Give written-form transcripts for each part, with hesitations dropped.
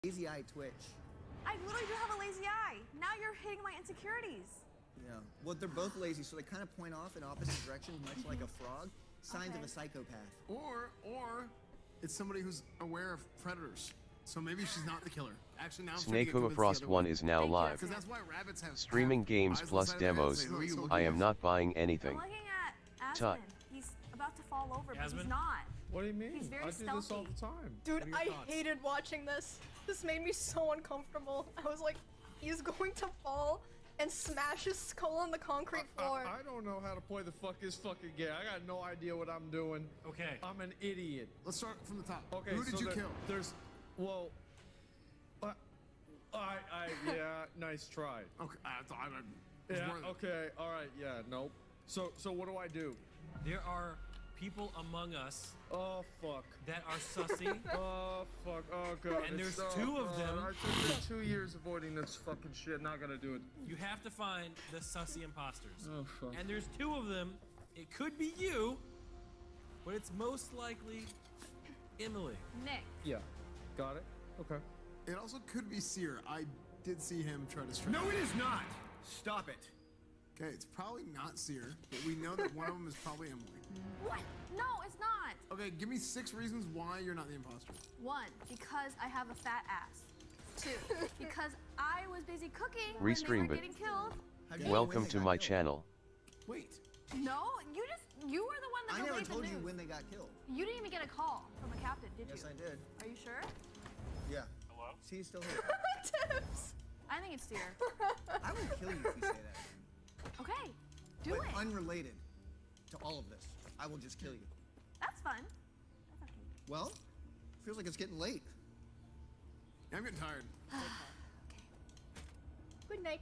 Lazy eye twitch. I literally do have a lazy eye. Now you're hitting my insecurities. Yeah. Well, they're both lazy, so they kind of point off in opposite directions, much like a frog. Signs of a psychopath. Or it's somebody who's aware of predators. So maybe she's not the killer. Actually, now S.W.Frost 1 is now live. Because that's why rabbits have Streaming games plus demos. I am not buying anything. I'm looking at Aspen. He's about to fall over, but he's not. What do you mean? He's very I do stealthy. this all the time. Dude, I hated watching this. This made me so uncomfortable. I was like, he's going to fall and smash his skull on the concrete floor. I don't know how to play the fucking game. I got no idea what I'm doing. Okay. I'm an idiot. Let's start from the top. Okay. Who did you kill? Well, yeah, nice try. Okay. Yeah. Okay. All right. Yeah. Nope. So what do I do? There are people among us Oh fuck. that are sussy. Oh fuck. Oh god. And It's there's so two of hard. them. I took 2 years avoiding this fucking shit. Not gonna do it. You have to find the sussy imposters. Oh fuck. And there's two of them. It could be you, but it's most likely Emily. Nick. Yeah. Got it. Okay. It also could be Seer. I did see him try to strike. No, it is not. Stop it. Okay, it's probably not Seer, but we know that one of them is probably Emily. What? No, it's not. Okay, give me 6 reasons why you're not the imposter. 1, because I have a fat ass. 2, because I was busy cooking when they Restream were it. getting killed. How'd you know Welcome when they to got my killed? channel. Wait. No, you were the one that I never relayed the told you news. when they got killed. You didn't even get a call from the captain, did Yes, you? I did. Are you sure? Yeah. Hello? She's still here. Tips. I think it's Seer. I will kill you if you say that again. Okay, do But it. unrelated to all of this. I will just kill you. That's fun. That's okay. Well, feels like it's getting late. I'm getting tired. Good night.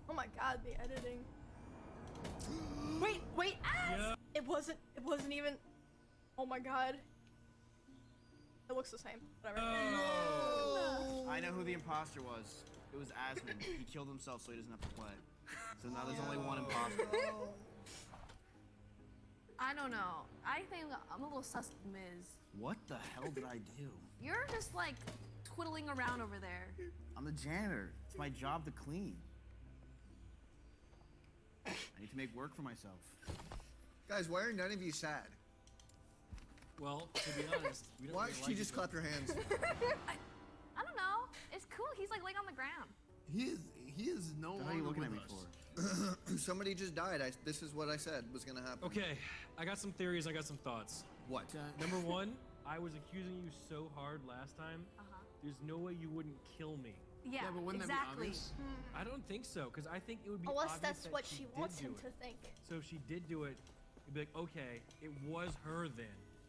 Oh my god, the editing. Wait, Yeah. It wasn't even, oh my god. It looks the same, whatever. I know who the imposter was. It was Asmund. He killed himself so he doesn't have to play. So now there's only one imposter. I don't know. I think I'm a little sus Miz. What the hell did I do? You're just like twiddling around over there. I'm the janitor. It's my job to clean. I need to make work for myself. Guys, why are none of you sad? Well, to be honest, we don't Why really should like you just each clap your hands? I don't know. It's cool. He's like laying on the ground. He is no What longer are you looking at with me us. for? Somebody just died. This is what I said was gonna happen. Okay, I got some theories. I got some thoughts. What? Number 1, I was accusing you so hard last time. There's no way you wouldn't kill me. Yeah, Yeah, but wouldn't exactly. that be obvious? I don't think so, because I think it would be Unless obvious that's that what she she did wants do him it. to think. So if she did do it, it'd be like, okay, it was her then,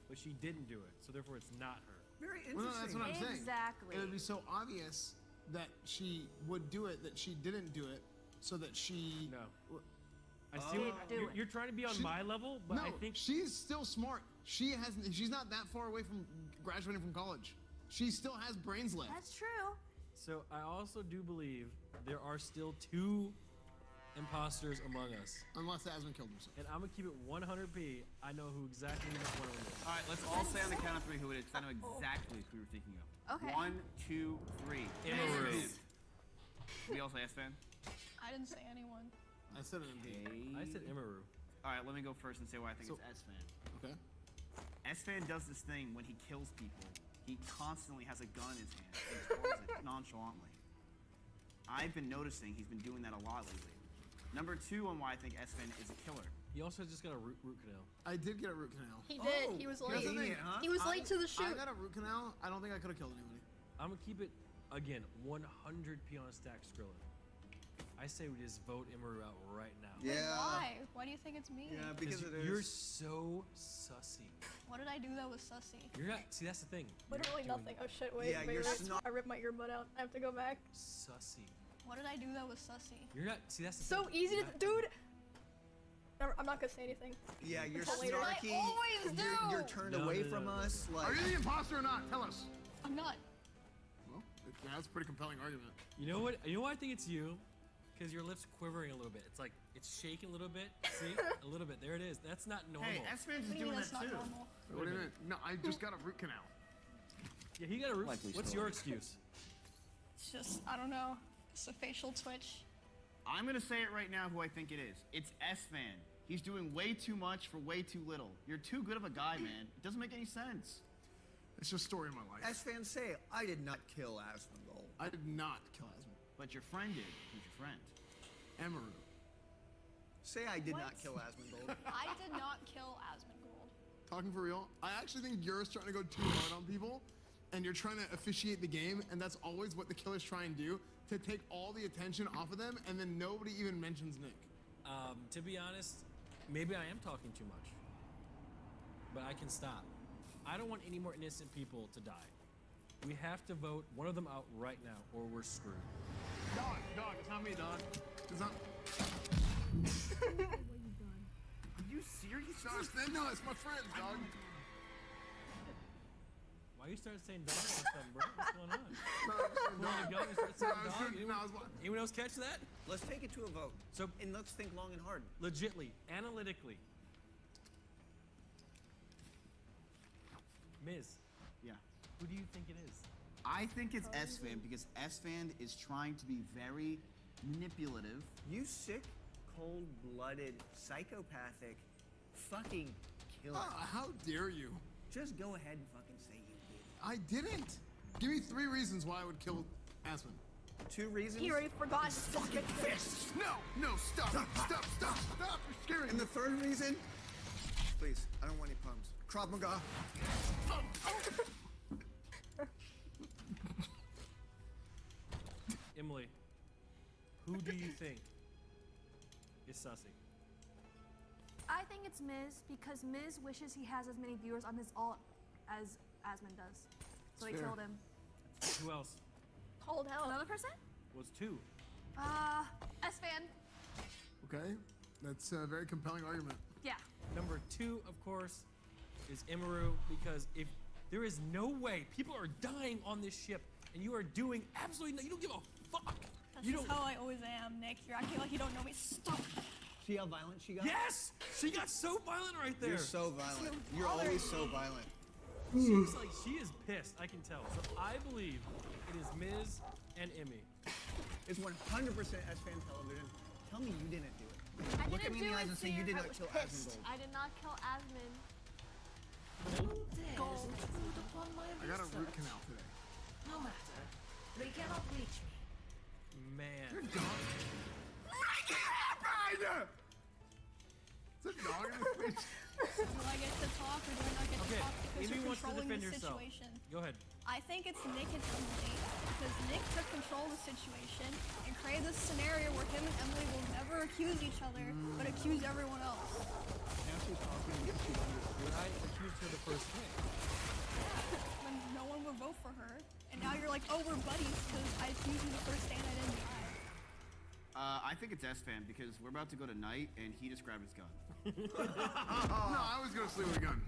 but she didn't do it, so therefore it's not her. Very Well, no, interesting. that's what I'm saying. Exactly. It would be so obvious that she would do it that she didn't do it, so that she. No. I see what do it. you're trying to be on She- my level, but No, I think she's still smart. She hasn't. She's not that far away from graduating from college. She still has brains left. That's true. so. I also do believe there are still 2 imposters among us, Unless Asmund killed himself. and I'm gonna keep it 100p. I know who exactly each one of them is. All right, let's all say on the count of 3 who it is. 'Cause I know exactly who we were thinking of. Okay. 1, 2, 3. Emerald. We all say S-Fan? I didn't say anyone. I said it in I said Imaru. All right, let me go first and say why I think So- it's S-Fan. Okay. S-Fan does this thing when he kills people. He constantly has a gun in his hand and twirls it nonchalantly. I've been noticing he's been doing that a lot lately. Number 2 on why I think S-Fan is a killer. He also just got a root canal. I did get a root canal. He did. He was late. convenient, huh? He was late to the I shoot. got a root canal. I don't think I could have killed anybody. I'm gonna keep it again 100p on a stack Skrillin. I say we just vote Imaru out right now. Yeah. Why? Why do you think it's me? Yeah, because it you're is. so sussy. What did I do that was sussy? You're not. See, that's the thing. You're Literally doing nothing. Oh shit, wait. Yeah, wait, you're that's- snot- I ripped my earbud out. I have to go back. Sussy. What did I do that was sussy? You're not. See, that's the So thing. easy You're to, not- dude. Never, I'm not gonna say anything. Yeah, you're Until later. snarky. I always do. You're turned No, away no, from no, no, us. Are Like. you the imposter or not? Tell us. I'm not. Well, that's a pretty compelling argument. You know what? You know why I think it's you? Because your lips quivering a little bit. It's like it's shaking a little bit. See, a little bit. There it is. That's not normal. Hey, S-Fan's What do you doing mean that that's not too. normal? What do you mean? No, I just got a root canal. Yeah, he got a roof. Likely What's story. your excuse? It's just, I don't know. It's a facial twitch. I'm gonna say it right now who I think it is. It's S-Fan. He's doing way too much for way too little. You're too good of a guy, man. It doesn't make any sense. It's just story of my life. As fans say, I did not kill Asmongold. I did not kill Asmund. But your friend did. Who's your friend? Emeru. Say I did not What? kill Asmongold. I did not kill Asmongold. Talking for real, I actually think you're trying to go too hard on people, and you're trying to officiate the game, and that's always what the killers try and do, to take all the attention off of them, and then nobody even mentions Nick. To be honest, maybe I am talking too much. But I can stop. I don't want any more innocent people to die. We have to vote one of them out right now, or we're screwed. Dog, it's not me, dog. It's not. Are you serious? No, it's my friend, dog. Why you start saying dog or something, bro? What's going on? Pulling a gun, you start saying dog? Anyone else catch that? Let's take it to a vote. So- and let's think long and hard. Legitly, analytically. Miz, Yeah. who do you think it is? I think it's S-Fan because S-Fan is trying to be very manipulative. You sick, cold-blooded, psychopathic, fucking killer. How dare you? Just go ahead and fucking say you did. I didn't. Give me 3 reasons why I would kill Asmund. 2 reasons. He already forgot his Fucking fists! No, stop! Stop! You're scaring And me. the 3rd reason, please, I don't want any problems. Krav Maga. Emily, who do you think is sussy? I think it's Miz because Miz wishes he has as many viewers on his alt as Asmund does. So he Fair. killed him. Who else? Hold hell. Another person? Was 2. S-Fan. Okay, that's a very compelling argument. Yeah. Number 2, of course, is Emeru, because if there is no way people are dying on this ship and you are doing absolutely you don't give a fuck. That's You just don't. how I always am, Nick. You're acting like you don't know me. Stop. See how violent she got? Yes! She got so violent right there. You're so violent. You're always so violent. She's like, she is pissed, I can tell. So I believe it is Miz and Emmy. It's 100% S-Fan television. Tell me you didn't do it. I Look at didn't me in do the eyes it, and say you Sam. did I not was kill pissed. Asmongold. I did not kill Asmund. Gold food upon my I got a root research. canal today. No matter. They cannot reach me. Man. Make it happen! It's a dog in the face. Do I get to talk or do I not get Okay, to talk because Emmy you're wants to controlling defend the yourself. situation? Go ahead. I think it's Nick and Emily because Nick took control of the situation and created this scenario where him and Emily will never accuse each other but accuse everyone else. Now she's talking and she's understood. I accused her the first thing. Then no one would vote for her. And now you're like, oh, we're buddies because I accused you the first day and I didn't die. I think it's S-Fan because we're about to go to night and he just grabbed his gun. No, I was gonna sleep with a gun.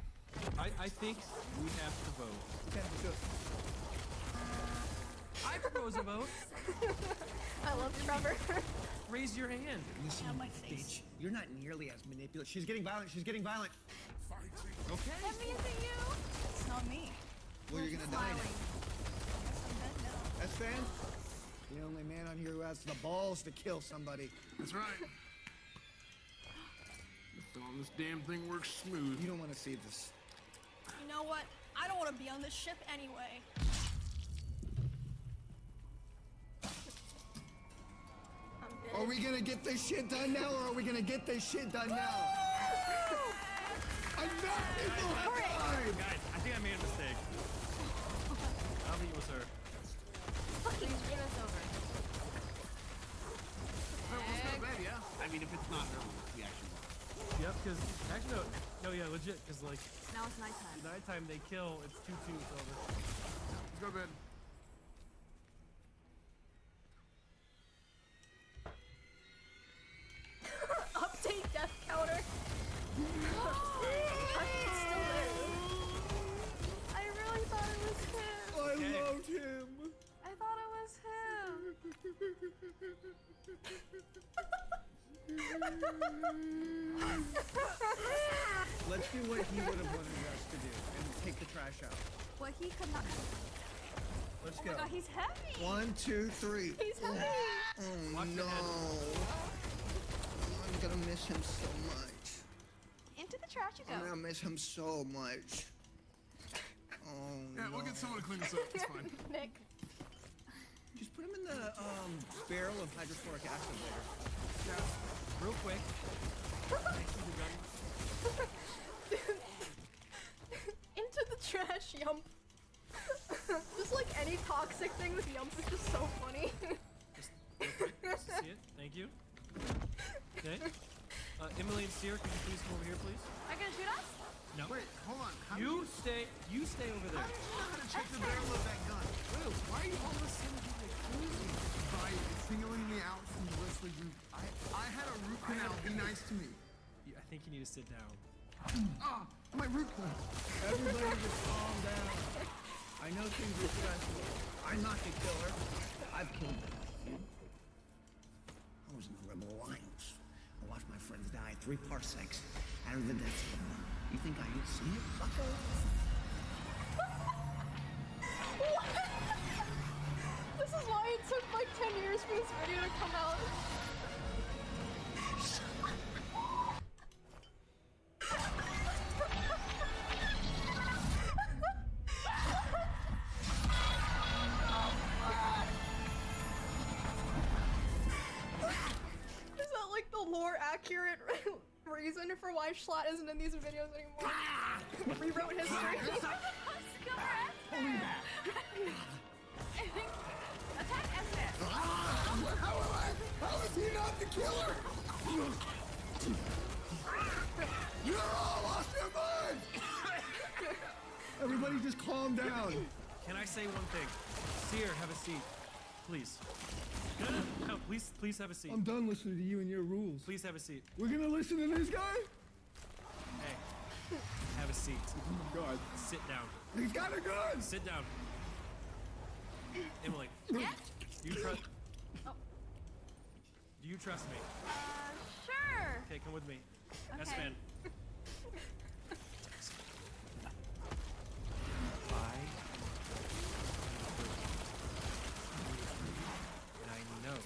I think we have to vote. Okay, let's do it. I propose a vote. I love Trevor. Raise your hand. Listen, Yeah, my face. bitch, you're not nearly as manipulative. She's getting violent. She's getting violent. Okay. Emmy, is it you? It's not me. Well, you're gonna die Smiling. now. I'm dead now. S-Fan, the only man on here who has the balls to kill somebody. That's right. This damn thing works smooth. You don't want to see this. You know what? I don't want to be on this ship anyway. I'm dead. Are we gonna get this shit done now, or are we gonna get this shit done now? Enough people have died! Guys, I think I made a mistake. I don't think it was her. Please read us over. Let's go to bed, yeah? I mean, if it's not her, we actually won. Yep, because actually no, yeah, legit, because like Now it's nighttime. nighttime they kill, it's 2-2, it's over. Let's go to bed. Update death counter. It's still there. I really thought it was him. I Okay. loved him. I thought it was him. Let's do what he would have wanted us to do and take the trash out. What he could not. Let's Oh go. my god, he's heavy. 1, 2, 3. He's heavy. Oh Watch no. your head. I'm gonna miss him so much. Into the trash you I'm go. gonna miss him so much. Oh Yeah, no. we'll get someone to clean this up. It's fine. Nick. Just put him in the barrel of hydrochloric acid later. Yeah. Real quick. I see the gun. Into the trash, Yump. Just like any toxic thing with Yump is just so funny. Just real quick. Just to see it. Thank you. Okay. Emily and Seer, could you please come over here, please? Are you gonna shoot us? No. Wait, hold on. How You stay over there. do you know how to check the barrel of that gun? Will, why are you all of a sudden being accusing? By singling me out from the rest of the group. I had a root canal. Be nice to me. I think you need to sit down. Ah, my root canal. Everybody just calm down. I know things are stressful. I'm not the killer. I've killed them. I was in the Rebel Alliance. I watched my friends die 3 parsecs out of the death zone. You think I didn't see it, bucko? This is why it took like 10 years for this video to come out. Is that like the lore accurate reason for why Schlatt isn't in these videos anymore? Rewrote history. Attack S.W. How is he not the killer? You're all lost your minds! Everybody just calm down. Can I say one thing? Seer, have a seat. Please. No, please have a seat. I'm done listening to you and your rules. Please have a seat. We're gonna listen to this guy? Hey, have a seat. Oh my god. Sit down. He's got a gun! Sit down. Emily. Yeah? Do you trust? Oh. Do you trust me? Sure. Okay, come with me. Okay. S-Fan. And I know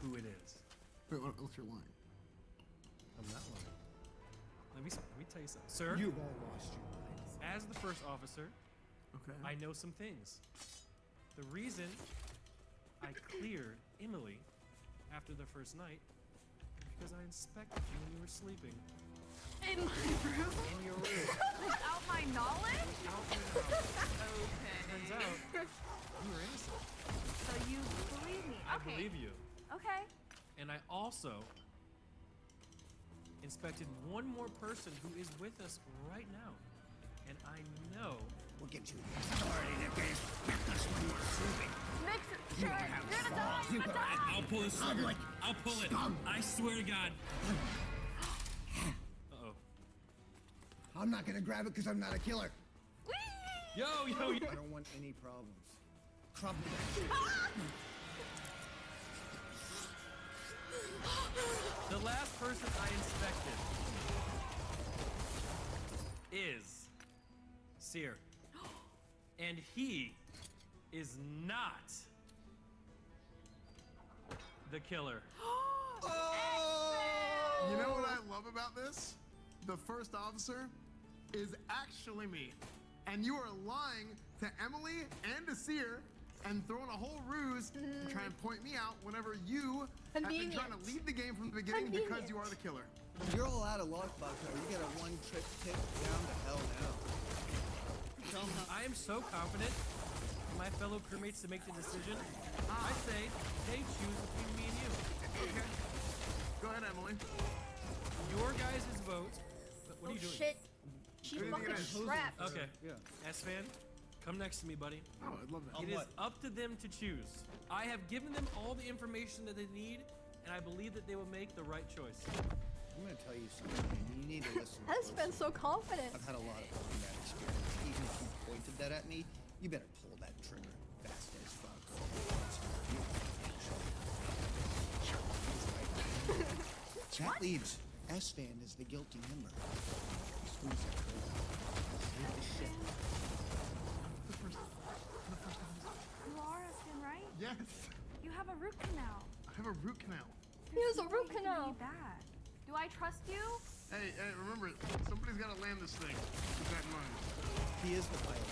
who it is. Wait, what else you're lying? I'm not lying. Let me tell you something. Sir, You've all lost your minds. as the first officer, Okay. I know some things. The reason I cleared Emily after the first night is because I inspected you when you were sleeping. In my room? In your room. Without my knowledge? Okay. Turns out you were innocent. So you believe me? I Okay. believe you. Okay. And I also inspected one more person who is with us right now. And I know We'll get you started if they expect us when we're sleeping. Mix it. Sure. You're gonna die. You're gonna die. I'll pull this trigger. I'll pull it. I swear to God. Uh-oh. I'm not gonna grab it because I'm not a killer. Whee! Yo. I don't want any problems. Trouble. The last person I inspected is Seer. And he is not the killer. You know what I love about this? The first officer is actually me. And you are lying to Emily and to Seer and throwing a whole ruse to try and point me out whenever you have been trying to lead the game from the beginning because you are the killer. You're all out of luck, Bucko. You get a one-trick tip down to hell now. I am so confident in my fellow crewmates to make the decision. I say they choose between me and you. Okay. Go ahead, Emily. Your guys' vote. What are you doing? Shit. She's What do you think fucking it is? strapped. Okay. Yeah. S-Fan, come next to me, buddy. Oh, I'd love that. It is up to them to choose. I have given them all the information that they need, and I believe that they will make the right choice. I'm gonna tell you something, and you need to listen. Has been so confident. I've had a lot of combat experience. Even if you pointed that at me, you better pull that trigger fast as fuck. That leaves S-Fan as the guilty member. Squeeze that trigger. Save the shit. The first Yes. You have a root canal. I have a root canal. He has a root It can canal. be bad. Do I trust you? Hey, remember, somebody's got to land this thing. Keep that in mind. He is the pilot.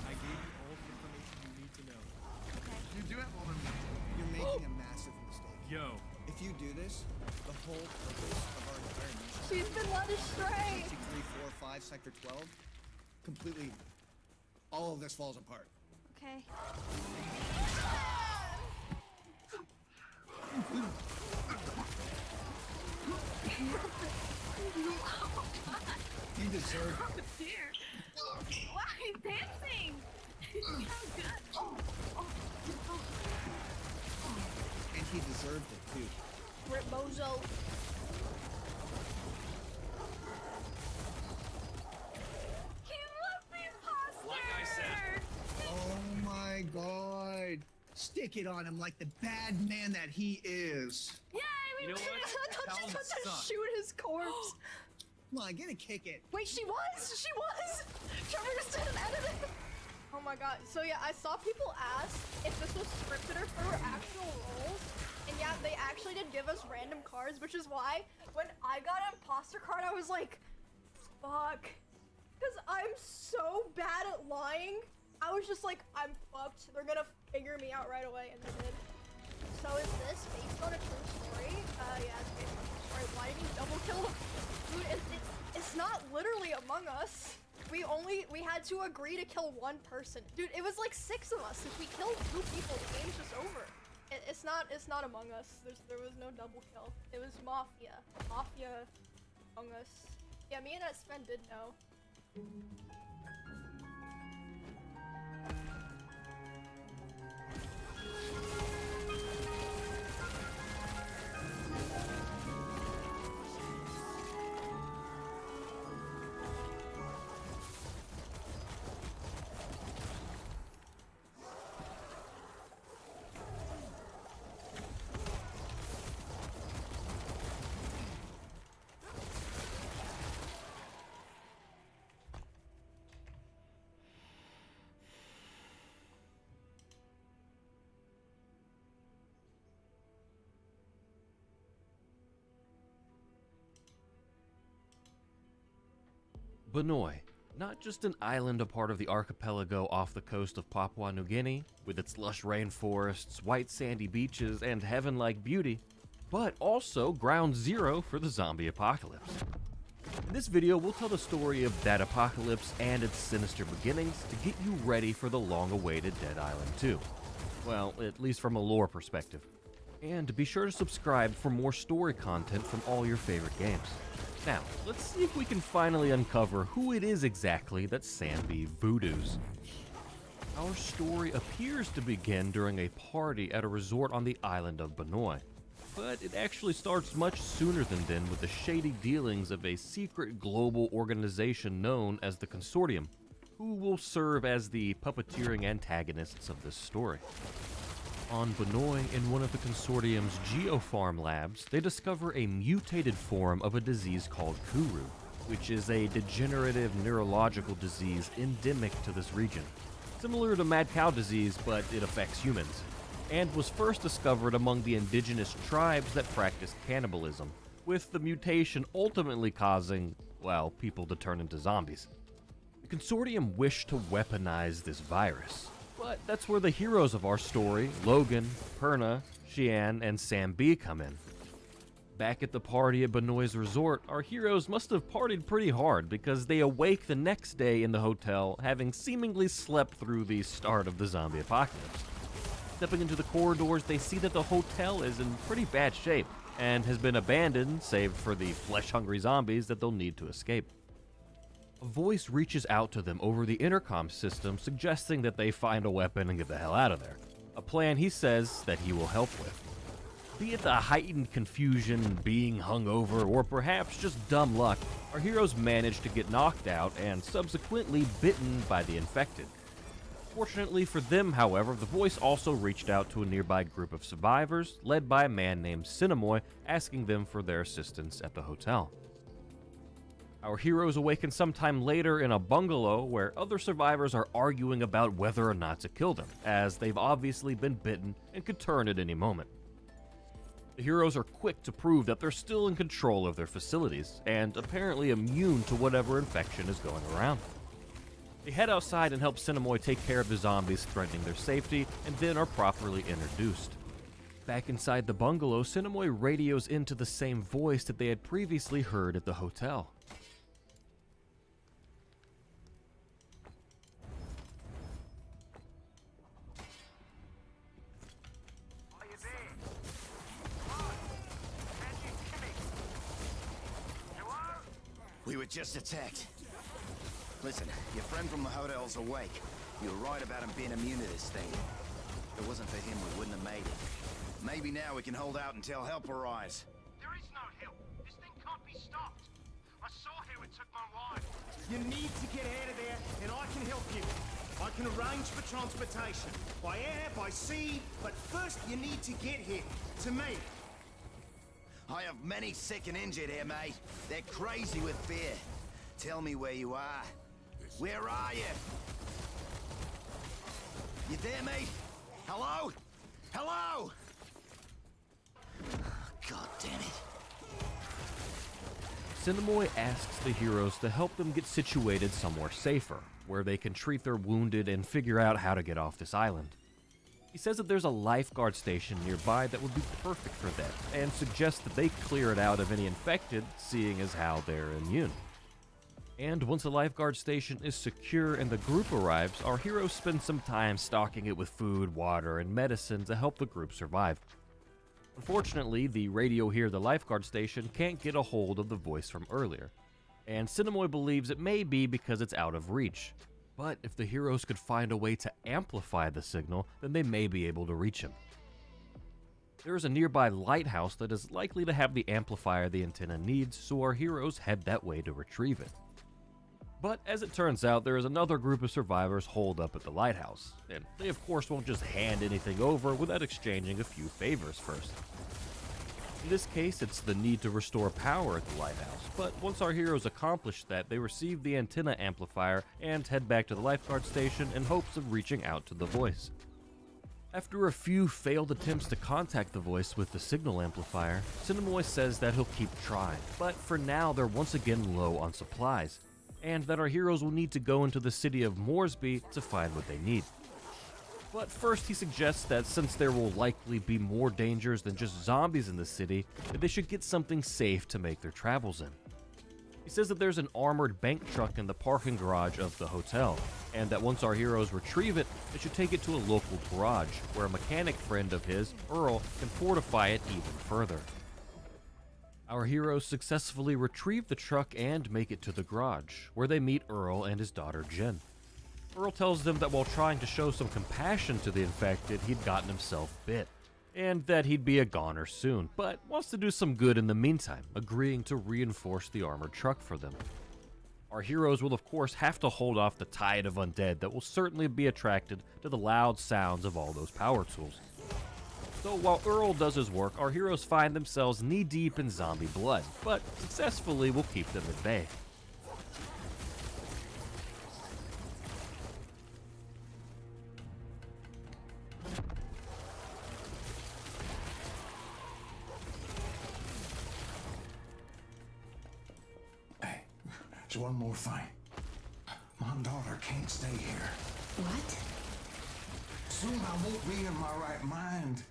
I gave you all the information you need to know. Okay. You do it? Well, then. You're making a massive mistake. Yo. If you do this, the whole purpose of our entire mission, She's been led astray. 3, 4, 5, Sector 12, completely, all of this falls apart. Okay. You deserve it. Dear. Why are you dancing? How good. And he deserved it, too. Rip Bozo. He loves the imposter. Like I said. Oh my god. Stick it on him like the bad man that he is. Yay, we You know did what? it. I thought she was about to Suck. shoot his corpse. Come on, get a kick it. Wait, she was! She was! Trevor just didn't edit it! Oh my god. So yeah, I saw people ask if this was scripted or if there were actual roles. And yeah, they actually did give us random cards, which is why when I got an imposter card, I was like, fuck. Because I'm so bad at lying. I was just like, I'm fucked. They're gonna figure me out right away, and they did. So is this based on a true story? Yeah, it's based on a true story. Why did you double kill him? Dude, it's not literally Among Us. We had to agree to kill one person. Dude, it was like 6 of us. If we killed 2 people, the game's just over. It's not Among Us. There was no double kill. It was Mafia. Mafia Among Us. Yeah, me and Sven did know. Banoi, not just an island a part of the archipelago off the coast of Papua New Guinea, with its lush rainforests, white sandy beaches, and heaven-like beauty, but also ground zero for the zombie apocalypse. In this video, we'll tell the story of that apocalypse and its sinister beginnings to get you ready for the long-awaited Dead Island 2. Well, at least from a lore perspective. And be sure to subscribe for more story content from all your favorite games. Now, let's see if we can finally uncover who it is exactly that Sanbi voodoos. Our story appears to begin during a party at a resort on the island of Banoi, but it actually starts much sooner than then with the shady dealings of a secret global organization known as the Consortium, who will serve as the puppeteering antagonists of this story. On Banoi, in one of the Consortium's geofarm labs, they discover a mutated form of a disease called Kuru, which is a degenerative neurological disease endemic to this region. Similar to mad cow disease, but it affects humans, and was first discovered among the indigenous tribes that practice cannibalism, with the mutation ultimately causing, well, people to turn into zombies. The Consortium wished to weaponize this virus. But that's where the heroes of our story, Logan, Perna, Xian, and Sam B come in. Back at the party at Benoit's resort, our heroes must have partied pretty hard because they awake the next day in the hotel having seemingly slept through the start of the zombie apocalypse. Stepping into the corridors, they see that the hotel is in pretty bad shape and has been abandoned save for the flesh-hungry zombies that they'll need to escape. A voice reaches out to them over the intercom system, suggesting that they find a weapon and get the hell out of there. A plan he says that he will help with. Be it the heightened confusion, being hungover, or perhaps just dumb luck, our heroes manage to get knocked out and subsequently bitten by the infected. Fortunately for them, however, the voice also reached out to a nearby group of survivors, led by a man named Cinemoy, asking them for their assistance at the hotel. Our heroes awaken sometime later in a bungalow where other survivors are arguing about whether or not to kill them, as they've obviously been bitten and could turn at any moment. The heroes are quick to prove that they're still in control of their facilities, and apparently immune to whatever infection is going around. They head outside and help Cinemoy take care of the zombies threatening their safety, and then are properly introduced. Back inside the bungalow, Cinemoy radios into the same voice that they had previously heard at the hotel. We were just attacked. Listen, your friend from the hotel's awake. You were right about him being immune to this thing. If it wasn't for him, we wouldn't have made it. Maybe now we can hold out until help arrives. There is no help. This thing can't be stopped. I saw how it took my wife. You need to get out of there, and I can help you. I can arrange for transportation. By air, by sea, but first you need to get here. To me. I have many sick and injured here, mate. They're crazy with fear. Tell me where you are. Where are you? You there, mate? Hello? Hello? God damn it. Cinemoy asks the heroes to help them get situated somewhere safer, where they can treat their wounded and figure out how to get off this island. He says that there's a lifeguard station nearby that would be perfect for them, and suggests that they clear it out of any infected, seeing as how they're immune. And once the lifeguard station is secure and the group arrives, our heroes spend some time stocking it with food, water, and medicine to help the group survive. Unfortunately, the radio here at the lifeguard station can't get a hold of the voice from earlier, and Cinemoy believes it may be because it's out of reach. But if the heroes could find a way to amplify the signal, then they may be able to reach him. There is a nearby lighthouse that is likely to have the amplifier the antenna needs, so our heroes head that way to retrieve it. But as it turns out, there is another group of survivors holed up at the lighthouse, and they of course won't just hand anything over without exchanging a few favors first. In this case, it's the need to restore power at the lighthouse, but once our heroes accomplish that, they receive the antenna amplifier and head back to the lifeguard station in hopes of reaching out to the voice. After a few failed attempts to contact the voice with the signal amplifier, Cinemoy says that he'll keep trying, but for now they're once again low on supplies, and that our heroes will need to go into the city of Moresby to find what they need. But first he suggests that since there will likely be more dangers than just zombies in the city, that they should get something safe to make their travels in. He says that there's an armored bank truck in the parking garage of the hotel, and that once our heroes retrieve it, they should take it to a local garage, where a mechanic friend of his, Earl, can fortify it even further. Our heroes successfully retrieve the truck and make it to the garage, where they meet Earl and his daughter Jen. Earl tells them that while trying to show some compassion to the infected, he'd gotten himself bit, and that he'd be a goner soon, but wants to do some good in the meantime, agreeing to reinforce the armored truck for them. Our heroes will of course have to hold off the tide of undead that will certainly be attracted to the loud sounds of all those power tools. So while Earl does his work, our heroes find themselves knee-deep in zombie blood, but successfully will keep them at bay. There's one more thing. My daughter can't stay here. What? Soon I won't be in my right mind.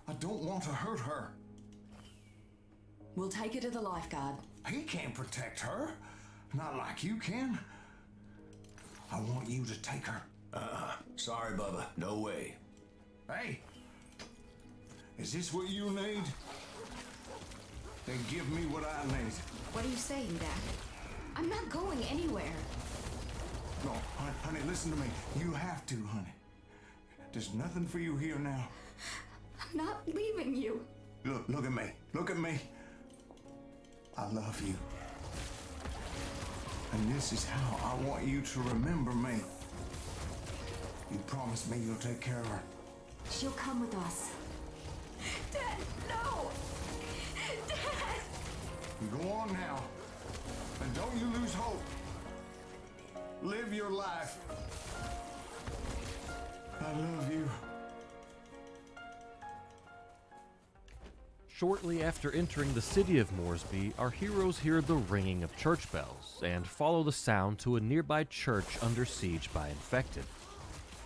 I don't want to hurt her. We'll take her to the lifeguard. He can't protect her. Not like you can. I want you to take her. Sorry, Bubba. No way. Hey, is this what you need? Then give me what I need. What are you saying, Dad? I'm not going anywhere. No, honey, listen to me. You have to, honey. There's nothing for you here now. I'm not leaving you. Look at me. Look at me. I love you. And this is how I want you to remember me. You promised me you'll take care of her. She'll come with us. Dad, no! Dad! Go on now. And don't you lose hope. Live your life. I love you. Shortly after entering the city of Moresby, our heroes hear the ringing of church bells and follow the sound to a nearby church under siege by infected.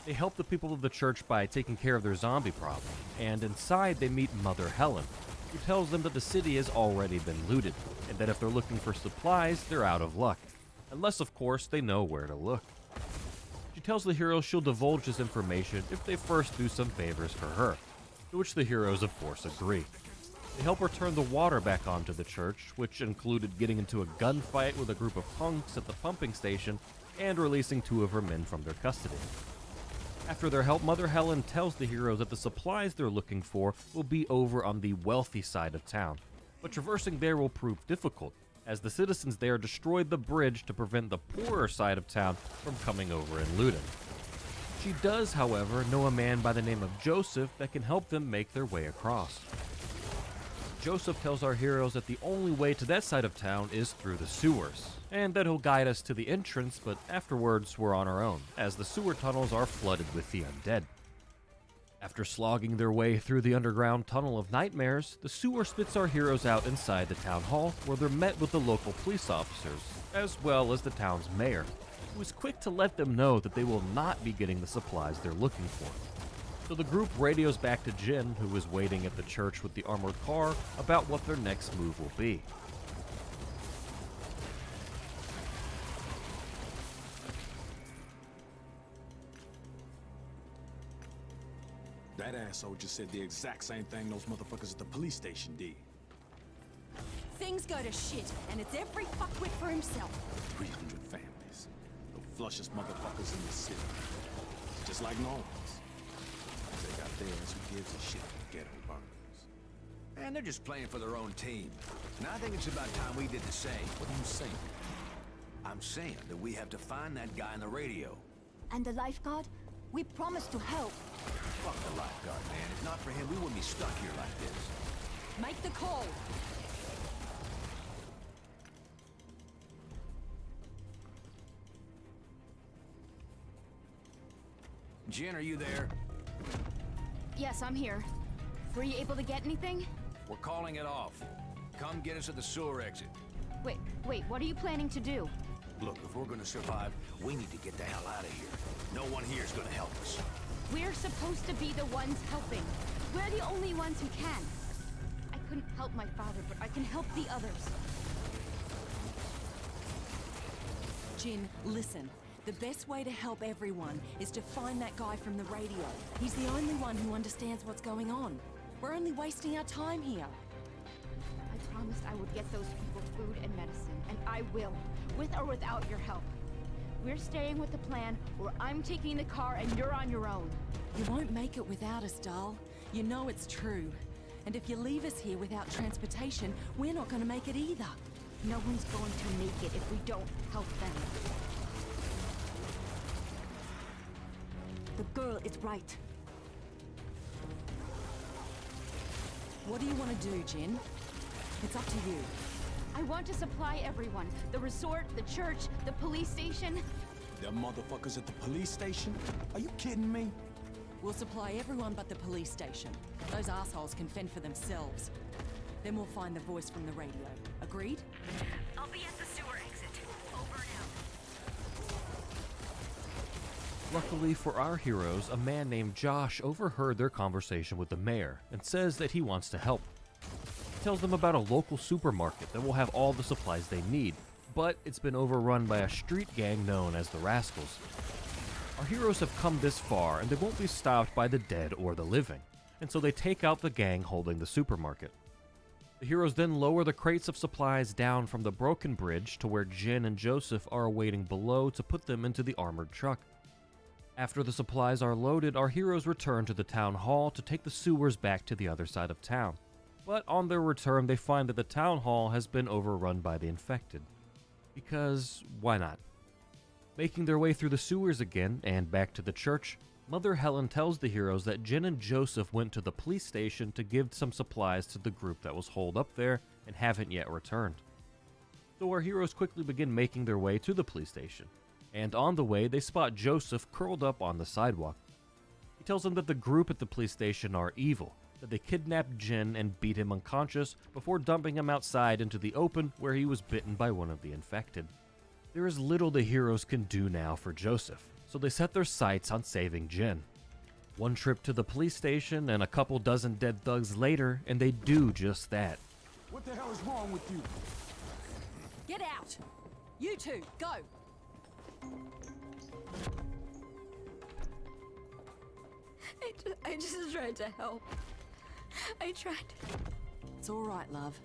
They help the people of the church by taking care of their zombie problem, and inside they meet Mother Helen, who tells them that the city has already been looted, and that if they're looking for supplies, they're out of luck. Unless, of course, they know where to look. She tells the heroes she'll divulge this information if they first do some favors for her, to which the heroes, of course, agree. They help her turn the water back onto the church, which included getting into a gunfight with a group of punks at the pumping station and releasing 2 of her men from their custody. After their help, Mother Helen tells the heroes that the supplies they're looking for will be over on the wealthy side of town, but traversing there will prove difficult, as the citizens there destroyed the bridge to prevent the poorer side of town from coming over and looting. She does, however, know a man by the name of Joseph that can help them make their way across. Joseph tells our heroes that the only way to that side of town is through the sewers, and that he'll guide us to the entrance, but afterwards we're on our own, as the sewer tunnels are flooded with the undead. After slogging their way through the underground tunnel of nightmares, the sewer spits our heroes out inside the town hall, where they're met with the local police officers, as well as the town's mayor, who is quick to let them know that they will not be getting the supplies they're looking for. So the group radios back to Jin, who is waiting at the church with the armored car, about what their next move will be. That asshole just said the exact same thing those motherfuckers at the police station did. Things go to shit, and it's every fuckwit for himself. 300 families. The flushest motherfuckers in the city. Just like Normans. They got theirs, who gives a shit if the ghetto burns. Man, they're just playing for their own team. And I think it's about time we did the same. What are you saying? I'm saying that we have to find that guy on the radio. And the lifeguard? We promised to help. Fuck the lifeguard, man. If not for him, we wouldn't be stuck here like this. Make the call. Jen, are you there? Yes, I'm here. Were you able to get anything? We're calling it off. Come get us at the sewer exit. Wait, what are you planning to do? Look, if we're gonna survive, we need to get the hell out of here. No one here is gonna help us. We're supposed to be the ones helping. We're the only ones who can. I couldn't help my father, but I can help the others. Jin, listen. The best way to help everyone is to find that guy from the radio. He's the only one who understands what's going on. We're only wasting our time here. I promised I would get those people food and medicine, and I will, with or without your help. We're staying with the plan, or I'm taking the car and you're on your own. You won't make it without us, doll. You know it's true. And if you leave us here without transportation, we're not going to make it either. No one's going to make it if we don't help them. The girl is right. What do you want to do, Jin? It's up to you. I want to supply everyone. The resort, the church, the police station. The motherfuckers at the police station? Are you kidding me? We'll supply everyone but the police station. Those assholes can fend for themselves. Then we'll find the voice from the radio. Agreed? I'll be at the sewer exit. Over and out. Luckily for our heroes, a man named Josh overheard their conversation with the mayor and says that he wants to help. He tells them about a local supermarket that will have all the supplies they need, but it's been overrun by a street gang known as the Rascals. Our heroes have come this far and they won't be stopped by the dead or the living, and so they take out the gang holding the supermarket. The heroes then lower the crates of supplies down from the broken bridge to where Jin and Joseph are awaiting below to put them into the armored truck. After the supplies are loaded, our heroes return to the town hall to take the sewers back to the other side of town. But on their return, they find that the town hall has been overrun by the infected. Because why not? Making their way through the sewers again and back to the church, Mother Helen tells the heroes that Jin and Joseph went to the police station to give some supplies to the group that was holed up there and haven't yet returned. So our heroes quickly begin making their way to the police station, and on the way they spot Joseph curled up on the sidewalk. He tells them that the group at the police station are evil, that they kidnapped Jin and beat him unconscious before dumping him outside into the open where he was bitten by one of the infected. There is little the heroes can do now for Joseph, so they set their sights on saving Jin. One trip to the police station and a couple dozen dead thugs later, and they do just that. What the hell is wrong with you? Get out! You two, go! I just tried to help. I tried. It's all right, love.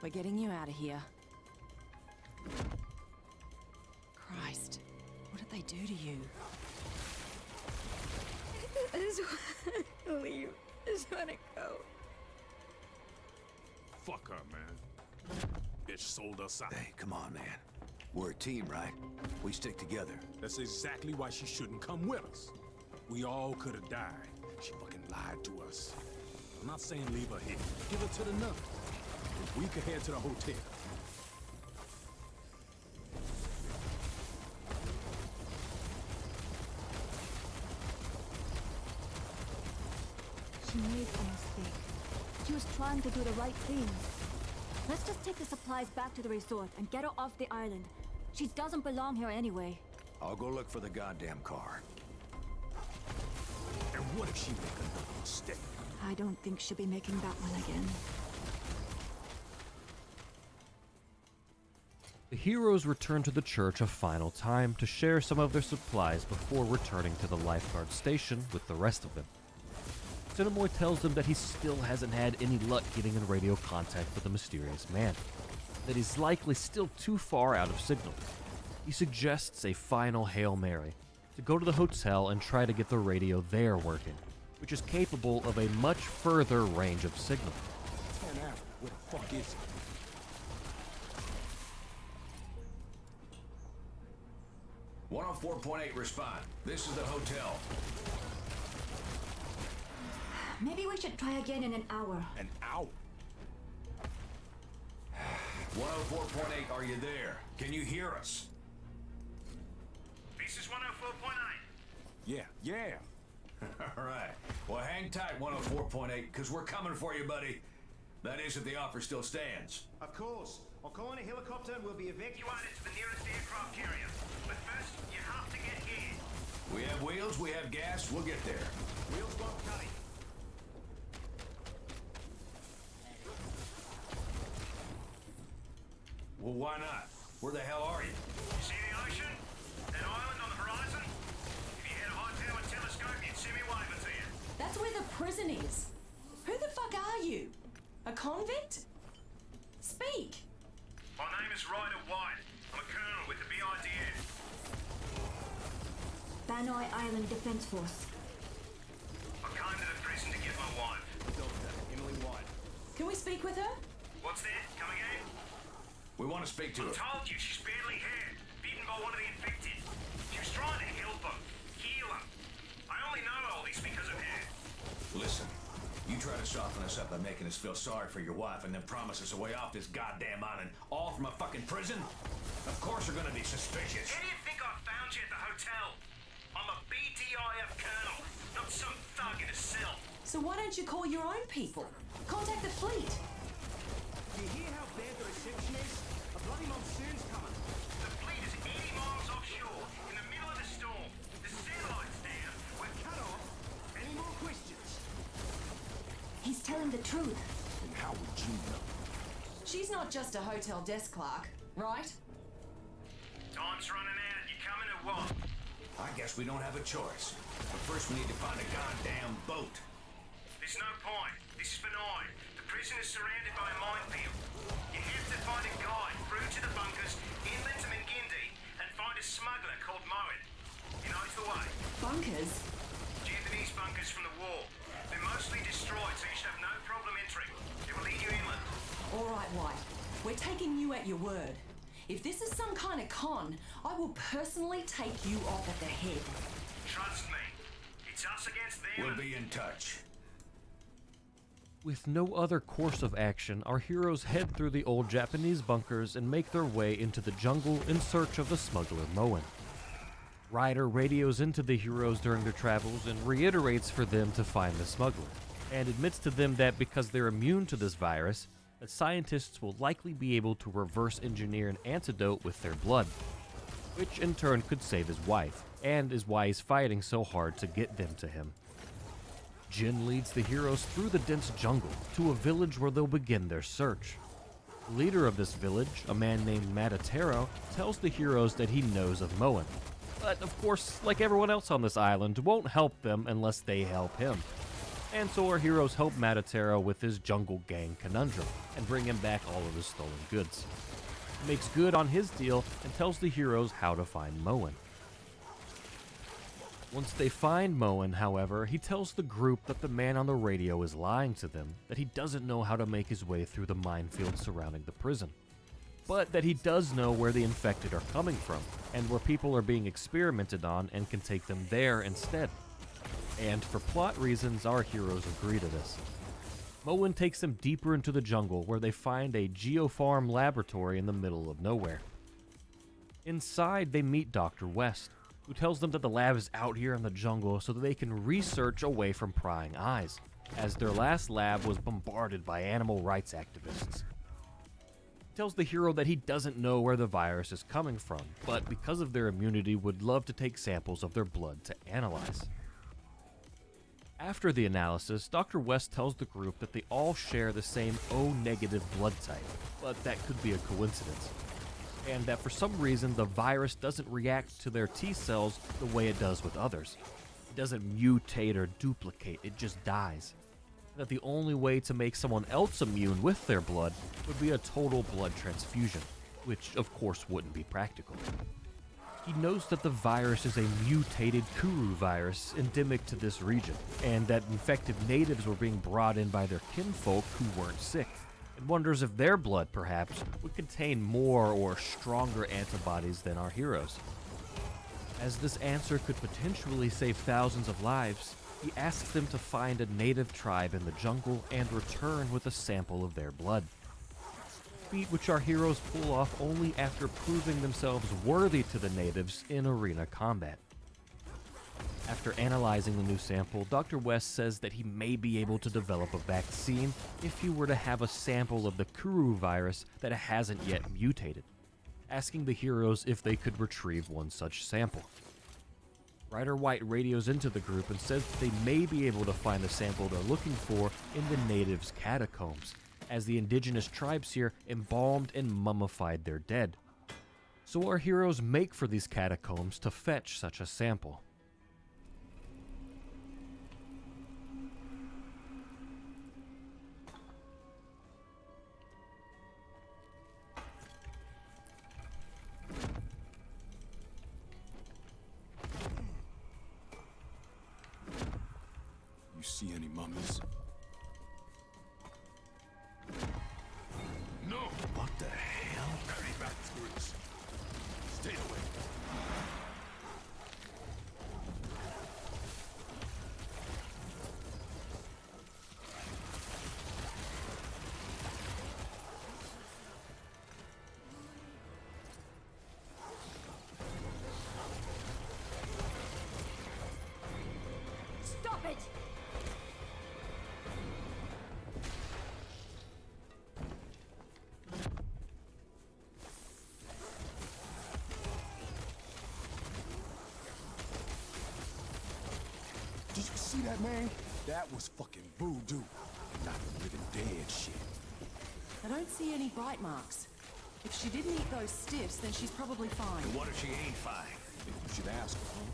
We're getting you out of here. Christ, what did they do to you? I just want to leave. I just want to go. Fuck her, man. Bitch sold us out. Hey, come on, man. We're a team, right? We stick together. That's exactly why she shouldn't come with us. We all could have died. She fucking lied to us. I'm not saying leave her here. Give her to the nun. If we could head to the hotel. She made a mistake. She was trying to do the right thing. Let's just take the supplies back to the resort and get her off the island. She doesn't belong here anyway. I'll go look for the goddamn car. And what if she make another mistake? I don't think she'll be making that one again. The heroes return to the church a final time to share some of their supplies before returning to the lifeguard station with the rest of them. Cinemoy tells them that he still hasn't had any luck getting in radio contact with the mysterious man, that he's likely still too far out of signal. He suggests a final Hail Mary to go to the hotel and try to get the radio there working, which is capable of a much further range of signal. 10 hours. Where the fuck is it? .8 respond. This is the hotel. Maybe we should try again in an hour. An hour? 104.8, are you there? Can you hear us? This is 104.8. Yeah. All right. Well, hang tight, 104.8, because we're coming for you, buddy. That is if the offer still stands. Of course. I'll call in a helicopter and we'll be evacuated to the nearest aircraft carrier. But first, you have to get here. We have wheels, we have gas, we'll get there. Wheels won't cut it. Well, why not? Where the hell are you? You see the ocean? That island on the horizon? If you had a high-powered telescope, you'd see me waving to you. That's where the prison is. Who the fuck are you? A convict? Speak. My name is Ryder White. I'm a colonel with the BIDF. Banoi Island Defense Force. I came to the prison to get my wife. Doctor, Emily White. Can we speak with her? What's that? Come again? We want to speak to her. I told you she's badly hurt, bitten by one of the infected. She was trying to help him, heal him. I only know all this because of her. Listen, you try to soften us up by making us feel sorry for your wife and then promise us a way off this goddamn island, all from a fucking prison? Of course we're gonna be suspicious. How do you think I found you at the hotel? I'm a BDIF colonel, not some thug in a cell. So why don't you call your own people? Contact the fleet. Do you hear how bad the reception is? A bloody monsoon's coming. The fleet is 80 miles offshore, in the middle of the storm. The satellite's down. We're cut off. Any more questions? He's telling the truth. And how would you know? She's not just a hotel desk clerk, right? Time's running out. You coming or what? I guess we don't have a choice. But first we need to find a goddamn boat. There's no point. This is benign. The prison is surrounded by a minefield. You have to find a guide through to the bunkers, inland to Mingindi, and find a smuggler called Moen. He knows the way. Bunkers? Japanese bunkers from the war. They're mostly destroyed, so you should have no problem entering. It will lead you inland. All right, White. We're taking you at your word. If this is some kind of con, I will personally take you off at the head. Trust me. It's us against them. We'll be in touch. With no other course of action, our heroes head through the old Japanese bunkers and make their way into the jungle in search of the smuggler Moen. Ryder radios into the heroes during their travels and reiterates for them to find the smuggler, and admits to them that because they're immune to this virus, that scientists will likely be able to reverse engineer an antidote with their blood, which in turn could save his wife, and is why he's fighting so hard to get them to him. Jin leads the heroes through the dense jungle to a village where they'll begin their search. The leader of this village, a man named Matatero, tells the heroes that he knows of Moen, but of course, like everyone else on this island, won't help them unless they help him. And so our heroes help Matatero with his jungle gang conundrum and bring him back all of his stolen goods. He makes good on his deal and tells the heroes how to find Moen. Once they find Moen, however, he tells the group that the man on the radio is lying to them, that he doesn't know how to make his way through the minefield surrounding the prison, but that he does know where the infected are coming from, and where people are being experimented on and can take them there instead. And for plot reasons, our heroes agree to this. Moen takes them deeper into the jungle where they find a geofarm laboratory in the middle of nowhere. Inside, they meet Dr. West, who tells them that the lab is out here in the jungle so that they can research away from prying eyes, as their last lab was bombarded by animal rights activists. He tells the hero that he doesn't know where the virus is coming from, but because of their immunity would love to take samples of their blood to analyze. After the analysis, Dr. West tells the group that they all share the same O-negative blood type, but that could be a coincidence, and that for some reason the virus doesn't react to their T cells the way it does with others. It doesn't mutate or duplicate, it just dies. That the only way to make someone else immune with their blood would be a total blood transfusion, which of course wouldn't be practical. He knows that the virus is a mutated Kuru virus endemic to this region, and that infected natives were being brought in by their kinfolk who weren't sick, and wonders if their blood, perhaps, would contain more or stronger antibodies than our heroes. As this answer could potentially save thousands of lives, he asks them to find a native tribe in the jungle and return with a sample of their blood. Feat which our heroes pull off only after proving themselves worthy to the natives in arena combat. After analyzing the new sample, Dr. West says that he may be able to develop a vaccine if he were to have a sample of the Kuru virus that hasn't yet mutated, asking the heroes if they could retrieve one such sample. Ryder White radios into the group and says that they may be able to find the sample they're looking for in the natives' catacombs, as the indigenous tribes here embalmed and mummified their dead. So our heroes make for these catacombs to fetch such a sample. You see any mummies? No! What the hell? Hurry back, tourists. Stay away. Stop it! Did you see that, man? That was fucking voodoo. Not the living dead shit. I don't see any bite marks. If she didn't eat those stiffs, then she's probably fine. And what if she ain't fine? You should ask her, huh?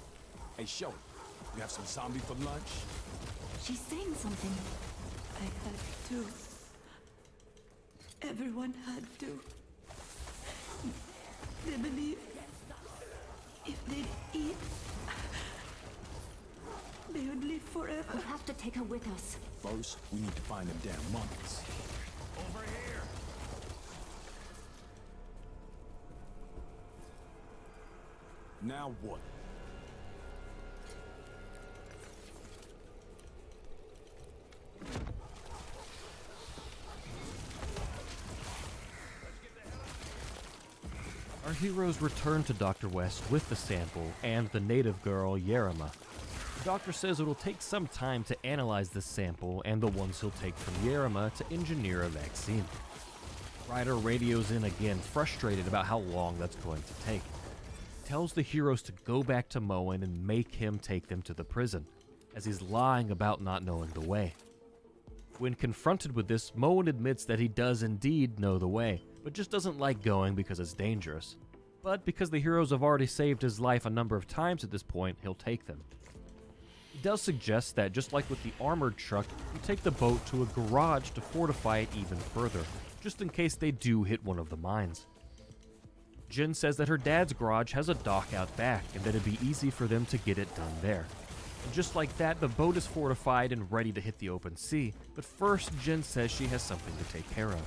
Hey, show it. You have some zombie for lunch? She's saying something. I had to. Everyone had to. They believe if they eat, they would live forever. We have to take her with us. First, we need to find them damn mummies. Over here. Now what? heroes return to Dr. West with the sample and the native girl, Yerima. The doctor says it'll take some time to analyze this sample and the ones he'll take from Yerima to engineer a vaccine. Ryder radios in again, frustrated about how long that's going to take. He tells the heroes to go back to Moen and make him take them to the prison, as he's lying about not knowing the way. When confronted with this, Moen admits that he does indeed know the way, but just doesn't like going because it's dangerous. But because the heroes have already saved his life a number of times at this point, he'll take them. He does suggest that, just like with the armored truck, he take the boat to a garage to fortify it even further, just in case they do hit one of the mines. Jin says that her dad's garage has a dock out back, and that it'd be easy for them to get it done there. And just like that, the boat is fortified and ready to hit the open sea, but first Jin says she has something to take care of.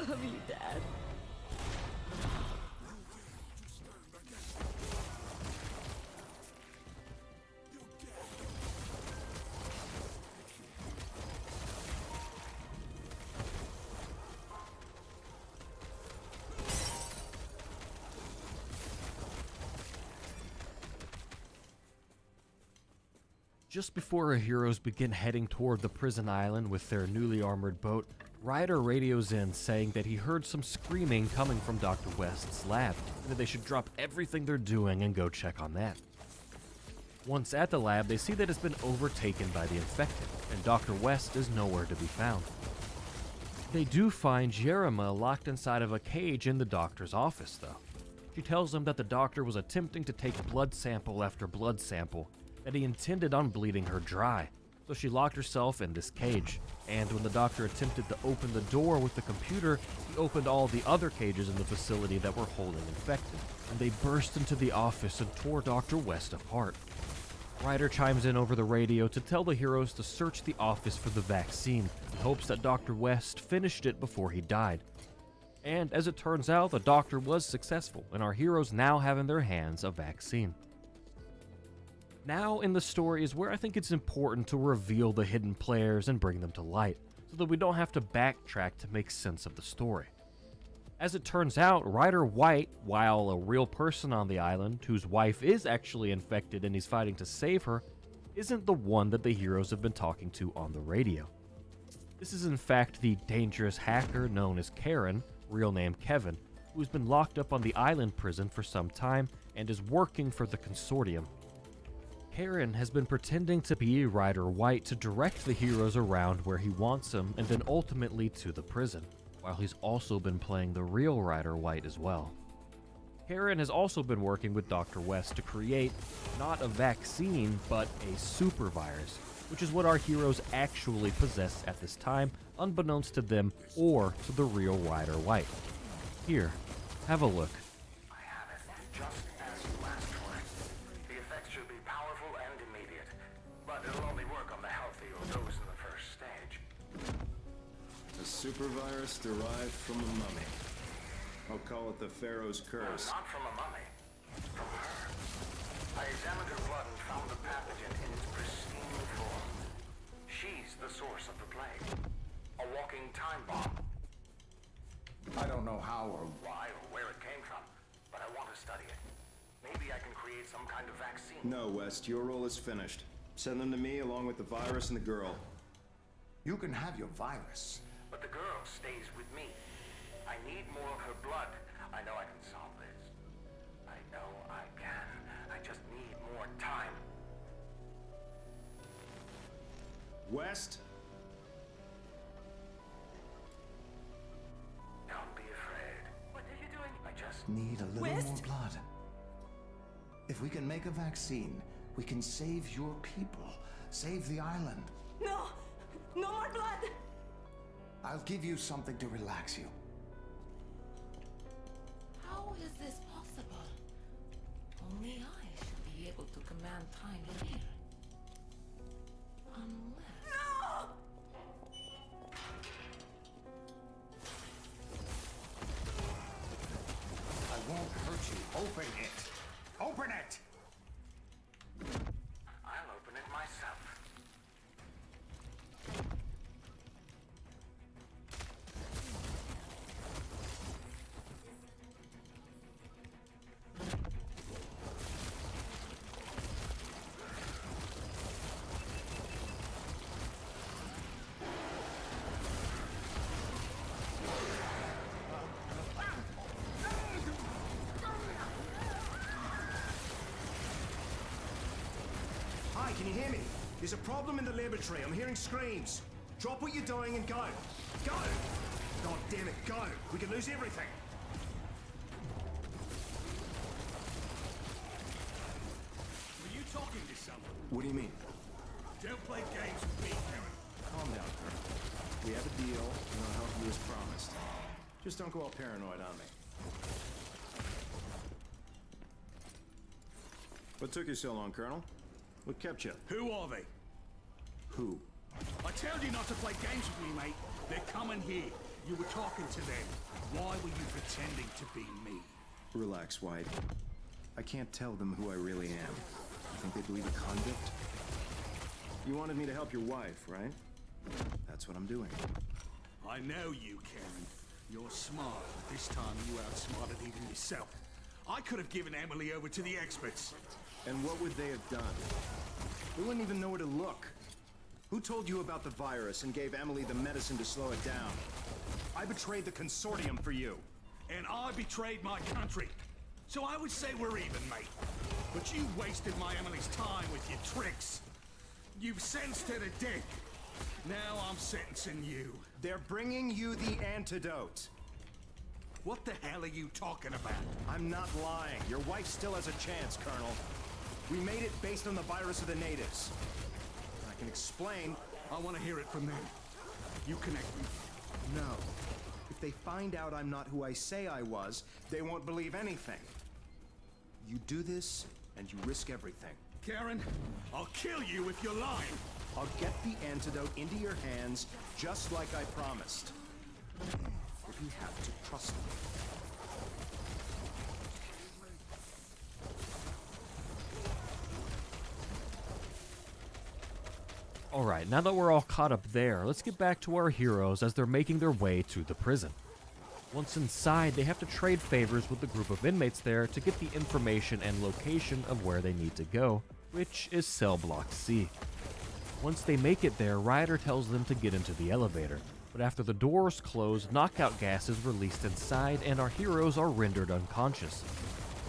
I love you, Dad. Just before our heroes begin heading toward the prison island with their newly armored boat, Ryder radios in saying that he heard some screaming coming from Dr. West's lab, and that they should drop everything they're doing and go check on that. Once at the lab, they see that it's been overtaken by the infected, and Dr. West is nowhere to be found. They do find Yerima locked inside of a cage in the doctor's office, though. She tells him that the doctor was attempting to take blood sample after blood sample, that he intended on bleeding her dry, so she locked herself in this cage. And when the doctor attempted to open the door with the computer, he opened all the other cages in the facility that were holding infected, and they burst into the office and tore Dr. West apart. Ryder chimes in over the radio to tell the heroes to search the office for the vaccine, in hopes that Dr. West finished it before he died. And as it turns out, the doctor was successful, and our heroes now have in their hands a vaccine. Now in the story is where I think it's important to reveal the hidden players and bring them to light, so that we don't have to backtrack to make sense of the story. As it turns out, Ryder White, while a real person on the island, whose wife is actually infected and he's fighting to save her, isn't the one that the heroes have been talking to on the radio. This is in fact the dangerous hacker known as Karen, real name Kevin, who's been locked up on the island prison for some time and is working for the consortium. Karen has been pretending to be Ryder White to direct the heroes around where he wants them and then ultimately to the prison, while he's also been playing the real Ryder White as well. Karen has also been working with Dr. West to create not a vaccine, but a super virus, which is what our heroes actually possess at this time, unbeknownst to them or to the real Ryder White. Here, have a look. Super virus derived from a mummy. I'll call it the Pharaoh's curse. Not from a mummy. From her. I examined her blood and found the pathogen in its pristine form. She's the source of the plague. A walking time bomb. I don't know how or why or where it came from, but I want to study it. Maybe I can create some kind of vaccine. No, West, your role is finished. Send them to me along with the virus and the girl. You can have your virus. But the girl stays with me. I need more of her blood. I know I can solve this. know I can. I just need more time. West? Don't be afraid. What are you doing? I just Need a little West? more blood. If we can make a vaccine, we can save your people. Save the island. No! No more blood! I'll give you something to relax you. How is this possible? Only I should be able to command time here. Unless... No! I won't hurt you. Open it. Open it! I'll open it myself. Hi, can you hear me? There's a problem in the laboratory. I'm hearing screams. Drop what you're doing and go. Go! God damn it, go! We could lose everything. Were you talking to someone? What do you mean? Don't play games with me, Karen. Calm down, Colonel. We have a deal, and I'll help you as promised. Just don't go all paranoid on me. What took you so long, Colonel? What kept you? Who are they? Who? I told you not to play games with me, mate. They're coming here. You were talking to them. Why were you pretending to be me? Relax, White. I can't tell them who I really am. You think they believe a convict? You wanted me to help your wife, right? That's what I'm doing. I know you, Karen. You're smart, but this time you outsmarted even yourself. I could have given Emily over to the experts. And what would they have done? They wouldn't even know where to look. Who told you about the virus and gave Emily the medicine to slow it down? I betrayed the consortium for you. And I betrayed my country. So I would say we're even, mate. But you wasted my Emily's time with your tricks. You've sentenced her to death. Now I'm sentencing you. They're bringing you the antidote. What the hell are you talking about? I'm not lying. Your wife still has a chance, Colonel. We made it based on the virus of the natives. I can explain. I want to hear it from them. You connect me. No. If they find out I'm not who I say I was, they won't believe anything. You do this, and you risk everything. Karen, I'll kill you if you're lying. I'll get the antidote into your hands, just like I promised. But you have to trust me. Alright, now that we're all caught up there, let's get back to our heroes as they're making their way to the prison. Once inside, they have to trade favors with the group of inmates there to get the information and location of where they need to go, which is cell block C. Once they make it there, Ryder tells them to get into the elevator, but after the doors close, knockout gas is released inside and our heroes are rendered unconscious.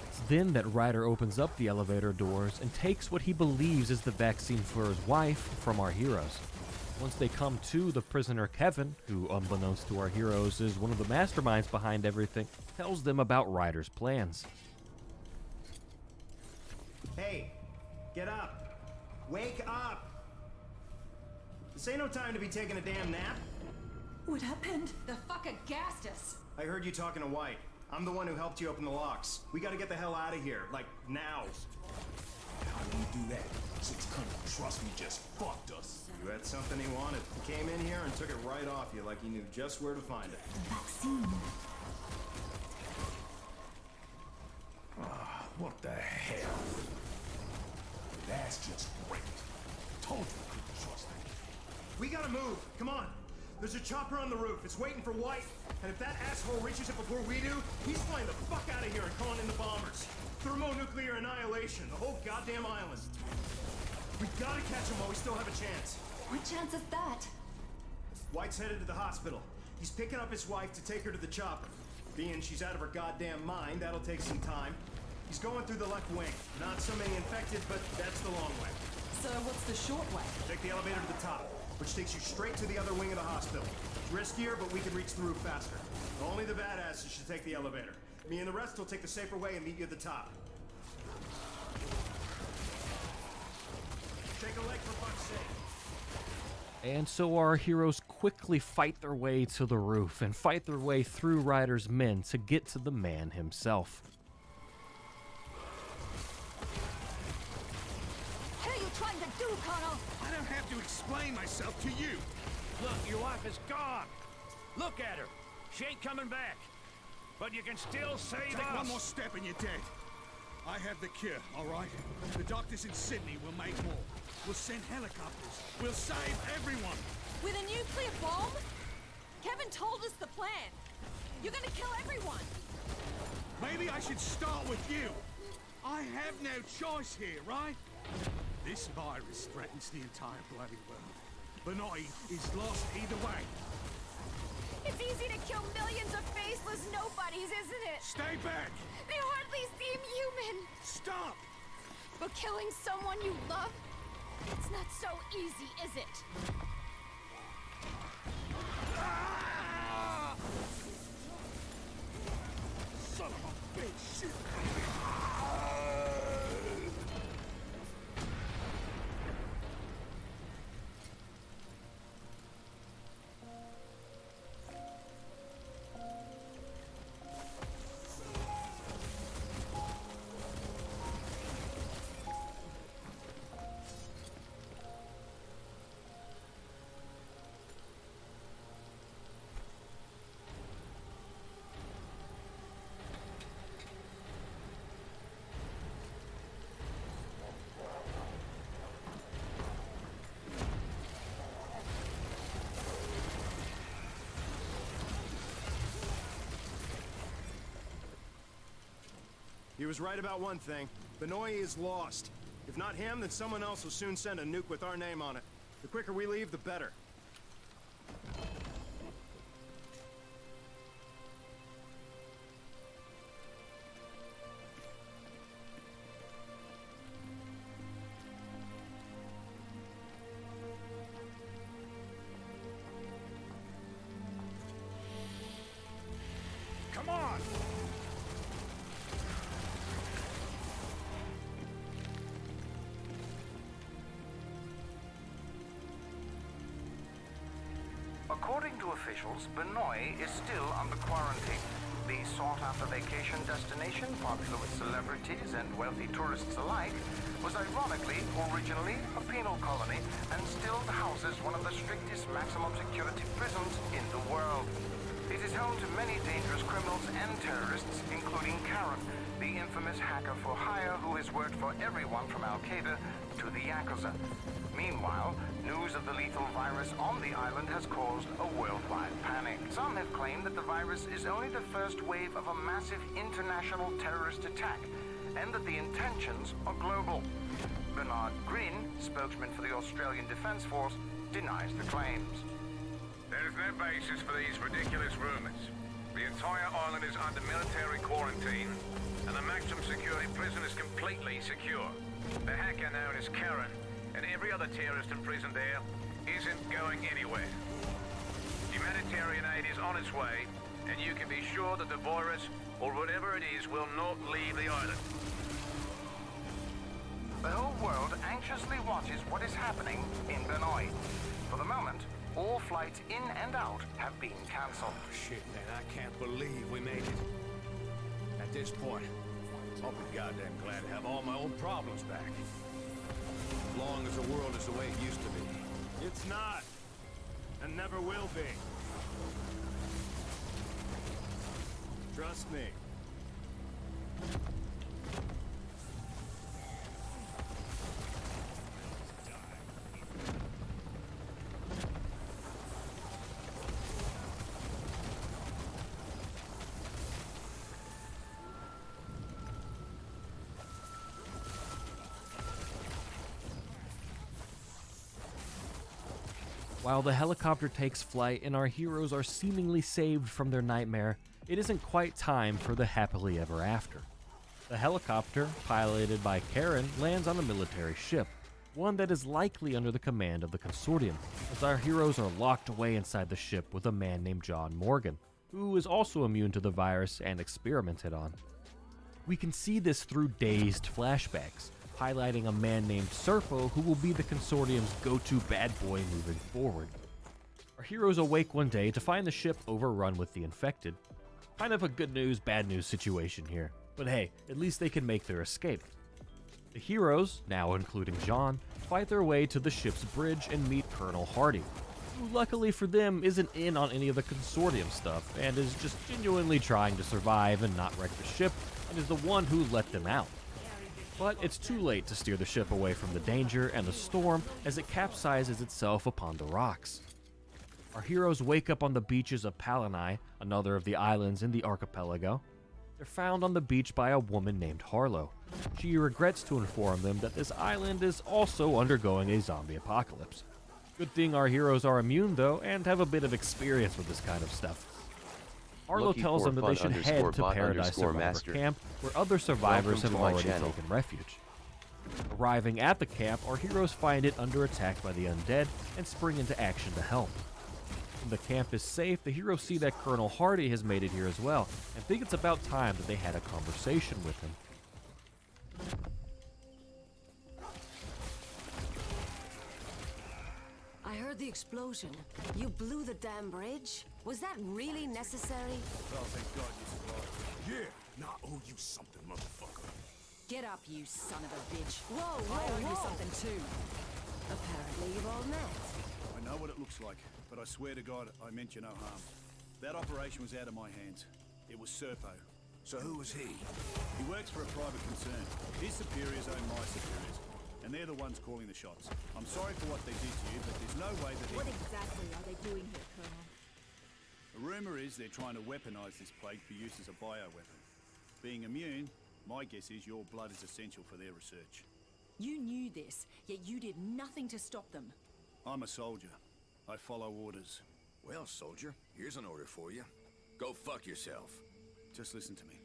It's then that Ryder opens up the elevator doors and takes what he believes is the vaccine for his wife from our heroes. Once they come to, the prisoner Kevin, who unbeknownst to our heroes is one of the masterminds behind everything, tells them about Ryder's plans. Hey, get up. Wake up. This ain't no time to be taking a damn nap. What happened? The fucking gassed us. I heard you talking to White. I'm the one who helped you open the locks. We gotta get the hell out of here, like now. How do you do that? Since Colonel Trust Me just fucked us. You had something he wanted. He came in here and took it right off you like he knew just where to find it. The vaccine. What the hell? That's just great. Told you I couldn't trust me. We gotta move. Come on. There's a chopper on the roof. It's waiting for White. And if that asshole reaches it before we do, he's flying the fuck out of here and calling in the bombers. Thermonuclear annihilation. The whole goddamn island. We gotta catch him while we still have a chance. What chance is that? White's headed to the hospital. He's picking up his wife to take her to the chopper. Being she's out of her goddamn mind, that'll take some time. He's going through the left wing. Not so many infected, but that's the long way. So what's the short way? Take the elevator to the top, which takes you straight to the other wing of the hospital. It's riskier, but we can reach the roof faster. Only the badasses should take the elevator. Me and the rest will take the safer way and meet you at the top. Take a leg for fuck's sake. And so our heroes quickly fight their way to the roof and fight their way through Ryder's men to get to the man himself. What are you trying to do, Colonel? I don't have to explain myself to you. Look, your wife is gone. Look at her. She ain't coming back. But you can still save Take us. one more step and you're dead. I have the cure, all right? The doctors in Sydney will make more. We'll send helicopters. We'll save everyone. With a nuclear bomb? Kevin told us the plan. You're gonna kill everyone. Maybe I should start with you. I have no choice here, right? This virus threatens the entire bloody world. Benoit is lost either way. It's easy to kill millions of faceless nobodies, isn't it? Stay back! They hardly seem human. Stop! But killing someone you love, it's not so easy, is it? Ah! Son of a bitch! He was right about one thing. Benoit is lost. If not him, then someone else will soon send a nuke with our name on it. The quicker we leave, the better. Come on! According to officials, Benoit is still under quarantine. The sought-after vacation destination, popular with celebrities and wealthy tourists alike, was ironically originally a penal colony and still houses one of the strictest maximum security prisons in the world. It is home to many dangerous criminals and terrorists, including Karen, the infamous hacker for hire who has worked for everyone from Al-Qaeda to the Yakuza. Meanwhile, news of the lethal virus on the island has caused a worldwide panic. Some have claimed that the virus is only the first wave of a massive international terrorist attack, and that the intentions are global. Bernard Green, spokesman for the Australian Defence Force, denies the claims. There is no basis for these ridiculous rumors. The entire island is under military quarantine, and the maximum security prison is completely secure. The hacker known as Karen and every other terrorist imprisoned there isn't going anywhere. Humanitarian aid is on its way, and you can be sure that the virus, or whatever it is, will not leave the island. The whole world anxiously watches what is happening in Benoit. For the moment, all flights in and out have been cancelled. Shit, man, I can't believe we made it. At this point, I'll be goddamn glad to have all my old problems back. As long as the world is the way it used to be. It's not. And never will be. Trust me. While the helicopter takes flight and our heroes are seemingly saved from their nightmare, it isn't quite time for the happily ever after. The helicopter, piloted by Karen, lands on a military ship, one that is likely under the command of the Consortium, as our heroes are locked away inside the ship with a man named John Morgan, who is also immune to the virus and experimented on. We can see this through dazed flashbacks, highlighting a man named Serpo who will be the Consortium's go-to bad boy moving forward. Our heroes awake one day to find the ship overrun with the infected. Kind of a good news, bad news situation here, but hey, at least they can make their escape. The heroes, now including John, fight their way to the ship's bridge and meet Colonel Hardy, who luckily for them isn't in on any of the Consortium stuff and is just genuinely trying to survive and not wreck the ship, and is the one who let them out. But it's too late to steer the ship away from the danger and the storm as it capsizes itself upon the rocks. Our heroes wake up on the beaches of Palanai, another of the islands in the archipelago. They're found on the beach by a woman named Harlow. She regrets to inform them that this island is also undergoing a zombie apocalypse. Good thing our heroes are immune though, and have a bit of experience with this kind of stuff. Harlow tells them that they should head to Paradise Survivor Camp, where other survivors have already taken refuge. Arriving at the camp, our heroes find it under attack by the undead and spring into action to help. When the camp is safe, the heroes see that Colonel Hardy has made it here as well, and think it's about time that they had a conversation with him. I heard the explosion. You blew the damn bridge? Was that really necessary? Oh, thank God you survived. Yeah, now I owe you something, motherfucker. Get up, you son of a bitch. Whoa, I owe you whoa. something too. Apparently you've all met. I know what it looks like, but I swear to God, I meant you no harm. That operation was out of my hands. It was Serpo. So who was he? He works for a private concern. His superiors own my superiors, and they're the ones calling the shots. I'm sorry for what they did to you, but there's no way that he... What exactly are they doing here, Colonel? The rumor is they're trying to weaponize this plague for use as a bioweapon. Being immune, my guess is your blood is essential for their research. You knew this, yet you did nothing to stop them. I'm a soldier. I follow orders. Well, soldier, here's an order for you. Go fuck yourself. Just listen to me.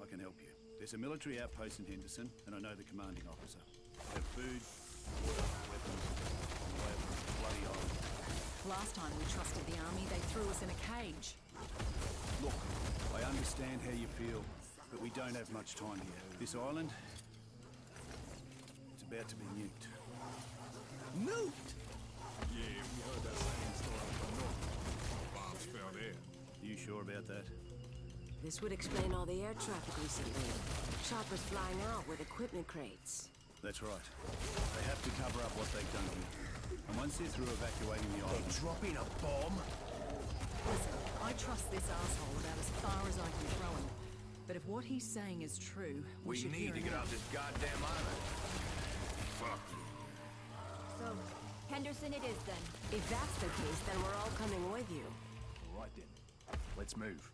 I can help you. There's a military outpost in Henderson, and I know the commanding officer. I have food, water, weapons, and I have a bloody island. Last time we trusted the army, they threw us in a cage. Look, I understand how you feel, but we don't have much time here. This island, it's about to be nuked. Nuked? Yeah, we heard that same story from North. Bombs fell there. You sure about that? This would explain all the air traffic recently. Choppers flying out with equipment crates. That's right. They have to cover up what they've done here. And once they're through evacuating the island... Dropping a bomb? Listen, I trust this asshole about as far as I can throw him. But if what he's saying is true, we should need to get off this goddamn island. Fuck. So, Henderson it is then. If that's the case, then we're all coming with you. All right then. Let's move.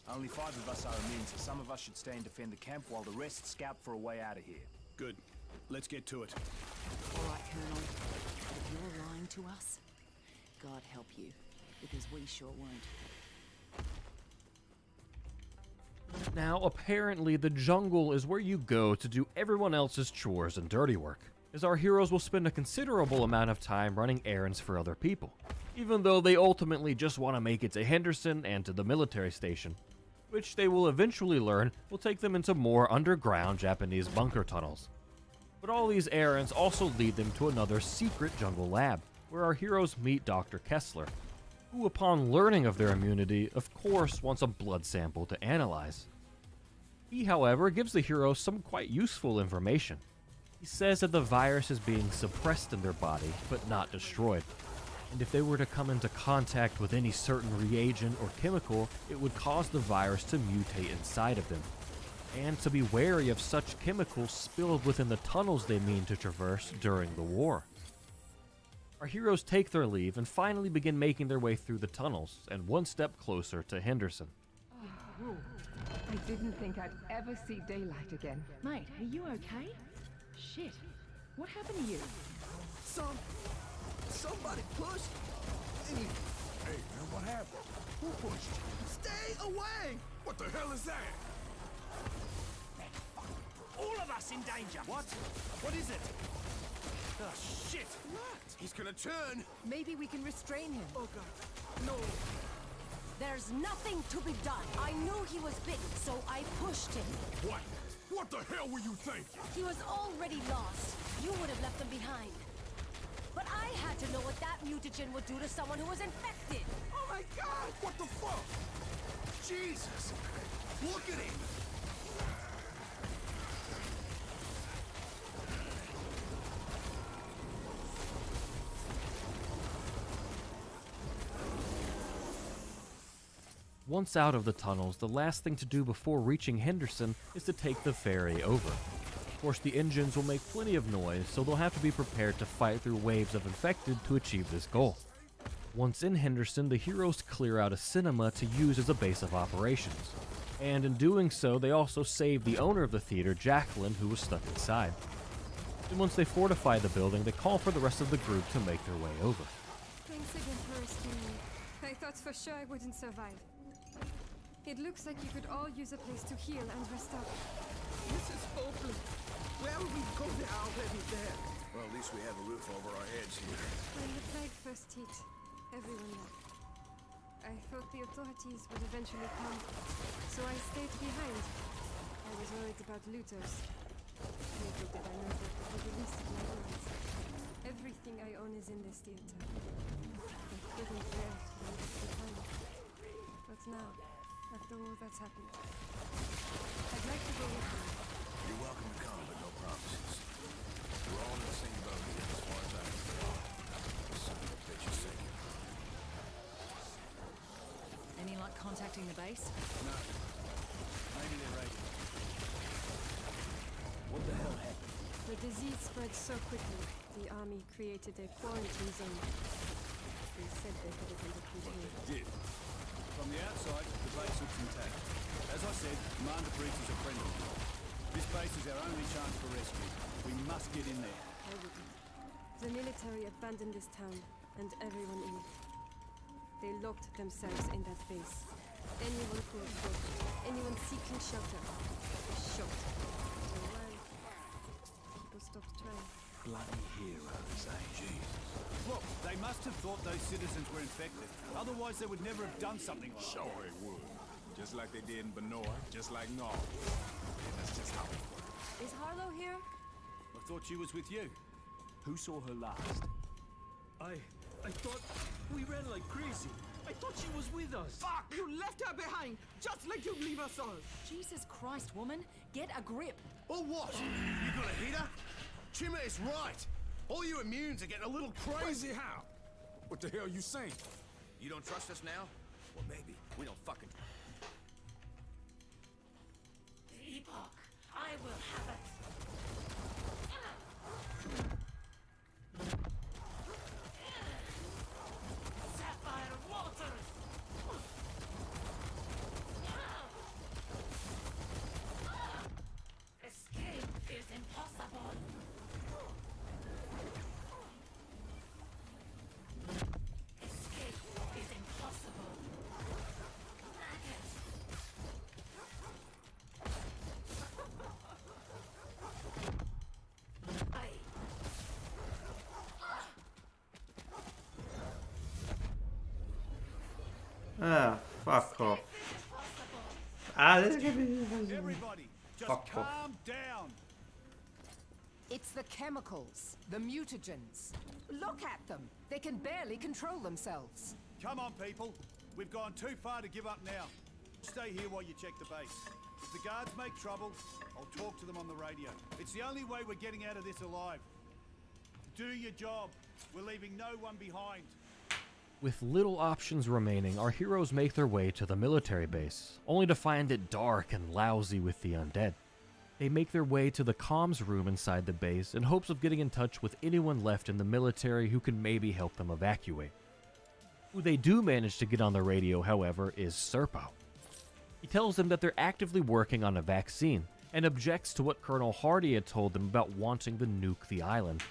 Only 5 of us are immune, so some of us should stay and defend the camp while the rest scout for a way out of here. Good. Let's get to it. All right, Colonel. If you're lying to us, God help you, because we sure won't. Now, apparently, the jungle is where you go to do everyone else's chores and dirty work, as our heroes will spend a considerable amount of time running errands for other people, even though they ultimately just want to make it to Henderson and to the military station, which they will eventually learn will take them into more underground Japanese bunker tunnels. But all these errands also lead them to another secret jungle lab, where our heroes meet Dr. Kessler, who upon learning of their immunity, of course wants a blood sample to analyze. He, however, gives the heroes some quite useful information. He says that the virus is being suppressed in their body, but not destroyed, and if they were to come into contact with any certain reagent or chemical, it would cause the virus to mutate inside of them, and to be wary of such chemicals spilled within the tunnels they mean to traverse during the war. Our heroes take their leave and finally begin making their way through the tunnels, and one step closer to Henderson. Oh, I didn't think I'd ever see daylight again. Mate, are you okay? Shit. What happened to you? Somebody pushed me. Hey, man, what happened? Who pushed you? Stay away! What the hell is that? all of us in danger. What? What is it? Oh, shit! What? He's gonna turn! Maybe we can restrain him. Oh, God. No. There's nothing to be done. I knew he was big, so I pushed him. What? What the hell were you thinking? He was already lost. You would have left him behind. But I had to know what that mutagen would do to someone who was infected. Oh my God! What the fuck? Jesus! Look at him! Once out of the tunnels, the last thing to do before reaching Henderson is to take the ferry over. Of course, the engines will make plenty of noise, so they'll have to be prepared to fight through waves of infected to achieve this goal. Once in Henderson, the heroes clear out a cinema to use as a base of operations. And in doing so, they also save the owner of the theater, Jacqueline, who was stuck inside. And once they fortify the building, they call for the rest of the group to make their way over. Thanks again for rescuing me. I thought for sure I wouldn't survive. It looks like you could all use a place to heal and rest up. This is hopeless. Where will we go now that he's there? Well, at least we have a roof over our heads here. When the plague first hit, everyone left. I thought the authorities would eventually come, so I stayed behind. I was worried about looters. Little did I know that would be the least of my worries. Everything I own is in this theater. I couldn't bear to leave it behind. But now, after all that's happened, I'd like to go with you. You're welcome to come, but no promises. We're all in the same boat here, as far as I can tell. Son of a bitch is sinking. Any luck contacting the base? No. Maybe they're radio. What the hell happened? The disease spread so quickly, the army created a quarantine zone. They said they had it under control. Did. From the outside, the base looks intact. As I said, Commander Briggs is a friend of mine. This base is our only chance for rescue. We must get in there. I wouldn't. The military abandoned this town, and everyone in it. They locked themselves in that base. Anyone who approached, anyone seeking shelter, was shot. For a while, people stopped trying. Bloody heroes, eh? Jesus. Look, they must have thought those citizens were infected. Otherwise, they would never have done something like that. Sure they would. Just like they did in Benoit, just like Nord. And that's just how it works. Is Harlow here? I thought she was with you. Who saw her last? I thought we ran like crazy. I thought she was with us. Fuck! You left her behind, just like you'd leave us all. Jesus Christ, woman. Get a grip. Or what? You gonna hit her? Chima is right. All you immunes are getting a little crazy. How? What the hell are you saying? You don't trust us now? Well, maybe. We don't fucking... The epoch. I will have it. Sapphire waters. Escape is impossible. Escape is impossible. Maggots. Ah, fuck off. Ah, this is gonna be... Everybody, just Fuck off. calm down. It's the chemicals, the mutagens. Look at them. They can barely control themselves. Come on, people. We've gone too far to give up now. Stay here while you check the base. If the guards make trouble, I'll talk to them on the radio. It's the only way we're getting out of this alive. Do your job. We're leaving no one behind. With little options remaining, our heroes make their way to the military base, only to find it dark and lousy with the undead. They make their way to the comms room inside the base in hopes of getting in touch with anyone left in the military who can maybe help them evacuate. Who they do manage to get on the radio, however, is Serpo. He tells them that they're actively working on a vaccine, and objects to what Colonel Hardy had told them about wanting to nuke the island.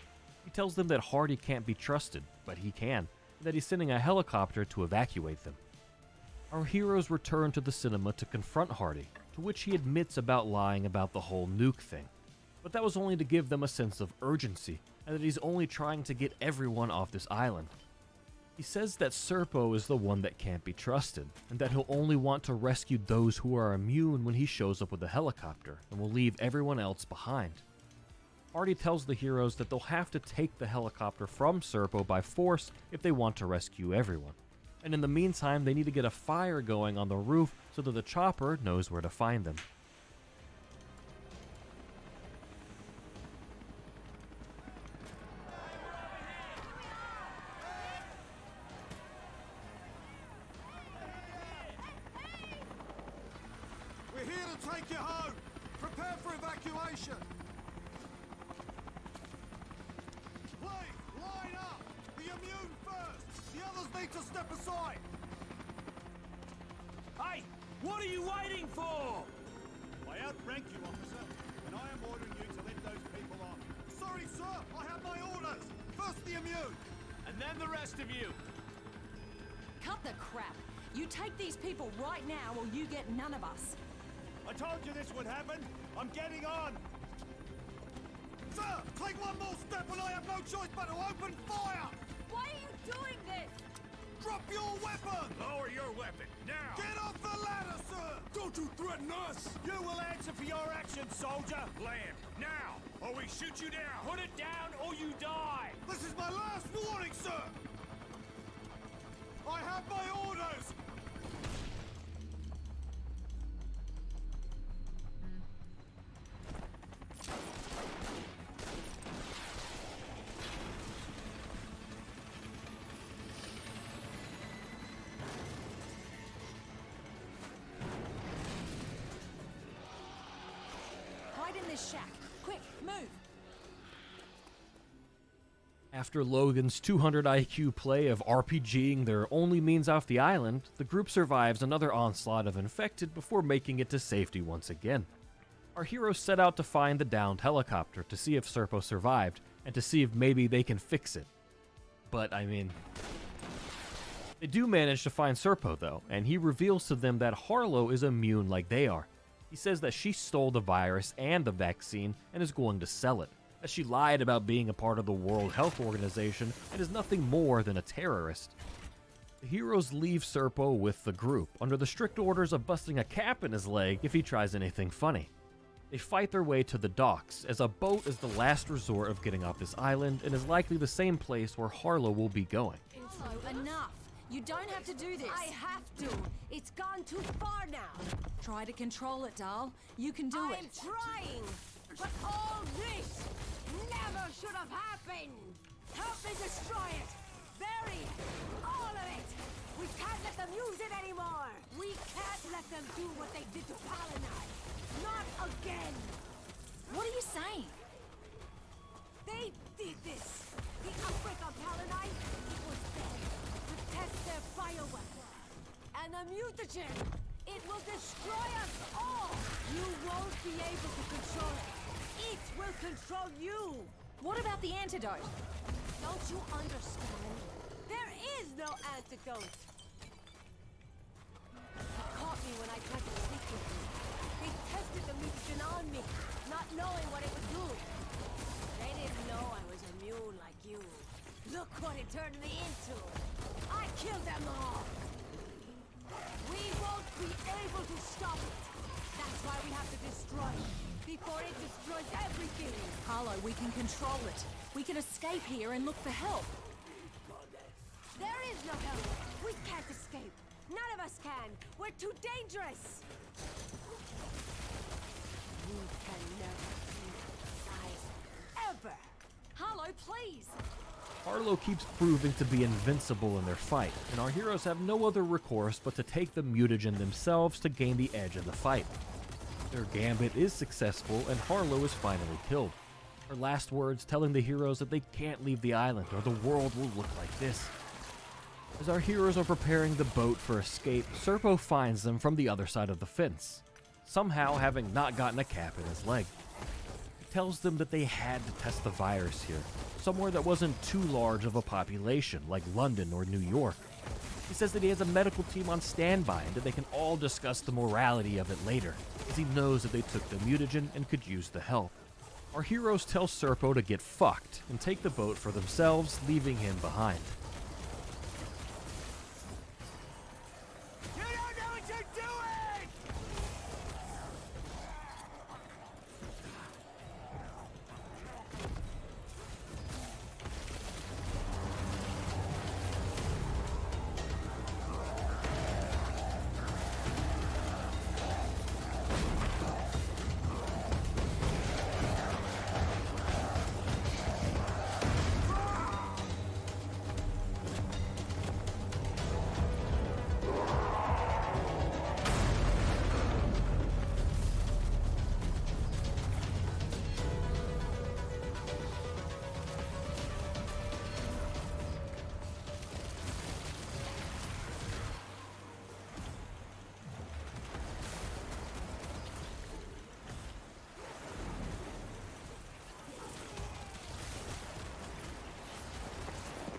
He tells them that Hardy can't be trusted, but he can, and that he's sending a helicopter to evacuate them. Our heroes return to the cinema to confront Hardy, to which he admits about lying about the whole nuke thing, but that was only to give them a sense of urgency, and that he's only trying to get everyone off this island. He says that Serpo is the one that can't be trusted, and that he'll only want to rescue those who are immune when he shows up with a helicopter, and will leave everyone else behind. Artie tells the heroes that they'll have to take the helicopter from Serpo by force if they want to rescue everyone. And in the meantime, they need to get a fire going on the roof so that the chopper knows where to find them. We're here to take you home. Prepare for evacuation. Please, line up. The immune first. The others need to step aside. Hey, what are you waiting for? I outrank you, officer, and I am ordering you to let those people off. Sorry, sir. I have my orders. First the immune. And then the rest of you. Cut the crap. You take these people right now or you get none of us. I told you this would happen. I'm getting on. Sir, take one more step and I have no choice but to open fire. Why are you doing this? Drop your weapon. Lower your weapon, now. Get off the ladder, sir. Don't you threaten us. You will answer for your actions, soldier. Land, now, or we shoot you down. Put it down or you die. This is my last warning, sir. I have my orders. Hide in this shack. Quick, move. After Logan's 200 IQ play of RPGing their only means off the island, the group survives another onslaught of infected before making it to safety once again. Our heroes set out to find the downed helicopter to see if Serpo survived, and to see if maybe they can fix it. But, I mean... They do manage to find Serpo, though, and he reveals to them that Harlow is immune like they are. He says that she stole the virus and the vaccine and is going to sell it, that she lied about being a part of the World Health Organization and is nothing more than a terrorist. The heroes leave Serpo with the group, under the strict orders of busting a cap in his leg if he tries anything funny. They fight their way to the docks, as a boat is the last resort of getting off this island and is likely the same place where Harlow will be going. Enough. You don't have to do this. I have to. It's gone too far now. Try to control it, doll. You can do it. I'm trying. But all this never should have happened. Help me destroy it. Bury it. All of it. We can't let them use it anymore. We can't let them do what they did to Palanai. Not again. What are you saying? They did this. The outbreak of Palanai, it was them to test their bioweapon. And a mutagen. It will destroy us all. You won't be able to control it. It will control you. What about the antidote? Don't you understand? There is no antidote. They caught me when I tried to speak with you. They tested the mutagen on me, not knowing what it would do. They didn't know I was immune like you. Look what it turned me into. I killed them all. We won't be able to stop it. That's why we have to destroy it. Before it destroys everything. Harlow, we can control it. We can escape here and look for help. There is no help. We can't escape. None of us can. We're too dangerous. We can never survive. Ever. Harlow, please. Harlow keeps proving to be invincible in their fight, and our heroes have no other recourse but to take the mutagen themselves to gain the edge in the fight. Their gambit is successful, and Harlow is finally killed. Her last words telling the heroes that they can't leave the island or the world will look like this. As our heroes are preparing the boat for escape, Serpo finds them from the other side of the fence, somehow having not gotten a cap in his leg. He tells them that they had to test the virus here, somewhere that wasn't too large of a population like London or New York. He says that he has a medical team on standby and that they can all discuss the morality of it later, as he knows that they took the mutagen and could use the help. Our heroes tell Serpo to get fucked and take the boat for themselves, leaving him behind. You don't know what you're doing!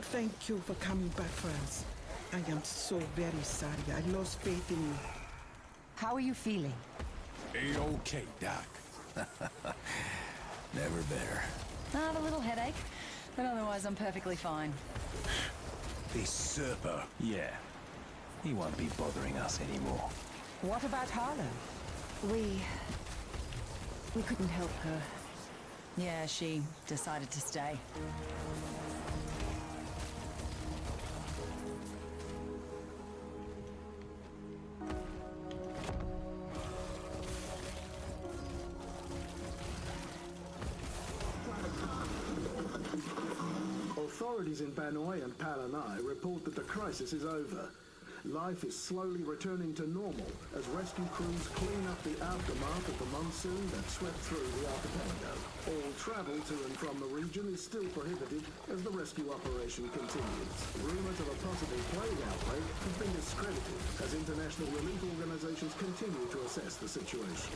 Thank you for coming back for us. I am so very sorry. I lost faith in you. How are you feeling? A-okay, Doc. Never better. I have a little headache, but otherwise I'm perfectly fine. This Serpo. Yeah. He won't be bothering us anymore. What about Harlow? We couldn't help her. Yeah, she decided to stay. Authorities in Banoi and Palanai report that the crisis is over. Life is slowly returning to normal as rescue crews clean up the aftermath of the monsoon that swept through the archipelago. All travel to and from the region is still prohibited as the rescue operation continues. Rumors of a possible plague outbreak have been discredited as international relief organizations continue to assess the situation.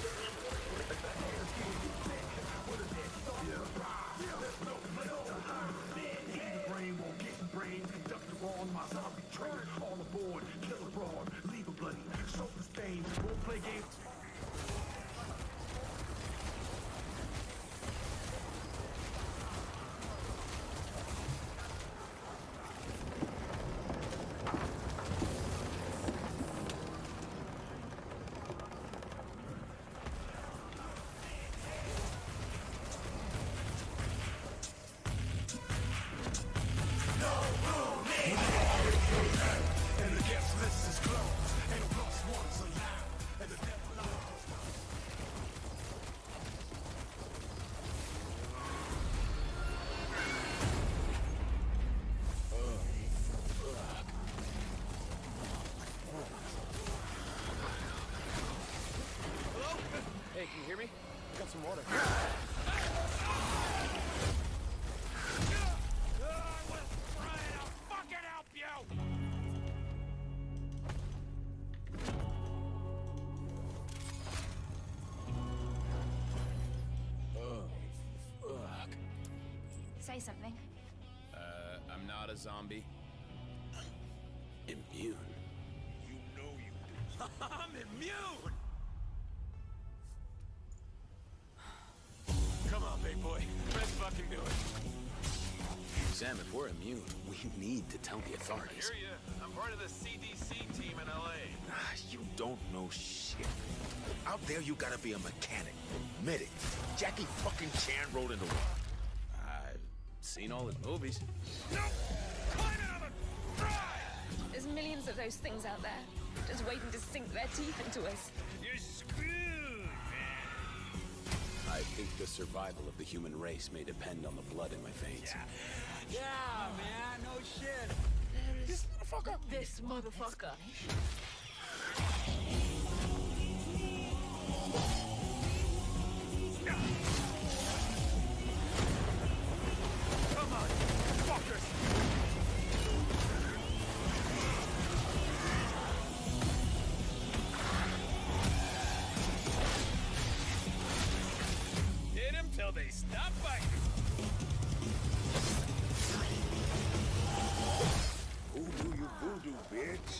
Hey, can you hear me? Got some water. Say something. I'm not a zombie. Immune. You know you do. I'm immune! Come on, big boy. Let's fucking do it. Sam, if we're immune, we need to tell the authorities. I hear ya. I'm part of the CDC team in LA. You don't know shit. Out there, you gotta be a mechanic, medic. Jackie fucking Chan rode into one. I've seen all his movies. There's millions of those things out there, just waiting to sink their teeth into us. You're screwed, man. I think the survival of the human race may depend on the blood in my veins. Yeah, man, no shit. This motherfucker. This motherfucker. Come on, fuckers! Hit him till they stop fighting. Voodoo, you voodoo, bitch.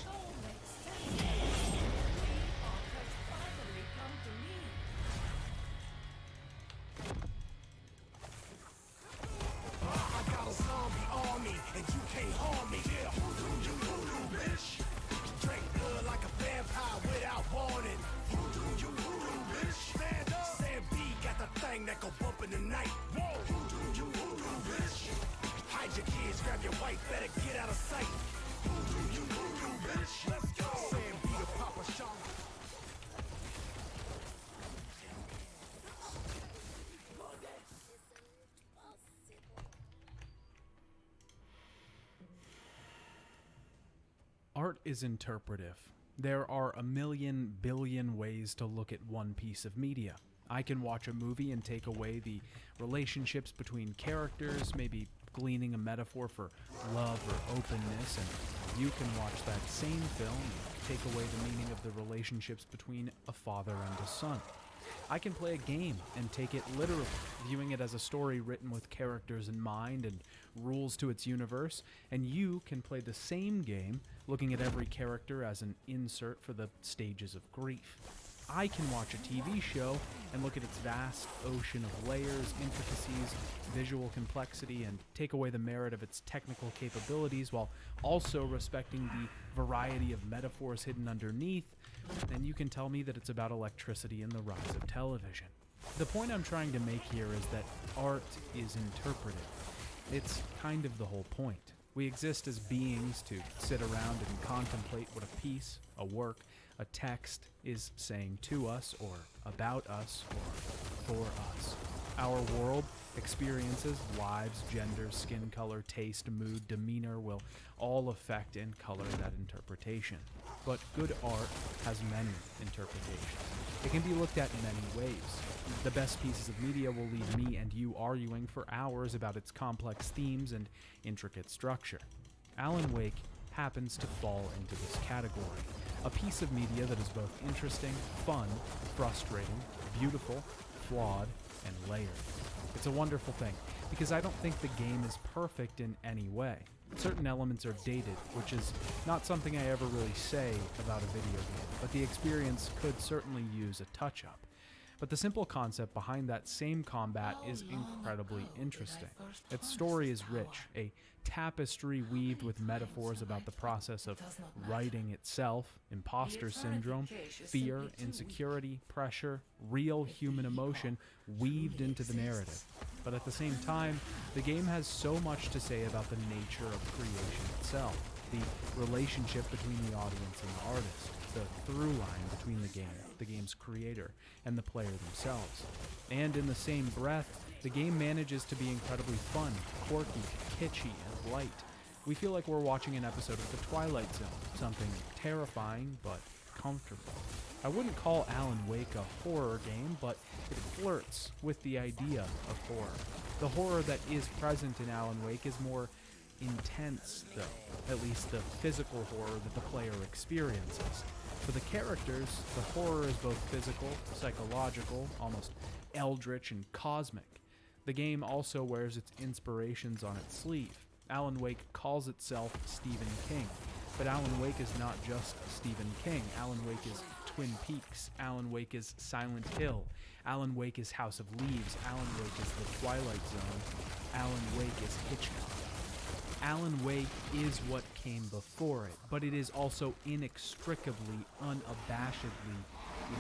Art is interpretive. There are a million billion ways to look at one piece of media. I can watch a movie and take away the relationships between characters, maybe gleaning a metaphor for love or openness, and you can watch that same film and take away the meaning of the relationships between a father and a son. I can play a game and take it literally, viewing it as a story written with characters in mind and rules to its universe, and you can play the same game looking at every character as an insert for the stages of grief. I can watch a TV show and look at its vast ocean of layers, intricacies, visual complexity, and take away the merit of its technical capabilities while also respecting the variety of metaphors hidden underneath, and you can tell me that it's about electricity and the rise of television. The point I'm trying to make here is that art is interpretive. It's kind of the whole point. We exist as beings to sit around and contemplate what a piece, a work, a text is saying to us, or about us, or for us. Our world, experiences, lives, gender, skin color, taste, mood, demeanor will all affect and color that interpretation. But good art has many interpretations. It can be looked at in many ways. The best pieces of media will leave me and you arguing for hours about its complex themes and intricate structure. Alan Wake happens to fall into this category. A piece of media that is both interesting, fun, frustrating, beautiful, flawed, and layered. It's a wonderful thing, because I don't think the game is perfect in any way. Certain elements are dated, which is not something I ever really say about a video game, but the experience could certainly use a touch-up. But the simple concept behind that same combat is incredibly interesting. Its story is rich, a tapestry weaved with metaphors about the process of writing itself, imposter syndrome, fear, insecurity, pressure, real human emotion weaved into the narrative. But at the same time, the game has so much to say about the nature of creation itself, the relationship between the audience and the artist, the through line between the game's creator, and the player themselves. And in the same breath, the game manages to be incredibly fun, quirky, kitschy, and light. We feel like we're watching an episode of The Twilight Zone, something terrifying but comfortable. I wouldn't call Alan Wake a horror game, but it flirts with the idea of horror. The horror that is present in Alan Wake is more intense, though, at least the physical horror that the player experiences. For the characters, the horror is both physical, psychological, almost eldritch and cosmic. The game also wears its inspirations on its sleeve. Alan Wake calls itself Stephen King, but Alan Wake is not just Stephen King. Alan Wake is Twin Peaks. Alan Wake is Silent Hill. Alan Wake is House of Leaves. Alan Wake is The Twilight Zone. Alan Wake is Hitchcock. Alan Wake is what came before it, but it is also inextricably, unabashedly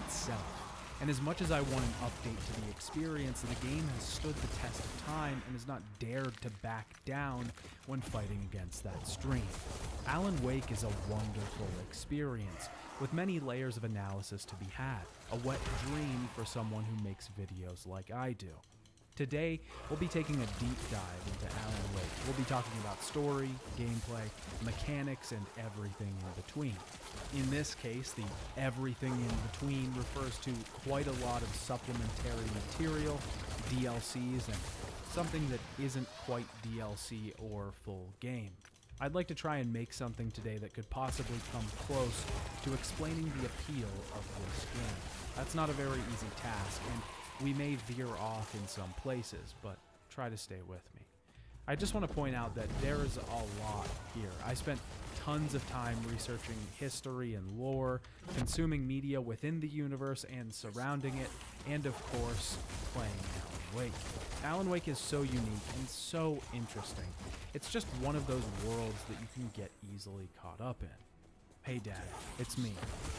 itself. And as much as I want an update to the experience, the game has stood the test of time and has not dared to back down when fighting against that stream. Alan Wake is a wonderful experience, with many layers of analysis to be had, a wet dream for someone who makes videos like I do. Today, we'll be taking a deep dive into Alan Wake. We'll be talking about story, gameplay, mechanics, and everything in between. In this case, the everything in between refers to quite a lot of supplementary material, DLCs, and something that isn't quite DLC or full game. I'd like to try and make something today that could possibly come close to explaining the appeal of this game. That's not a very easy task, and we may veer off in some places, but try to stay with me. I just want to point out that there is a lot here. I spent tons of time researching history and lore, consuming media within the universe and surrounding it, and of course, playing Alan Wake. Alan Wake is so unique and so interesting. It's just one of those worlds that you can get easily caught up in. Hey Dad, it's me,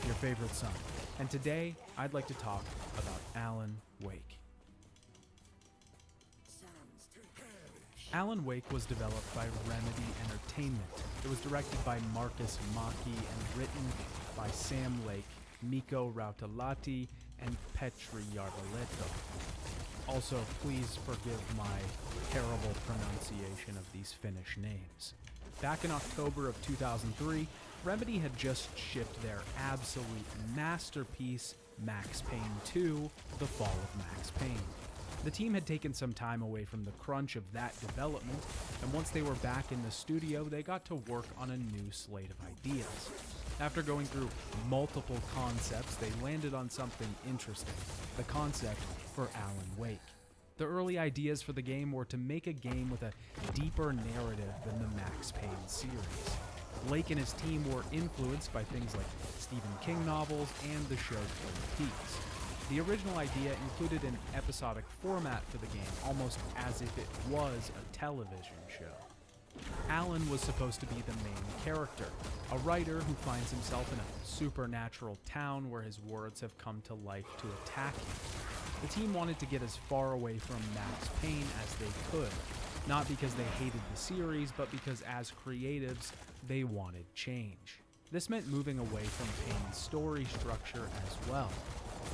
your favorite son, and today I'd like to talk about Alan Wake. Alan Wake was developed by Remedy Entertainment. It was directed by Marcus Maki and written by Sam Lake, Mikko Rautalahti, and Petri Jarveletto. Also, please forgive my terrible pronunciation of these Finnish names. Back in October of 2003, Remedy had just shipped their absolute masterpiece, Max Payne 2, The Fall of Max Payne. The team had taken some time away from the crunch of that development, and once they were back in the studio, they got to work on a new slate of ideas. After going through multiple concepts, they landed on something interesting, the concept for Alan Wake. The early ideas for the game were to make a game with a deeper narrative than the Max Payne series. Blake and his team were influenced by things like Stephen King novels and the show Twin Peaks. The original idea included an episodic format for the game, almost as if it was a television show. Alan was supposed to be the main character, a writer who finds himself in a supernatural town where his words have come to life to attack him. The team wanted to get as far away from Max Payne as they could, not because they hated the series, but because as creatives, they wanted change. This meant moving away from Payne's story structure as well.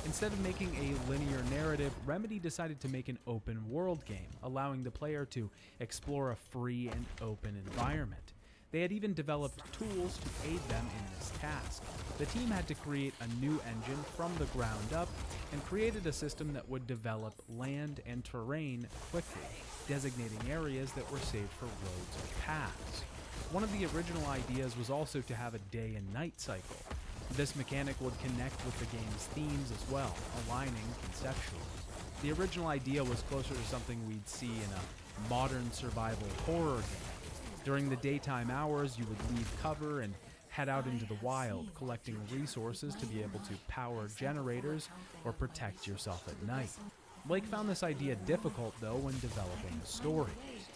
Instead of making a linear narrative, Remedy decided to make an open world game, allowing the player to explore a free and open environment. They had even developed tools to aid them in this task. The team had to create a new engine from the ground up and created a system that would develop land and terrain quickly, designating areas that were saved for roads and paths. One of the original ideas was also to have a day and night cycle. This mechanic would connect with the game's themes as well, aligning conceptually. The original idea was closer to something we'd see in a modern survival horror game. During the daytime hours, you would leave cover and head out into the wild, collecting resources to be able to power generators or protect yourself at night. Blake found this idea difficult, though, when developing the story.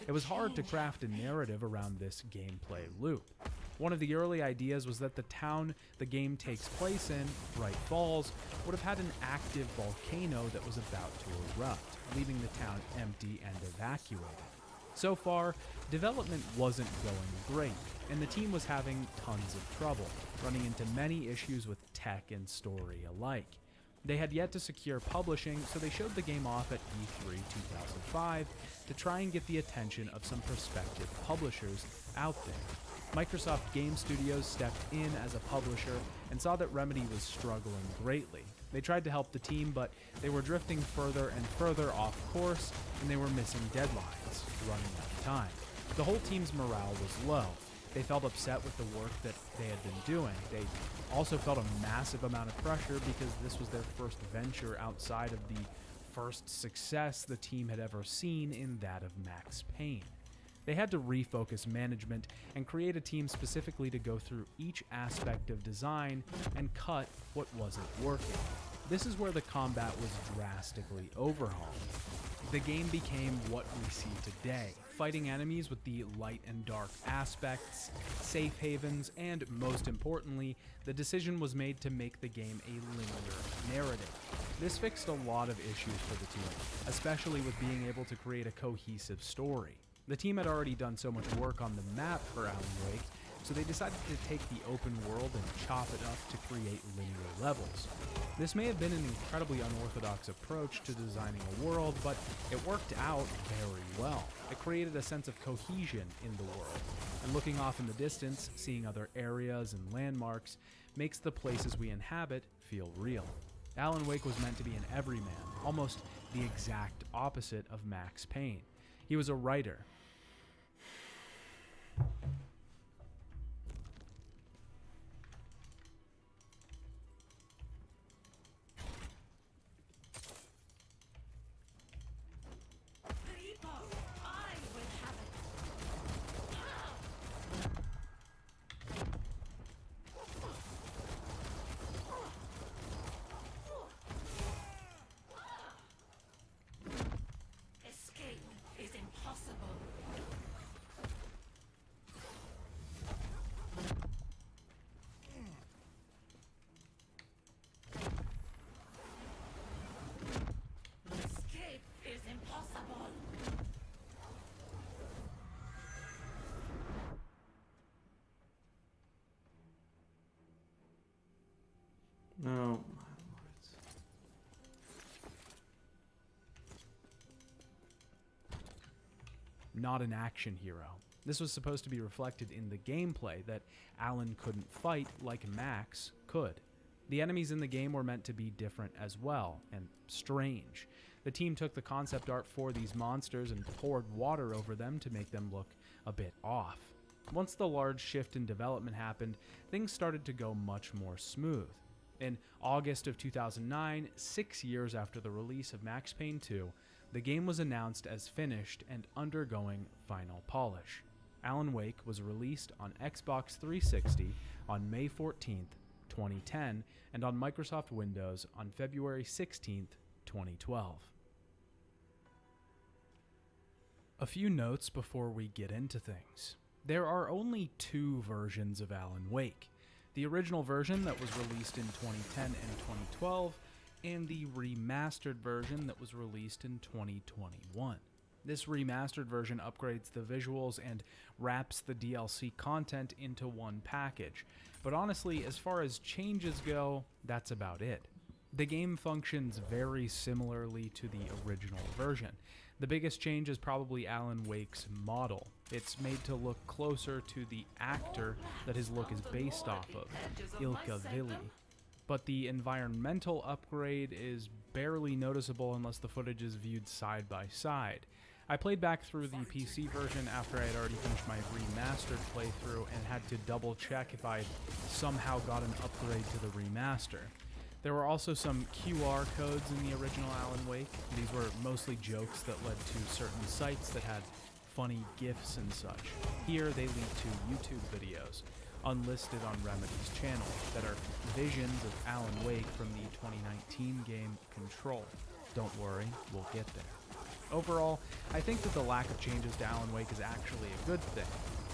It was hard to craft a narrative around this gameplay loop. One of the early ideas was that the town the game takes place in, Bright Falls, would have had an active volcano that was about to erupt, leaving the town empty and evacuated. So far, development wasn't going great, and the team was having tons of trouble, running into many issues with tech and story alike. They had yet to secure publishing, so they showed the game off at E3 2005 to try and get the attention of some prospective publishers out there. Microsoft Game Studios stepped in as a publisher and saw that Remedy was struggling greatly. They tried to help the team, but they were drifting further and further off course, and they were missing deadlines, running out of time. The whole team's morale was low. They felt upset with the work that they had been doing. They also felt a massive amount of pressure because this was their first venture outside of the first success the team had ever seen in that of Max Payne. They had to refocus management and create a team specifically to go through each aspect of design and cut what wasn't working. This is where the combat was drastically overhauled. The game became what we see today, fighting enemies with the light and dark aspects, safe havens, and most importantly, the decision was made to make the game a linear narrative. This fixed a lot of issues for the team, especially with being able to create a cohesive story. The team had already done so much work on the map for Alan Wake, so they decided to take the open world and chop it up to create linear levels. This may have been an incredibly unorthodox approach to designing a world, but it worked out very well. It created a sense of cohesion in the world, and looking off in the distance, seeing other areas and landmarks, makes the places we inhabit feel real. Alan Wake was meant to be an everyman, almost the exact opposite of Max Payne. He was a writer. Escape is impossible. Escape is impossible. No. Not an action hero. This was supposed to be reflected in the gameplay, that Alan couldn't fight like Max could. The enemies in the game were meant to be different as well, and strange. The team took the concept art for these monsters and poured water over them to make them look a bit off. Once the large shift in development happened, things started to go much more smooth. In August of 2009, 6 years after the release of Max Payne 2, the game was announced as finished and undergoing final polish. Alan Wake was released on Xbox 360 on May 14th, 2010, and on Microsoft Windows on February 16th, 2012. A few notes before we get into things. There are only 2 versions of Alan Wake. The original version that was released in 2010 and 2012, and the remastered version that was released in 2021. This remastered version upgrades the visuals and wraps the DLC content into one package. But honestly, as far as changes go, that's about it. The game functions very similarly to the original version. The biggest change is probably Alan Wake's model. It's made to look closer to the actor that his look is based off of, Ilka Vili. But the environmental upgrade is barely noticeable unless the footage is viewed side by side. I played back through the PC version after I had already finished my remastered playthrough and had to double check if I somehow got an upgrade to the remaster. There were also some QR codes in the original Alan Wake. These were mostly jokes that led to certain sites that had funny GIFs and such. Here they lead to YouTube videos, unlisted on Remedy's channel, that are visions of Alan Wake from the 2019 game Control. Don't worry, we'll get there. Overall, I think that the lack of changes to Alan Wake is actually a good thing.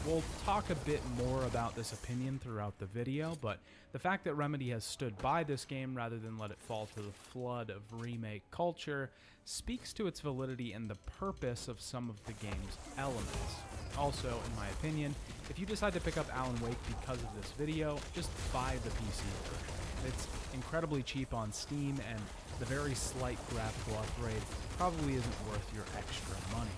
We'll talk a bit more about this opinion throughout the video, but the fact that Remedy has stood by this game rather than let it fall to the flood of remake culture speaks to its validity and the purpose of some of the game's elements. Also, in my opinion, if you decide to pick up Alan Wake because of this video, just buy the PC version. It's incredibly cheap on Steam, and the very slight graphical upgrade probably isn't worth your extra money.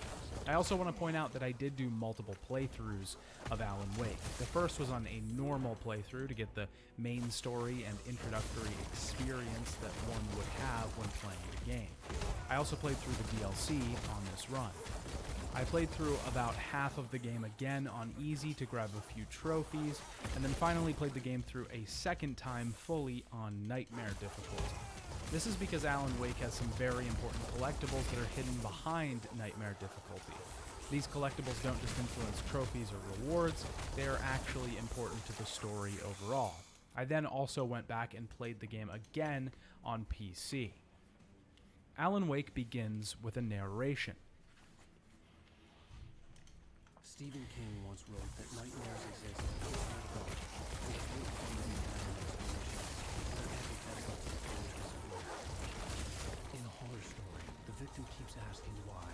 I also want to point out that I did do multiple playthroughs of Alan Wake. The first was on a normal playthrough to get the main story and introductory experience that one would have when playing the game. I also played through the DLC on this run. I played through about half of the game again on easy to grab a few trophies, and then finally played the game through a second time fully on nightmare difficulty. This is because Alan Wake has some very important collectibles that are hidden behind nightmare difficulty. These collectibles don't just influence trophies or rewards, they are actually important to the story overall. I then also went back and played the game again on PC. Alan Wake begins with a narration. Stephen King once wrote that nightmares exist outside of God, which would be the antithetical to the foolishness of life. In a horror story, the victim keeps asking why,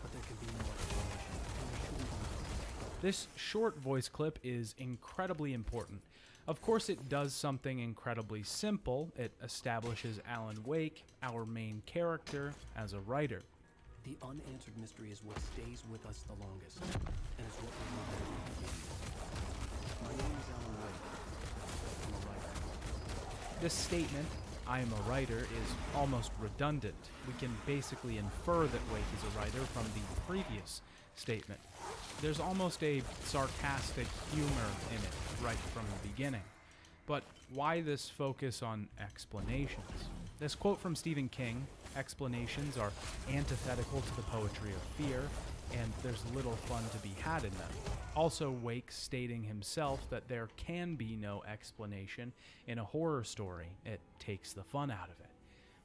but there can be no explanation, and there shouldn't be. This short voice clip is incredibly important. Of course, it does something incredibly simple. It establishes Alan Wake, our main character, as a writer. The unanswered mystery is what stays with us the longest, and it's what we will never begin. My name is Alan Wake. I'm a writer. This statement, I am a writer, is almost redundant. We can basically infer that Wake is a writer from the previous statement. There's almost a sarcastic humor in it right from the beginning. But why this focus on explanations? This quote from Stephen King, explanations are antithetical to the poetry of fear, and there's little fun to be had in them. Also, Wake stating himself that there can be no explanation in a horror story. It takes the fun out of it.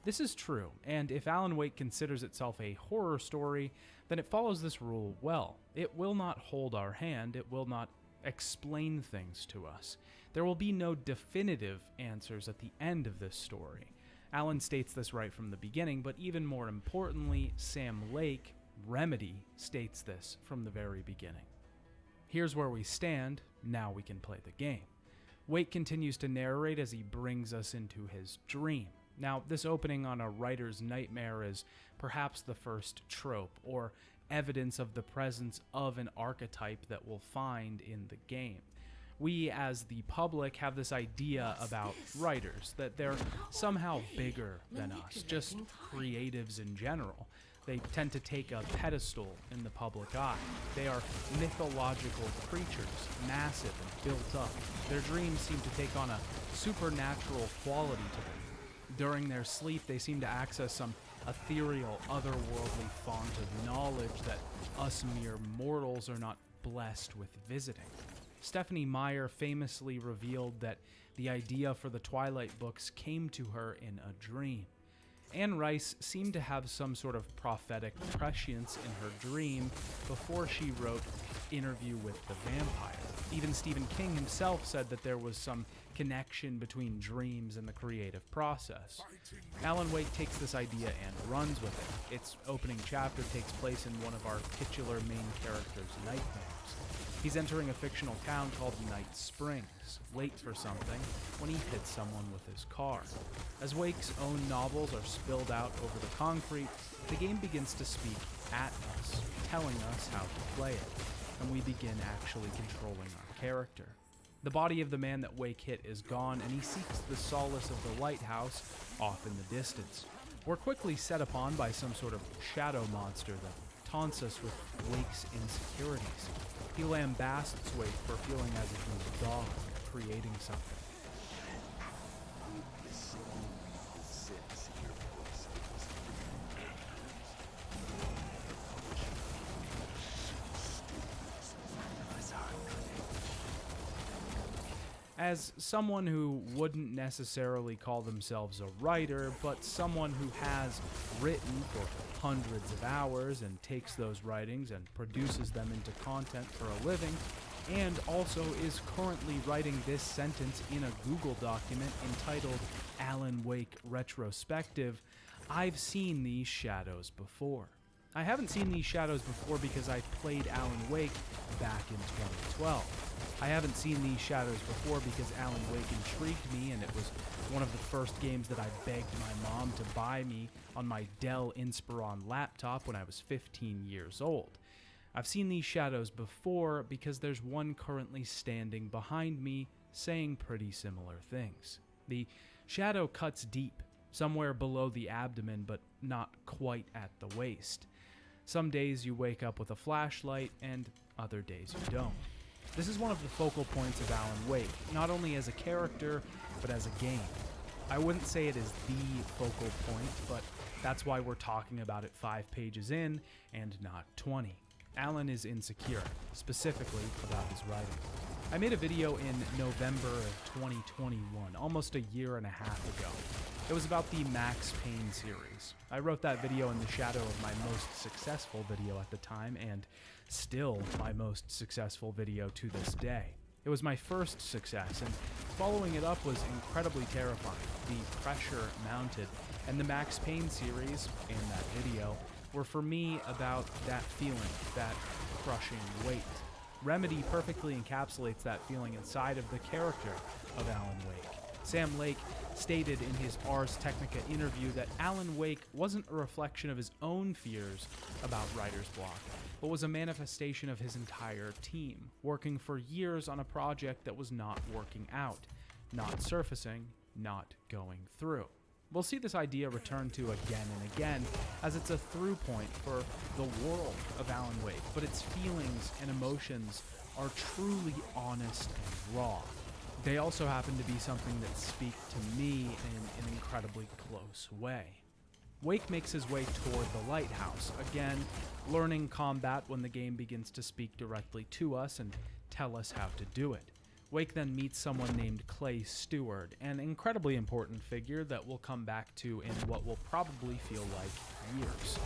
This is true, and if Alan Wake considers itself a horror story, then it follows this rule well. It will not hold our hand, it will not explain things to us. There will be no definitive answers at the end of this story. Alan states this right from the beginning, but even more importantly, Sam Lake, Remedy, states this from the very beginning. Here's where we stand, now we can play the game. Wake continues to narrate as he brings us into his dream. Now, this opening on a writer's nightmare is perhaps the first trope, or evidence of the presence of an archetype that we'll find in the game. We, as the public, have this idea about writers, that they're somehow bigger than us, just creatives in general. They tend to take a pedestal in the public eye. They are mythological creatures, massive and built up. Their dreams seem to take on a supernatural quality to them. During their sleep, they seem to access some ethereal, otherworldly font of knowledge that us mere mortals are not blessed with visiting. Stephanie Meyer famously revealed that the idea for the Twilight books came to her in a dream. Anne Rice seemed to have some sort of prophetic prescience in her dream before she wrote Interview with the Vampire. Even Stephen King himself said that there was some connection between dreams and the creative process. Alan Wake takes this idea and runs with it. Its opening chapter takes place in one of our titular main character's nightmares. He's entering a fictional town called Night Springs, late for something, when he hits someone with his car. As Wake's own novels are spilled out over the concrete, the game begins to speak at us, telling us how to play it, and we begin actually controlling our character. The body of the man that Wake hit is gone, and he seeks the solace of the lighthouse off in the distance. We're quickly set upon by some sort of shadow monster that taunts us with Wake's insecurities. He lambasts Wake for feeling as if he's God, creating something. As someone who wouldn't necessarily call themselves a writer, but someone who has written for hundreds of hours and takes those writings and produces them into content for a living, and also is currently writing this sentence in a Google document entitled Alan Wake Retrospective, I've seen these shadows before. I haven't seen these shadows before because I played Alan Wake back in 2012. I haven't seen these shadows before because Alan Wake intrigued me, and it was one of the first games that I begged my mom to buy me on my Dell Inspiron laptop when I was 15 years old. I've seen these shadows before because there's one currently standing behind me saying pretty similar things. The shadow cuts deep, somewhere below the abdomen, but not quite at the waist. Some days you wake up with a flashlight, and other days you don't. This is one of the focal points of Alan Wake, not only as a character, but as a game. I wouldn't say it is the focal point, but that's why we're talking about it 5 pages in, and not 20. Alan is insecure, specifically about his writing. I made a video in November of 2021, almost a year and a half ago. It was about the Max Payne series. I wrote that video in the shadow of my most successful video at the time, and still my most successful video to this day. It was my first success, and following it up was incredibly terrifying. The pressure mounted, and the Max Payne series, and that video, were for me about that feeling, that crushing weight. Remedy perfectly encapsulates that feeling inside of the character of Alan Wake. Sam Lake stated in his Ars Technica interview that Alan Wake wasn't a reflection of his own fears about writer's block, but was a manifestation of his entire team, working for years on a project that was not working out, not surfacing, not going through. We'll see this idea returned to again and again, as it's a through point for the world of Alan Wake, but its feelings and emotions are truly honest and raw. They also happen to be something that speak to me in an incredibly close way. Wake makes his way toward the lighthouse, again, learning combat when the game begins to speak directly to us and tell us how to do it. Wake then meets someone named Clay Stewart, an incredibly important figure that we'll come back to in what will probably feel like years.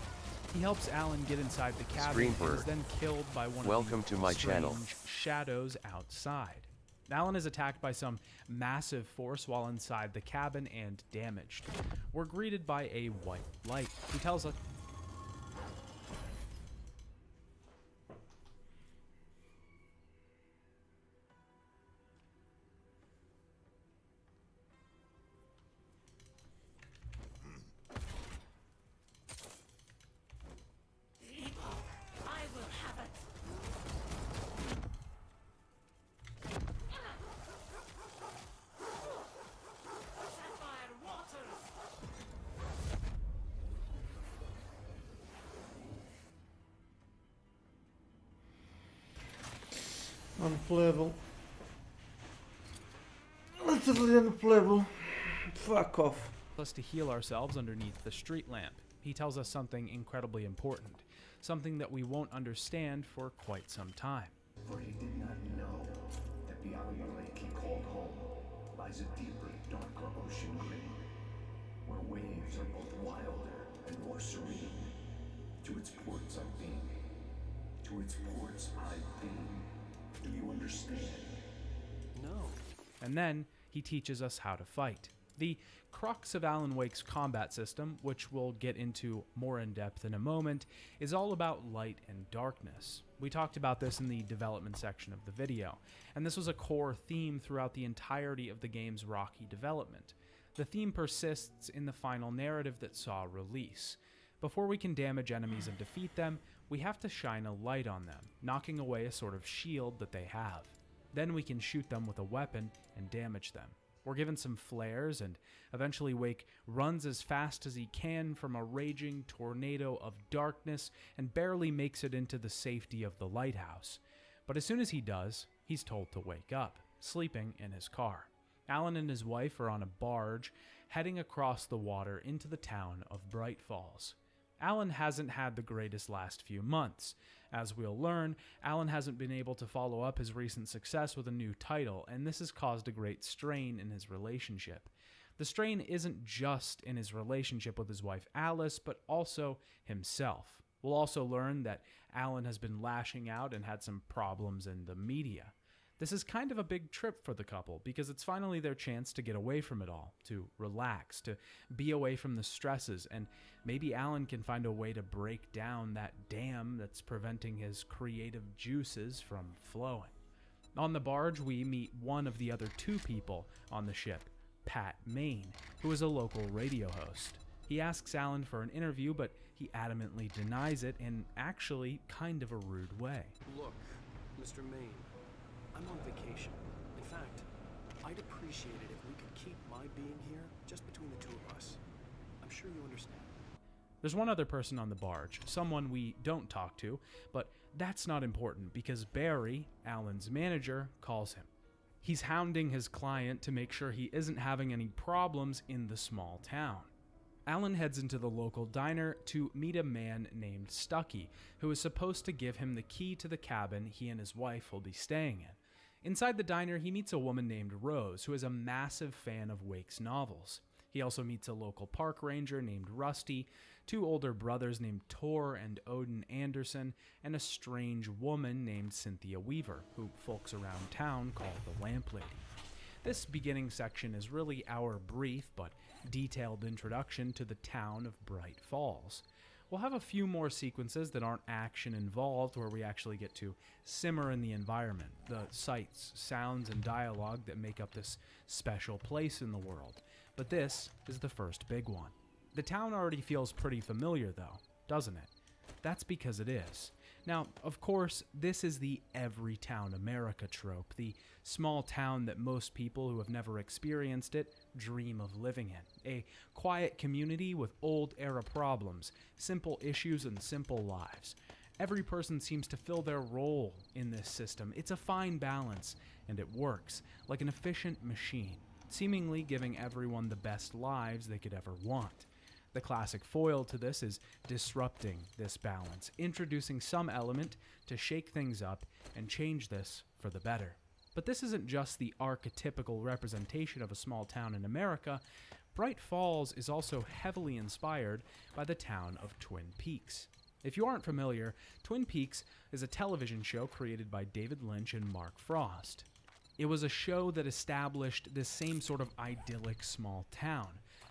He helps Alan get inside the cabin and is then killed by one of the strange shadows outside. Alan is attacked by some massive force while inside the cabin and damaged. We're greeted by a white light who tells us Unplayable. Literally unplayable. Fuck off. Us to heal ourselves underneath the street lamp. He tells us something incredibly important, something that we won't understand for quite some time. For he did not know that beyond the lake he called home lies a deeper, darker ocean green, where waves are both wilder and more serene. To its ports I've been. To its ports I've been. Do you understand? No. And then he teaches us how to fight. The crux of Alan Wake's combat system, which we'll get into more in depth in a moment, is all about light and darkness. We talked about this in the development section of the video, and this was a core theme throughout the entirety of the game's rocky development. The theme persists in the final narrative that saw release. Before we can damage enemies and defeat them, we have to shine a light on them, knocking away a sort of shield that they have. Then we can shoot them with a weapon and damage them. We're given some flares, and eventually Wake runs as fast as he can from a raging tornado of darkness and barely makes it into the safety of the lighthouse. But as soon as he does, he's told to wake up, sleeping in his car. Alan and his wife are on a barge, heading across the water into the town of Bright Falls. Alan hasn't had the greatest last few months. As we'll learn, Alan hasn't been able to follow up his recent success with a new title, and this has caused a great strain in his relationship. The strain isn't just in his relationship with his wife Alice, but also himself. We'll also learn that Alan has been lashing out and had some problems in the media. This is kind of a big trip for the couple, because it's finally their chance to get away from it all, to relax, to be away from the stresses, and maybe Alan can find a way to break down that dam that's preventing his creative juices from flowing. On the barge, we meet one of the other two people on the ship, Pat Maine, who is a local radio host. He asks Alan for an interview, but he adamantly denies it in actually kind of a rude way. Look, Mr. Maine, I'm on vacation. In fact, I'd appreciate it if we could keep my being here just between the two of us. I'm sure you understand. There's one other person on the barge, someone we don't talk to, but that's not important because Barry, Alan's manager, calls him. He's hounding his client to make sure he isn't having any problems in the small town. Alan heads into the local diner to meet a man named Stucky, who is supposed to give him the key to the cabin he and his wife will be staying in. Inside the diner, he meets a woman named Rose, who is a massive fan of Wake's novels. He also meets a local park ranger named Rusty, two older brothers named Tor and Odin Anderson, and a strange woman named Cynthia Weaver, who folks around town call the Lamp Lady. This beginning section is really our brief but detailed introduction to the town of Bright Falls. We'll have a few more sequences that aren't action involved where we actually get to simmer in the environment, the sights, sounds, and dialogue that make up this special place in the world. But this is the first big one. The town already feels pretty familiar though, doesn't it? That's because it is. Now, of course, this is the every town America trope, the small town that most people who have never experienced it dream of living in. A quiet community with old-era problems, simple issues, and simple lives. Every person seems to fill their role in this system. It's a fine balance, and it works, like an efficient machine, seemingly giving everyone the best lives they could ever want. The classic foil to this is disrupting this balance, introducing some element to shake things up and change this for the better. But this isn't just the archetypical representation of a small town in America. Bright Falls is also heavily inspired by the town of Twin Peaks. If you aren't familiar, Twin Peaks is a television show created by David Lynch and Mark Frost. It was a show that established this same sort of idyllic small town.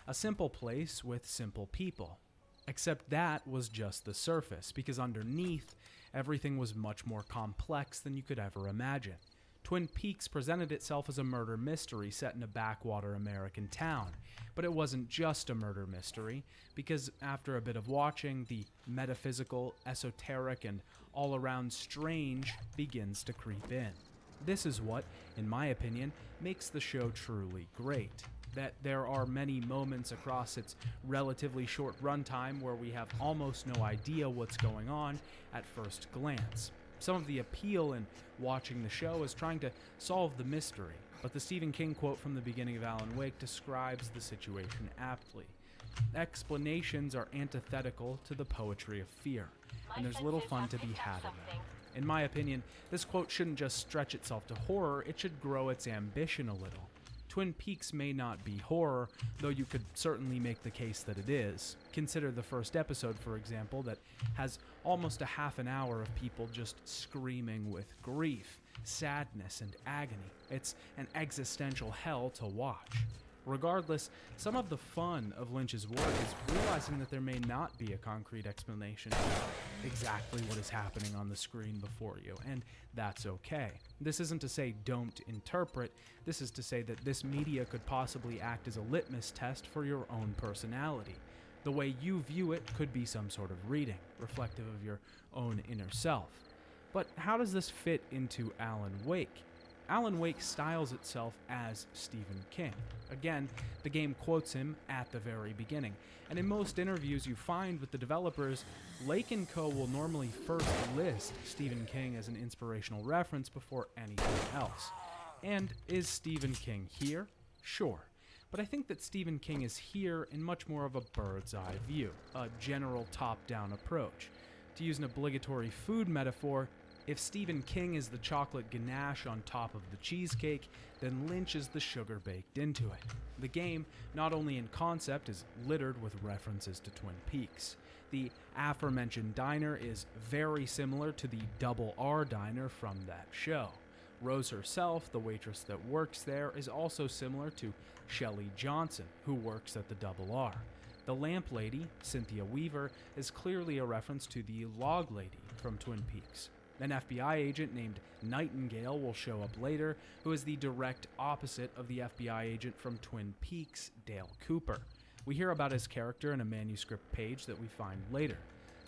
A simple place with simple people. Except that was just the surface, because underneath, everything was much more complex than you could ever imagine. Twin Peaks presented itself as a murder mystery set in a backwater American town. But it wasn't just a murder mystery, because after a bit of watching, the metaphysical, esoteric, and all-around strange begins to creep in. This is what, in my opinion, makes the show truly great. That there are many moments across its relatively short runtime where we have almost no idea what's going on at first glance. Some of the appeal in watching the show is trying to solve the mystery, but the Stephen King quote from the beginning of Alan Wake describes the situation aptly. Explanations are antithetical to the poetry of fear, and there's little fun to be had in them. In my opinion, this quote shouldn't just stretch itself to horror, it should grow its ambition a little. Twin Peaks may not be horror, though you could certainly make the case that it is. Consider the first episode, for example, that has almost a half an hour of people just screaming with grief, sadness, and agony. It's an existential hell to watch. Regardless, some of the fun of Lynch's work is realizing that there may not be a concrete explanation for exactly what is happening on the screen before you, and that's okay. This isn't to say don't interpret, this is to say that this media could possibly act as a litmus test for your own personality. The way you view it could be some sort of reading, reflective of your own inner self. But how does this fit into Alan Wake? Alan Wake styles itself as Stephen King. Again, the game quotes him at the very beginning, and in most interviews you find with the developers, Lake & Co. will normally first list Stephen King as an inspirational reference before anything else. And is Stephen King here? Sure. But I think that Stephen King is here in much more of a bird's eye view, a general top-down approach. To use an obligatory food metaphor, if Stephen King is the chocolate ganache on top of the cheesecake, then Lynch is the sugar baked into it. The game, not only in concept, is littered with references to Twin Peaks. The aforementioned diner is very similar to the Double R diner from that show. Rose herself, the waitress that works there, is also similar to Shelley Johnson, who works at the Double R. The lamp lady, Cynthia Weaver, is clearly a reference to the log lady from Twin Peaks. An FBI agent named Nightingale will show up later, who is the direct opposite of the FBI agent from Twin Peaks, Dale Cooper. We hear about his character in a manuscript page that we find later.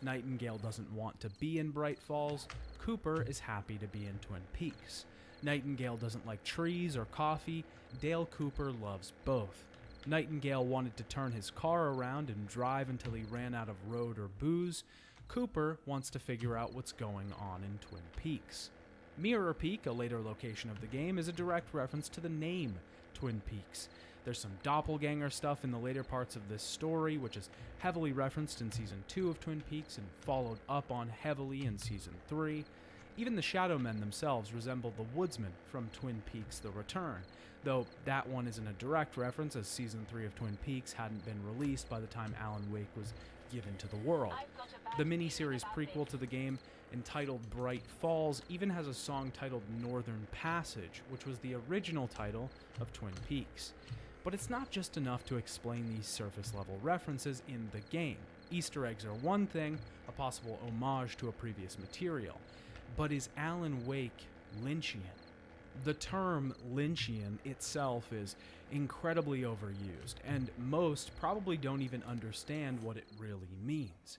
Nightingale doesn't want to be in Bright Falls. Cooper is happy to be in Twin Peaks. Nightingale doesn't like trees or coffee. Dale Cooper loves both. Nightingale wanted to turn his car around and drive until he ran out of road or booze. Cooper wants to figure out what's going on in Twin Peaks. Mirror Peak, a later location of the game, is a direct reference to the name Twin Peaks. There's some doppelganger stuff in the later parts of this story, which is heavily referenced in Season 2 of Twin Peaks and followed up on heavily in Season 3. Even the Shadow Men themselves resemble the Woodsman from Twin Peaks The Return, though that one isn't a direct reference as Season 3 of Twin Peaks hadn't been released by the time Alan Wake was given to the world. The miniseries prequel to the game, entitled Bright Falls, even has a song titled Northern Passage, which was the original title of Twin Peaks. But it's not just enough to explain these surface-level references in the game. Easter eggs are one thing, a possible homage to a previous material. But is Alan Wake Lynchian? The term Lynchian itself is incredibly overused, and most probably don't even understand what it really means.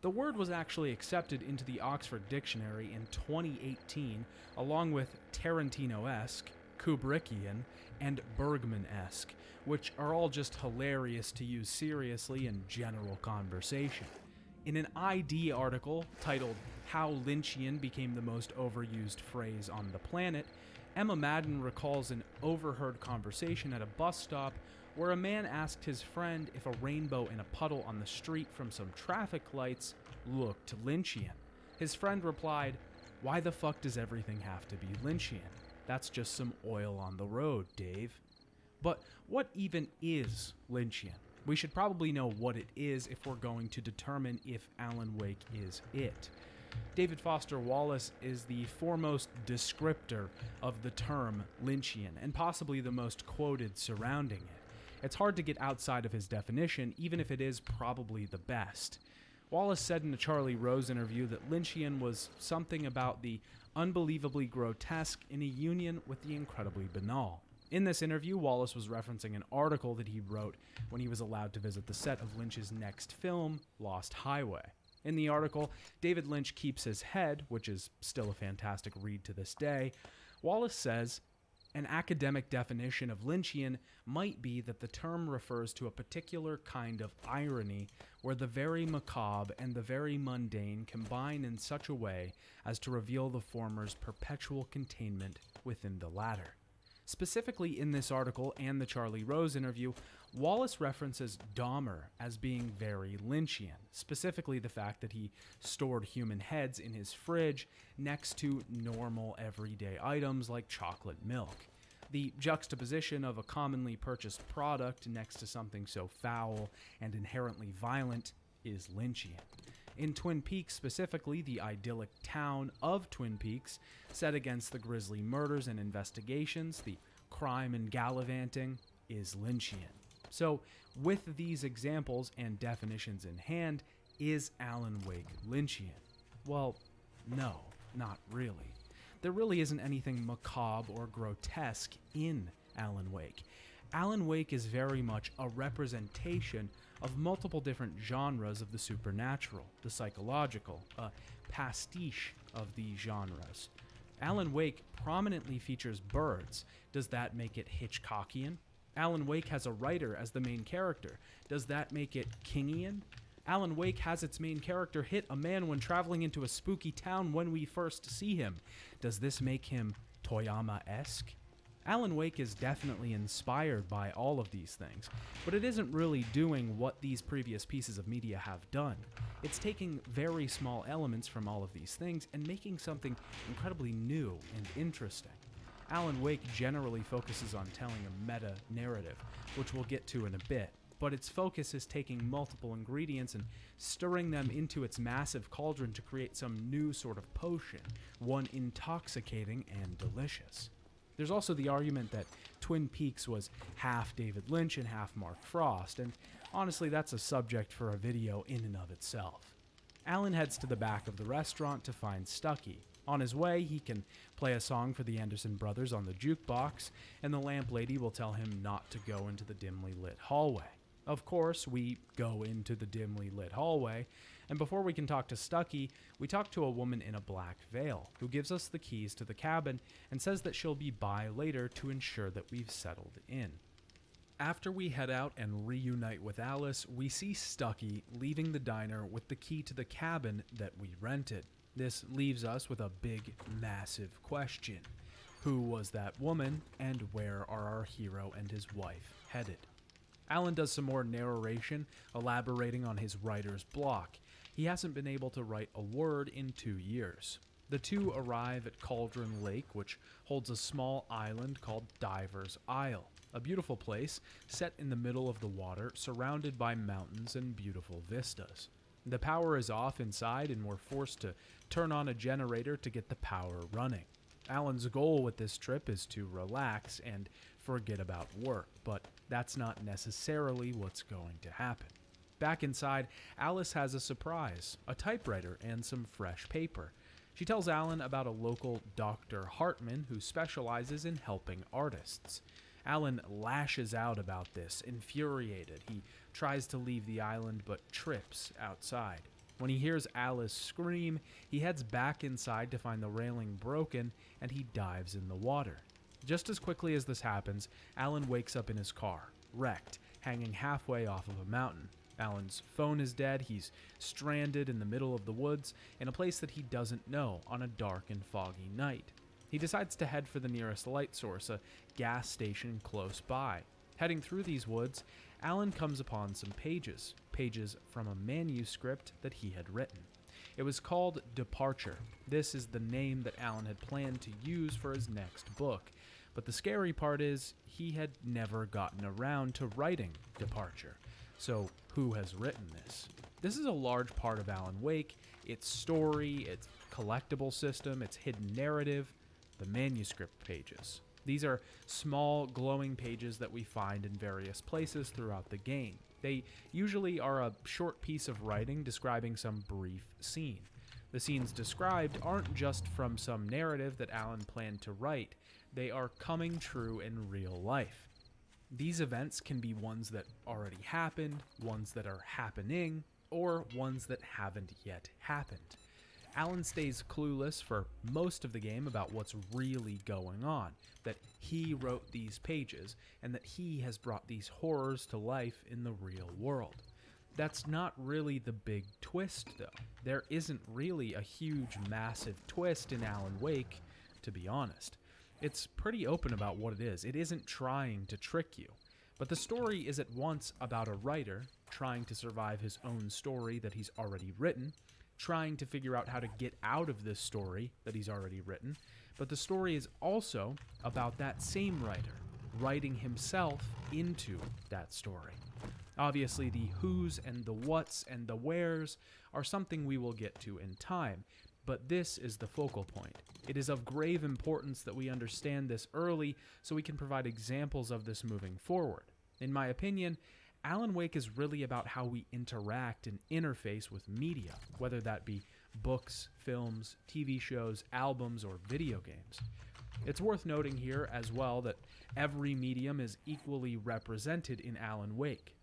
The word was actually accepted into the Oxford Dictionary in 2018, along with Tarantino-esque, Kubrickian, and Bergman-esque, which are all just hilarious to use seriously in general conversation. In an ID article titled How Lynchian Became the Most Overused Phrase on the Planet, Emma Madden recalls an overheard conversation at a bus stop where a man asked his friend if a rainbow in a puddle on the street from some traffic lights looked Lynchian. His friend replied, "Why the fuck does everything have to be Lynchian? That's just some oil on the road, Dave." But what even is Lynchian? We should probably know what it is if we're going to determine if Alan Wake is it. David Foster Wallace is the foremost descriptor of the term Lynchian, and possibly the most quoted surrounding it. It's hard to get outside of his definition, even if it is probably the best. Wallace said in a Charlie Rose interview that Lynchian was something about the unbelievably grotesque in a union with the incredibly banal. In this interview, Wallace was referencing an article that he wrote when he was allowed to visit the set of Lynch's next film, Lost Highway. In the article, David Lynch keeps his head, which is still a fantastic read to this day. Wallace says, An academic definition of Lynchian might be that the term refers to a particular kind of irony where the very macabre and the very mundane combine in such a way as to reveal the former's perpetual containment within the latter. Specifically in this article and the Charlie Rose interview, Wallace references Dahmer as being very Lynchian, specifically the fact that he stored human heads in his fridge next to normal everyday items like chocolate milk. The juxtaposition of a commonly purchased product next to something so foul and inherently violent is Lynchian. In Twin Peaks specifically, the idyllic town of Twin Peaks, set against the grisly murders and investigations, the crime and gallivanting, is Lynchian. So, with these examples and definitions in hand, is Alan Wake Lynchian? Well, no, not really. There really isn't anything macabre or grotesque in Alan Wake. Alan Wake is very much a representation of multiple different genres of the supernatural, the psychological, a pastiche of these genres. Alan Wake prominently features birds. Does that make it Hitchcockian? Alan Wake has a writer as the main character. Does that make it Kingian? Alan Wake has its main character hit a man when traveling into a spooky town when we first see him. Does this make him Toyama-esque? Alan Wake is definitely inspired by all of these things, but it isn't really doing what these previous pieces of media have done. It's taking very small elements from all of these things and making something incredibly new and interesting. Alan Wake generally focuses on telling a meta-narrative, which we'll get to in a bit, but its focus is taking multiple ingredients and stirring them into its massive cauldron to create some new sort of potion, one intoxicating and delicious. There's also the argument that Twin Peaks was half David Lynch and half Mark Frost, and honestly that's a subject for a video in and of itself. Alan heads to the back of the restaurant to find Stucky. On his way, he can play a song for the Anderson brothers on the jukebox, and the lamp lady will tell him not to go into the dimly lit hallway. Of course, we go into the dimly lit hallway, and before we can talk to Stucky, we talk to a woman in a black veil, who gives us the keys to the cabin and says that she'll be by later to ensure that we've settled in. After we head out and reunite with Alice, we see Stucky leaving the diner with the key to the cabin that we rented. This leaves us with a big, massive question. Who was that woman, and where are our hero and his wife headed? Alan does some more narration, elaborating on his writer's block. He hasn't been able to write a word in 2 years. The two arrive at Cauldron Lake, which holds a small island called Diver's Isle, a beautiful place set in the middle of the water, surrounded by mountains and beautiful vistas. The power is off inside, and we're forced to turn on a generator to get the power running. Alan's goal with this trip is to relax and forget about work, but that's not necessarily what's going to happen. Back inside, Alice has a surprise, a typewriter and some fresh paper. She tells Alan about a local Dr. Hartman who specializes in helping artists. Alan lashes out about this, infuriated. He tries to leave the island but trips outside. When he hears Alice scream, he heads back inside to find the railing broken, and he dives in the water. Just as quickly as this happens, Alan wakes up in his car, wrecked, hanging halfway off of a mountain. Alan's phone is dead. He's stranded in the middle of the woods in a place that he doesn't know on a dark and foggy night. He decides to head for the nearest light source, a gas station close by. Heading through these woods, Alan comes upon some pages from a manuscript that he had written. It was called Departure. This is the name that Alan had planned to use for his next book. But the scary part is, he had never gotten around to writing Departure. So, who has written this? This is a large part of Alan Wake, its story, its collectible system, its hidden narrative, the manuscript pages. These are small, glowing pages that we find in various places throughout the game. They usually are a short piece of writing describing some brief scene. The scenes described aren't just from some narrative that Alan planned to write, they are coming true in real life. These events can be ones that already happened, ones that are happening, or ones that haven't yet happened. Alan stays clueless for most of the game about what's really going on, that he wrote these pages, and that he has brought these horrors to life in the real world. That's not really the big twist, though. There isn't really a huge, massive twist in Alan Wake, to be honest. It's pretty open about what it is. It isn't trying to trick you. But the story is at once about a writer trying to survive his own story that he's already written, trying to figure out how to get out of this story that he's already written, but the story is also about that same writer writing himself into that story. Obviously, the who's and the what's and the where's are something we will get to in time, but this is the focal point. It is of grave importance that we understand this early so we can provide examples of this moving forward. In my opinion, Alan Wake is really about how we interact and interface with media, whether that be books, films, TV shows, albums, or video games. It's worth noting here as well that every medium is equally represented in Alan Wake.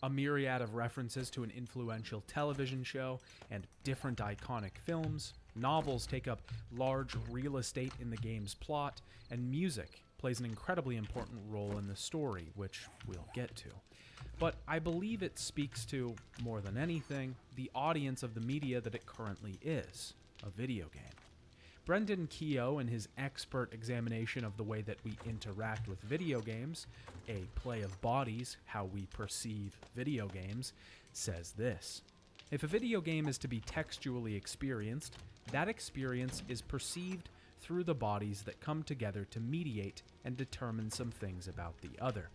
A myriad of references to an influential television show and different iconic films, novels take up large real estate in the game's plot, and music plays an incredibly important role in the story, which we'll get to. But I believe it speaks to, more than anything, the audience of the media that it currently is, a video game. Brendan Keogh, in his expert examination of the way that we interact with video games, A Play of Bodies, How We Perceive Video Games, says this: if a video game is to be textually experienced, that experience is perceived through the bodies that come together to mediate and determine some things about the other.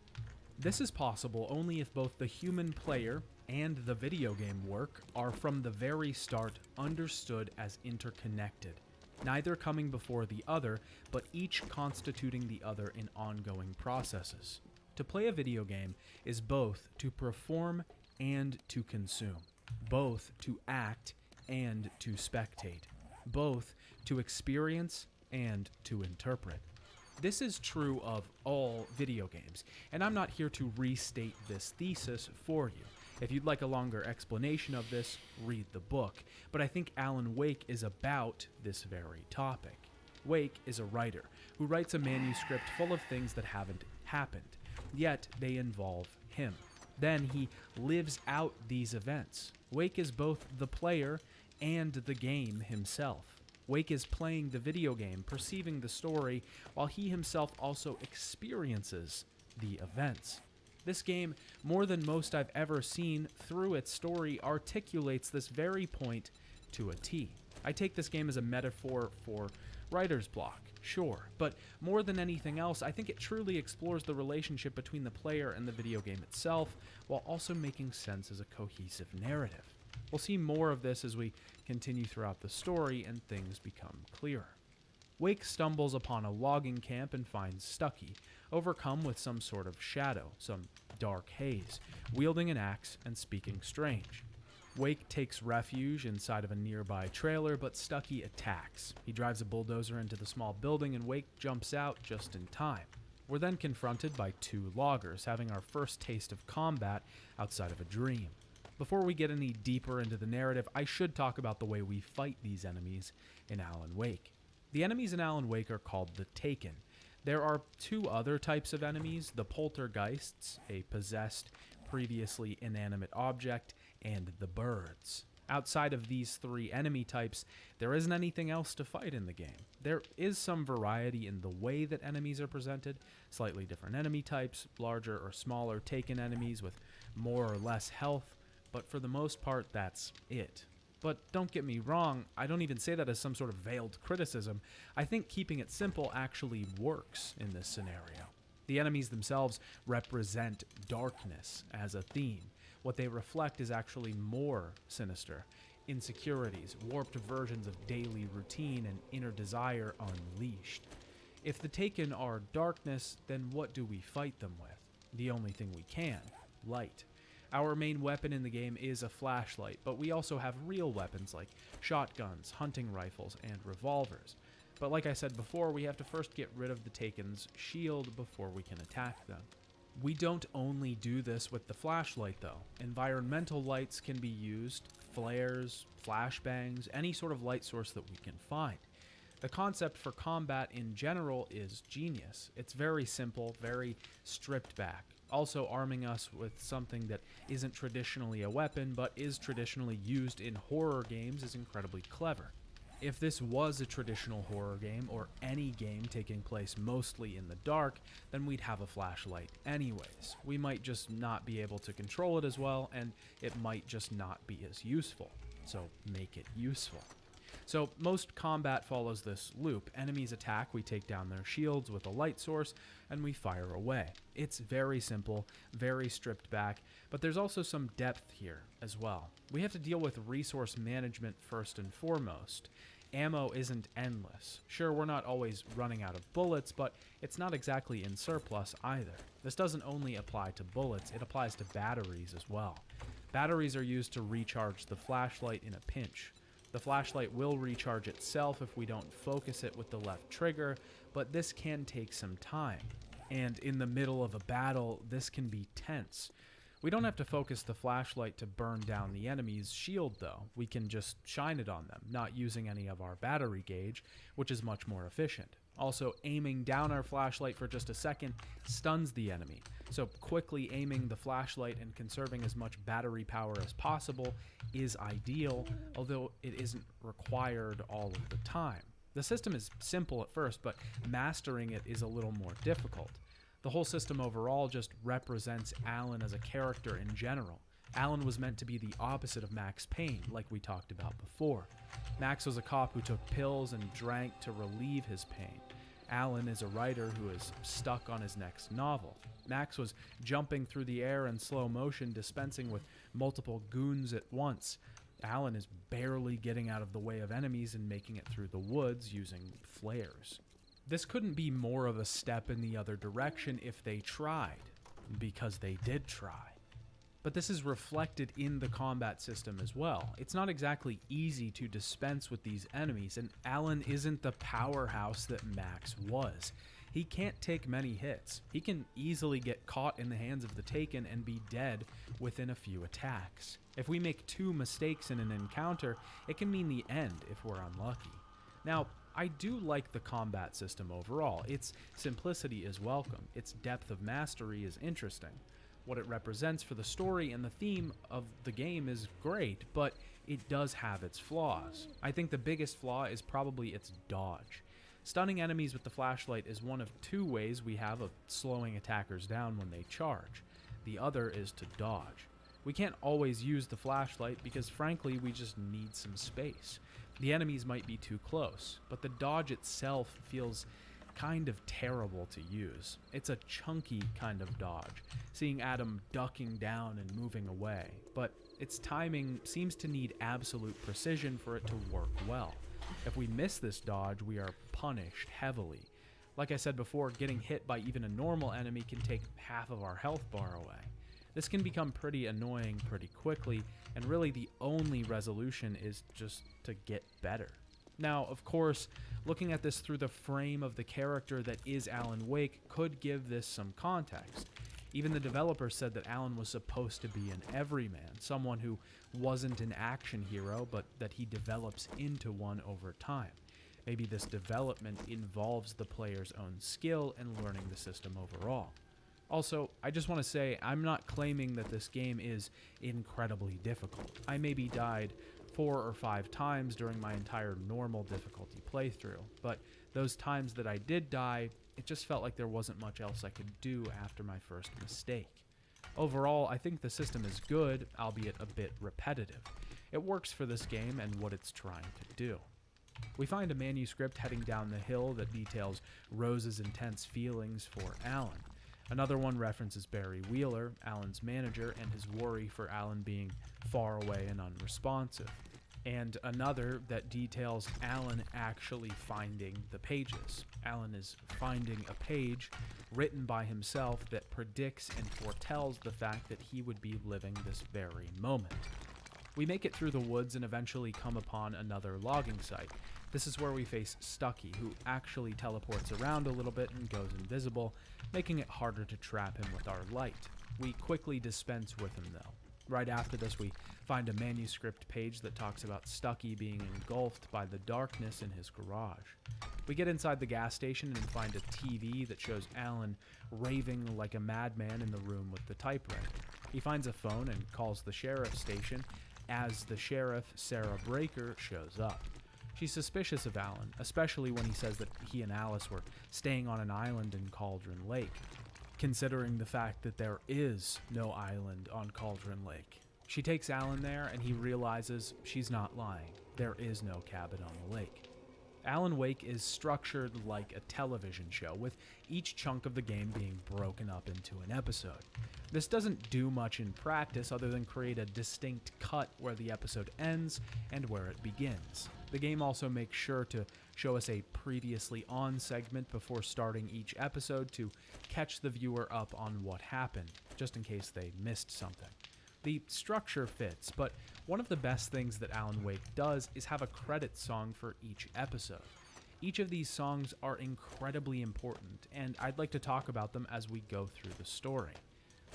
This is possible only if both the human player and the video game work are from the very start understood as interconnected, neither coming before the other, but each constituting the other in ongoing processes. To play a video game is both to perform and to consume, both to act and to spectate, both to experience and to interpret. This is true of all video games, and I'm not here to restate this thesis for you. If you'd like a longer explanation of this, read the book, but I think Alan Wake is about this very topic. Wake is a writer who writes a manuscript full of things that haven't happened, yet they involve him. Then he lives out these events. Wake is both the player and the game himself. Wake is playing the video game, perceiving the story, while he himself also experiences the events. This game, more than most I've ever seen, through its story, articulates this very point to a T. I take this game as a metaphor for writer's block, sure, but more than anything else, I think it truly explores the relationship between the player and the video game itself, while also making sense as a cohesive narrative. We'll see more of this as we continue throughout the story and things become clearer. Wake stumbles upon a logging camp and finds Stucky, overcome with some sort of shadow, some dark haze, wielding an axe and speaking strange. Wake takes refuge inside of a nearby trailer, but Stucky attacks. He drives a bulldozer into the small building and Wake jumps out just in time. We're then confronted by two loggers, having our first taste of combat outside of a dream. Before we get any deeper into the narrative, I should talk about the way we fight these enemies in Alan Wake. The enemies in Alan Wake are called the Taken. There are two other types of enemies, the Poltergeists, a possessed, previously inanimate object, and the Birds. Outside of these three enemy types, there isn't anything else to fight in the game. There is some variety in the way that enemies are presented, slightly different enemy types, larger or smaller Taken enemies with more or less health, but for the most part, that's it. But don't get me wrong, I don't even say that as some sort of veiled criticism. I think keeping it simple actually works in this scenario. The enemies themselves represent darkness as a theme. What they reflect is actually more sinister. Insecurities, warped versions of daily routine, and inner desire unleashed. If the Taken are darkness, then what do we fight them with? The only thing we can: light. Our main weapon in the game is a flashlight, but we also have real weapons like shotguns, hunting rifles, and revolvers. But like I said before, we have to first get rid of the Taken's shield before we can attack them. We don't only do this with the flashlight though. Environmental lights can be used, flares, flashbangs, any sort of light source that we can find. The concept for combat in general is genius. It's very simple, very stripped back. Also arming us with something that isn't traditionally a weapon but is traditionally used in horror games is incredibly clever. If this was a traditional horror game, or any game taking place mostly in the dark, then we'd have a flashlight anyways. We might just not be able to control it as well, and it might just not be as useful. So make it useful. So most combat follows this loop. Enemies attack, we take down their shields with a light source, and we fire away. It's very simple, very stripped back, but there's also some depth here as well. We have to deal with resource management first and foremost. Ammo isn't endless. Sure, we're not always running out of bullets, but it's not exactly in surplus either. This doesn't only apply to bullets, it applies to batteries as well. Batteries are used to recharge the flashlight in a pinch. The flashlight will recharge itself if we don't focus it with the left trigger, but this can take some time. And in the middle of a battle, this can be tense. We don't have to focus the flashlight to burn down the enemy's shield though. We can just shine it on them, not using any of our battery gauge, which is much more efficient. Also, aiming down our flashlight for just a second stuns the enemy, so quickly aiming the flashlight and conserving as much battery power as possible is ideal, although it isn't required all of the time. The system is simple at first, but mastering it is a little more difficult. The whole system overall just represents Alan as a character in general. Alan was meant to be the opposite of Max Payne, like we talked about before. Max was a cop who took pills and drank to relieve his pain. Alan is a writer who is stuck on his next novel. Max was jumping through the air in slow motion, dispensing with multiple goons at once. Alan is barely getting out of the way of enemies and making it through the woods using flares. This couldn't be more of a step in the other direction if they tried, because they did try. But this is reflected in the combat system as well. It's not exactly easy to dispense with these enemies, and Alan isn't the powerhouse that Max was. He can't take many hits. He can easily get caught in the hands of the Taken and be dead within a few attacks. If we make 2 mistakes in an encounter, it can mean the end if we're unlucky. Now, I do like the combat system overall. Its simplicity is welcome. Its depth of mastery is interesting. What it represents for the story and the theme of the game is great, but it does have its flaws. I think the biggest flaw is probably its dodge. Stunning enemies with the flashlight is one of 2 ways we have of slowing attackers down when they charge. The other is to dodge. We can't always use the flashlight because frankly we just need some space. The enemies might be too close, but the dodge itself feels kind of terrible to use. It's a chunky kind of dodge, seeing Adam ducking down and moving away, but its timing seems to need absolute precision for it to work well. If we miss this dodge, we are punished heavily. Like I said before, getting hit by even a normal enemy can take half of our health bar away. This can become pretty annoying pretty quickly, and really the only resolution is just to get better. Now, of course, looking at this through the frame of the character that is Alan Wake could give this some context. Even the developer said that Alan was supposed to be an everyman, someone who wasn't an action hero, but that he develops into one over time. Maybe this development involves the player's own skill and learning the system overall. Also, I just want to say, I'm not claiming that this game is incredibly difficult. I maybe died 4 or 5 times during my entire normal difficulty playthrough, but those times that I did die, it just felt like there wasn't much else I could do after my first mistake. Overall, I think the system is good, albeit a bit repetitive. It works for this game and what it's trying to do. We find a manuscript heading down the hill that details Rose's intense feelings for Alan. Another one references Barry Wheeler, Alan's manager, and his worry for Alan being far away and unresponsive. And another that details Alan actually finding the pages. Alan is finding a page written by himself that predicts and foretells the fact that he would be living this very moment. We make it through the woods and eventually come upon another logging site. This is where we face Stucky, who actually teleports around a little bit and goes invisible, making it harder to trap him with our light. We quickly dispense with him though. Right after this, we find a manuscript page that talks about Stucky being engulfed by the darkness in his garage. We get inside the gas station and find a TV that shows Alan raving like a madman in the room with the typewriter. He finds a phone and calls the sheriff's station as the sheriff, Sarah Breaker, shows up. She's suspicious of Alan, especially when he says that he and Alice were staying on an island in Cauldron Lake, considering the fact that there is no island on Cauldron Lake. She takes Alan there and he realizes she's not lying. There is no cabin on the lake. Alan Wake is structured like a television show, with each chunk of the game being broken up into an episode. This doesn't do much in practice other than create a distinct cut where the episode ends and where it begins. The game also makes sure to show us a previously on segment before starting each episode to catch the viewer up on what happened, just in case they missed something. The structure fits, but one of the best things that Alan Wake does is have a credit song for each episode. Each of these songs are incredibly important, and I'd like to talk about them as we go through the story.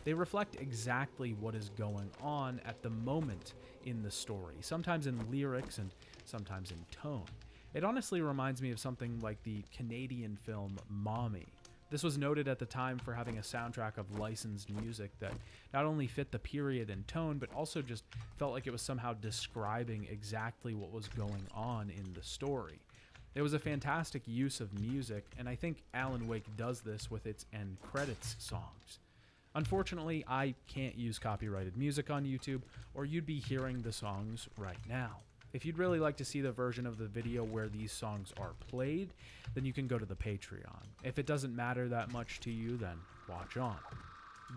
They reflect exactly what is going on at the moment in the story, sometimes in lyrics and sometimes in tone. It honestly reminds me of something like the Canadian film Mommy. This was noted at the time for having a soundtrack of licensed music that not only fit the period and tone, but also just felt like it was somehow describing exactly what was going on in the story. It was a fantastic use of music, and I think Alan Wake does this with its end credits songs. Unfortunately, I can't use copyrighted music on YouTube, or you'd be hearing the songs right now. If you'd really like to see the version of the video where these songs are played, then you can go to the Patreon. If it doesn't matter that much to you, then watch on.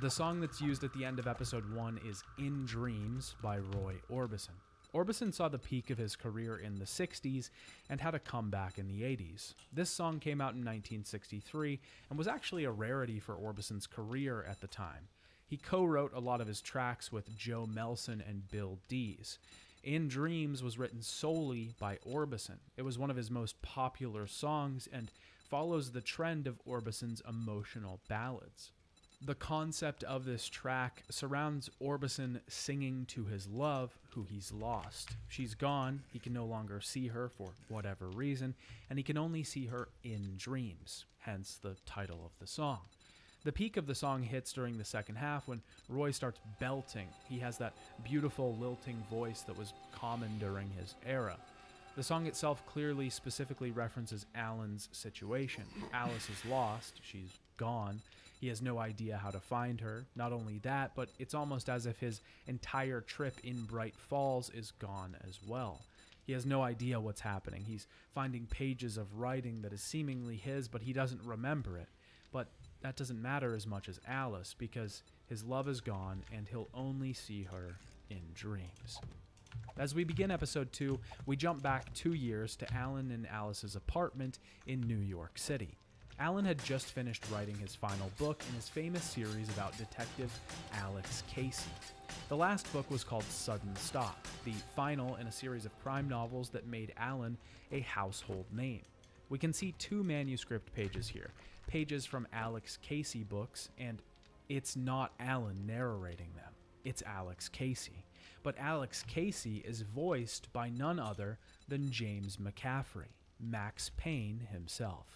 The song that's used at the end of episode 1 is In Dreams by Roy Orbison. Orbison saw the peak of his career in the 60s and had a comeback in the 80s. This song came out in 1963 and was actually a rarity for Orbison's career at the time. He co-wrote a lot of his tracks with Joe Melson and Bill Dees. In Dreams was written solely by Orbison. It was one of his most popular songs and follows the trend of Orbison's emotional ballads. The concept of this track surrounds Orbison singing to his love, who he's lost. She's gone, he can no longer see her for whatever reason, and he can only see her in dreams, hence the title of the song. The peak of the song hits during the second half when Roy starts belting. He has that beautiful lilting voice that was common during his era. The song itself clearly specifically references Alan's situation. Alice is lost, she's gone. He has no idea how to find her. Not only that, but it's almost as if his entire trip in Bright Falls is gone as well. He has no idea what's happening. He's finding pages of writing that is seemingly his, but he doesn't remember it. But that doesn't matter as much as Alice, because his love is gone and he'll only see her in dreams. As we begin episode 2, we jump back 2 years to Alan and Alice's apartment in New York City. Alan had just finished writing his final book in his famous series about Detective Alex Casey. The last book was called Sudden Stop, the final in a series of crime novels that made Alan a household name. We can see 2 manuscript pages here, pages from Alex Casey books, and it's not Alan narrating them, it's Alex Casey. But Alex Casey is voiced by none other than James McCaffrey, Max Payne himself.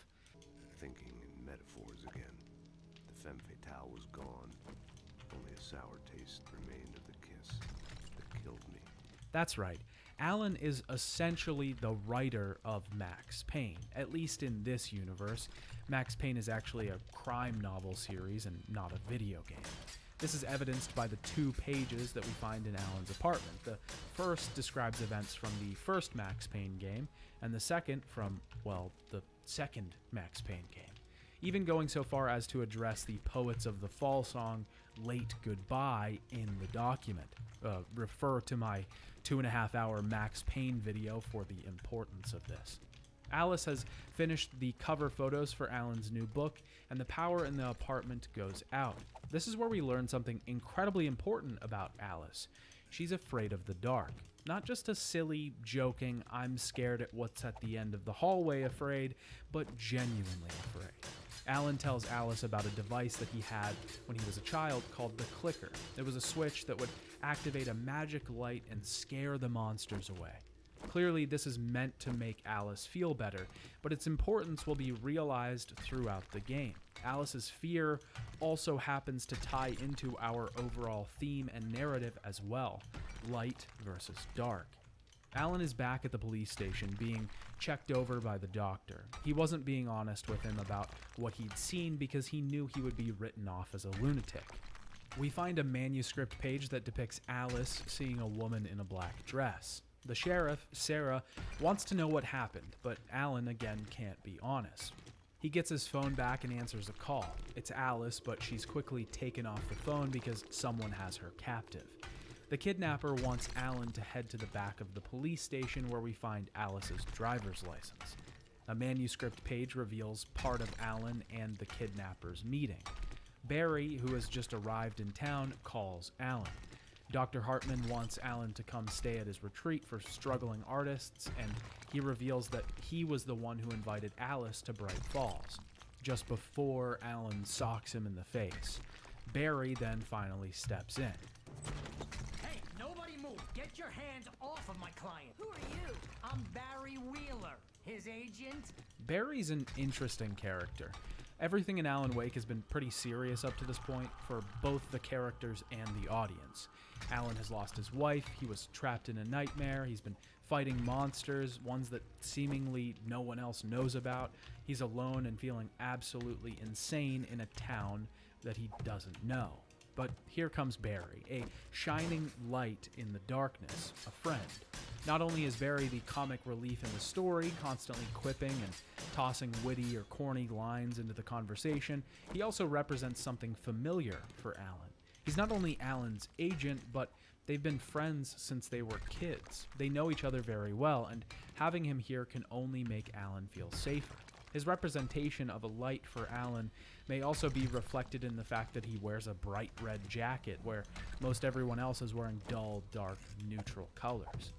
Thinking in metaphors again. The femme fatale was gone. Only a sour taste remained of the kiss that killed me. That's right. Alan is essentially the writer of Max Payne, at least in this universe. Max Payne is actually a crime novel series and not a video game. This is evidenced by the 2 pages that we find in Alan's apartment. The first describes events from the first Max Payne game, and the second from, well, the second Max Payne game. Even going so far as to address the Poets of the Fall song, Late Goodbye, in the document. Refer to my 2.5-hour Max Payne video for the importance of this. Alice has finished the cover photos for Alan's new book, and the power in the apartment goes out. This is where we learn something incredibly important about Alice. She's afraid of the dark. Not just a silly, joking, I'm scared at what's at the end of the hallway afraid, but genuinely afraid. Alan tells Alice about a device that he had when he was a child called the clicker. It was a switch that would activate a magic light and scare the monsters away. Clearly, this is meant to make Alice feel better, but its importance will be realized throughout the game. Alice's fear also happens to tie into our overall theme and narrative as well, light versus dark. Alan is back at the police station being checked over by the doctor. He wasn't being honest with him about what he'd seen because he knew he would be written off as a lunatic. We find a manuscript page that depicts Alice seeing a woman in a black dress. The sheriff, Sarah, wants to know what happened, but Alan again can't be honest. He gets his phone back and answers a call. It's Alice, but she's quickly taken off the phone because someone has her captive. The kidnapper wants Alan to head to the back of the police station where we find Alice's driver's license. A manuscript page reveals part of Alan and the kidnapper's meeting. Barry, who has just arrived in town, calls Alan. Dr. Hartman wants Alan to come stay at his retreat for struggling artists, and he reveals that he was the one who invited Alice to Bright Falls, just before Alan socks him in the face. Barry then finally steps in. Hey, nobody move! Get your hands off of my client! Who are you? I'm Barry Wheeler, his agent. Barry's an interesting character. Everything in Alan Wake has been pretty serious up to this point for both the characters and the audience. Alan has lost his wife, he was trapped in a nightmare, he's been fighting monsters, ones that seemingly no one else knows about. He's alone and feeling absolutely insane in a town that he doesn't know. But here comes Barry, a shining light in the darkness, a friend. Not only is Barry the comic relief in the story, constantly quipping and tossing witty or corny lines into the conversation, he also represents something familiar for Alan. He's not only Alan's agent, but they've been friends since they were kids. They know each other very well, and having him here can only make Alan feel safer. His representation of a light for Alan may also be reflected in the fact that he wears a bright red jacket, where most everyone else is wearing dull, dark, neutral colors.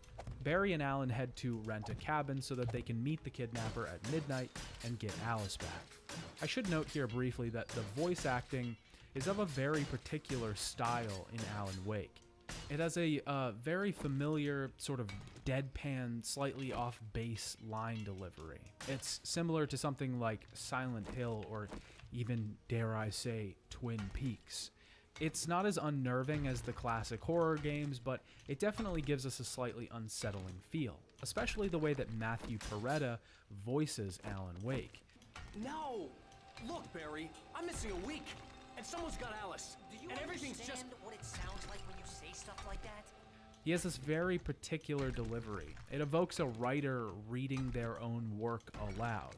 Barry and Alan head to rent a cabin so that they can meet the kidnapper at midnight and get Alice back. I should note here briefly that the voice acting is of a very particular style in Alan Wake. It has a very familiar sort of deadpan, slightly off-base line delivery. It's similar to something like Silent Hill or even, dare I say, Twin Peaks. It's not as unnerving as the classic horror games, but it definitely gives us a slightly unsettling feel, especially the way that Matthew Peretta voices Alan Wake. No! Look, Barry, I'm missing a week, and someone's got Alice. Do you and everything's understand just... what it sounds like when you say stuff like that? He has this very particular delivery. It evokes a writer reading their own work aloud.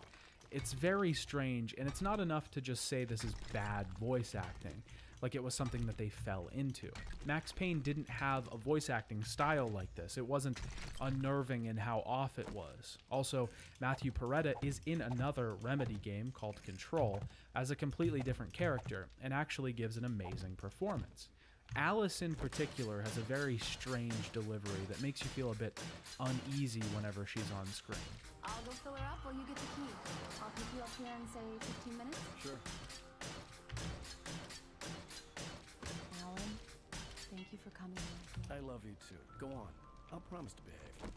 It's very strange, and it's not enough to just say this is bad voice acting, like it was something that they fell into. Max Payne didn't have a voice acting style like this. It wasn't unnerving in how off it was. Also, Matthew Peretta is in another Remedy game called Control as a completely different character, and actually gives an amazing performance. Alice in particular has a very strange delivery that makes you feel a bit uneasy whenever she's on screen. I'll go fill her up while you get the key. I'll pick you up here in, say, 15 minutes? Sure. Alan, thank you for coming with me. I love you too. Go on. I'll promise to behave.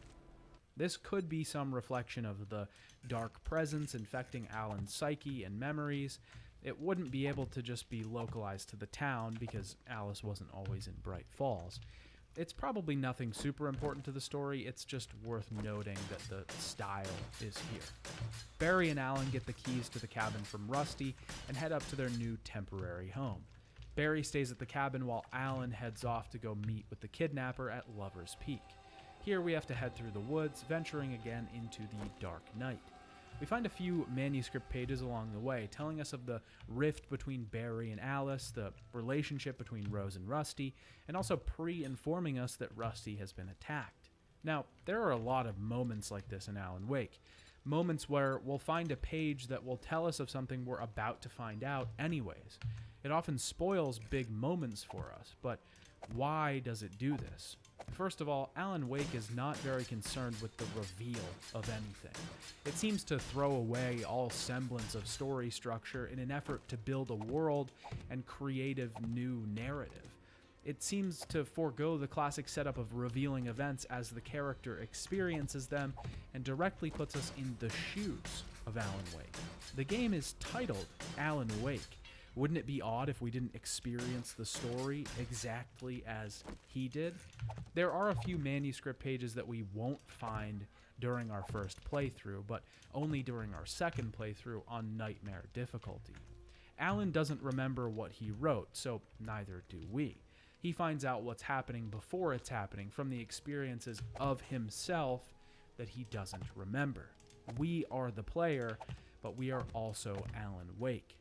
This could be some reflection of the dark presence infecting Alan's psyche and memories. It wouldn't be able to just be localized to the town because Alice wasn't always in Bright Falls. It's probably nothing super important to the story, it's just worth noting that the style is here. Barry and Alan get the keys to the cabin from Rusty and head up to their new temporary home. Barry stays at the cabin while Alan heads off to go meet with the kidnapper at Lover's Peak. Here we have to head through the woods, venturing again into the dark night. We find a few manuscript pages along the way telling us of the rift between Barry and Alice, the relationship between Rose and Rusty, and also pre-informing us that Rusty has been attacked. Now, there are a lot of moments like this in Alan Wake. Moments where we'll find a page that will tell us of something we're about to find out anyways. It often spoils big moments for us, but why does it do this? First of all, Alan Wake is not very concerned with the reveal of anything. It seems to throw away all semblance of story structure in an effort to build a world and creative new narrative. It seems to forego the classic setup of revealing events as the character experiences them and directly puts us in the shoes of Alan Wake. The game is titled Alan Wake. Wouldn't it be odd if we didn't experience the story exactly as he did? There are a few manuscript pages that we won't find during our first playthrough, but only during our second playthrough on Nightmare difficulty. Alan doesn't remember what he wrote, so neither do we. He finds out what's happening before it's happening from the experiences of himself that he doesn't remember. We are the player, but we are also Alan Wake.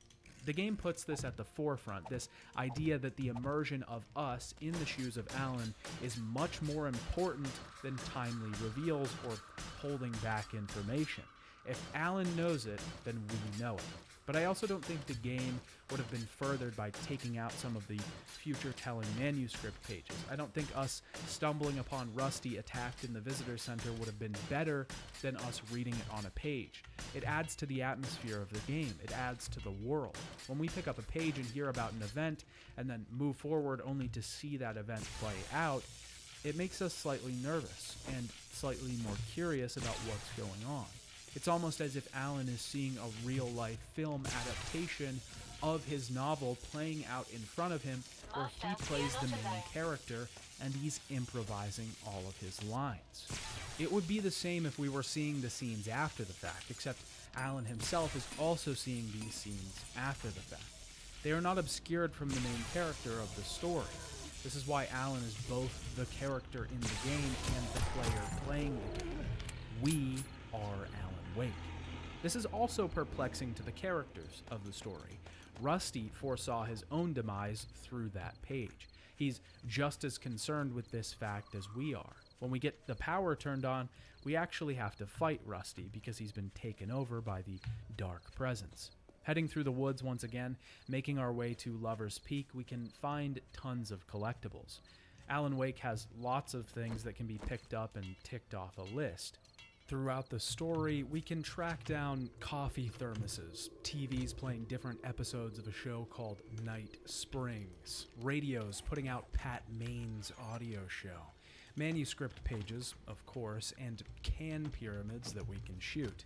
The game puts this at the forefront, this idea that the immersion of us in the shoes of Alan is much more important than timely reveals or holding back information. If Alan knows it, then we know it. But I also don't think the game would have been furthered by taking out some of the future-telling manuscript pages. I don't think us stumbling upon Rusty attacked in the visitor center would have been better than us reading it on a page. It adds to the atmosphere of the game. It adds to the world. When we pick up a page and hear about an event and then move forward only to see that event play out, it makes us slightly nervous and slightly more curious about what's going on. It's almost as if Alan is seeing a real-life film adaptation of his novel playing out in front of him, where he plays the main character and he's improvising all of his lines. It would be the same if we were seeing the scenes after the fact, except Alan himself is also seeing these scenes after the fact. They are not obscured from the main character of the story. This is why Alan is both the character in the game and the player playing the game. We are Alan Wake. This is also perplexing to the characters of the story. Rusty foresaw his own demise through that page. He's just as concerned with this fact as we are. When we get the power turned on, we actually have to fight Rusty because he's been taken over by the dark presence. Heading through the woods once again, making our way to Lover's Peak, we can find tons of collectibles. Alan Wake has lots of things that can be picked up and ticked off a list. Throughout the story, we can track down coffee thermoses, TVs playing different episodes of a show called Night Springs, radios putting out Pat Maine's audio show, manuscript pages, of course, and can pyramids that we can shoot.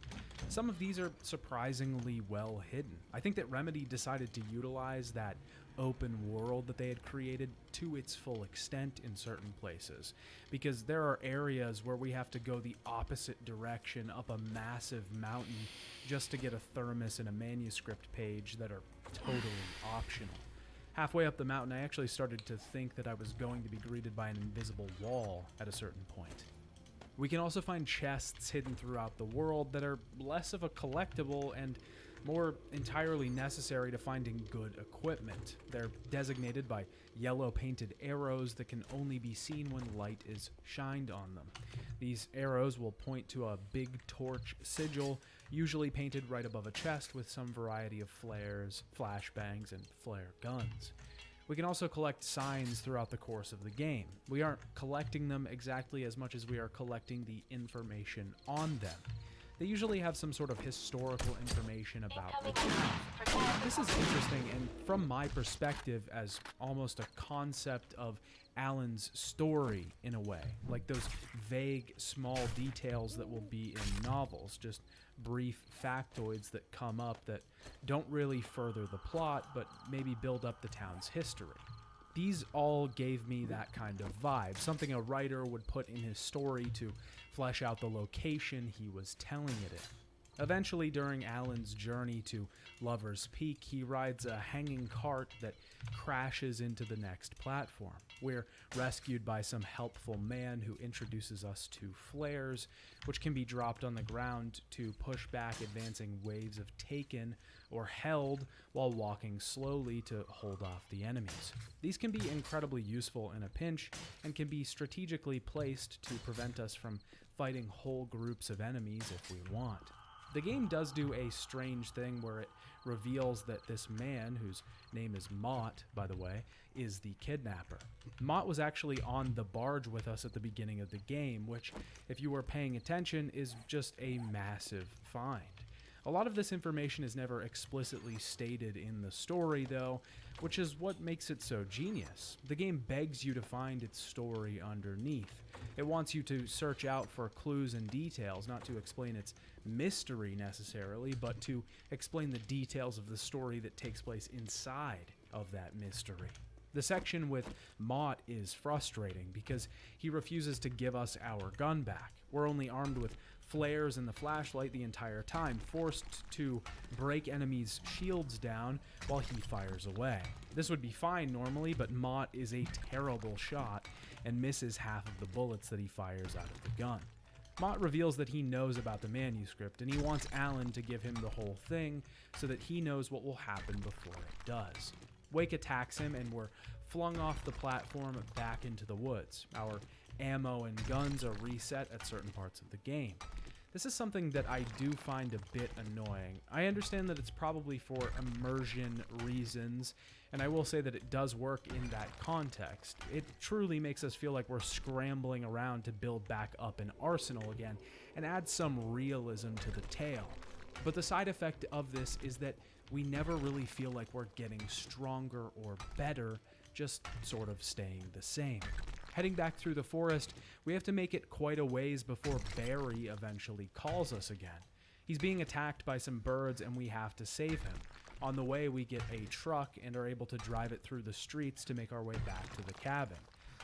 Some of these are surprisingly well hidden. I think that Remedy decided to utilize that open world that they had created to its full extent in certain places, because there are areas where we have to go the opposite direction up a massive mountain just to get a thermos and a manuscript page that are totally optional. Halfway up the mountain, I actually started to think that I was going to be greeted by an invisible wall at a certain point. We can also find chests hidden throughout the world that are less of a collectible and more entirely necessary to finding good equipment. They're designated by yellow painted arrows that can only be seen when light is shined on them. These arrows will point to a big torch sigil, usually painted right above a chest with some variety of flares, flashbangs, and flare guns. We can also collect signs throughout the course of the game. We aren't collecting them exactly as much as we are collecting the information on them. They usually have some sort of historical information about the town. This is interesting, and from my perspective, as almost a concept of Alan's story in a way, like those vague, small details that will be in novels, just brief factoids that come up that don't really further the plot, but maybe build up the town's history. These all gave me that kind of vibe, something a writer would put in his story to flesh out the location he was telling it in. Eventually, during Alan's journey to Lover's Peak, he rides a hanging cart that crashes into the next platform. We're rescued by some helpful man who introduces us to flares, which can be dropped on the ground to push back advancing waves of Taken or held while walking slowly to hold off the enemies. These can be incredibly useful in a pinch and can be strategically placed to prevent us from fighting whole groups of enemies if we want. The game does do a strange thing where it reveals that this man, whose name is Mott, by the way, is the kidnapper. Mott was actually on the barge with us at the beginning of the game, which, if you were paying attention, is just a massive find. A lot of this information is never explicitly stated in the story, though, which is what makes it so genius. The game begs you to find its story underneath. It wants you to search out for clues and details, not to explain its mystery necessarily, but to explain the details of the story that takes place inside of that mystery. The section with Mott is frustrating because he refuses to give us our gun back. We're only armed with flares and the flashlight the entire time, forced to break enemies' shields down while he fires away. This would be fine normally, but Mott is a terrible shot and misses half of the bullets that he fires out of the gun. Mott reveals that he knows about the manuscript, and he wants Alan to give him the whole thing so that he knows what will happen before it does. Wake attacks him, and we're flung off the platform back into the woods. Our ammo and guns are reset at certain parts of the game. This is something that I do find a bit annoying. I understand that it's probably for immersion reasons, and I will say that it does work in that context. It truly makes us feel like we're scrambling around to build back up an arsenal again, and adds some realism to the tale. But the side effect of this is that we never really feel like we're getting stronger or better, just sort of staying the same. Heading back through the forest, we have to make it quite a ways before Barry eventually calls us again. He's being attacked by some birds and we have to save him. On the way, we get a truck and are able to drive it through the streets to make our way back to the cabin.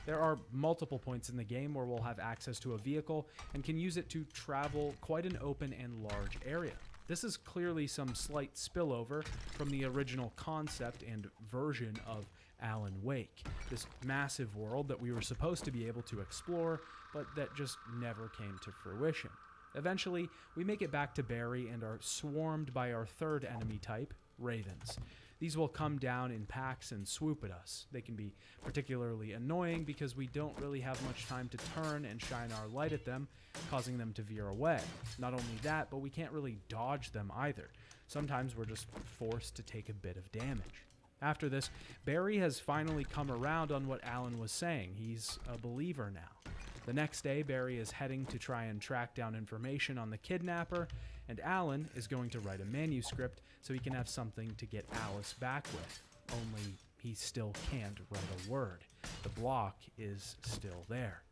There are multiple points in the game where we'll have access to a vehicle and can use it to travel quite an open and large area. This is clearly some slight spillover from the original concept and version of Alan Wake, this massive world that we were supposed to be able to explore, but that just never came to fruition. Eventually, we make it back to Barry and are swarmed by our third enemy type, ravens. These will come down in packs and swoop at us. They can be particularly annoying because we don't really have much time to turn and shine our light at them, causing them to veer away. Not only that, but we can't really dodge them either. Sometimes we're just forced to take a bit of damage. After this, Barry has finally come around on what Alan was saying. He's a believer now. The next day, Barry is heading to try and track down information on the kidnapper, and Alan is going to write a manuscript so he can have something to get Alice back with. Only he still can't write a word. The block is still there.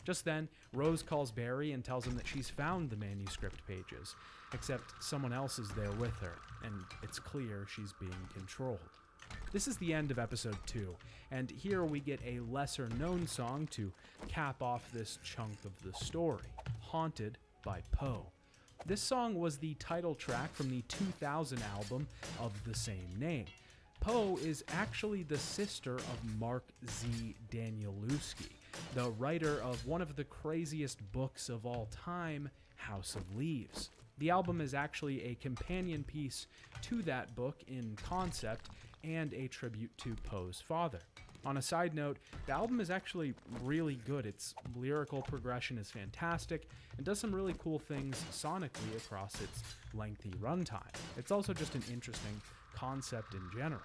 Just then, Rose calls Barry and tells him that she's found the manuscript pages, except someone else is there with her, and it's clear she's being controlled. This is the end of episode 2, and here we get a lesser-known song to cap off this chunk of the story, Haunted by Poe. This song was the title track from the 2000 album of the same name. Poe is actually the sister of Mark Z. Danielewski, the writer of one of the craziest books of all time, House of Leaves. The album is actually a companion piece to that book in concept and a tribute to Poe's father. On a side note, the album is actually really good. Its lyrical progression is fantastic and does some really cool things sonically across its lengthy runtime. It's also just an interesting concept in general.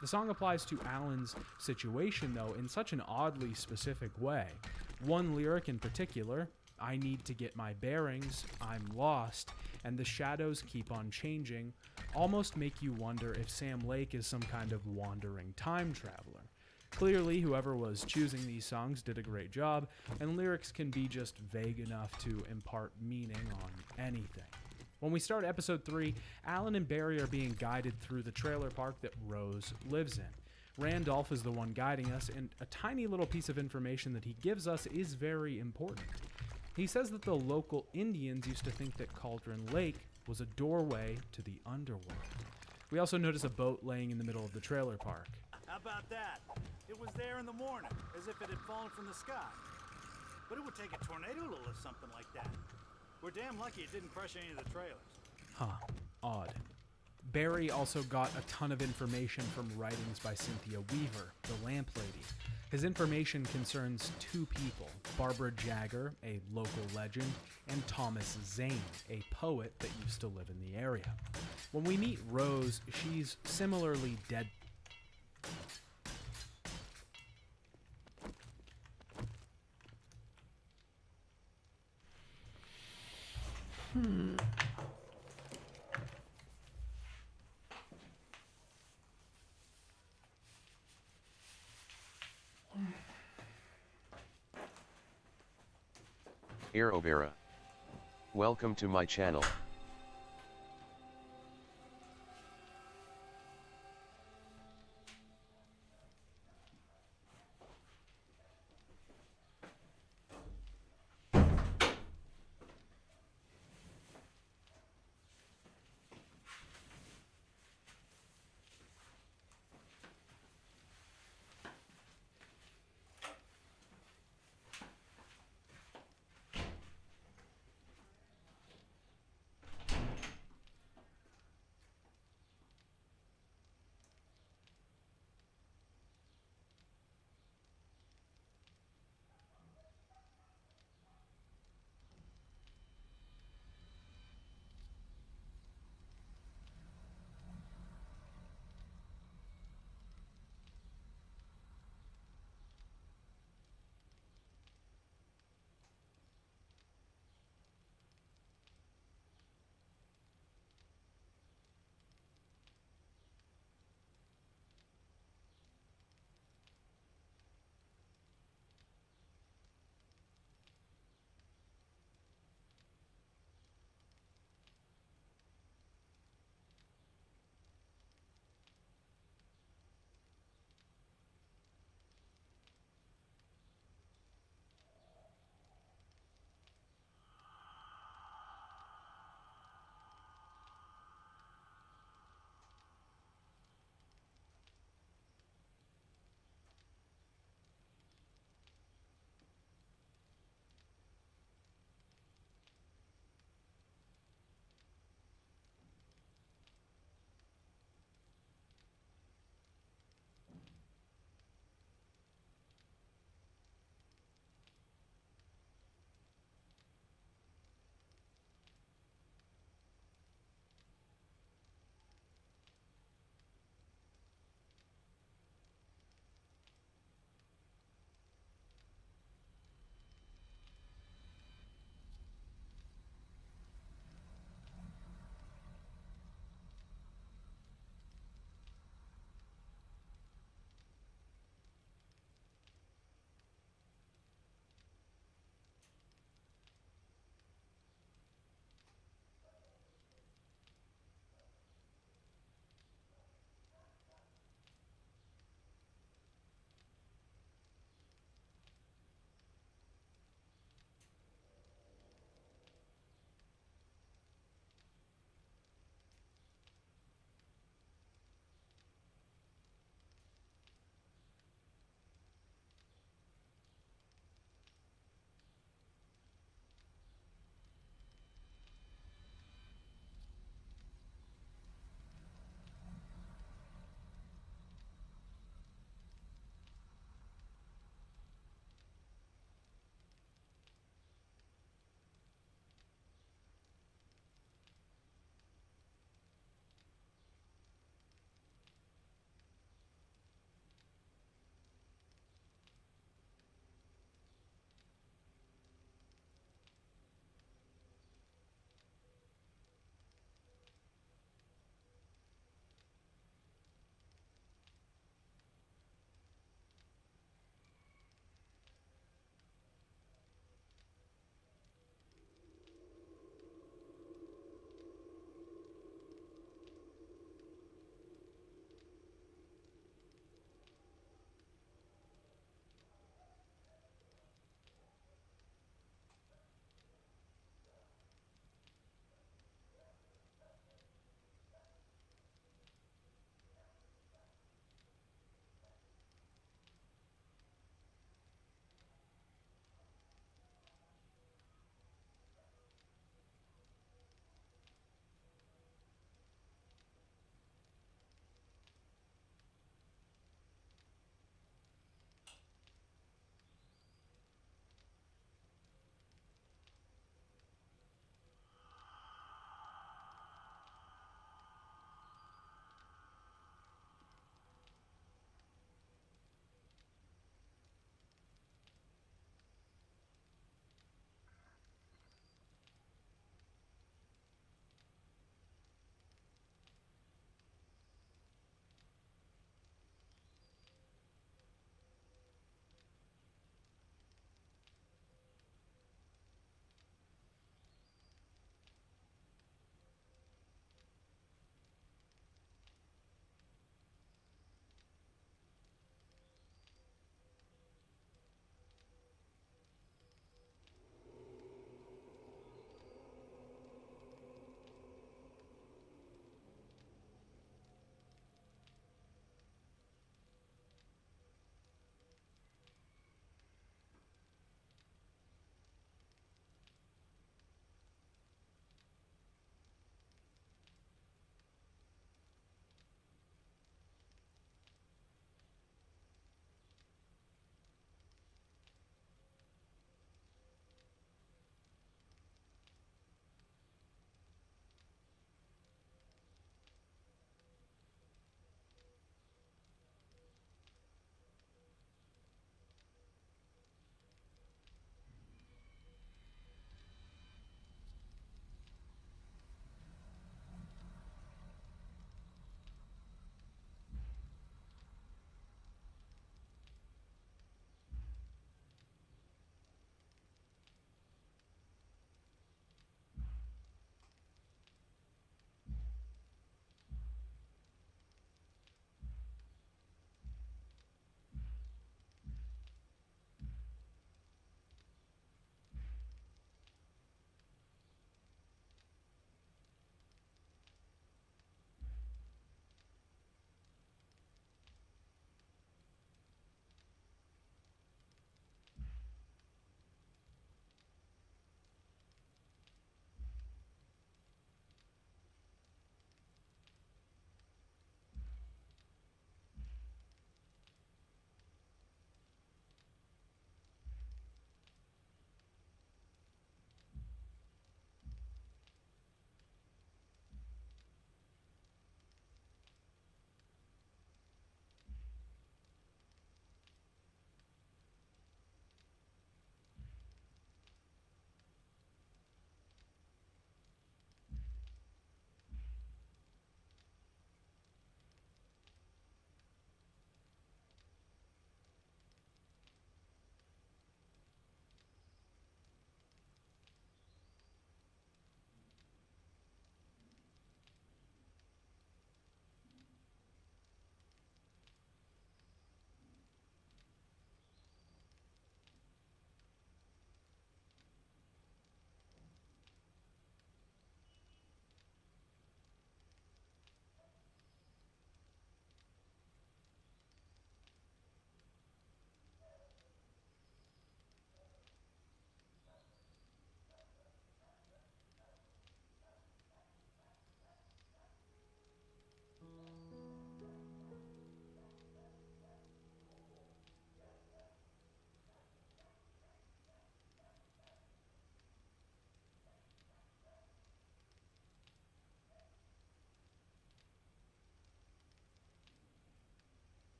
The song applies to Alan's situation, though, in such an oddly specific way. One lyric in particular, "I need to get my bearings, I'm lost, and the shadows keep on changing," almost make you wonder if Sam Lake is some kind of wandering time traveler. Clearly, whoever was choosing these songs did a great job, and lyrics can be just vague enough to impart meaning on anything. When we start episode 3, Alan and Barry are being guided through the trailer park that Rose lives in. Randolph is the one guiding us, and a tiny little piece of information that he gives us is very important. He says that the local Indians used to think that Cauldron Lake was a doorway to the underworld. We also notice a boat laying in the middle of the trailer park. How about that? It was there in the morning, as if it had fallen from the sky. But it would take a tornado to lift something like that. We're damn lucky it didn't crush any of the trailers. Huh. Odd. Barry also got a ton of information from writings by Cynthia Weaver, the Lamp Lady. His information concerns two people, Barbara Jagger, a local legend, and Thomas Zane, a poet that used to live in the area. When we meet Rose, she's similarly dead. Aerobera. Welcome to my channel.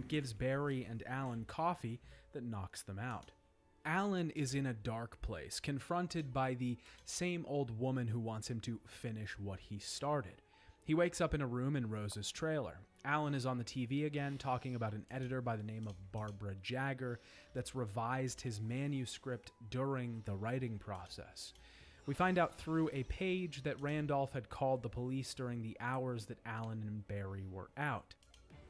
gives Barry and Alan coffee that knocks them out. Alan is in a dark place, confronted by the same old woman who wants him to finish what he started. He wakes up in a room in Rose's trailer. Alan is on the TV again, talking about an editor by the name of Barbara Jagger that's revised his manuscript during the writing process. We find out through a page that Randolph had called the police during the hours that Alan and Barry were out.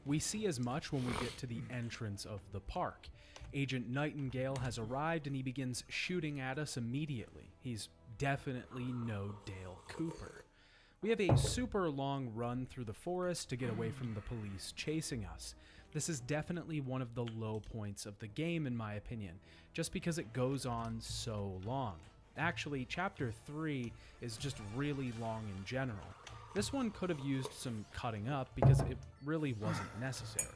We see as much when we get to the entrance of the park. Agent Nightingale has arrived and he begins shooting at us immediately. He's definitely no Dale Cooper. We have a super long run through the forest to get away from the police chasing us. This is definitely one of the low points of the game in my opinion, just because it goes on so long. Actually, Chapter 3 is just really long in general. This one could have used some cutting up because it really wasn't necessary.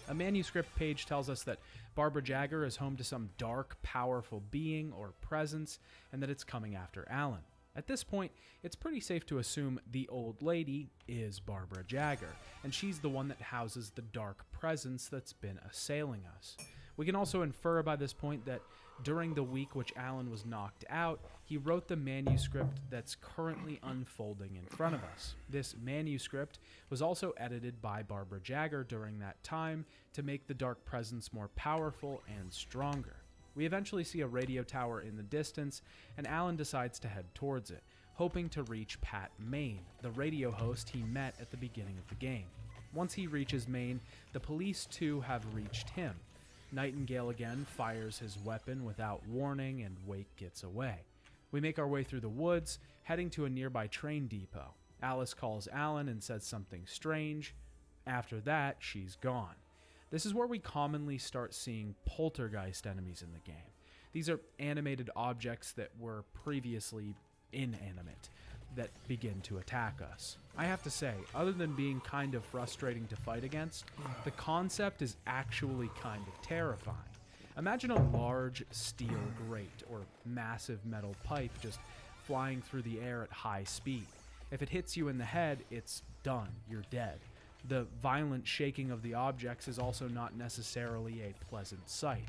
A manuscript page tells us that Barbara Jagger is home to some dark, powerful being or presence, and that it's coming after Alan. At this point, it's pretty safe to assume the old lady is Barbara Jagger, and she's the one that houses the dark presence that's been assailing us. We can also infer by this point that during the week which Alan was knocked out, he wrote the manuscript that's currently unfolding in front of us. This manuscript was also edited by Barbara Jagger during that time to make the dark presence more powerful and stronger. We eventually see a radio tower in the distance, and Alan decides to head towards it, hoping to reach Pat Maine, the radio host he met at the beginning of the game. Once he reaches Maine, the police too have reached him. Nightingale again fires his weapon without warning, and Wake gets away. We make our way through the woods, heading to a nearby train depot. Alice calls Alan and says something strange. After that, she's gone. This is where we commonly start seeing poltergeist enemies in the game. These are animated objects that were previously inanimate that begin to attack us. I have to say, other than being kind of frustrating to fight against, the concept is actually kind of terrifying. Imagine a large steel grate or massive metal pipe just flying through the air at high speed. If it hits you in the head, it's done. You're dead. The violent shaking of the objects is also not necessarily a pleasant sight.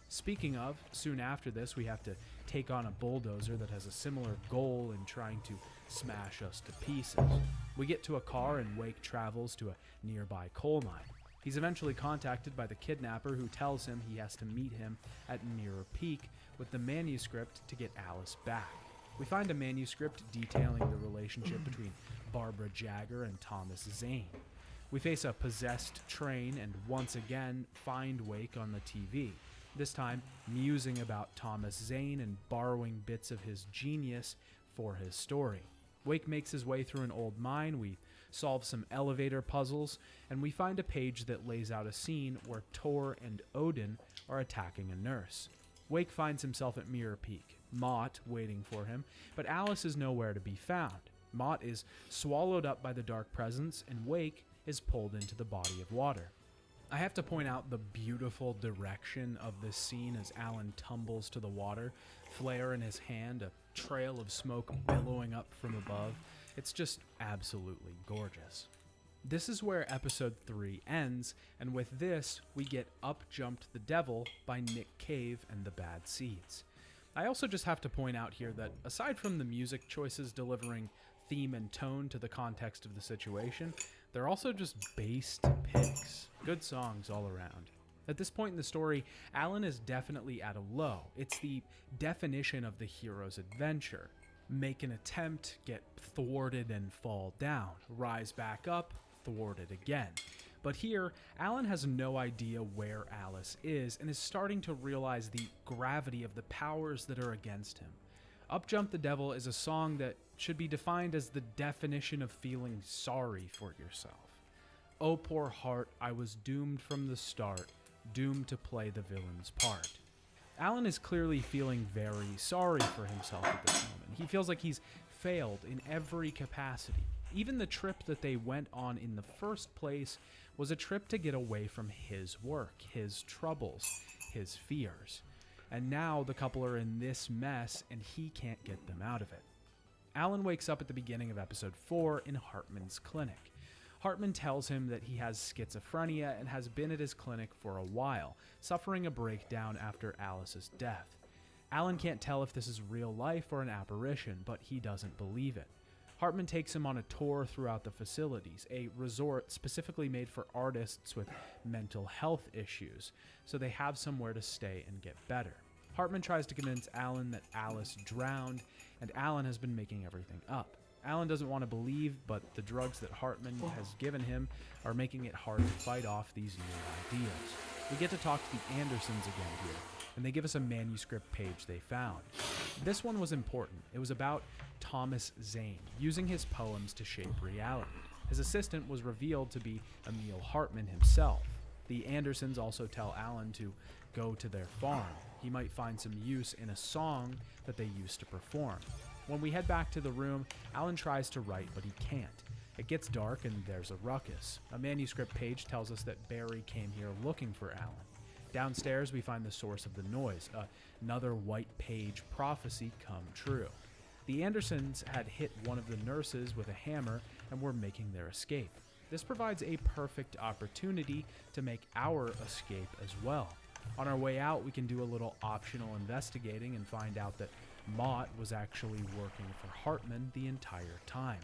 Speaking of, soon after this we have to take on a bulldozer that has a similar goal in trying to smash us to pieces. We get to a car and Wake travels to a nearby coal mine. He's eventually contacted by the kidnapper who tells him he has to meet him at Mirror Peak with the manuscript to get Alice back. We find a manuscript detailing the relationship between Barbara Jagger and Thomas Zane. We face a possessed train and once again find Wake on the TV, this time musing about Thomas Zane and borrowing bits of his genius for his story. Wake makes his way through an old mine, we solve some elevator puzzles, and we find a page that lays out a scene where Tor and Odin are attacking a nurse. Wake finds himself at Mirror Peak, Mott waiting for him, but Alice is nowhere to be found. Mott is swallowed up by the dark presence, and Wake is pulled into the body of water. I have to point out the beautiful direction of this scene as Alan tumbles to the water, flare in his hand, a trail of smoke billowing up from above. It's just absolutely gorgeous. This is where episode 3 ends, and with this, we get Up Jumped the Devil by Nick Cave and the Bad Seeds. I also just have to point out here that aside from the music choices delivering theme and tone to the context of the situation, they're also just based picks. Good songs all around. At this point in the story, Alan is definitely at a low. It's the definition of the hero's adventure. Make an attempt, get thwarted and fall down. Rise back up, thwarted again. But here, Alan has no idea where Alice is and is starting to realize the gravity of the powers that are against him. Up Jump the Devil is a song that should be defined as the definition of feeling sorry for yourself. Oh poor heart, I was doomed from the start, doomed to play the villain's part. Alan is clearly feeling very sorry for himself at this moment. He feels like he's failed in every capacity. Even the trip that they went on in the first place was a trip to get away from his work, his troubles, his fears. And now the couple are in this mess and he can't get them out of it. Alan wakes up at the beginning of episode 4 in Hartman's clinic. Hartman tells him that he has schizophrenia and has been at his clinic for a while, suffering a breakdown after Alice's death. Alan can't tell if this is real life or an apparition, but he doesn't believe it. Hartman takes him on a tour throughout the facilities, a resort specifically made for artists with mental health issues, so they have somewhere to stay and get better. Hartman tries to convince Alan that Alice drowned, and Alan has been making everything up. Alan doesn't want to believe, but the drugs that Hartman has given him are making it hard to fight off these new ideas. We get to talk to the Andersons again here, and they give us a manuscript page they found. This one was important. It was about Thomas Zane, using his poems to shape reality. His assistant was revealed to be Emil Hartman himself. The Andersons also tell Alan to go to their farm. He might find some use in a song that they used to perform. When we head back to the room, Alan tries to write, but he can't. It gets dark and there's a ruckus. A manuscript page tells us that Barry came here looking for Alan. Downstairs, we find the source of the noise, another white page prophecy come true. The Andersons had hit one of the nurses with a hammer and were making their escape. This provides a perfect opportunity to make our escape as well. On our way out, we can do a little optional investigating and find out that Mott was actually working for Hartman the entire time.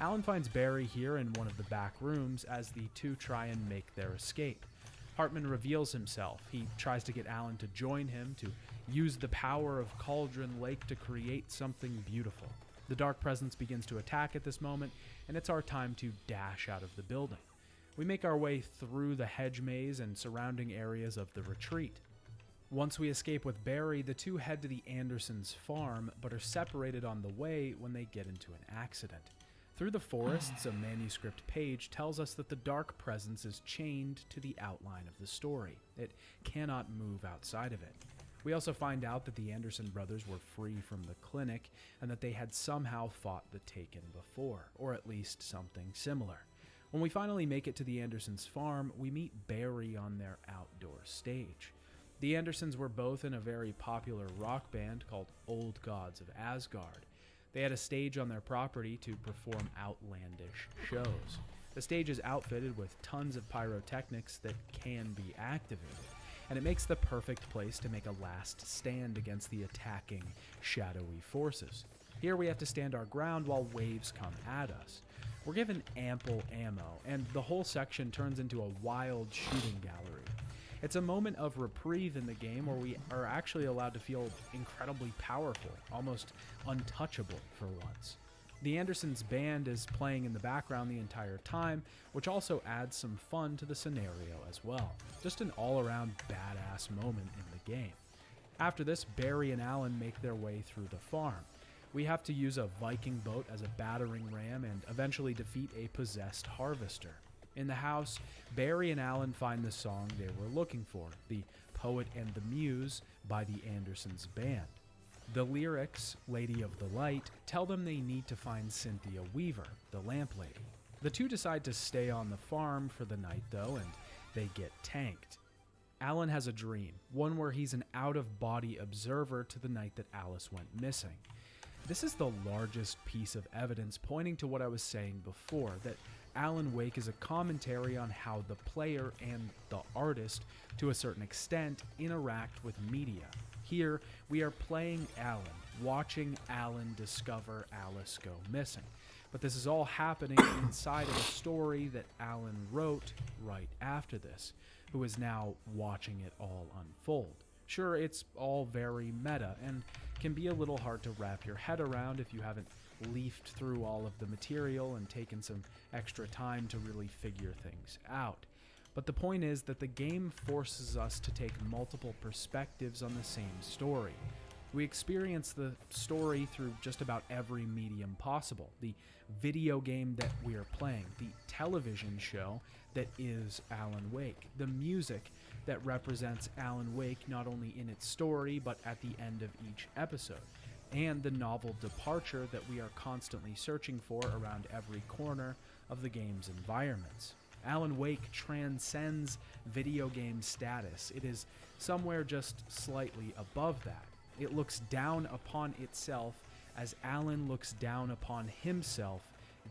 Alan finds Barry here in one of the back rooms as the two try and make their escape. Hartman reveals himself. He tries to get Alan to join him to use the power of Cauldron Lake to create something beautiful. The Dark Presence begins to attack at this moment, and it's our time to dash out of the building. We make our way through the hedge maze and surrounding areas of the retreat. Once we escape with Barry, the two head to the Andersons' farm, but are separated on the way when they get into an accident. Through the forests, a manuscript page tells us that the Dark Presence is chained to the outline of the story. It cannot move outside of it. We also find out that the Anderson brothers were free from the clinic, and that they had somehow fought the Taken before, or at least something similar. When we finally make it to the Andersons' farm, we meet Barry on their outdoor stage. The Andersons were both in a very popular rock band called Old Gods of Asgard. They had a stage on their property to perform outlandish shows. The stage is outfitted with tons of pyrotechnics that can be activated, and it makes the perfect place to make a last stand against the attacking, shadowy forces. Here we have to stand our ground while waves come at us. We're given ample ammo, and the whole section turns into a wild shooting gallery. It's a moment of reprieve in the game where we are actually allowed to feel incredibly powerful, almost untouchable for once. The Andersons' band is playing in the background the entire time, which also adds some fun to the scenario as well. Just an all-around badass moment in the game. After this, Barry and Alan make their way through the farm. We have to use a Viking boat as a battering ram and eventually defeat a possessed harvester. In the house, Barry and Alan find the song they were looking for, The Poet and the Muse by the Andersons' band. The lyrics, Lady of the Light, tell them they need to find Cynthia Weaver, the lamp lady. The two decide to stay on the farm for the night though, and they get tanked. Alan has a dream, one where he's an out-of-body observer to the night that Alice went missing. This is the largest piece of evidence pointing to what I was saying before, that Alan Wake is a commentary on how the player and the artist, to a certain extent, interact with media. Here, we are playing Alan, watching Alan discover Alice go missing. But this is all happening inside of a story that Alan wrote right after this, who is now watching it all unfold. Sure, it's all very meta, and can be a little hard to wrap your head around if you haven't leafed through all of the material and taken some extra time to really figure things out. But the point is that the game forces us to take multiple perspectives on the same story. We experience the story through just about every medium possible. The video game that we are playing, the television show that is Alan Wake, the music that represents Alan Wake not only in its story but at the end of each episode, and the novel departure that we are constantly searching for around every corner of the game's environments. Alan Wake transcends video game status. It is somewhere just slightly above that. It looks down upon itself as Alan looks down upon himself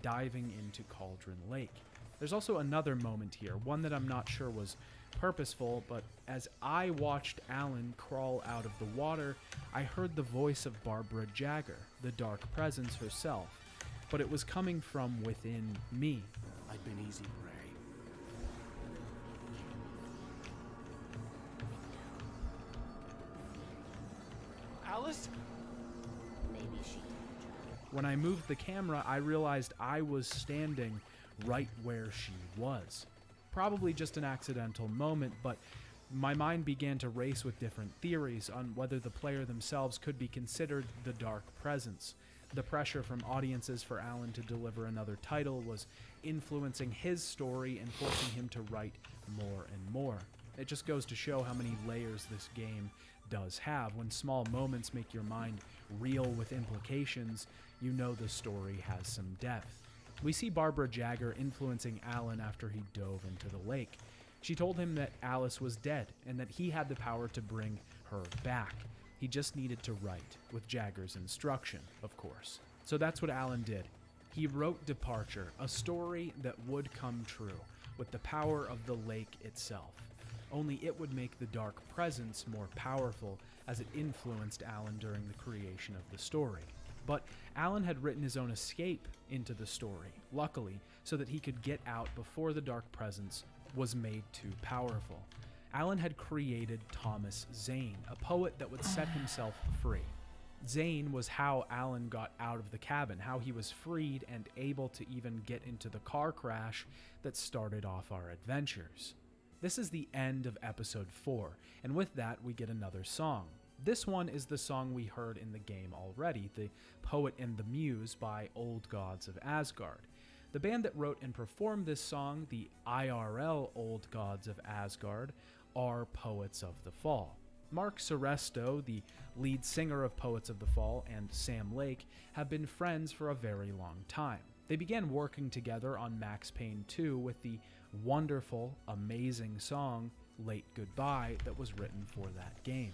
diving into Cauldron Lake. There's also another moment here, one that I'm not sure was purposeful, but as I watched Alan crawl out of the water, I heard the voice of Barbara Jagger, the dark presence herself, but it was coming from within me. I'd been easy prey. Alice? Maybe she. When I moved the camera, I realized I was standing right where she was. Probably just an accidental moment, but my mind began to race with different theories on whether the player themselves could be considered the dark presence. The pressure from audiences for Alan to deliver another title was influencing his story and forcing him to write more and more. It just goes to show how many layers this game does have. When small moments make your mind reel with implications, you know the story has some depth. We see Barbara Jagger influencing Alan after he dove into the lake. She told him that Alice was dead and that he had the power to bring her back. He just needed to write, with Jagger's instruction, of course. So that's what Alan did. He wrote Departure, a story that would come true, with the power of the lake itself. Only it would make the dark presence more powerful as it influenced Alan during the creation of the story. But Alan had written his own escape into the story, luckily, so that he could get out before the dark presence was made too powerful. Alan had created Thomas Zane, a poet that would set himself free. Zane was how Alan got out of the cabin, how he was freed and able to even get into the car crash that started off our adventures. This is the end of episode 4, and with that we get another song. This one is the song we heard in the game already, The Poet and the Muse by Old Gods of Asgard. The band that wrote and performed this song, the IRL Old Gods of Asgard, are Poets of the Fall. Mark Seresto, the lead singer of Poets of the Fall, and Sam Lake have been friends for a very long time. They began working together on Max Payne 2 with the wonderful, amazing song Late Goodbye that was written for that game.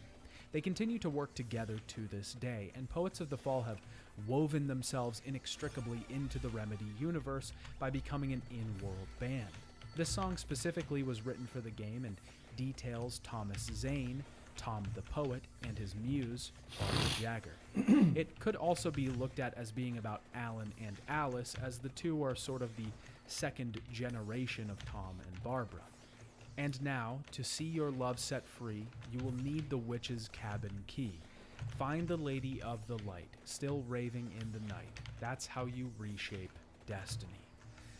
They continue to work together to this day, and Poets of the Fall have woven themselves inextricably into the Remedy universe by becoming an in-world band. This song specifically was written for the game and details Thomas Zane, Tom the Poet, and his muse, Barbara Jagger. It could also be looked at as being about Alan and Alice, as the two are sort of the second generation of Tom and Barbara. And now, to see your love set free, you will need the witch's cabin key. Find the Lady of the Light, still raving in the night. That's how you reshape destiny.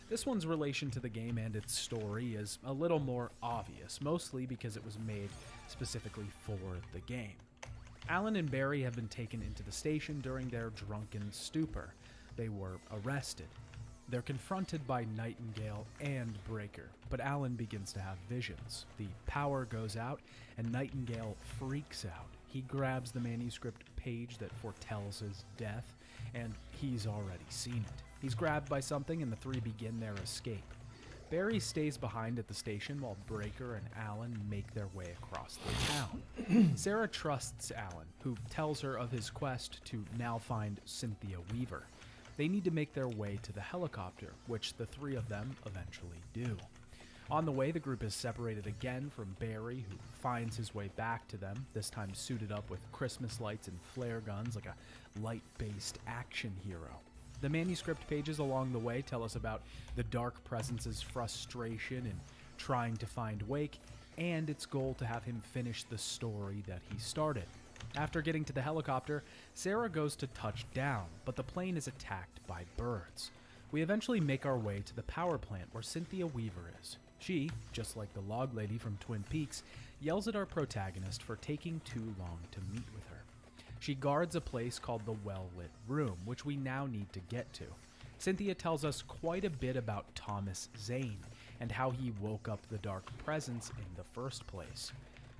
This one's relation to the game and its story is a little more obvious, mostly because it was made specifically for the game. Alan and Barry have been taken into the station during their drunken stupor. They were arrested. They're confronted by Nightingale and Breaker, but Alan begins to have visions. The power goes out, and Nightingale freaks out. He grabs the manuscript page that foretells his death, and he's already seen it. He's grabbed by something, and the three begin their escape. Barry stays behind at the station while Breaker and Alan make their way across the town. Sarah trusts Alan, who tells her of his quest to now find Cynthia Weaver. They need to make their way to the helicopter, which the three of them eventually do. On the way, the group is separated again from Barry, who finds his way back to them, this time suited up with Christmas lights and flare guns like a light-based action hero. The manuscript pages along the way tell us about the Dark Presence's frustration in trying to find Wake, and its goal to have him finish the story that he started. After getting to the helicopter, Sarah goes to touch down, but the plane is attacked by birds. We eventually make our way to the power plant where Cynthia Weaver is. She, just like the log lady from Twin Peaks, yells at our protagonist for taking too long to meet with her. She guards a place called the Well-Lit Room, which we now need to get to. Cynthia tells us quite a bit about Thomas Zane and how he woke up the Dark Presence in the first place.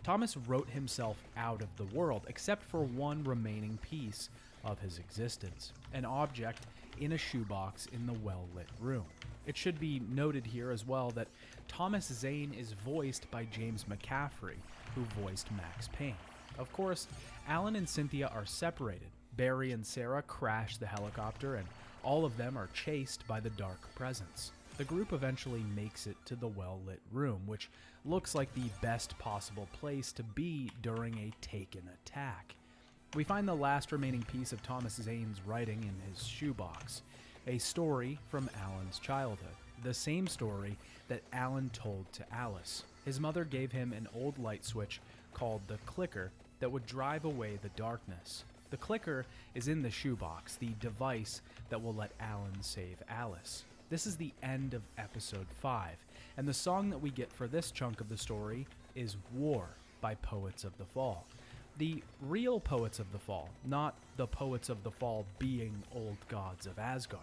Thomas wrote himself out of the world, except for one remaining piece of his existence, an object in a shoebox in the well-lit room. It should be noted here as well that Thomas Zane is voiced by James McCaffrey, who voiced Max Payne. Of course, Alan and Cynthia are separated. Barry and Sarah crash the helicopter, and all of them are chased by the Dark Presence. The group eventually makes it to the well-lit room, which looks like the best possible place to be during a taken attack. We find the last remaining piece of Thomas Zane's writing in his shoebox, a story from Alan's childhood, the same story that Alan told to Alice. His mother gave him an old light switch called the clicker that would drive away the darkness. The clicker is in the shoebox, the device that will let Alan save Alice. This is the end of episode 5, and the song that we get for this chunk of the story is War by Poets of the Fall. The real Poets of the Fall, not the Poets of the Fall being old gods of Asgard.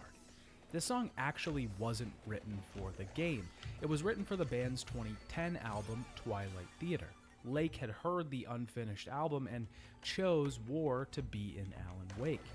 This song actually wasn't written for the game. It was written for the band's 2010 album, Twilight Theater. Lake had heard the unfinished album and chose War to be in Alan Wake.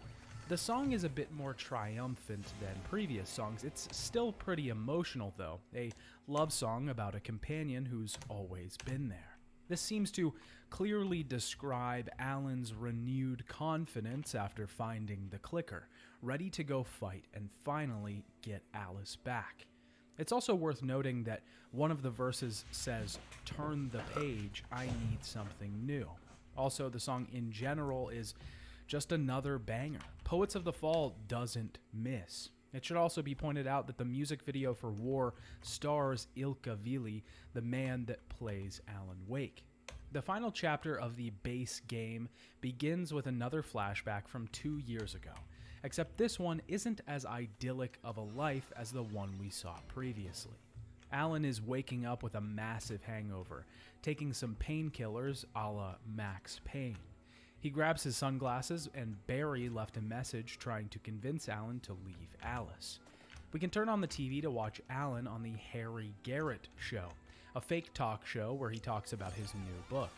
The song is a bit more triumphant than previous songs. It's still pretty emotional though, a love song about a companion who's always been there. This seems to clearly describe Alan's renewed confidence after finding the clicker, ready to go fight and finally get Alice back. It's also worth noting that one of the verses says, "Turn the page, I need something new." Also, the song in general is just another banger. Poets of the Fall doesn't miss. It should also be pointed out that the music video for War stars Ilka Vili, the man that plays Alan Wake. The final chapter of the base game begins with another flashback from 2 years ago, except this one isn't as idyllic of a life as the one we saw previously. Alan is waking up with a massive hangover, taking some painkillers a la Max Payne. He grabs his sunglasses, and Barry left a message trying to convince Alan to leave Alice. We can turn on the TV to watch Alan on the Harry Garrett Show, a fake talk show where he talks about his new book.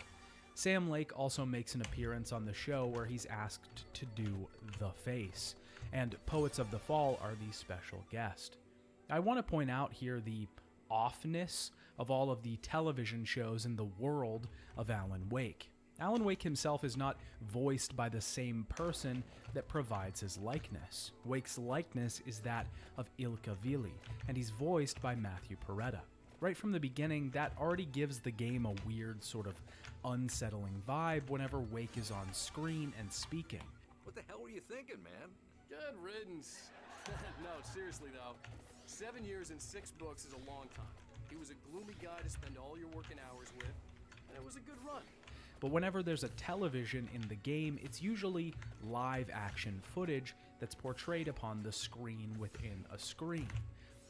Sam Lake also makes an appearance on the show where he's asked to do the face, and Poets of the Fall are the special guest. I want to point out here the offness of all of the television shows in the world of Alan Wake. Alan Wake himself is not voiced by the same person that provides his likeness. Wake's likeness is that of Ilka Vili, and he's voiced by Matthew Peretta. Right from the beginning, that already gives the game a weird sort of unsettling vibe whenever Wake is on screen and speaking. What the hell were you thinking, man? Good riddance. No, seriously though, 7 years and 6 books is a long time. He was a gloomy guy to spend all your working hours with, and it was a good run. But whenever there's a television in the game, it's usually live action footage that's portrayed upon the screen within a screen.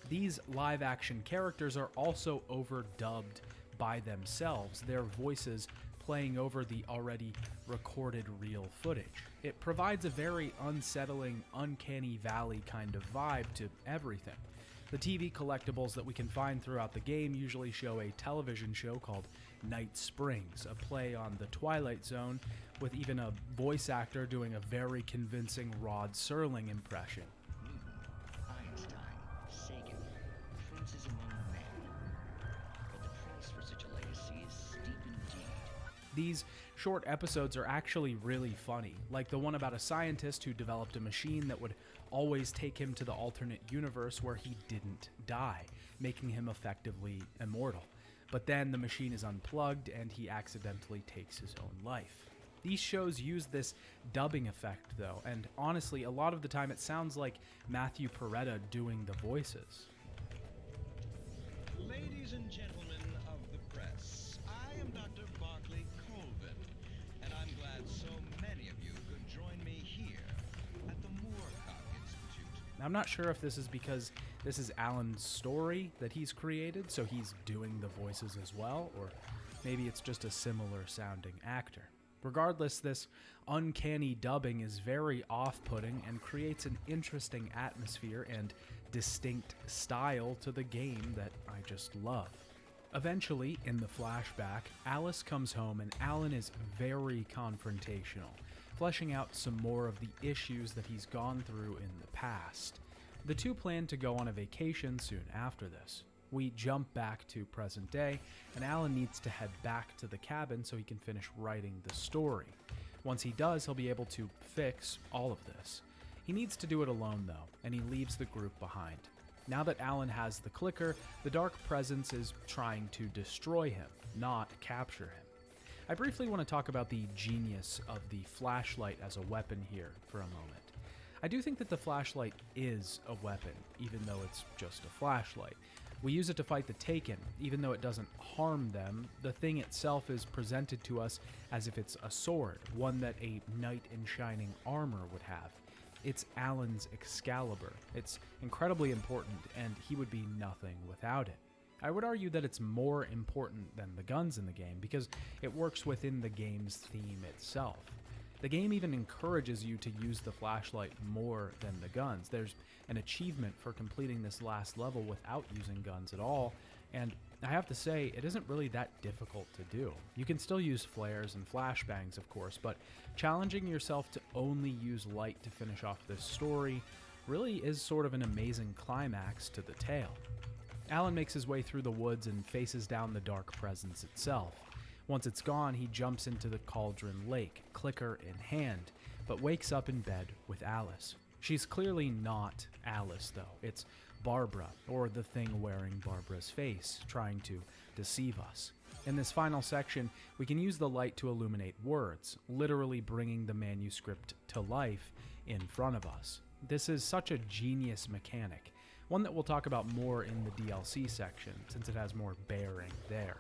These live action characters are also overdubbed by themselves, their voices playing over the already recorded real footage. It provides a very unsettling, uncanny valley kind of vibe to everything. The TV collectibles that we can find throughout the game usually show a television show called Night Springs, a play on the Twilight Zone, with even a voice actor doing a very convincing Rod Serling impression. Einstein, Sagan, princes among men. But the price for such a legacy is steep indeed. These short episodes are actually really funny, like the one about a scientist who developed a machine that would always take him to the alternate universe where he didn't die, making him effectively immortal. But then the machine is unplugged and he accidentally takes his own life. These shows use this dubbing effect though, and honestly, a lot of the time it sounds like Matthew Peretta doing the voices. Ladies and gentlemen of the press, I am Dr. Barclay Colvin, and I'm glad so many of you could join me here at the Moorcock Institute. I'm not sure if this is because this is Alan's story that he's created, so he's doing the voices as well, or maybe it's just a similar sounding actor. Regardless, this uncanny dubbing is very off-putting and creates an interesting atmosphere and distinct style to the game that I just love. Eventually, in the flashback, Alice comes home and Alan is very confrontational, fleshing out some more of the issues that he's gone through in the past. The two plan to go on a vacation soon after this. We jump back to present day, and Alan needs to head back to the cabin so he can finish writing the story. Once he does, he'll be able to fix all of this. He needs to do it alone though, and he leaves the group behind. Now that Alan has the clicker, the Dark Presence is trying to destroy him, not capture him. I briefly want to talk about the genius of the flashlight as a weapon here for a moment. I do think that the flashlight is a weapon, even though it's just a flashlight. We use it to fight the Taken, even though it doesn't harm them. The thing itself is presented to us as if it's a sword, one that a knight in shining armor would have. It's Alan's Excalibur. It's incredibly important, and he would be nothing without it. I would argue that it's more important than the guns in the game, because it works within the game's theme itself. The game even encourages you to use the flashlight more than the guns. There's an achievement for completing this last level without using guns at all, and I have to say, it isn't really that difficult to do. You can still use flares and flashbangs, of course, but challenging yourself to only use light to finish off this story really is sort of an amazing climax to the tale. Alan makes his way through the woods and faces down the Dark Presence itself. Once it's gone, he jumps into the Cauldron Lake, clicker in hand, but wakes up in bed with Alice. She's clearly not Alice, though. It's Barbara, or the thing wearing Barbara's face, trying to deceive us. In this final section, we can use the light to illuminate words, literally bringing the manuscript to life in front of us. This is such a genius mechanic, one that we'll talk about more in the DLC section, since it has more bearing there.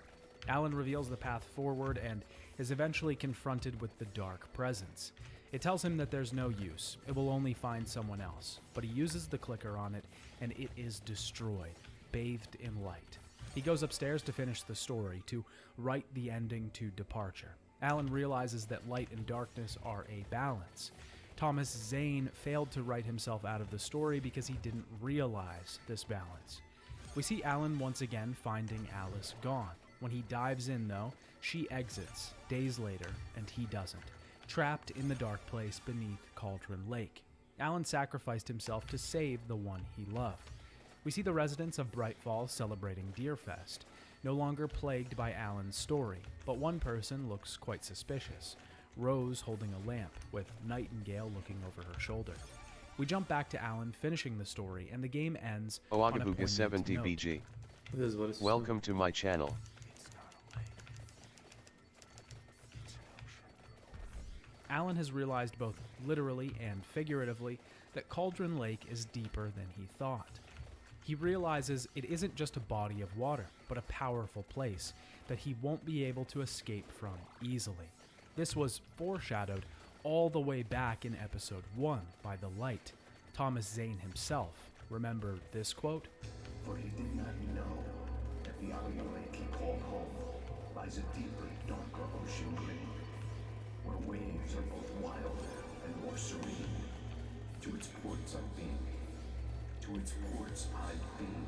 Alan reveals the path forward and is eventually confronted with the Dark Presence. It tells him that there's no use, it will only find someone else, but he uses the clicker on it and it is destroyed, bathed in light. He goes upstairs to finish the story, to write the ending to Departure. Alan realizes that light and darkness are a balance. Thomas Zane failed to write himself out of the story because he didn't realize this balance. We see Alan once again finding Alice gone. When he dives in, though, she exits days later, and he doesn't, trapped in the dark place beneath Cauldron Lake. Alan sacrificed himself to save the one he loved. We see the residents of Bright Falls celebrating Deerfest, no longer plagued by Alan's story, but one person looks quite suspicious. Rose holding a lamp, with Nightingale looking over her shoulder. We jump back to Alan finishing the story, and the game ends on a poignant 70 note. BG. Welcome to my channel. Alan has realized both literally and figuratively that Cauldron Lake is deeper than he thought. He realizes it isn't just a body of water, but a powerful place that he won't be able to escape from easily. This was foreshadowed all the way back in episode 1 by the Light, Thomas Zane himself. Remember this quote? For he did not know that beyond the lake he called home lies a deeper, darker ocean green, where waves are both wilder and more serene. To its ports I've been. To its ports I've been.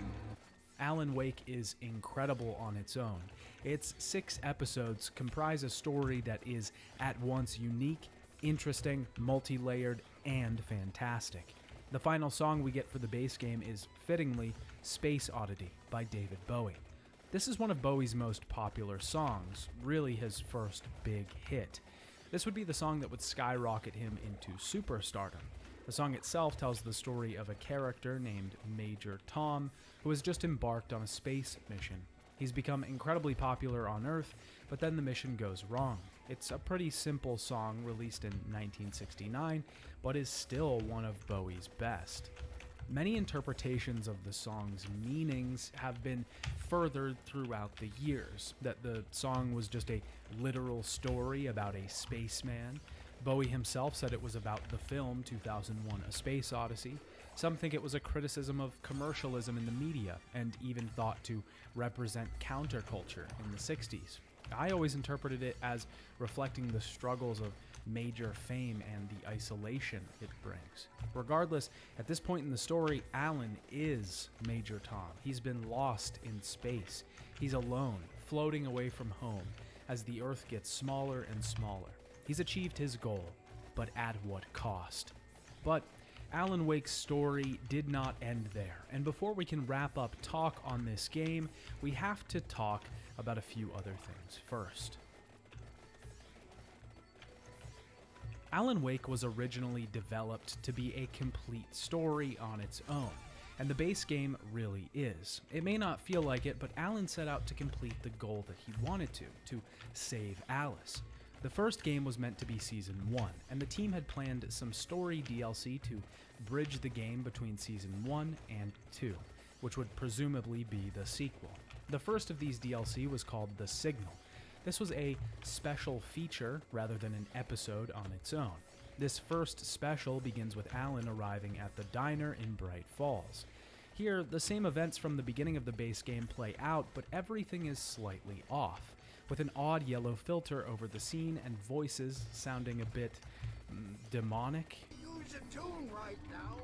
Alan Wake is incredible on its own. Its 6 episodes comprise a story that is at once unique, interesting, multi-layered, and fantastic. The final song we get for the base game is, fittingly, Space Oddity by David Bowie. This is one of Bowie's most popular songs, really his first big hit. This would be the song that would skyrocket him into superstardom. The song itself tells the story of a character named Major Tom, who has just embarked on a space mission. He's become incredibly popular on Earth, but then the mission goes wrong. It's a pretty simple song released in 1969, but is still one of Bowie's best. Many interpretations of the song's meanings have been furthered throughout the years, that the song was just a literal story about a spaceman. Bowie himself said it was about the film 2001: A Space Odyssey. Some think it was a criticism of commercialism in the media, and even thought to represent counterculture in the 60s. I always interpreted it as reflecting the struggles of major fame and the isolation it brings. Regardless, at this point in the story, Alan is Major Tom. He's been lost in space. He's alone, floating away from home, as the Earth gets smaller and smaller. He's achieved his goal, but at what cost? But Alan Wake's story did not end there, and before we can wrap up talk on this game, we have to talk about a few other things first. Alan Wake was originally developed to be a complete story on its own. And the base game really is. It may not feel like it, but Alan set out to complete the goal that he wanted to save Alice. The first game was meant to be Season 1, and the team had planned some story DLC to bridge the game between Season 1 and 2, which would presumably be the sequel. The first of these DLC was called The Signal. This was a special feature rather than an episode on its own. This first special begins with Alan arriving at the diner in Bright Falls. Here, the same events from the beginning of the base game play out, but everything is slightly off, with an odd yellow filter over the scene and voices sounding a bit demonic. Use a tune right now.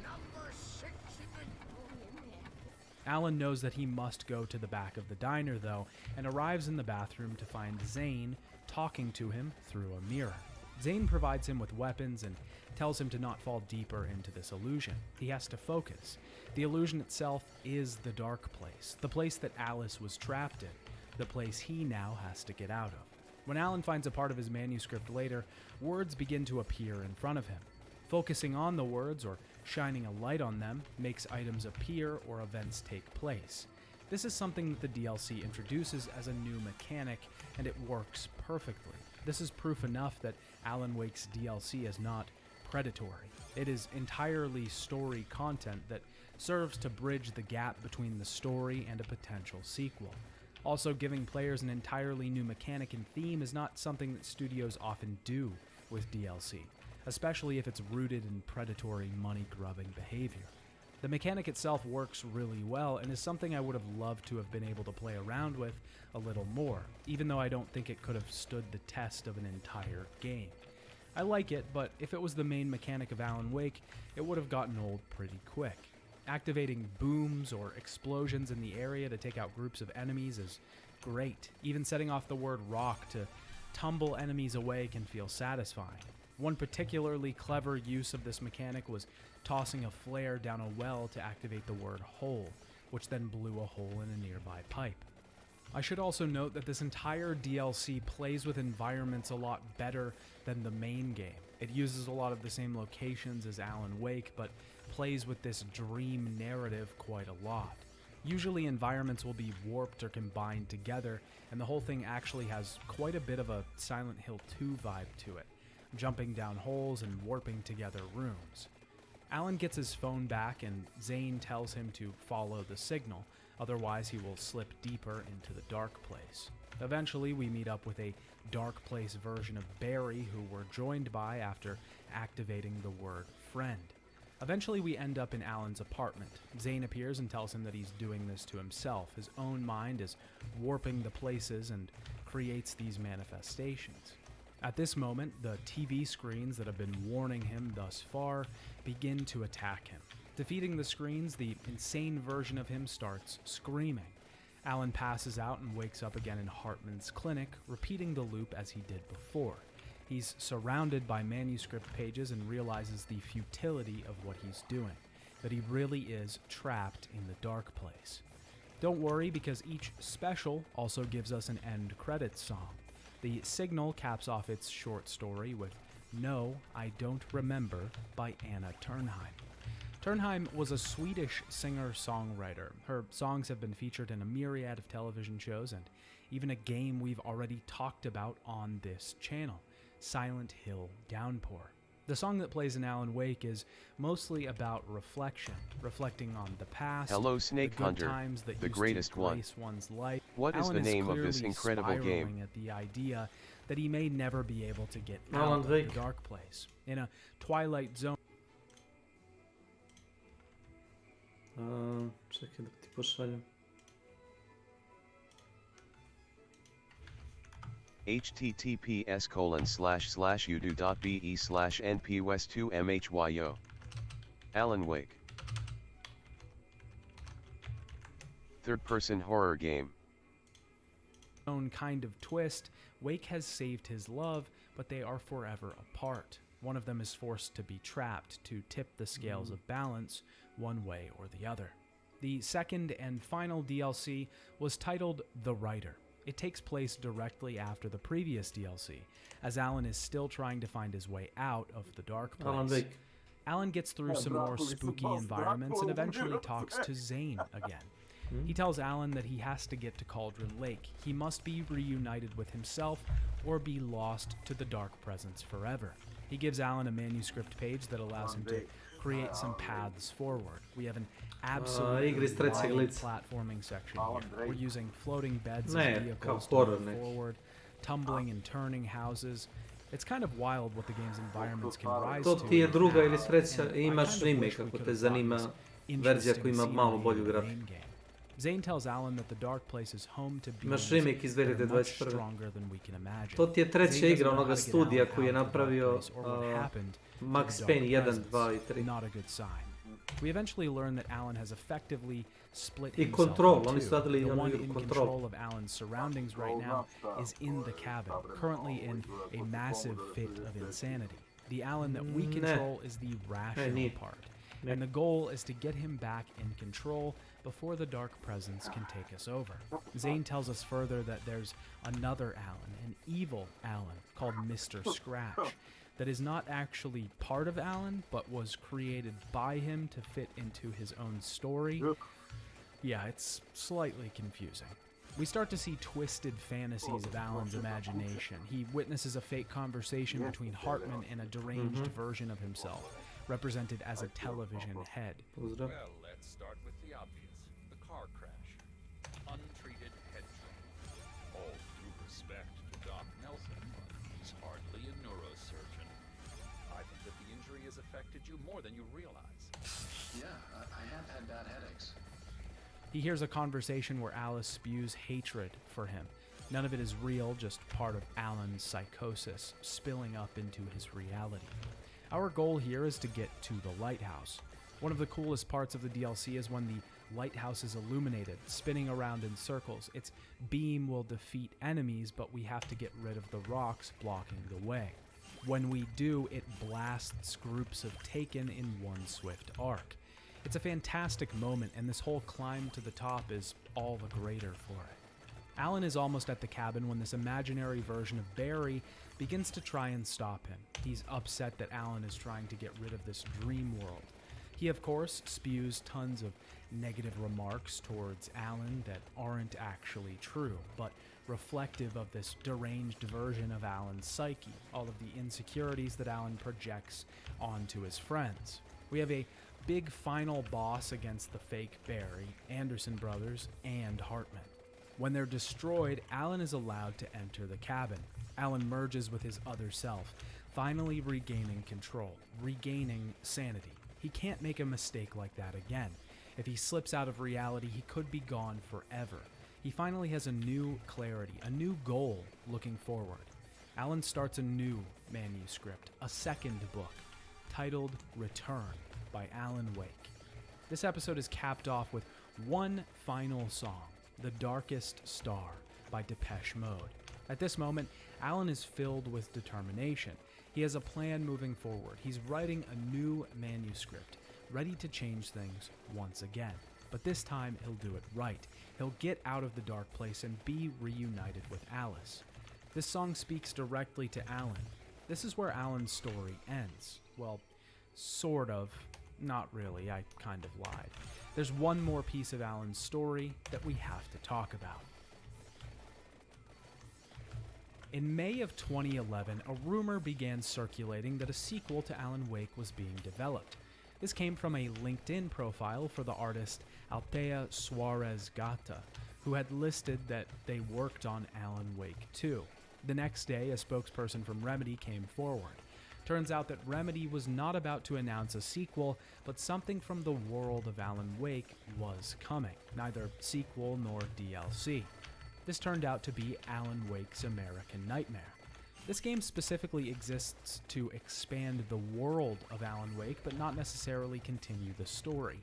Number 6 in the... Alan knows that he must go to the back of the diner, though, and arrives in the bathroom to find Zane talking to him through a mirror. Zane provides him with weapons and tells him to not fall deeper into this illusion. He has to focus. The illusion itself is the dark place, the place that Alice was trapped in, the place he now has to get out of. When Alan finds a part of his manuscript later, words begin to appear in front of him. Focusing on the words or shining a light on them makes items appear or events take place. This is something that the DLC introduces as a new mechanic, and it works perfectly. This is proof enough that Alan Wake's DLC is not predatory. It is entirely story content that serves to bridge the gap between the story and a potential sequel. Also, giving players an entirely new mechanic and theme is not something that studios often do with DLC, especially if it's rooted in predatory, money-grubbing behavior. The mechanic itself works really well and is something I would have loved to have been able to play around with a little more, even though I don't think it could have stood the test of an entire game. I like it, but if it was the main mechanic of Alan Wake, it would have gotten old pretty quick. Activating booms or explosions in the area to take out groups of enemies is great. Even setting off the word rock to tumble enemies away can feel satisfying. One particularly clever use of this mechanic was tossing a flare down a well to activate the word hole, which then blew a hole in a nearby pipe. I should also note that this entire DLC plays with environments a lot better than the main game. It uses a lot of the same locations as Alan Wake, but plays with this dream narrative quite a lot. Usually environments will be warped or combined together, and the whole thing actually has quite a bit of a Silent Hill 2 vibe to it, jumping down holes and warping together rooms. Alan gets his phone back and Zane tells him to follow the signal, otherwise he will slip deeper into the dark place. Eventually we meet up with a dark place version of Barry, who we're joined by after activating the word friend. Eventually we end up in Alan's apartment. Zane appears and tells him that he's doing this to himself. His own mind is warping the places and creates these manifestations. At this moment, the TV screens that have been warning him thus far begin to attack him. Defeating the screens, the insane version of him starts screaming. Alan passes out and wakes up again in Hartman's clinic, repeating the loop as he did before. He's surrounded by manuscript pages and realizes the futility of what he's doing, that he really is trapped in the dark place. Don't worry, because each special also gives us an end credits song. The Signal caps off its short story with No, I Don't Remember by Anna Turnheim. Turnheim was a Swedish singer-songwriter. Her songs have been featured in a myriad of television shows and even a game we've already talked about on this channel, Silent Hill Downpour. The song that plays in Alan Wake is mostly about reflection, reflecting on the past, Hello, Snake the good Hunter, times that the used greatest to one. grace one's life. What is Alan the name of this clearly incredible game? spiraling at the idea that he may never be able to get Alan out of the Wake. dark place. In a twilight zone. Čekaj da ti pošaljem. https://udo.be/npwest2mhyo. Alan Wake. Third-person horror game. Own kind of twist, Wake has saved his love, but they are forever apart. One of them is forced to be trapped to tip the scales of balance one way or the other. The second and final DLC was titled The Writer. It takes place directly after the previous DLC, as Alan is still trying to find his way out of the dark place. Alan Wake. Alan gets through some more spooky environments and eventually talks to Zane again. He tells Alan that he has to get to Cauldron Lake. He must be reunited with himself or be lost to the Dark Presence forever. He gives Alan a manuscript page that allows him to create some paths forward. We have an absolutely wild platforming section here. We're using floating beds as vehicles to move forward, tumbling and turning houses. It's kind of wild what the game's environments can rise to. To ti je druga ili treća, imaš remake ako te zanima verzija koja ima malo bolju grafiku. Zane tells Alan that the Dark Place is home to Imaš beings remake iz that are much 2021. stronger than we can imagine. To ti je treća Zane igra doesn't know onoga how to get studija Alan koji je out of the Dark napravio Place or what happened to Max the Payne Dark 1, 2 i Presence. 3. Not a good sign. We eventually learn that Alan has effectively split I himself Control, in oni two. su radili The onu one igru in Control. control of Alan's surroundings right now is in the cabin, currently in a massive fit of insanity. The Alan that we control is the rational part. And the goal is to get him back in control before the Dark Presence can take us over. Zane tells us further that there's another Alan, an evil Alan, called Mr. Scratch, that is not actually part of Alan, but was created by him to fit into his own story. Yeah, it's slightly confusing. We start to see twisted fantasies of Alan's imagination. He witnesses a fake conversation between Hartman and a deranged version of himself, represented as a television head. Well, let's start with the obvious. The car crash. Untreated head trauma. All due respect to Doc Nelson, but he's hardly a neurosurgeon. I think that the injury has affected you more than you realize. Yeah, I have had bad headaches. He hears a conversation where Alice spews hatred for him. None of it is real, just part of Alan's psychosis, spilling up into his reality. Our goal here is to get to the lighthouse. One of the coolest parts of the DLC is when the lighthouse is illuminated, spinning around in circles. Its beam will defeat enemies, but we have to get rid of the rocks blocking the way. When we do, it blasts groups of Taken in one swift arc. It's a fantastic moment, and this whole climb to the top is all the greater for it. Alan is almost at the cabin when this imaginary version of Barry begins to try and stop him. He's upset that Alan is trying to get rid of this dream world. He, of course, spews tons of negative remarks towards Alan that aren't actually true, but reflective of this deranged version of Alan's psyche, all of the insecurities that Alan projects onto his friends. We have a big final boss against the fake Barry, Anderson brothers, and Hartman. When they're destroyed, Alan is allowed to enter the cabin. Alan merges with his other self, finally regaining control, regaining sanity. He can't make a mistake like that again. If he slips out of reality, he could be gone forever. He finally has a new clarity, a new goal looking forward. Alan starts a new manuscript, a second book, titled Return by Alan Wake. This episode is capped off with one final song, The Darkest Star by Depeche Mode. At this moment, Alan is filled with determination. He has a plan moving forward. He's writing a new manuscript, ready to change things once again. But this time, he'll do it right. He'll get out of the dark place and be reunited with Alice. This song speaks directly to Alan. This is where Alan's story ends. Well, sort of. Not really, I kind of lied. There's one more piece of Alan's story that we have to talk about. In May of 2011, a rumor began circulating that a sequel to Alan Wake was being developed. This came from a LinkedIn profile for the artist Altea Suarez Gata, who had listed that they worked on Alan Wake 2. The next day, a spokesperson from Remedy came forward. Turns out that Remedy was not about to announce a sequel, but something from the world of Alan Wake was coming, neither sequel nor DLC. This turned out to be Alan Wake's American Nightmare. This game specifically exists to expand the world of Alan Wake, but not necessarily continue the story.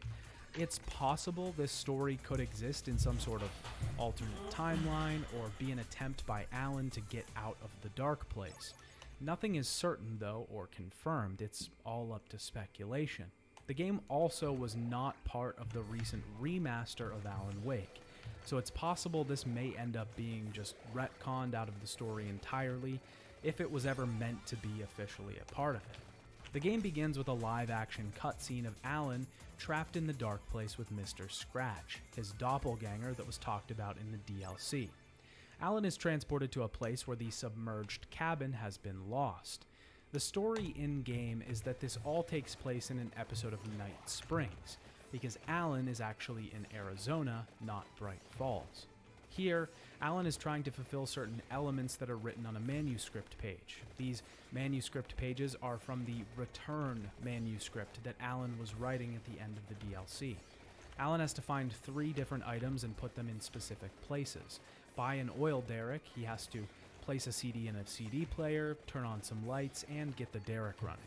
It's possible this story could exist in some sort of alternate timeline, or be an attempt by Alan to get out of the dark place. Nothing is certain, though, or confirmed. It's all up to speculation. The game also was not part of the recent remaster of Alan Wake, so it's possible this may end up being just retconned out of the story entirely, if it was ever meant to be officially a part of it. The game begins with a live-action cutscene of Alan trapped in the dark place with Mr. Scratch, his doppelganger that was talked about in the DLC. Alan is transported to a place where the submerged cabin has been lost. The story in-game is that this all takes place in an episode of Night Springs, because Alan is actually in Arizona, not Bright Falls. Here, Alan is trying to fulfill certain elements that are written on a manuscript page. These manuscript pages are from the Return manuscript that Alan was writing at the end of the DLC. Alan has to find 3 different items and put them in specific places. Buy an oil derrick, he has to place a CD in a CD player, turn on some lights, and get the derrick running.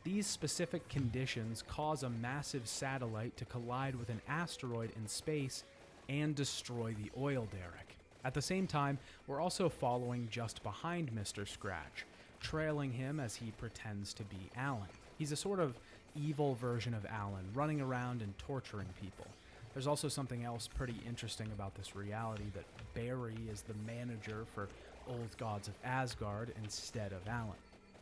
These specific conditions cause a massive satellite to collide with an asteroid in space and destroy the oil derrick. At the same time, we're also following just behind Mr. Scratch, trailing him as he pretends to be Alan. He's a sort of evil version of Alan, running around and torturing people. There's also something else pretty interesting about this reality, that Barry is the manager for Old Gods of Asgard instead of Alan.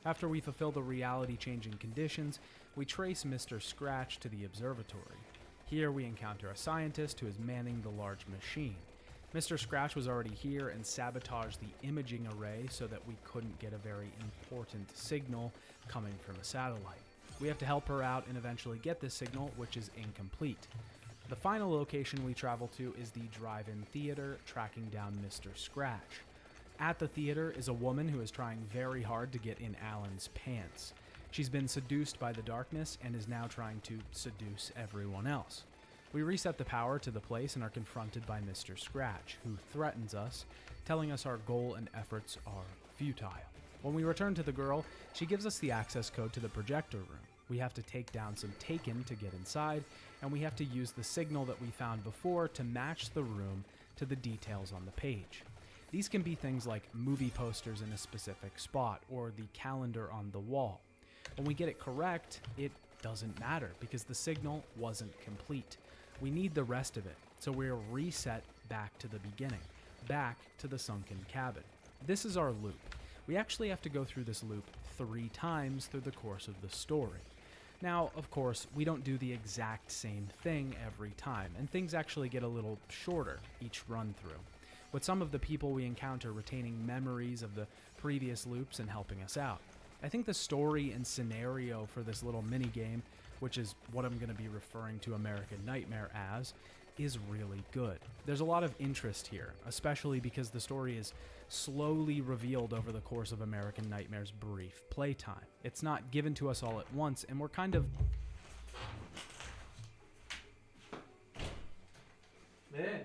After we fulfill the reality-changing conditions, we trace Mr. Scratch to the observatory. Here we encounter a scientist who is manning the large machine. Mr. Scratch was already here and sabotaged the imaging array so that we couldn't get a very important signal coming from a satellite. We have to help her out and eventually get this signal, which is incomplete. The final location we travel to is the drive-in theater, tracking down Mr. Scratch. At the theater is a woman who is trying very hard to get in Alan's pants. She's been seduced by the darkness and is now trying to seduce everyone else. We reset the power to the place and are confronted by Mr. Scratch, who threatens us, telling us our goal and efforts are futile. When we return to the girl, she gives us the access code to the projector room. We have to take down some Taken to get inside, and we have to use the signal that we found before to match the room to the details on the page. These can be things like movie posters in a specific spot, or the calendar on the wall. When we get it correct, it doesn't matter, because the signal wasn't complete. We need the rest of it, so we're reset back to the beginning, back to the sunken cabin. This is our loop. We actually have to go through this loop 3 times through the course of the story. Now, of course, we don't do the exact same thing every time, and things actually get a little shorter each run-through, with some of the people we encounter retaining memories of the previous loops and helping us out. I think the story and scenario for this little minigame, which is what I'm going to be referring to American Nightmare as, is really good. There's a lot of interest here, especially because the story is slowly revealed over the course of American Nightmare's brief playtime. It's not given to us all at once, and we're kind of... Man.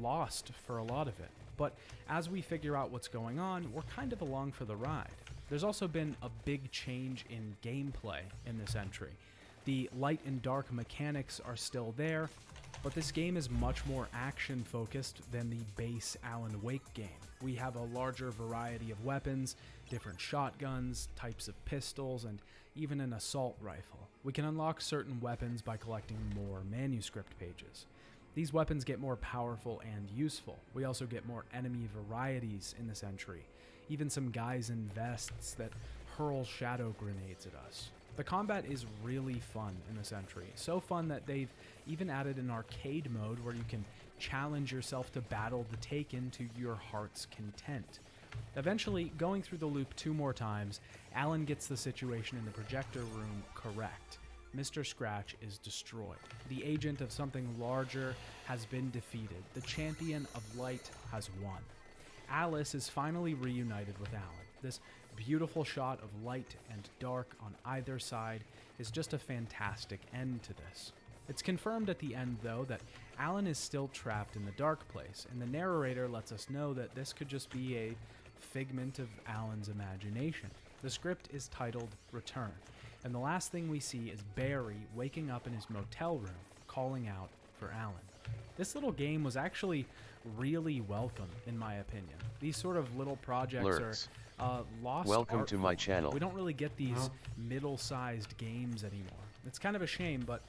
lost for a lot of it. But as we figure out what's going on, we're kind of along for the ride. There's also been a big change in gameplay in this entry. The light and dark mechanics are still there, but this game is much more action-focused than the base Alan Wake game. We have a larger variety of weapons, different shotguns, types of pistols, and even an assault rifle. We can unlock certain weapons by collecting more manuscript pages. These weapons get more powerful and useful. We also get more enemy varieties in this entry, even some guys in vests that hurl shadow grenades at us. The combat is really fun in this entry, so fun that they've even added an arcade mode where you can challenge yourself to battle the Taken to your heart's content. Eventually, going through the loop 2 more times, Alan gets the situation in the projector room correct. Mr. Scratch is destroyed. The agent of something larger has been defeated. The champion of light has won. Alice is finally reunited with Alan. This beautiful shot of light and dark on either side is just a fantastic end to this. It's confirmed at the end, though, that Alan is still trapped in the dark place, and the narrator lets us know that this could just be a figment of Alan's imagination. The script is titled Return, and the last thing we see is Barry waking up in his motel room, calling out for Alan. This little game was actually really welcome, in my opinion. These sort of little projects are lost. Welcome to my channel. We don't really get these middle-sized games anymore. It's kind of a shame, but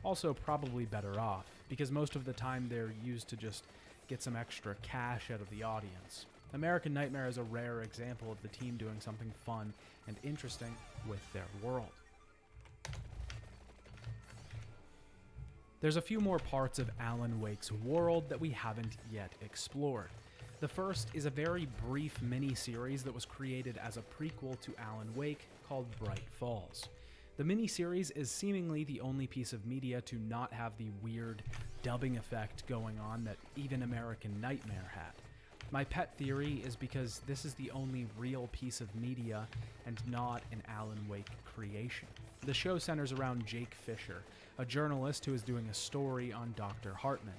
also probably better off, because most of the time they're used to just get some extra cash out of the audience. American Nightmare is a rare example of the team doing something fun and interesting with their world. There's a few more parts of Alan Wake's world that we haven't yet explored. The first is a very brief mini-series that was created as a prequel to Alan Wake called Bright Falls. The mini-series is seemingly the only piece of media to not have the weird dubbing effect going on that even American Nightmare had. My pet theory is because this is the only real piece of media and not an Alan Wake creation. The show centers around Jake Fisher, a journalist who is doing a story on Dr. Hartman.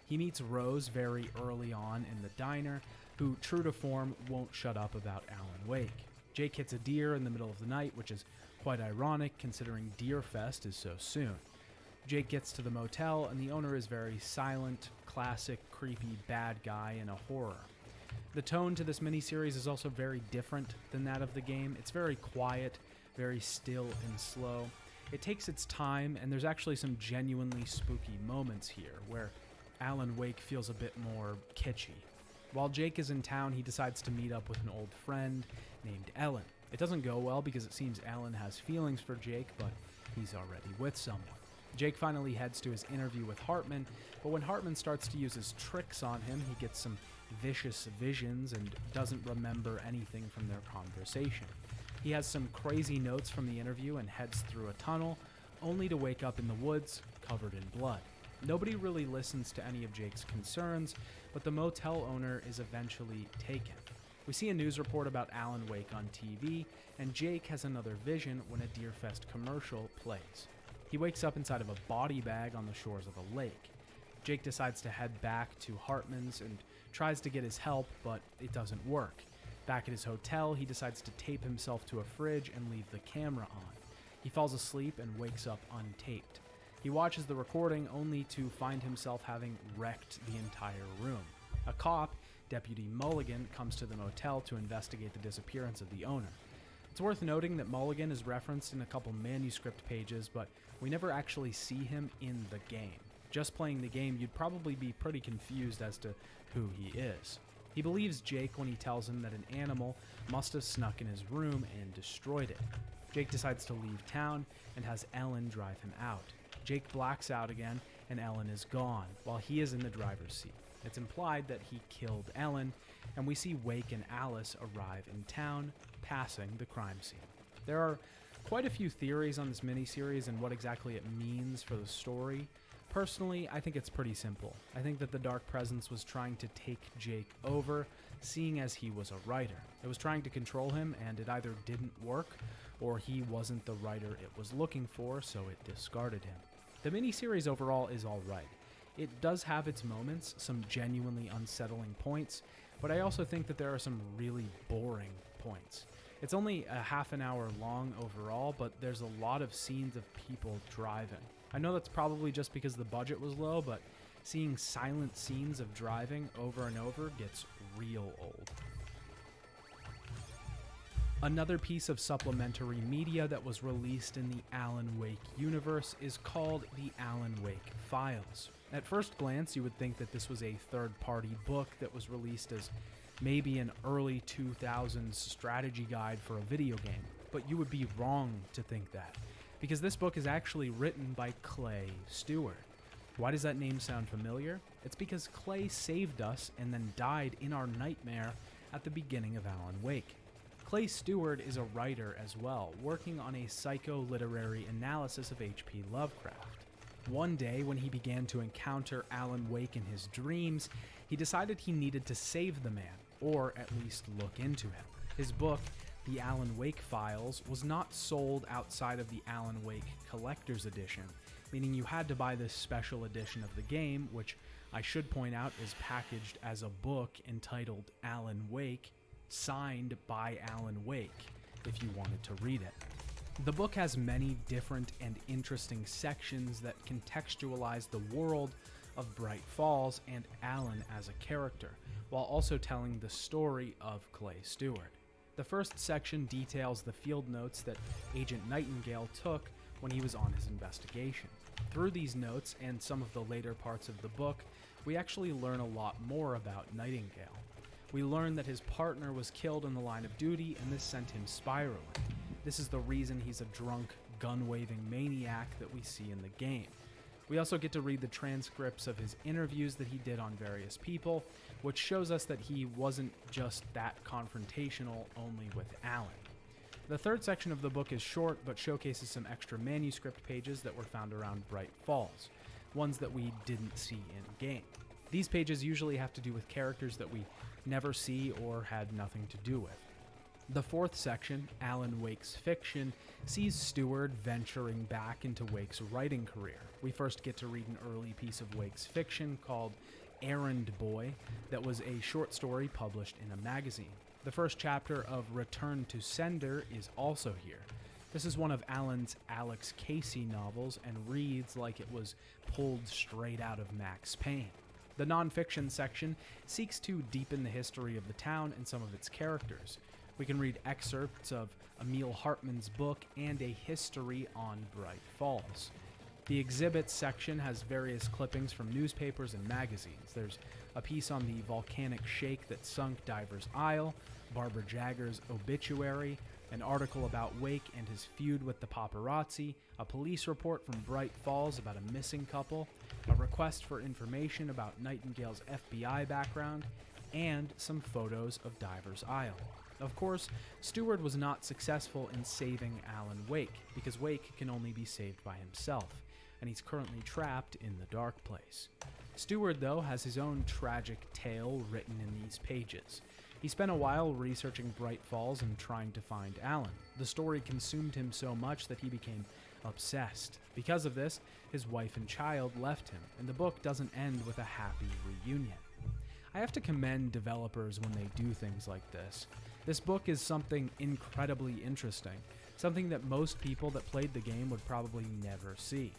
He meets Rose very early on in the diner, who, true to form, won't shut up about Alan Wake. Jake hits a deer in the middle of the night, which is quite ironic considering Deer Fest is so soon. Jake gets to the motel, and the owner is very silent, classic, creepy bad guy in a horror. The tone to this miniseries is also very different than that of the game. It's very quiet, very still and slow. It takes its time, and there's actually some genuinely spooky moments here, where Alan Wake feels a bit more kitschy. While Jake is in town, he decides to meet up with an old friend named Ellen. It doesn't go well because it seems Alan has feelings for Jake, but he's already with someone. Jake finally heads to his interview with Hartman, but when Hartman starts to use his tricks on him, he gets some vicious visions and doesn't remember anything from their conversation. He has some crazy notes from the interview and heads through a tunnel, only to wake up in the woods covered in blood. Nobody really listens to any of Jake's concerns, but the motel owner is eventually taken. We see a news report about Alan Wake on TV, and Jake has another vision when a Deerfest commercial plays. He wakes up inside of a body bag on the shores of a lake. Jake decides to head back to Hartman's and tries to get his help, but it doesn't work. Back at his hotel, he decides to tape himself to a fridge and leave the camera on. He falls asleep and wakes up untaped. He watches the recording only to find himself having wrecked the entire room. A cop, Deputy Mulligan, comes to the motel to investigate the disappearance of the owner. It's worth noting that Mulligan is referenced in a couple manuscript pages, but we never actually see him in the game. Just playing the game, you'd probably be pretty confused as to who he is. He believes Jake when he tells him that an animal must have snuck in his room and destroyed it. Jake decides to leave town and has Ellen drive him out. Jake blacks out again, and Ellen is gone, while he is in the driver's seat. It's implied that he killed Ellen, and we see Wake and Alice arrive in town, passing the crime scene. There are quite a few theories on this miniseries and what exactly it means for the story. Personally, I think it's pretty simple. I think that the Dark Presence was trying to take Jake over, seeing as he was a writer. It was trying to control him, and it either didn't work, or he wasn't the writer it was looking for, so it discarded him. The miniseries overall is alright. It does have its moments, some genuinely unsettling points, but I also think that there are some really boring points. It's only a half an hour long overall, but there's a lot of scenes of people driving. I know that's probably just because the budget was low, but seeing silent scenes of driving over and over gets real old. Another piece of supplementary media that was released in the Alan Wake universe is called the Alan Wake Files. At first glance, you would think that this was a third-party book that was released as maybe an early 2000s strategy guide for a video game, but you would be wrong to think that, because this book is actually written by Clay Stewart. Why does that name sound familiar? It's because Clay saved us and then died in our nightmare at the beginning of Alan Wake. Clay Stewart is a writer as well, working on a psycho-literary analysis of H.P. Lovecraft. One day, when he began to encounter Alan Wake in his dreams, he decided he needed to save the man, or at least look into him. His book, The Alan Wake Files, was not sold outside of the Alan Wake Collector's Edition, meaning you had to buy this special edition of the game, which I should point out is packaged as a book entitled Alan Wake, signed by Alan Wake, if you wanted to read it. The book has many different and interesting sections that contextualize the world of Bright Falls and Alan as a character, while also telling the story of Clay Stewart. The first section details the field notes that Agent Nightingale took when he was on his investigation. Through these notes and some of the later parts of the book, we actually learn a lot more about Nightingale. We learn that his partner was killed in the line of duty, and this sent him spiraling. This is the reason he's a drunk, gun-waving maniac that we see in the game. We also get to read the transcripts of his interviews that he did on various people, which shows us that he wasn't just that confrontational only with Alan. The third section of the book is short, but showcases some extra manuscript pages that were found around Bright Falls, ones that we didn't see in-game. These pages usually have to do with characters that we never see or had nothing to do with. The fourth section, Alan Wake's Fiction, sees Stewart venturing back into Wake's writing career. We first get to read an early piece of Wake's fiction called Errand Boy that was a short story published in a magazine. The first chapter of Return to Sender is also here. This is one of Alan's Alex Casey novels and reads like it was pulled straight out of Max Payne. The nonfiction section seeks to deepen the history of the town and some of its characters. We can read excerpts of Emil Hartman's book and a history on Bright Falls. The exhibits section has various clippings from newspapers and magazines. There's a piece on the volcanic shake that sunk Diver's Isle, Barbara Jagger's obituary, an article about Wake and his feud with the paparazzi, a police report from Bright Falls about a missing couple, a request for information about Nightingale's FBI background, and some photos of Diver's Isle. Of course, Stewart was not successful in saving Alan Wake, because Wake can only be saved by himself, and he's currently trapped in the dark place. Stewart, though, has his own tragic tale written in these pages. He spent a while researching Bright Falls and trying to find Alan. The story consumed him so much that he became obsessed. Because of this, his wife and child left him, and the book doesn't end with a happy reunion. I have to commend developers when they do things like this. This book is something incredibly interesting, something that most people that played the game would probably never see.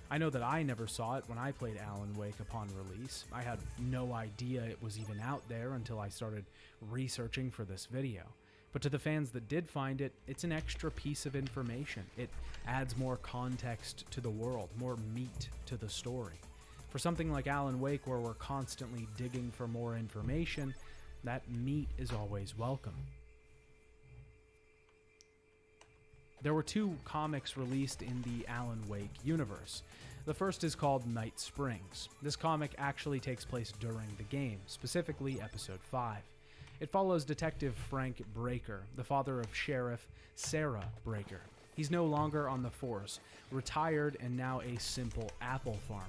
I know that I never saw it when I played Alan Wake upon release. I had no idea it was even out there until I started researching for this video. But to the fans that did find it, it's an extra piece of information. It adds more context to the world, more meat to the story. For something like Alan Wake, where we're constantly digging for more information, that meat is always welcome. There were 2 comics released in the Alan Wake universe. The first is called Night Springs. This comic actually takes place during the game, specifically Episode 5. It follows Detective Frank Breaker, the father of Sheriff Sarah Breaker. He's no longer on the force, retired and now a simple apple farmer.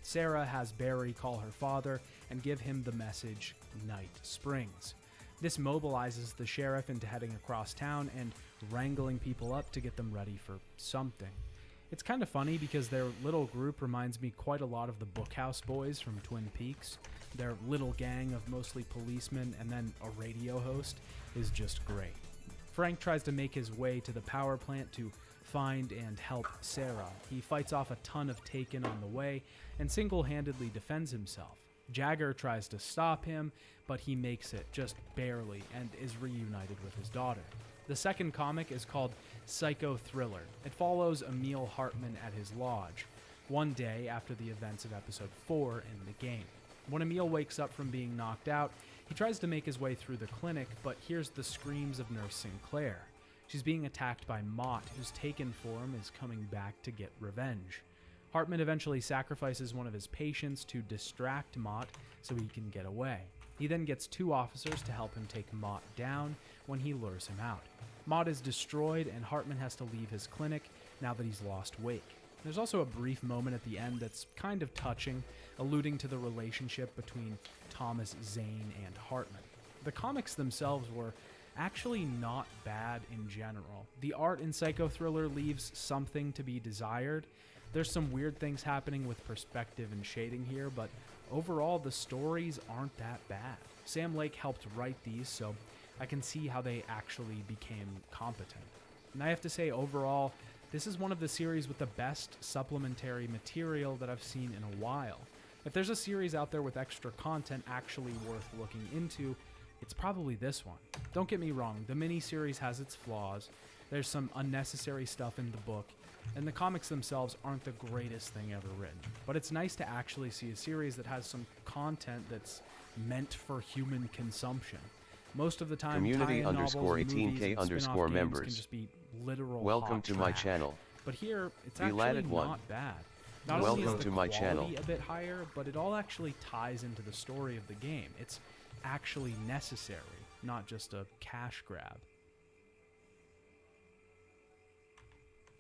Sarah has Barry call her father and give him the message, Night Springs. This mobilizes the sheriff into heading across town and wrangling people up to get them ready for something. It's kind of funny because their little group reminds me quite a lot of the Bookhouse Boys from Twin Peaks. Their little gang of mostly policemen and then a radio host is just great. Frank tries to make his way to the power plant to find and help Sarah. He fights off a ton of Taken on the way and single-handedly defends himself. Jagger tries to stop him, but he makes it just barely and is reunited with his daughter. The second comic is called Psycho Thriller. It follows Emil Hartman at his lodge, one day after the events of episode 4 in the game. When Emil wakes up from being knocked out, he tries to make his way through the clinic, but hears the screams of Nurse Sinclair. She's being attacked by Mott, whose Taken form is coming back to get revenge. Hartman eventually sacrifices one of his patients to distract Mott so he can get away. He then gets 2 officers to help him take Mott down when he lures him out. Mott is destroyed and Hartman has to leave his clinic now that he's lost Wake. There's also a brief moment at the end that's kind of touching, alluding to the relationship between Thomas Zane and Hartman. The comics themselves were actually not bad in general. The art in Psycho Thriller leaves something to be desired. There's some weird things happening with perspective and shading here, but overall the stories aren't that bad. Sam Lake helped write these, so I can see how they actually became competent. And I have to say, overall, this is one of the series with the best supplementary material that I've seen in a while. If there's a series out there with extra content actually worth looking into, it's probably this one. Don't get me wrong, the miniseries has its flaws. There's some unnecessary stuff in the book, and the comics themselves aren't the greatest thing ever written. But it's nice to actually see a series that has some content that's meant for human consumption. Most of the time, Community tie-in novels, _18K movies, and __ spin-off games members. can just be literal Welcome hot to my trash. channel. But here, it's Be actually latted one. not bad. Not only Welcome is to the my quality channel. a bit higher, but it all actually ties into the story of the game. It's actually necessary, not just a cash grab.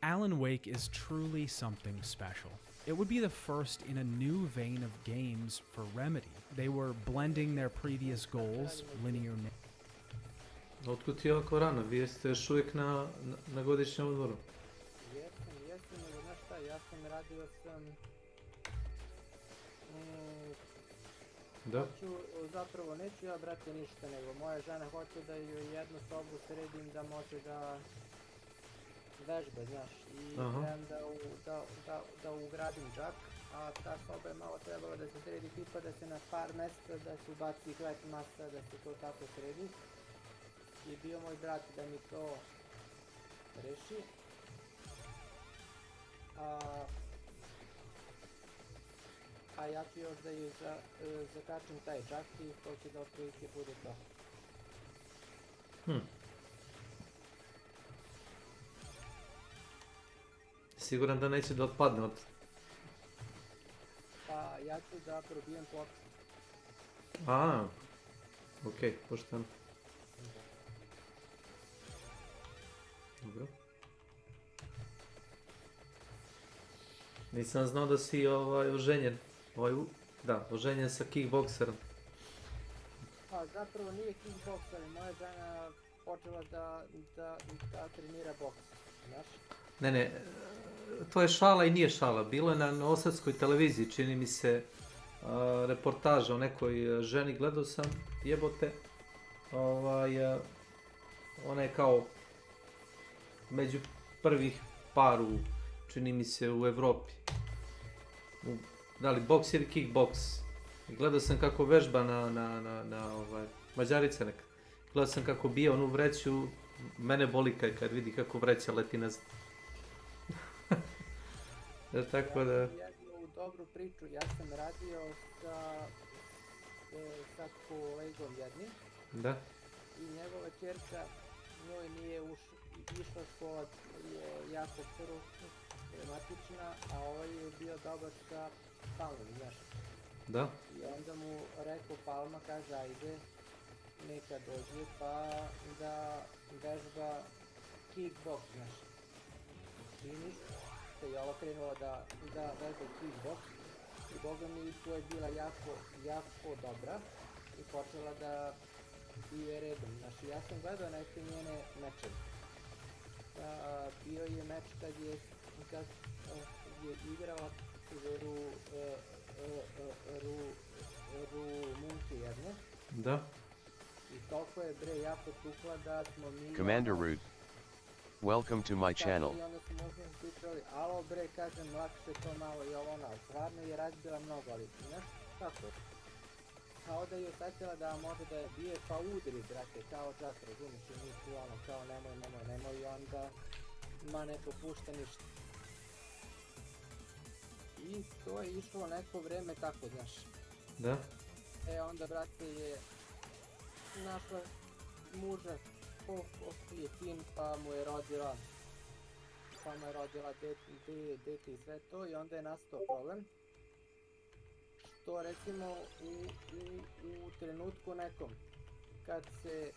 Alan Wake is truly something special. It would be the first in a new vein of games for Remedy. They were blending their previous goals, linear... Otkud ti je ovako rano? Vi jeste još uvijek na godišnjem odmoru. Jesam, nego znaš šta, ja sam radio sam... Da? Zapravo neću ja, brate, ništa, nego moja žena hoće da joj jednu sobu sredim da može da vežbe, znaš, i trebam da ugradim džak, a ta soba je malo trebala da se sredi tipa da se na par mesta da se ubaci kvet masa, da se to tako sredi. I bio moj brat da mi to reši. A ja ću još da joj zakačim taj džak i to će da otprilike bude to. Siguran da neće da otpadne od... Pa ja ću da probijem ploču. Okej, pošteno. Dobro. Nisam znao da si oženjen. Oženjen sa kickbokserom. Pa zapravo nije kickbokser, moja žena počela da trenira boks, znaš? Ne, to je šala i nije šala. Bilo je na novosadskoj televiziji, čini mi se, reportaža o nekoj ženi, gledao sam, jebote. Ona je kao među prvih paru, čini mi se, u Evropi. Da li boks ili kickboks. Gledao sam kako vežba na Mađarica neka. Gledao sam kako bije onu vreću, mene boli kad vidi kako vreća leti nazad. Tako da... Jednu dobru priču, ja sam radio sa kolegom jednim. Da. I njegova čerka, njoj nije išla škola, je jako problematična, a ovaj je bio dobar sa Palmom, znaš. Da. I onda mu rekao Palma, kaže, ajde, neka dođe, pa da vežba kickboks, znaš. I ništa. I ova krenula da vežba kickboks. I boga mi, tu je bila jako dobra. I počela da bije redom. Znači, ja sam gledao neke njene mečeve. Bio je meč kad je kad je igrala Rumunke jedne. Da. I toliko je bre jako tukla da smo mi... Commander Root. Welcome to my channel. I onda smo možda pričali, alo bre, kažem, lakše to malo i ovo ono, stvarno je razbila mnogo, ali znaš kako? Kao da je osjetila da može da je bije, pa udri, brate, kao čas, razumiš, i mi tu ono, kao nemoj, i onda, ma ne popušta ništa. I to je išlo neko vreme tako, znaš. Da. Onda, brate, je našla muža, je fin, pa mu je rodila dete i sve to, i onda je nastao problem. Što recimo u trenutku nekom, kad se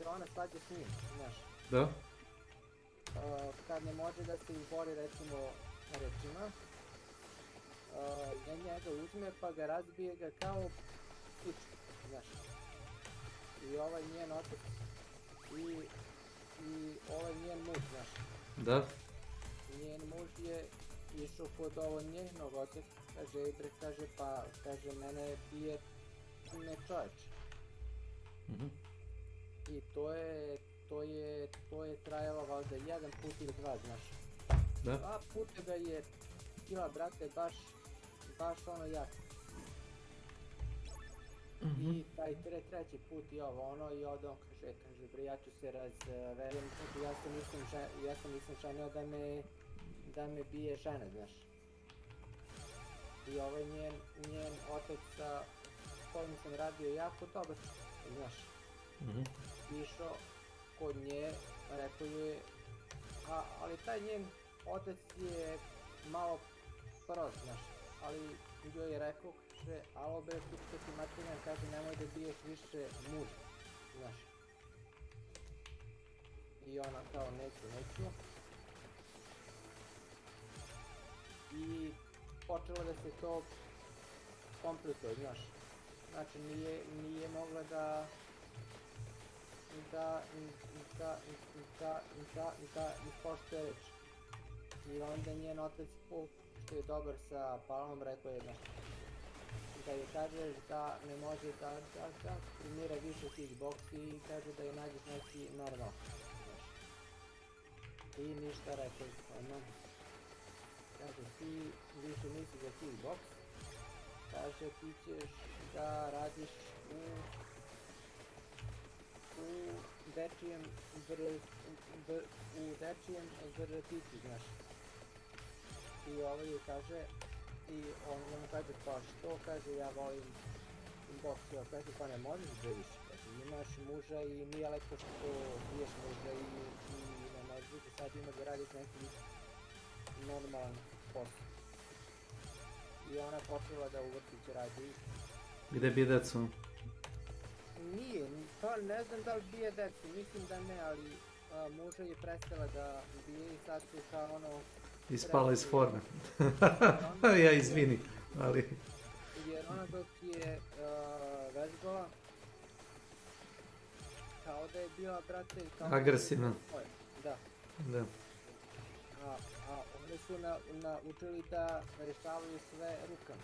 ona svađa s njim, znaš. Da. Kad ne može da se izbori recimo rečima, njega uzme pa ga razbije ga kao pičku, znaš. I ovaj njen otac i ovaj njen muž, znaš. Da. Njen muž je išao kod ovo njenog otac, kaže, kaže, pa, kaže, mene bije ne čoveč. I to je trajalo valjda jedan put ili dva, znaš. Da. Dva puta ga je bila, brate, baš ono jako. I taj treći put i ovo ono, i ovdje on kaže, bre, ja ću se razverim, ja sam nisam ženio da me bije žene, znaš. I ovaj njen otac sa kojim sam radio jako dobro, znaš. Išao kod nje, rekao je, ali taj njen otac je malo prost, znaš, ali joj je rekao, kaže, alo bre, pička ti materijan, kaže, nemoj da biješ više muža, znaš. I ona kao, neću. I počelo da se to komplikuje, znaš. Znači, nije mogla da ispoštuje reč. I onda njen otac, što je dobar sa Palmom, rekao je da je kažeš da ne može da primira više kickboks i kaže da je nađeš neki normal. I ništa, rekao je, ono. Kaže, ti više nisi za kickboks. Kaže, ti ćeš da radiš u dečijem vrtiću, znaš. I ovo je kaže, i on mu kaže, pa što, kaže, ja volim boks, ja kaže, pa ne možeš da više, kaže, imaš muža i nije lepo što biješ muža i ne možeš biti, sad imaš da radiš neki normalan posao. I ona počela da u vrtiću radi. Gde bije decu? Nije, pa ne znam da li bije decu, mislim da ne, ali muža je prestala da bije i sad su kao ono... Ispala iz forme. Ja izvini, ali... Jer ona dok je vežbala, kao da je bila, brate... Agresivna. Da. Da. A oni su naučili da rešavaju sve rukama.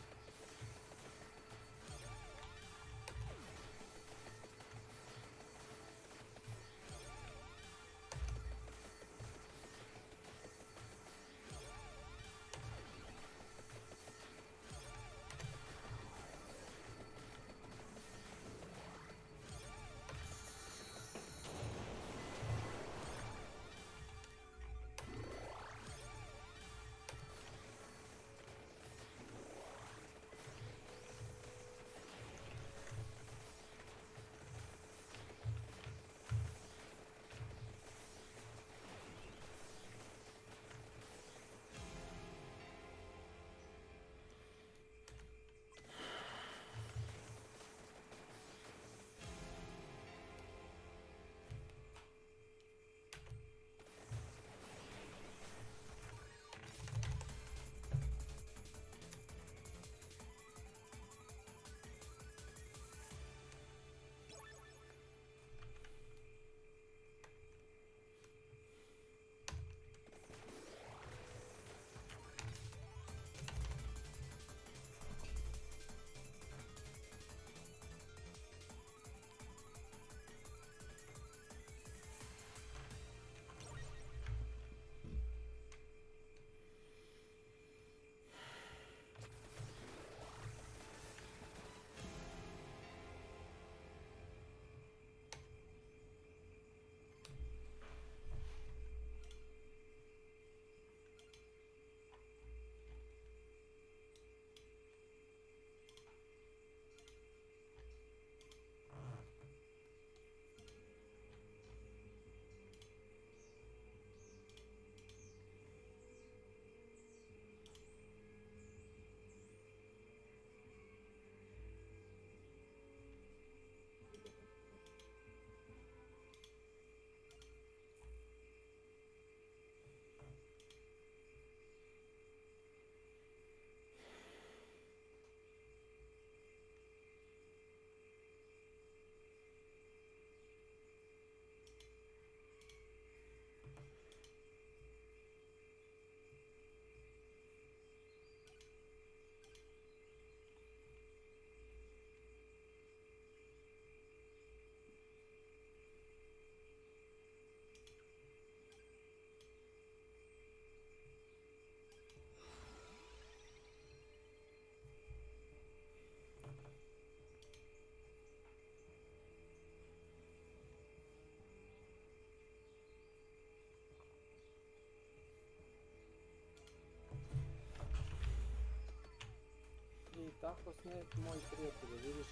tako sne, moji prijatelji, vidiš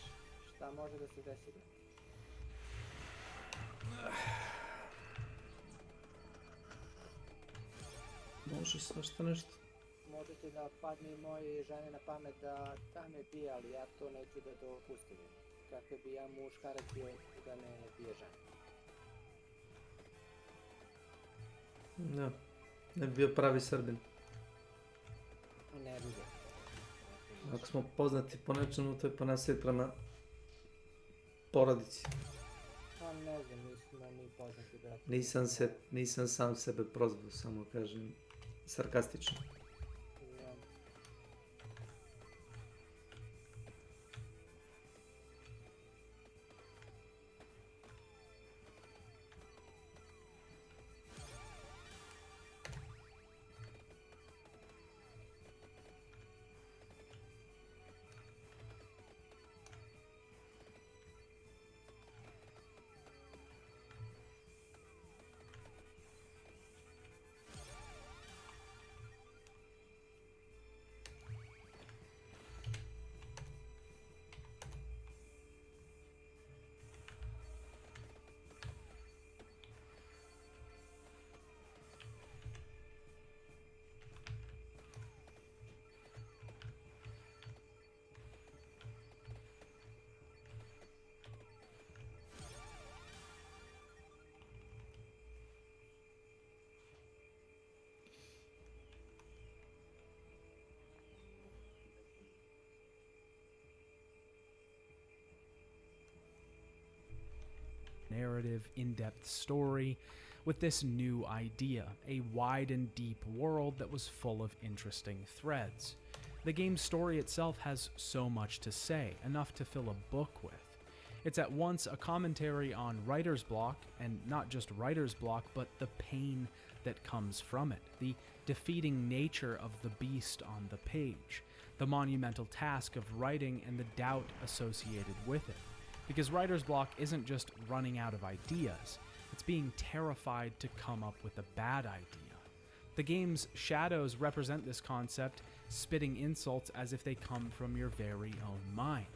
šta može da se desi. Može svašta nešto. Može ti da padne i moje žene na pamet da me bije, ali ja to neću da dopustim. Kakve bi ja muškarac bio da me bije žena. Da, ne bi bio pravi Srbin. Ne bi bio. Ako smo poznati po nečemu, to je po nasilju prema porodici. Pa ne znam, nismo mi poznati da... Nisam sam sebe prozvao, samo kažem sarkastično. Ja. Narrative, in-depth story with this new idea, a wide and deep world that was full of interesting threads. The game's story itself has so much to say, enough to fill a book with. It's at once a commentary on writer's block, and not just writer's block, but the pain that comes from it, the defeating nature of the beast on the page, the monumental task of writing and the doubt associated with it. Because writer's block isn't just running out of ideas, it's being terrified to come up with a bad idea. The game's shadows represent this concept, spitting insults as if they come from your very own mind.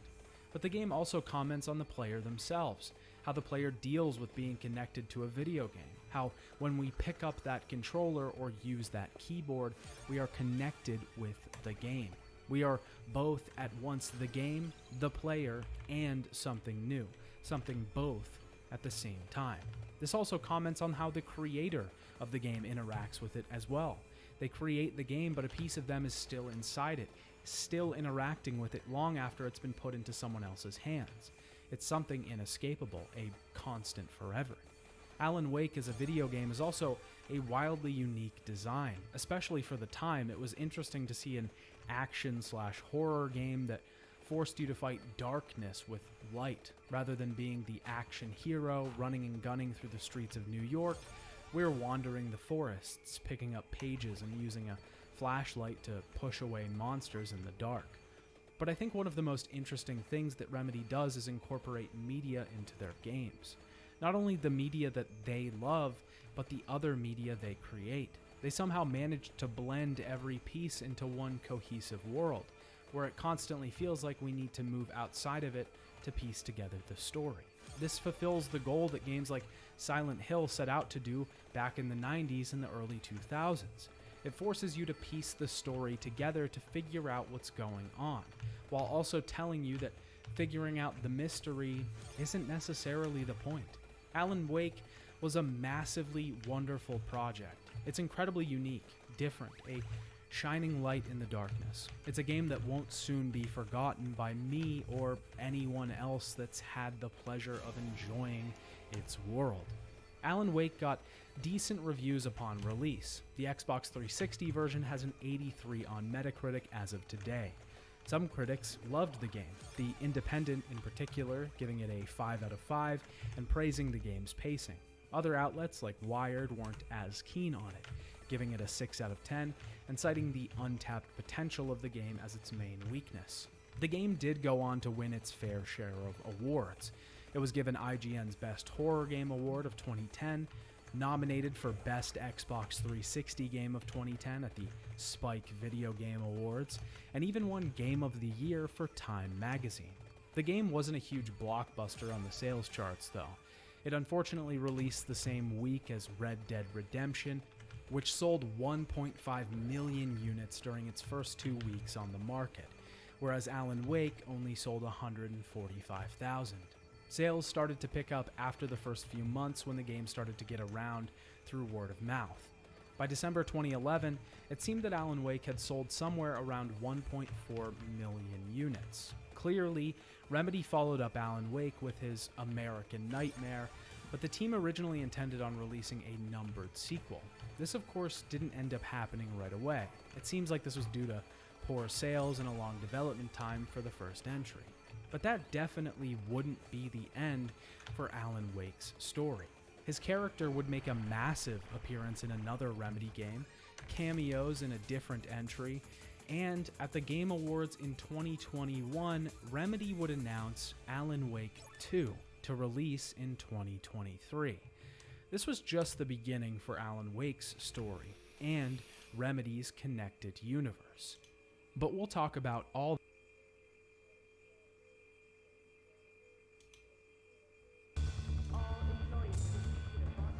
But the game also comments on the player themselves, how the player deals with being connected to a video game, how when we pick up that controller or use that keyboard, we are connected with the game. We are both at once the game, the player, and something new, something both at the same time. This also comments on how the creator of the game interacts with it as well. They create the game, but a piece of them is still inside it, still interacting with it long after it's been put into someone else's hands. It's something inescapable, a constant forever. Alan Wake as a video game is also a wildly unique design. Especially for the time, it was interesting to see an action/horror game that forced you to fight darkness with light. Rather than being the action hero running and gunning through the streets of New York, we're wandering the forests, picking up pages and using a flashlight to push away monsters in the dark. But I think one of the most interesting things that Remedy does is incorporate media into their games. Not only the media that they love, but the other media they create. They somehow manage to blend every piece into one cohesive world, where it constantly feels like we need to move outside of it to piece together the story. This fulfills the goal that games like Silent Hill set out to do back in the 90s and the early 2000s. It forces you to piece the story together to figure out what's going on, while also telling you that figuring out the mystery isn't necessarily the point. Alan Wake was a massively wonderful project. It's incredibly unique, different, a shining light in the darkness. It's a game that won't soon be forgotten by me or anyone else that's had the pleasure of enjoying its world. Alan Wake got decent reviews upon release. The Xbox 360 version has an 83 on Metacritic as of today. Some critics loved the game, The Independent in particular giving it a 5 out of 5 and praising the game's pacing. Other outlets like Wired weren't as keen on it, giving it a 6 out of 10 and citing the untapped potential of the game as its main weakness. The game did go on to win its fair share of awards. It was given IGN's Best Horror Game Award of 2010, nominated for Best Xbox 360 Game of 2010 at the Spike Video Game Awards, and even won Game of the Year for Time magazine. The game wasn't a huge blockbuster on the sales charts, though. It unfortunately released the same week as Red Dead Redemption, which sold 1.5 million units during its first 2 weeks on the market, whereas Alan Wake only sold 145,000. Sales started to pick up after the first few months when the game started to get around through word of mouth. By December 2011, it seemed that Alan Wake had sold somewhere around 1.4 million units. Clearly, Remedy followed up Alan Wake with his American Nightmare, but the team originally intended on releasing a numbered sequel. This, of course, didn't end up happening right away. It seems like this was due to poor sales and a long development time for the first entry. But that definitely wouldn't be the end for Alan Wake's story. His character would make a massive appearance in another Remedy game, cameos in a different entry, and at the Game Awards in 2021, Remedy would announce Alan Wake 2 to release in 2023. This was just the beginning for Alan Wake's story and Remedy's connected universe. But we'll talk about all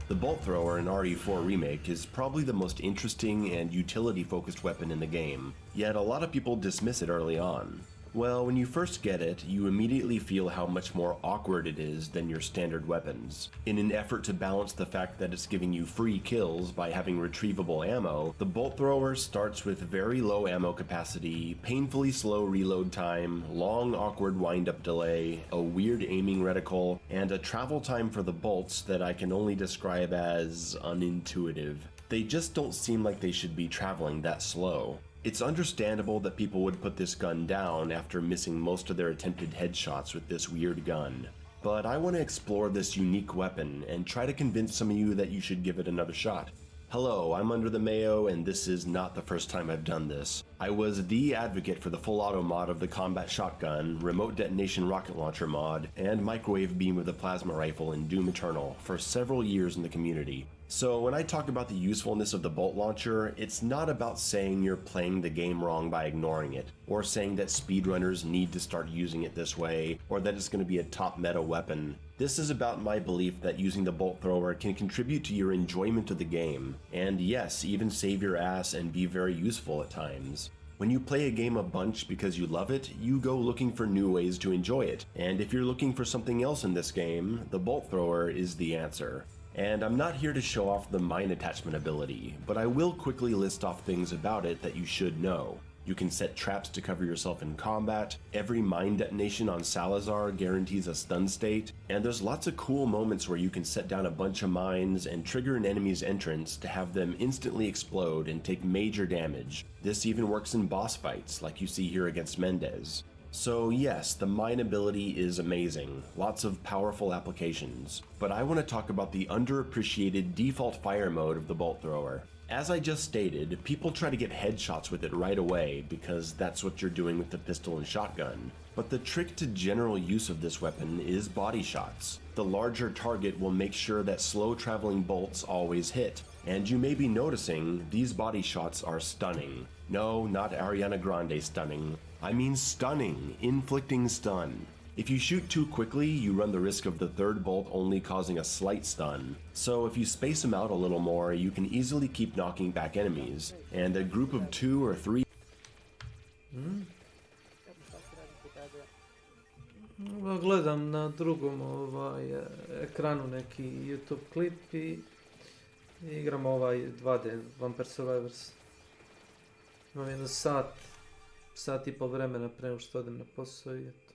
The bolt thrower in RE4 Remake is probably the most interesting and utility-focused weapon in the game, yet a lot of people dismiss it early on. Well, when you first get it, you immediately feel how much more awkward it is than your standard weapons. In an effort to balance the fact that it's giving you free kills by having retrievable ammo, the bolt thrower starts with very low ammo capacity, painfully slow reload time, long awkward wind-up delay, a weird aiming reticle, and a travel time for the bolts that I can only describe as unintuitive. They just don't seem like they should be traveling that slow. It's understandable that people would put this gun down after missing most of their attempted headshots with this weird gun. But I want to explore this unique weapon and try to convince some of you that you should give it another shot. Hello, I'm Under the Mayo, and this is not the first time I've done this. I was the advocate for the full auto mod of the combat shotgun, remote detonation rocket launcher mod, and microwave beam of the plasma rifle in Doom Eternal for several years in the community. So when I talk about the usefulness of the bolt launcher, it's not about saying you're playing the game wrong by ignoring it, or saying that speedrunners need to start using it this way, or that it's going to be a top meta weapon. This is about my belief that using the bolt thrower can contribute to your enjoyment of the game, and yes, even save your ass and be very useful at times. When you play a game a bunch because you love it, you go looking for new ways to enjoy it, and if you're looking for something else in this game, the bolt thrower is the answer. And I'm not here to show off the mine attachment ability, but I will quickly list off things about it that you should know. You can set traps to cover yourself in combat, every mine detonation on Salazar guarantees a stun state, and there's lots of cool moments where you can set down a bunch of mines and trigger an enemy's entrance to have them instantly explode and take major damage. This even works in boss fights, like you see here against Mendez. So yes, the mine ability is amazing, lots of powerful applications, but I want to talk about the underappreciated default fire mode of the bolt thrower. As I just stated, people try to get headshots with it right away because that's what you're doing with the pistol and shotgun. But the trick to general use of this weapon is body shots. The larger target will make sure that slow traveling bolts always hit. And you may be noticing these body shots are stunning. No, not Ariana Grande stunning. I mean stunning, inflicting stun. If you shoot too quickly, you run the risk of the third bolt only causing a slight stun. So if you space them out a little more, you can easily keep knocking back enemies. And a group of 2 or 3... Gledam na drugom ekranu neki YouTube klip i igram 2D Vampire Survivors. Imam jedno sat i pol vremena pre nego što odem na posao i eto.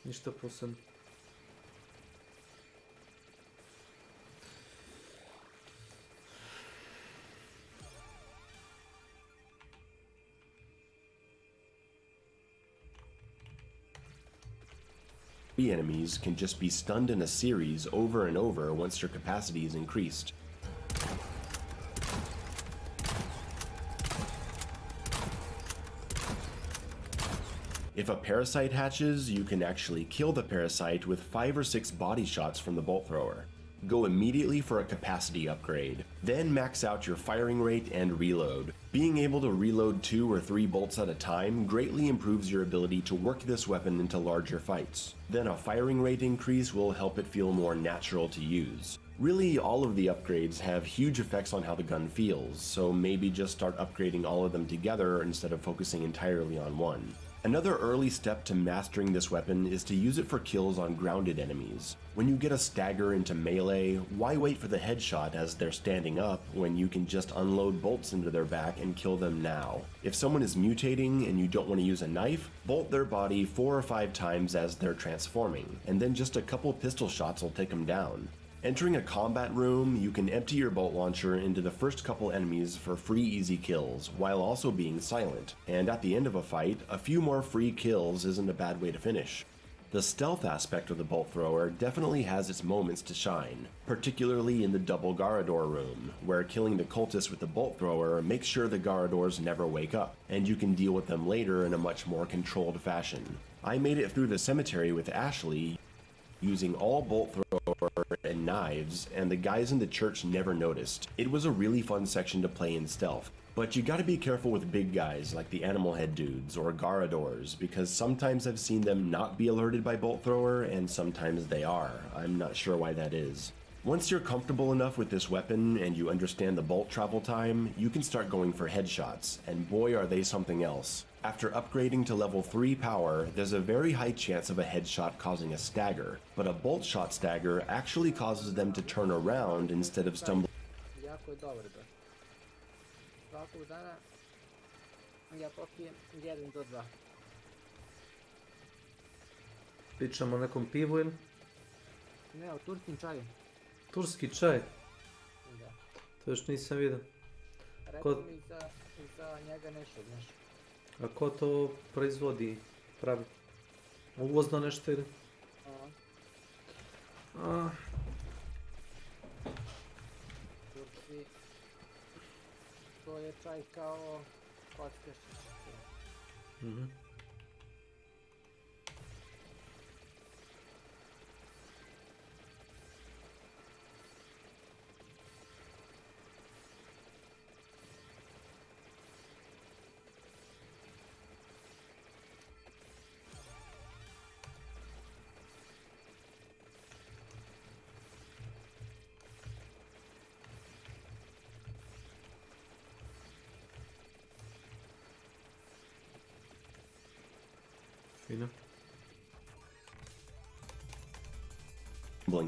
Ništa posebno. Enemies can just be stunned in a series over and over once your capacity is increased. If a parasite hatches, you can actually kill the parasite with 5 or 6 body shots from the bolt thrower. Go immediately for a capacity upgrade, then max out your firing rate and reload. Being able to reload 2 or 3 bolts at a time greatly improves your ability to work this weapon into larger fights. Then a firing rate increase will help it feel more natural to use. Really, all of the upgrades have huge effects on how the gun feels, so maybe just start upgrading all of them together instead of focusing entirely on one. Another early step to mastering this weapon is to use it for kills on grounded enemies. When you get a stagger into melee, why wait for the headshot as they're standing up when you can just unload bolts into their back and kill them now? If someone is mutating and you don't want to use a knife, bolt their body 4 or 5 times as they're transforming, and then just a couple pistol shots will take them down. Entering a combat room, you can empty your bolt launcher into the first couple enemies for free easy kills, while also being silent, and at the end of a fight, a few more free kills isn't a bad way to finish. The stealth aspect of the bolt thrower definitely has its moments to shine, particularly in the double Garador room, where killing the cultists with the bolt thrower makes sure the Garadors never wake up, and you can deal with them later in a much more controlled fashion. I made it through the cemetery with Ashley, using all bolt thrower and knives, and the guys in the church never noticed. It was a really fun section to play in stealth, but you gotta be careful with big guys like the animal head dudes or Garadors, because sometimes I've seen them not be alerted by bolt thrower and sometimes they are. I'm not sure why that is. Once you're comfortable enough with this weapon and you understand the bolt travel time, you can start going for headshots, and boy are they something else. After upgrading to level 3 power, there's a very high chance of a headshot causing a stagger, but a bolt shot stagger actually causes them to turn around instead of stumbling. Jako je dobar, bro. Svakog dana ja popijem 1 do 2. Pričamo o nekom pivu ili? Ne, o turskim čaju. Turski čaj? Da. To još nisam vidio. Rekao mi za njega nešto, znaš. A ko to proizvodi, pravi? Uvozno nešto ili? Turci, to je čaj kao kockaš.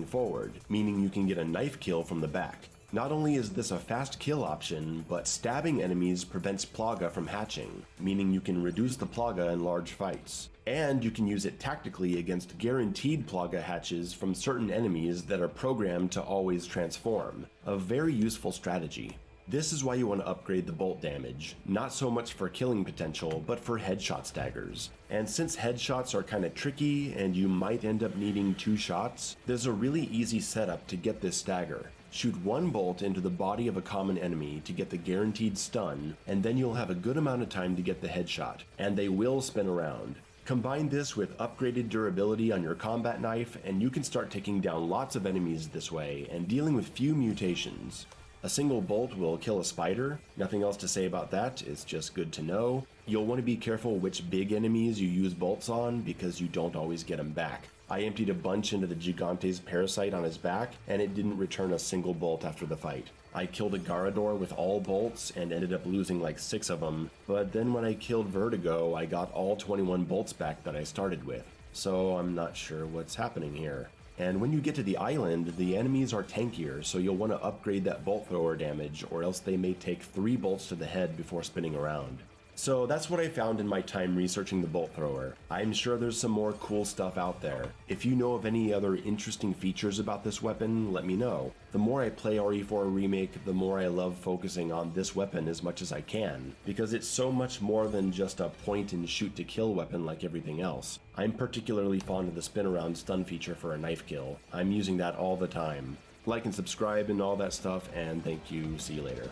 Forward, meaning you can get a knife kill from the back. Not only is this a fast kill option, but stabbing enemies prevents Plaga from hatching, meaning you can reduce the Plaga in large fights. And you can use it tactically against guaranteed Plaga hatches from certain enemies that are programmed to always transform. A very useful strategy. This is why you want to upgrade the bolt damage, not so much for killing potential, but for headshot staggers. And since headshots are kinda tricky and you might end up needing 2 shots, there's a really easy setup to get this stagger. Shoot 1 bolt into the body of a common enemy to get the guaranteed stun, and then you'll have a good amount of time to get the headshot, and they will spin around. Combine this with upgraded durability on your combat knife, and you can start taking down lots of enemies this way and dealing with few mutations. A single bolt will kill a spider, nothing else to say about that, it's just good to know. You'll want to be careful which big enemies you use bolts on because you don't always get them back. I emptied a bunch into the Gigante's parasite on his back and it didn't return a single bolt after the fight. I killed a Garador with all bolts and ended up losing like 6 of them, but then when I killed Vertigo I got all 21 bolts back that I started with. So I'm not sure what's happening here. And when you get to the island, the enemies are tankier, so you'll want to upgrade that bolt thrower damage, or else they may take 3 bolts to the head before spinning around. So that's what I found in my time researching the bolt thrower. I'm sure there's some more cool stuff out there. If you know of any other interesting features about this weapon, let me know. The more I play RE4 Remake, the more I love focusing on this weapon as much as I can, because it's so much more than just a point and shoot to kill weapon like everything else. I'm particularly fond of the spin around stun feature for a knife kill. I'm using that all the time. Like and subscribe and all that stuff, and thank you. See you later.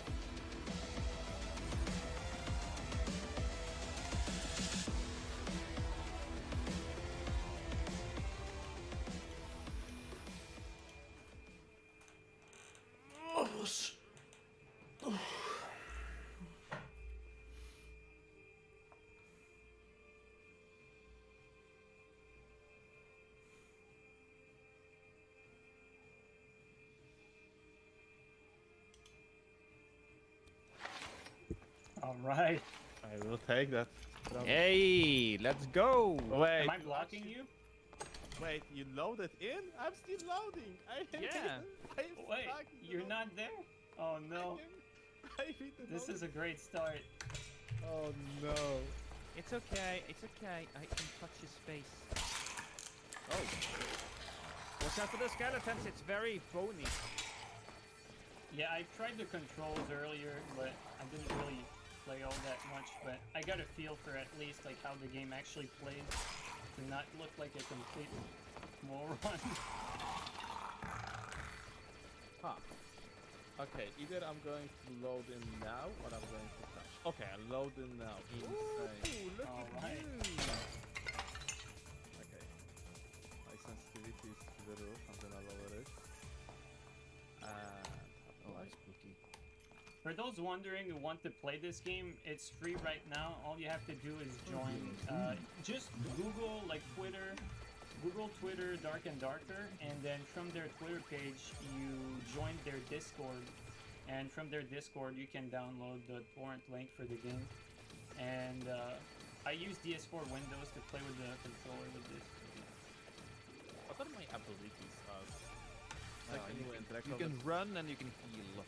Alright. I will take that. Hey, let's go! Wait. Am I blocking you? Wait, you loaded in? I'm still loading. Yeah. Wait, you're not there? Oh no. This is a great start. Oh no. It's okay, it's okay. I can touch his face. Oh. Watch out for the skeletons, it's very bony. Yeah, I tried the controls earlier, but I didn't really play all that much, but I got a feel for at least like how the game actually plays to not look like a complete moron. Huh. Okay, either I'm going to load in now or I'm going to touch. Okay, I load in now. Insane. Ooh, look at you! Okay. My sensitivity is to the roof. I'm gonna lower it. And spooky. For those wondering who want to play this game, it's free right now. All you have to do is join. Just Google Google Twitter Dark and Darker, and then from their Twitter page, you join their Discord. And from their Discord, you can download the torrent link for the game. And I use DS4 Windows to play with the controller with this. What are my abilities? You can run and you can heal.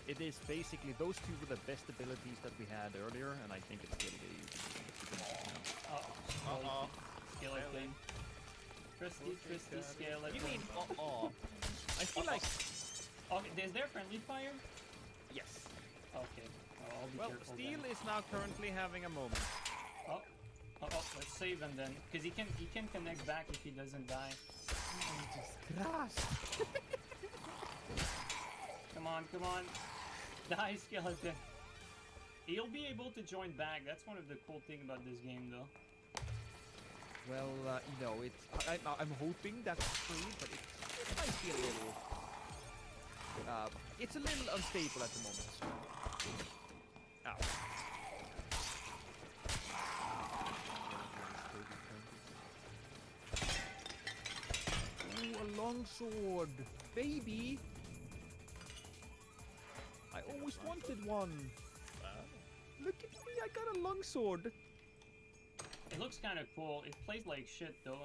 It is basically those two were the best abilities that we had earlier, and I think it's still the Skeleton. Trusty skeleton. You mean I feel like... Okay, is there friendly fire? Yes. Okay. I'll be well, careful Steel then. is now currently having a moment. Let's save him then, because he can connect back if he doesn't die. Come on. Die, skeleton. He'll be able to join back. That's one of the cool things about this game, though. Well, I'm hoping that's free, but it might be a little... it's a little unstable at the moment. Ow. Ooh, a longsword! Baby! I always wanted one! Look at me, I got a longsword! It looks kind of cool. It plays like shit, though.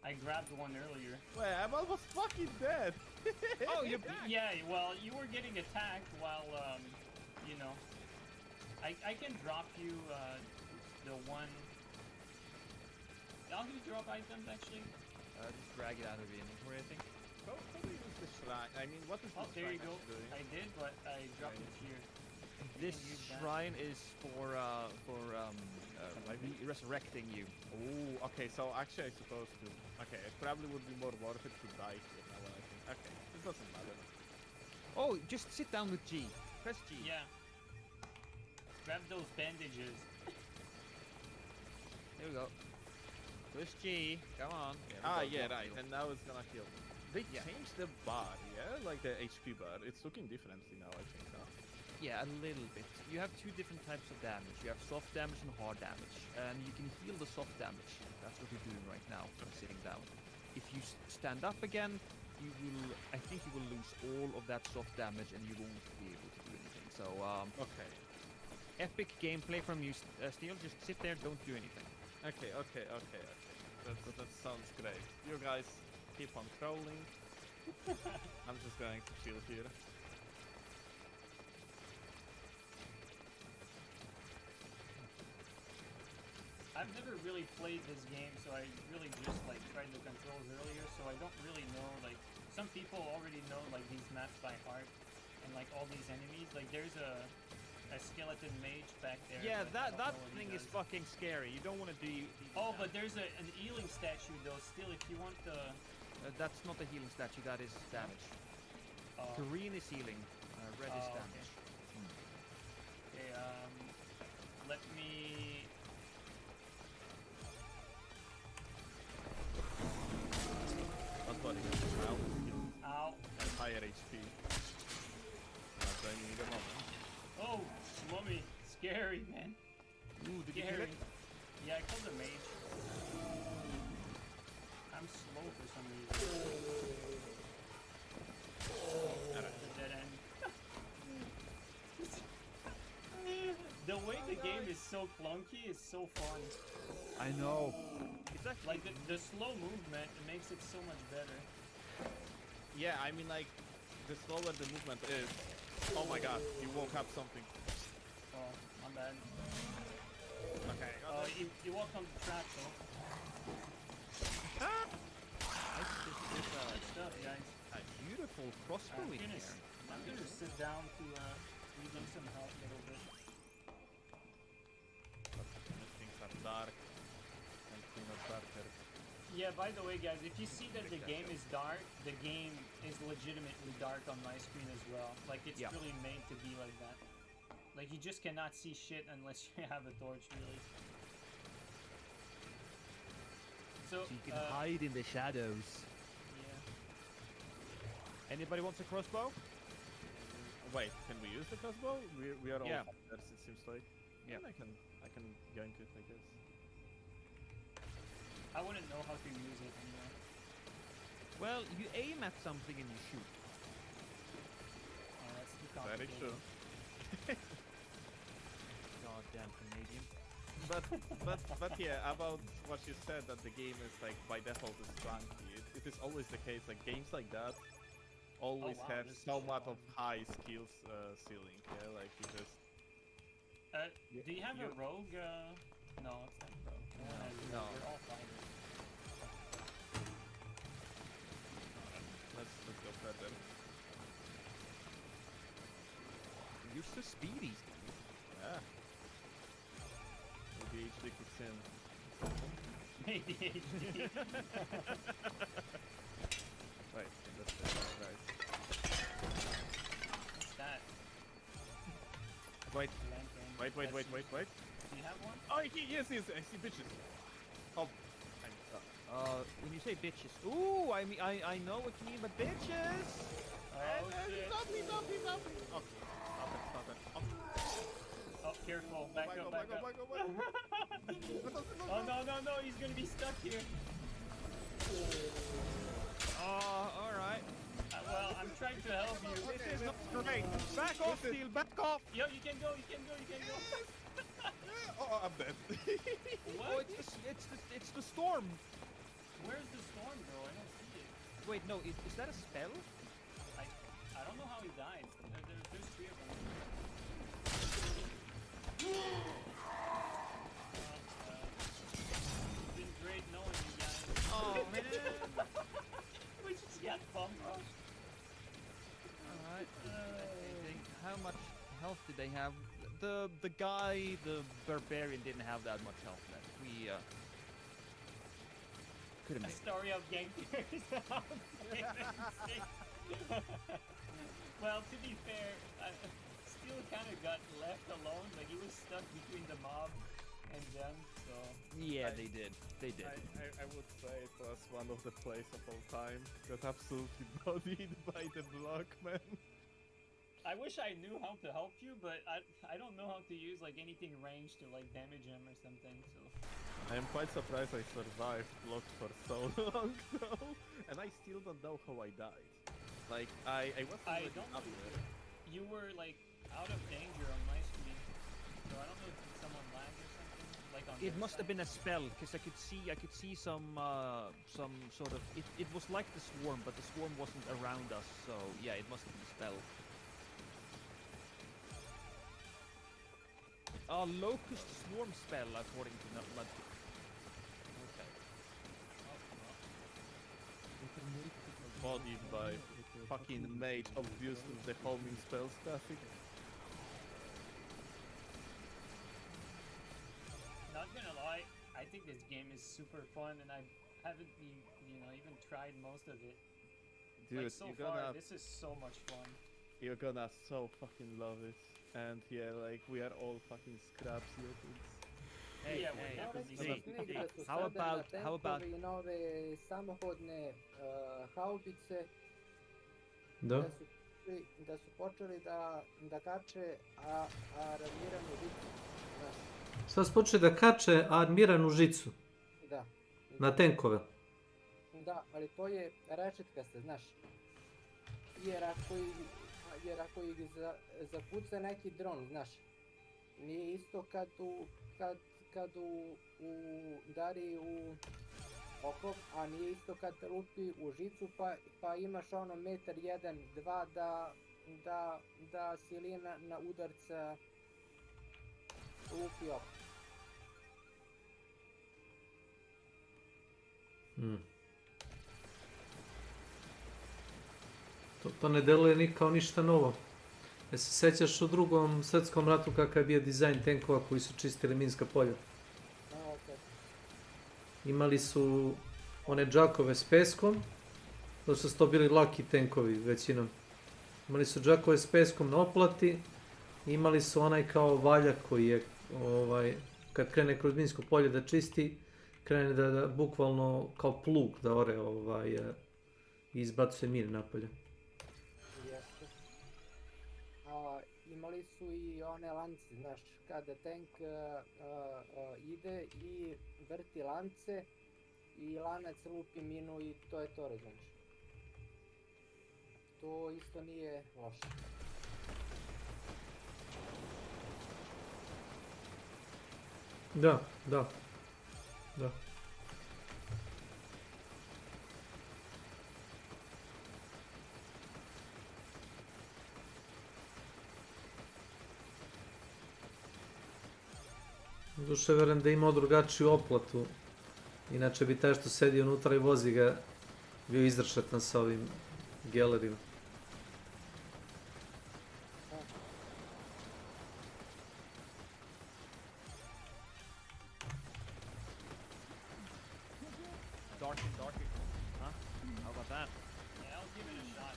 I grabbed one earlier. Wait, I'm almost fucking dead! Oh, yeah, well, you were getting attacked while, you know... I can drop you, the one... I'll you drop items, actually. Just drag it out of the inventory, I think. Probably use the shrine. I mean, what is this there you shrine go. doing? I did, but I dropped it here. This shrine is for resurrecting you. Oh, okay, so actually I'm supposed to... Okay, it probably would be more worth it to die here now when I think. Okay, it doesn't matter. Oh, just sit down with G. Press G. Yeah. Grab those bandages. There we go. Push G. Come on. Yeah, right. And now it's gonna heal me. They changed the bar, yeah? Like the HP bar. It's looking differently now, I think, huh? Yeah, a little bit. You have two different types of damage. You have soft damage and hard damage. And you can heal the soft damage. That's what you're doing right now from sitting down. If you stand up again, you will... I think you will lose all of that soft damage and you won't be able to do anything. So, okay. Epic gameplay from you, Steel. Just sit there, don't do anything. Okay. That sounds great. You guys keep on crawling. I'm just going to chill here. I've never really played this game, so I really just like tried the controls earlier, so I don't really know, like, some people already know like these maps by heart, and like all these enemies, like there's a skeleton mage back there. Yeah, that thing is fucking scary. You don't want to do... Oh, but there's an healing statue though, still, if you want the... that's not a healing statue, that is damage. Green is healing, red is damage. Okay, let me... Not body. Ow. And higher HP. Not going to need a moment. Oh, mummy. Scary, man. Ooh, did you kill it? Yeah, I killed the mage. I'm slow for some reason. That's a dead end. so clunky is so fun. I know. It's actually Like the slow movement, it makes it so much better. Yeah, I mean like the slower the movement is. Oh my god, you woke up something. Oh, my bad. Okay. You walked on the track though. Good stuff, guys. A beautiful crossbowing here. I'm gonna sit down to regain some health a little bit. Things are dark. And things are darker. Yeah, by the way, guys, if you see that the game is dark, the game is legitimately dark on my screen as well. Like, it's really made to be like that. Like, you just cannot see shit unless you have a torch, really. So you can hide in the shadows. Yeah. Anybody wants a crossbow? Wait, can we use the crossbow? We are all fighters, it seems like. Yeah, I can yank it, I guess. I wouldn't know how to use it anyway. Well, you aim at something and you shoot. Oh, that's too Very complicated. true. Goddamn Canadian. But yeah, about what you said that the game is like by default is clunky. It is always the case. Like games like that always have so much of high skills ceiling. Yeah, like you just. Do you have a rogue? No, it's not rogue. No. We're all fighters. Let's go further. You're so speedy. Yeah. Maybe HD kicks in. Maybe HD. Right, that's it. Right. What's that? Wait. Lantern. Wait. Do you have one? Oh, yes, I see bitches. Oh. When you say bitches, ooh, I mean, I know what you mean, but bitches. Oh shit! Stop me! Okay, stop it. Oh, careful! Back up! Oh no! He's gonna be stuck here. Oh, all right. Well, I'm trying to help you. This is not great. Back off, Steel. Back off. Yo, you can go. Oh, I'm dead. What? Oh, it's the storm. Where's the storm, bro? I don't see it. Wait, no, is that a spell? I don't know how he died. There's three of them. It's been great knowing you guys. Oh man. We just got bummed up. Alright. How much health did they have? The guy, the barbarian, didn't have that much health left. We could have A made it. story of gangsters. Well, to be fair, Steel kind of got left alone. Like, he was stuck between the mob and them, so... Yeah, they did. They did. I would say it was one of the plays of all time. Got absolutely bodied by the block, man. I wish I knew how to help you, but I don't know how to use, like, anything ranged to, like, damage him or something, so... I am quite surprised I survived blocked for so long, though. And I still don't know how I died. Like, I wasn't I really don't up know. there. You were, like, out of danger on my screen. So I don't know if someone lagged or something. Like on It their must have side. been a spell, because I could see some sort of... It was like the swarm, but the swarm wasn't around us, so yeah, it must have been a spell. Locust swarm spell, according to Mud. Okay. Bodied by fucking mage, obviously the homing spells classic. Not gonna lie, I think this game is super fun, and I haven't even tried most of it. Dude, like, so you're far, gonna... this is so much fun. You're gonna so fucking love it. And yeah, like, we are all fucking scraps here, kids. Hey, Yeah, hey, Negdje su how sada na about... tenkovi i nove samohodne haubice Da. da su počeli da kače armiranu žicu. Znaš, Sad su počeli da kače armiranu žicu da. na tenkove. Da, ali to je rešetkasta, znaš. Jer ako ih zapuca neki dron, znaš. Nije isto kad udari u oklop, a nije isto kad te lupi u žicu pa imaš ono metar 1, 2 da silina na udarca lupi oklop. To ne deluje ni kao ništa novo. Se sećaš u Drugom svjetskom ratu kakav je bio dizajn tenkova koji su čistili minska polja? Imali su one džakove s peskom, to su to bili laki tenkovi većinom. Imali su džakove s peskom na oplati, imali su onaj kao valjak koji je, kad krene kroz minsko polje da čisti, krene da bukvalno kao plug da ore i izbacuje mine napolje. Imali su i one lance, znaš, kada tank ide i vrti lance i lanac lupi minu i to je to, razumiješ. To isto nije loše. Da. Duše verujem da je imao drugačiju oplatu, inače bi taj što sedi unutra i vozi ga bio izršetan sa ovim gelerima. Darker. Huh? How about that? Yeah, I'll give it a shot.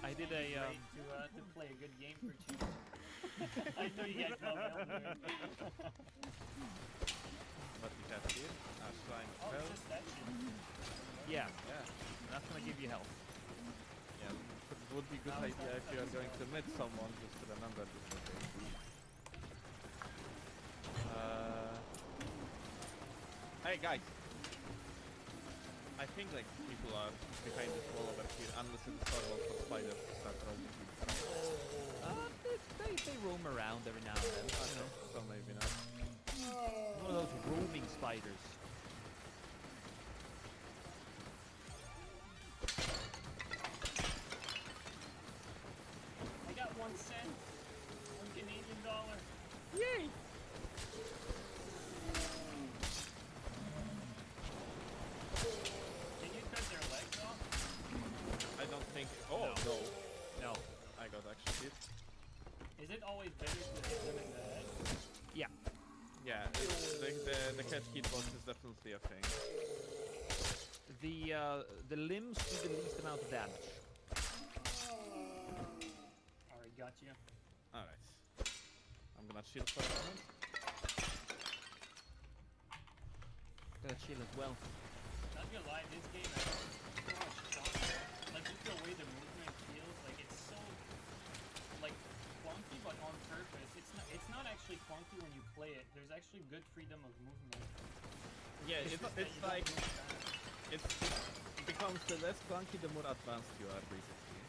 I did a to play a good game for 2. I know you guys don't help me. What we have here? Shrine of Hell. Just that shit. Yeah. That's gonna give you health. Yeah, but it would be a good idea if you are going to meet someone just to remember this location. Hey guys! I think like people are behind this wall over here, unless it is horrible for spiders to start roaming. They roam around every now and then. Okay, you know, so maybe not. One of those roaming spiders. I got 1 cent. $1 Canadian. Yay! Can you cut their legs off? I don't think. Oh no! I got actually hit. Is it always better to hit them in the head? Yeah. Yeah, the catch hitbox is definitely a thing. The limbs do the least amount of damage. Alright, got you. Alright. I'm gonna chill for a moment. Gonna chill as well. Not gonna lie, this game has so much charm. Like just the way the movement feels, like it's so like clunky but on purpose. It's not actually clunky when you play it. There's actually good freedom of movement. Yeah, it's like it becomes the less clunky the more advanced you are basically.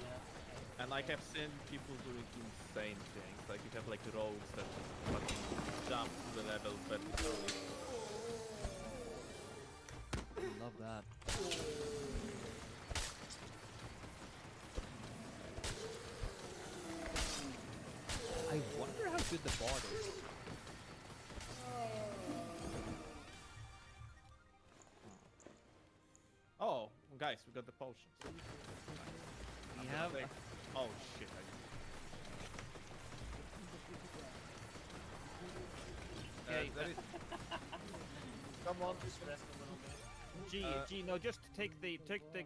Yeah. And like I've seen people doing insane things. Like you have like rogues that fucking jump to the level very slowly. Love that. I wonder how good the bard is. Oh, guys, we got the potions. We have. Oh shit! Okay. Come on, just rest a little bit. G, no, just take the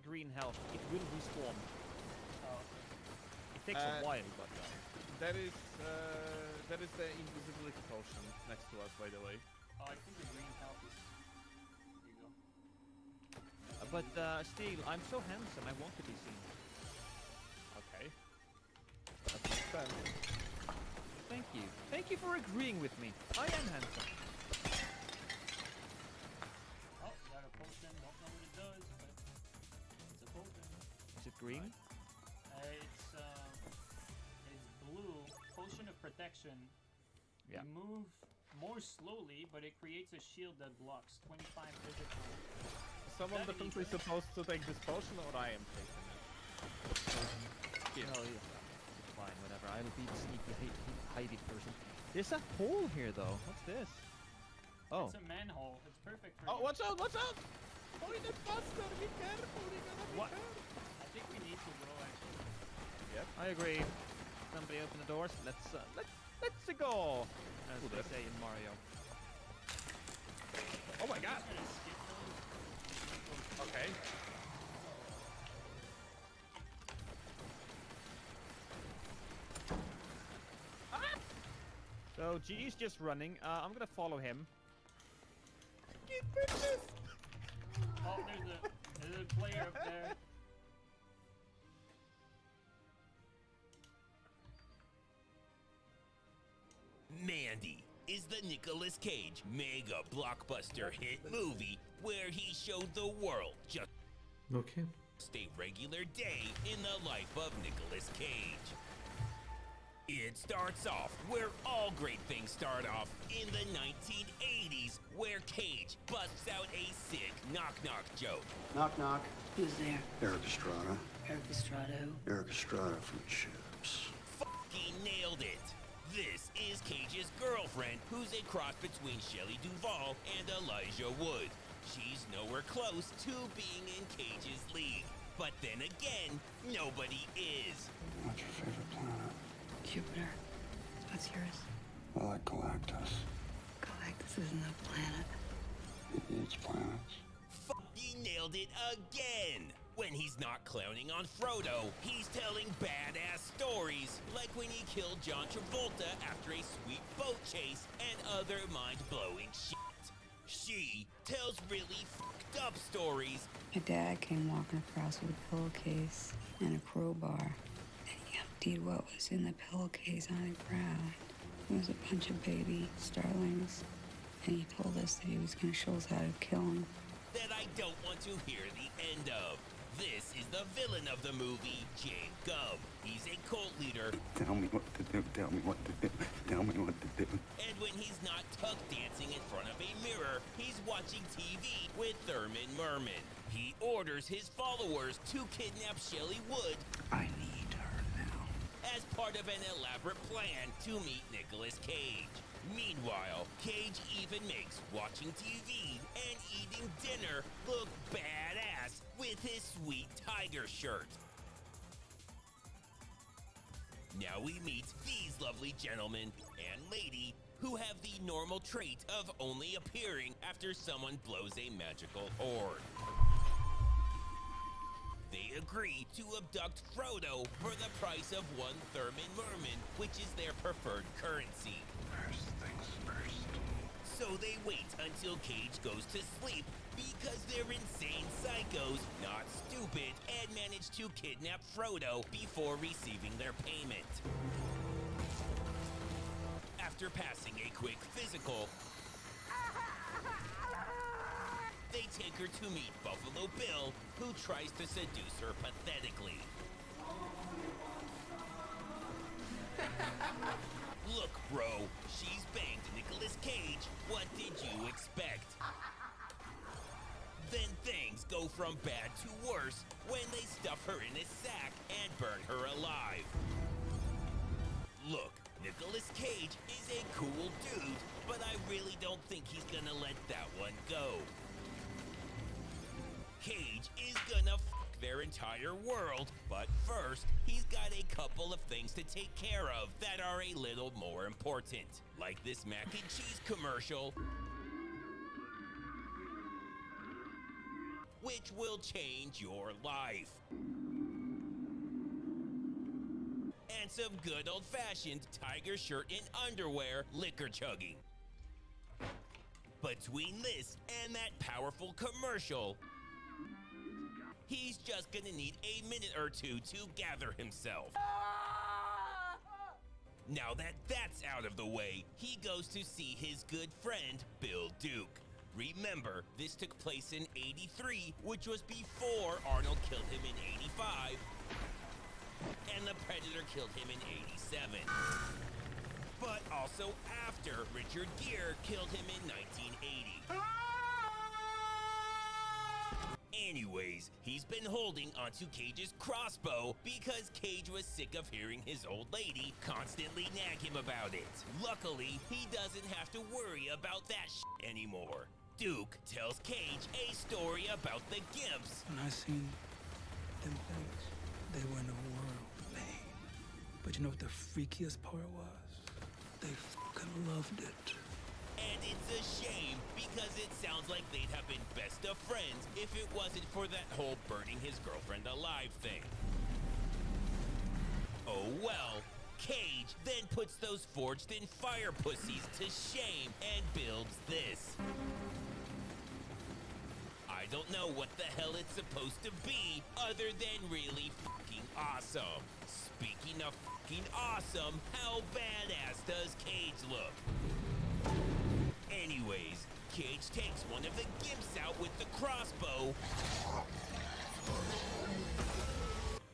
green health. It will respawn. Oh. It takes a while, but. There is the invisibility potion next to us, by the way. Oh, I think the green health is. Here you go. But still, I'm so handsome. I want to be seen. Okay. That makes sense. Thank you. Thank you for agreeing with me. I am handsome. Oh, got a potion. Don't know what it does, but it's a potion. Is it green? It's blue. weapon. Yeah. You move more slowly, but it creates a shield that blocks 25 physical. Someone definitely supposed to take this potion, or I am taking it? Oh, yeah. It's fine, whatever. I'll be the sneaky, hidey person. There's a hole here, though. What's this? Oh. It's a manhole. It's perfect for Oh, you. watch out! Watch out! Oh, the buster! Be careful! You gotta be What? careful. I think we need to go actually. Yep. I agree. Somebody open the doors. Let's go. As Who they did? say in Mario. Oh my god! Okay. So G's just running. I'm gonna follow him. Oh, there's a player up there. Mandy is the Nicolas Cage mega blockbuster hit movie where he showed the world just Okay. a regular day in the life of Nicolas Cage. It starts off where all great things start off in the 1980s, where Cage busts out a sick knock-knock joke. Knock, knock. Who's there? Eric Estrada. Eric Estrada. Eric Estrada from Chips. Fucking nailed it. This is Cage's girlfriend, who's a cross between Shelley Duvall and Elijah Wood. She's nowhere close to being in Cage's league. But then again, nobody is. What's your favorite planet? Jupiter. What's yours? I like Galactus. Galactus isn't a planet. It eats planets. Fucking nailed it again! When he's not clowning on Frodo, he's telling badass stories, like when he killed John Travolta after a sweet boat chase and other mind-blowing shit. She tells really fucked up stories. My dad came walking across with a pillowcase and a crowbar. And he emptied what was in the pillowcase on the ground. It was a bunch of baby starlings. And he told us that he was going to show us how to kill them. That I don't want to hear the end of. This is the villain of the movie, Jacob. He's a cult leader. Tell me what to do. Tell me what to do. Tell me what to do. And when he's not tuck dancing in front of a mirror, he's watching TV with Thurman Merman. He orders his followers to kidnap Shelley Wood. I need her now. As part of an elaborate plan to meet Nicolas Cage. Meanwhile, Cage even makes watching TV and eating dinner look badass with his sweet tiger shirt. Now we meet these lovely gentlemen and lady who have the normal trait of only appearing after someone blows a magical orb. They agree to abduct Frodo for the price of one Thurman Merman, which is their preferred currency. First things first. So they wait until Cage goes to sleep because they're insane psychos, not stupid, and manage to kidnap Frodo before receiving their payment. After passing a quick physical, they take her to meet Buffalo Bill, who tries to seduce her pathetically. Look, bro, she's banged Nicolas Cage. What did you expect? Then things go from bad to worse when they stuff her in a sack and burn her alive. Look, Nicolas Cage is a cool dude, but I really don't think he's gonna let that one go. Cage is gonna fuck their entire world, but first, he's got a couple of things to take care of that are a little more important, like this mac and cheese commercial, which will change your life. And some good old-fashioned tiger shirt and underwear liquor chugging. Between this and that powerful commercial, he's just gonna need a minute or two to gather himself. Now that that's out of the way, he goes to see his good friend, Bill Duke. Remember, this took place in '83, which was before Arnold killed him in '85, and the Predator killed him in '87. but also after Richard Gere killed him in 1980. Anyways, he's been holding onto Cage's crossbow because Cage was sick of hearing his old lady constantly nag him about it. Luckily, he doesn't have to worry about that shit anymore. Duke tells Cage a story about the Gimps. When I seen them things, they were in a world of pain. But you know what the freakiest part was? They fucking loved it. And it's a shame because it sounds like they'd have been best of friends if it wasn't for that whole burning his girlfriend alive thing. Oh well. Cage then puts those forged in fire pussies to shame and builds this. I don't know what the hell it's supposed to be other than really fucking awesome. Speaking of fucking awesome, how badass does Cage look? Anyways, Cage takes one of the Gimps out with the crossbow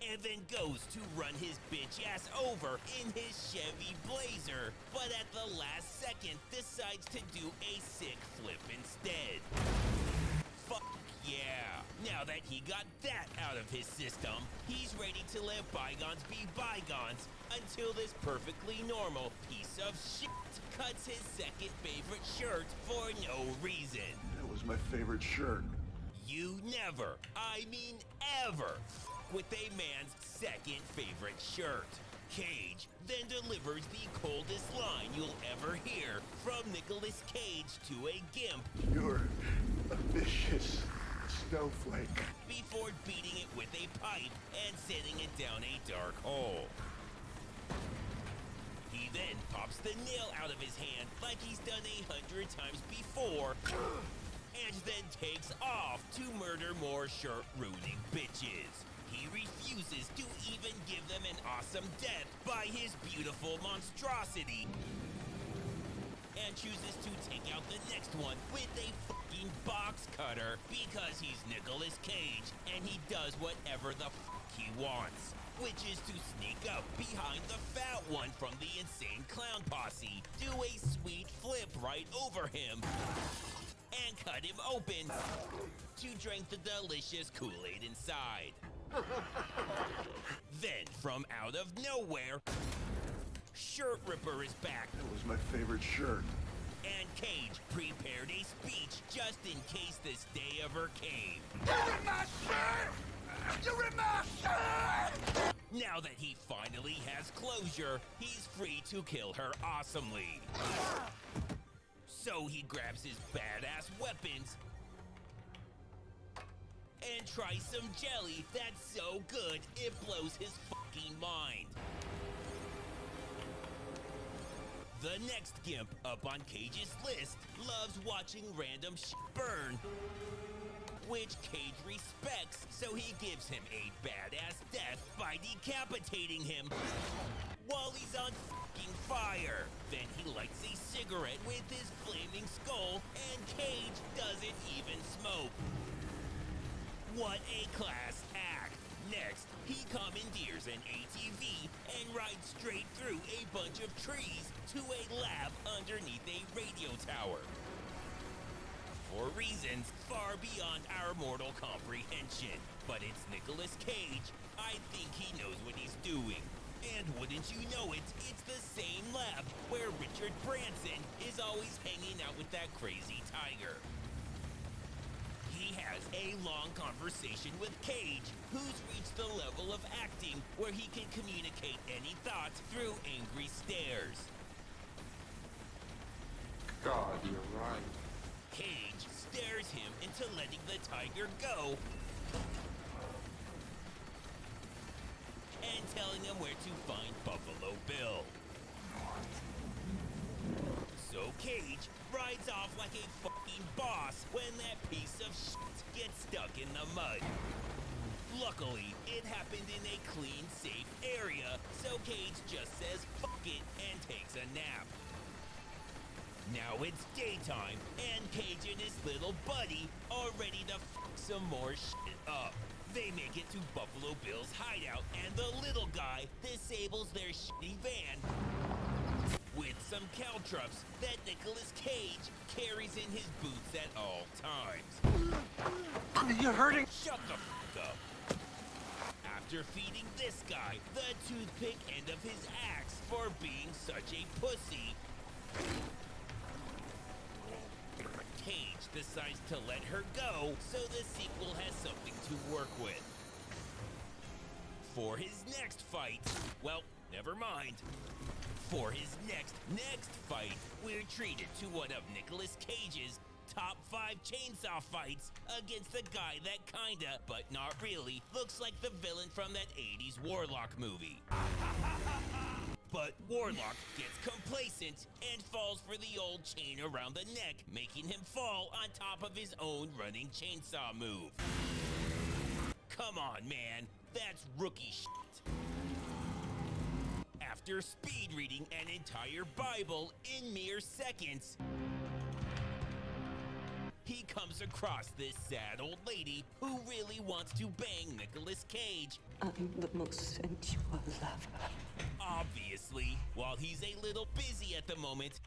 and then goes to run his bitch ass over in his Chevy Blazer, but at the last second decides to do a sick flip instead. Fuck yeah! Now that he got that out of his system, he's ready to let bygones be bygones until this perfectly normal piece of shit cuts his second favorite shirt for no reason. That was my favorite shirt. You never, I mean ever, with a man's second favorite shirt. Cage then delivers the coldest line you'll ever hear from Nicolas Cage to a Gimp. You're a vicious snowflake. Before beating it with a pipe and sending it down a dark hole. He then pops the nail out of his hand like he's done 100 times before, and then takes off to murder more shirt-ruining bitches. He refuses to even give them an awesome death by his beautiful monstrosity, and chooses to take out the next one with a fucking box cutter because he's Nicolas Cage and he does whatever the fuck he wants, which is to sneak up behind the fat one from the insane clown posse, do a sweet flip right over him, and cut him open to drink the delicious Kool-Aid inside. Then, from out of nowhere, Shirt Ripper is back. That was my favorite shirt. And Cage prepared a speech just in case this day ever came. You're in my shirt! You're in my shirt! Now that he finally has closure, he's free to kill her awesomely. So he grabs his badass weapons and tries some jelly that's so good it blows his fucking mind. The next Gimp up on Cage's list loves watching random shit burn, which Cage respects, so he gives him a badass death by decapitating him while he's on fucking fire. Then he lights a cigarette with his flaming skull, and Cage doesn't even smoke. What a class act! Next, he commandeers an ATV and rides straight through a bunch of trees to a lab underneath a radio tower. For reasons far beyond our mortal comprehension. But it's Nicolas Cage. I think he knows what he's doing. And wouldn't you know it, it's the same lab where Richard Branson is always hanging out with that crazy tiger. He has a long conversation with Cage, who's reached the level of acting where he can communicate any thoughts through angry stares. God, you're right. Cage stares him into letting the tiger go and telling him where to find Buffalo Bill. So Cage rides off like a fucking boss when that piece of shit gets stuck in the mud. Luckily, it happened in a clean, safe area, so Cage just says fuck it and takes a nap. Now it's daytime, and Cage and his little buddy are ready to fuck some more shit up. They make it to Buffalo Bill's hideout, and the little guy disables their shitty van with some caltrops that Nicolas Cage carries in his boots at all times. You're hurting. Shut the f*** up. After feeding this guy the toothpick end of his axe for being such a pussy, Cage decides to let her go so the sequel has something to work with. For his next fight, well, never mind. For his next fight, we're treated to one of Nicolas Cage's top 5 chainsaw fights against the guy that kinda, but not really, looks like the villain from that 80s Warlock movie. But Warlock gets complacent and falls for the old chain around the neck, making him fall on top of his own running chainsaw move. Come on, man. That's rookie shit. After speed reading an entire Bible in mere seconds, he comes across this sad old lady who really wants to bang Nicolas Cage. I'm the most sensual lover. Obviously, while he's a little busy at the moment,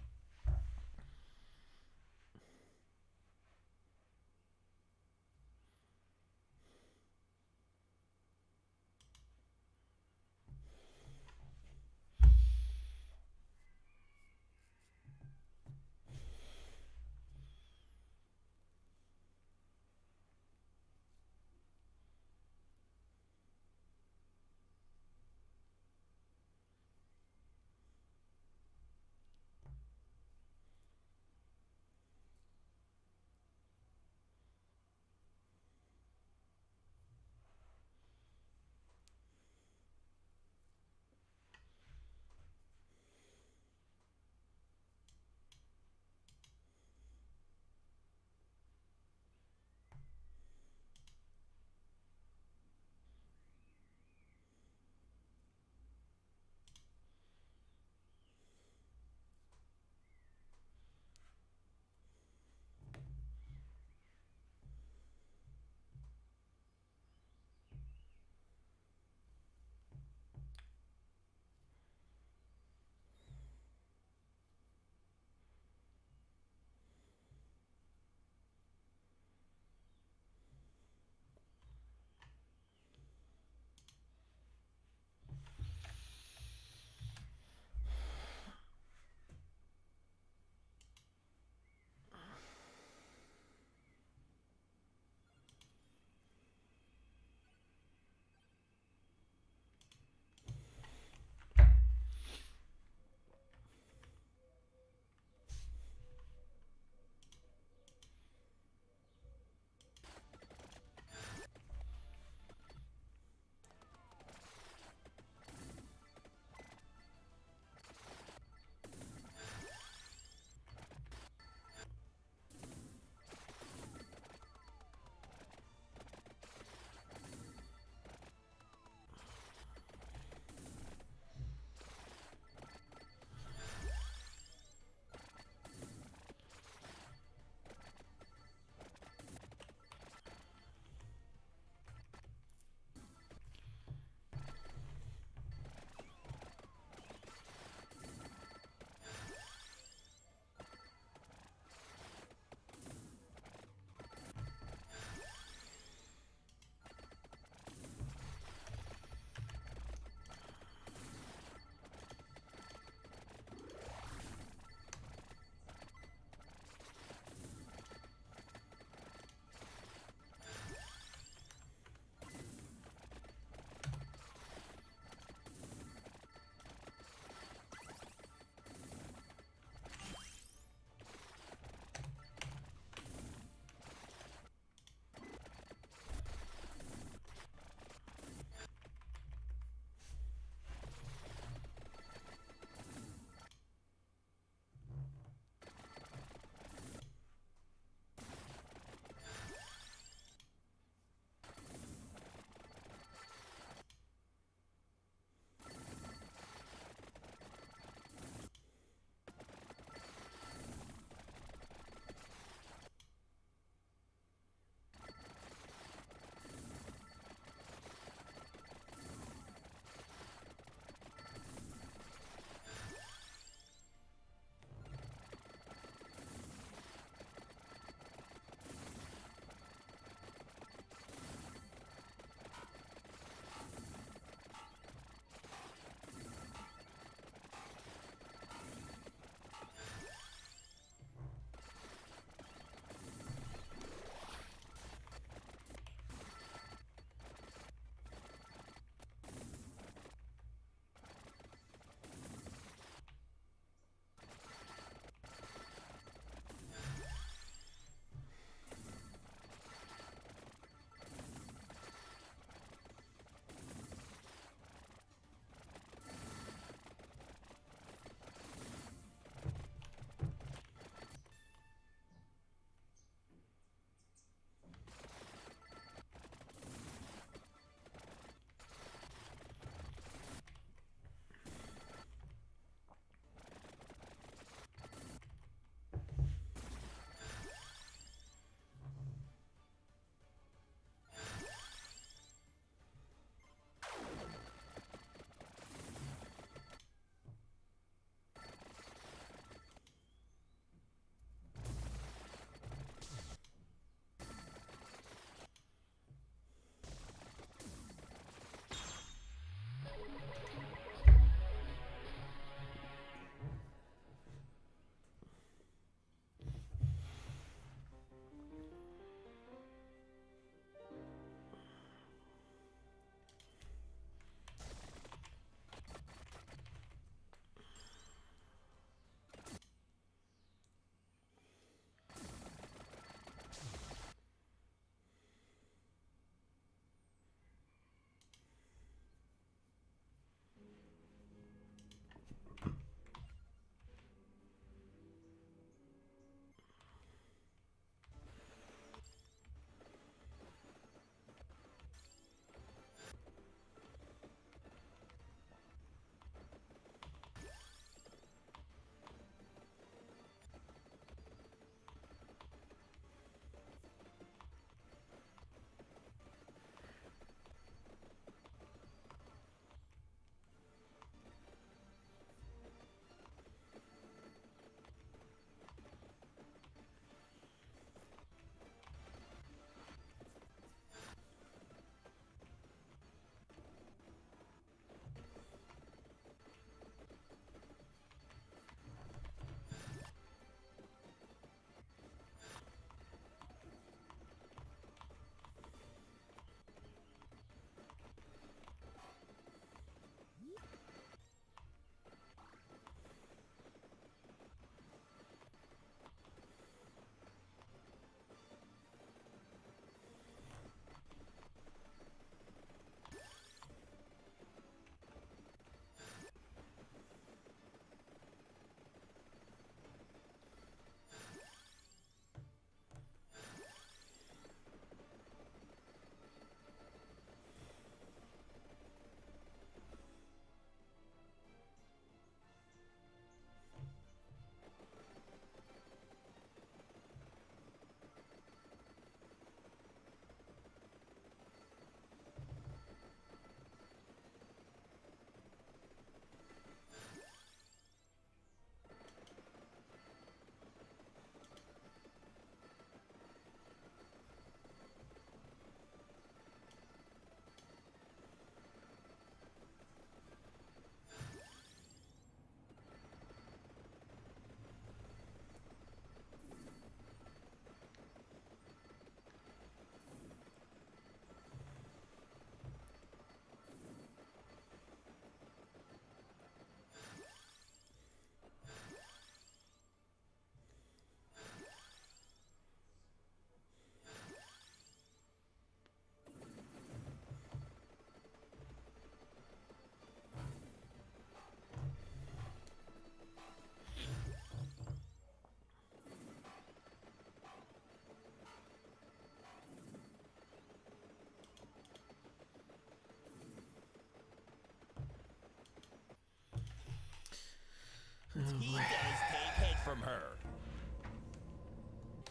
he does take head from her.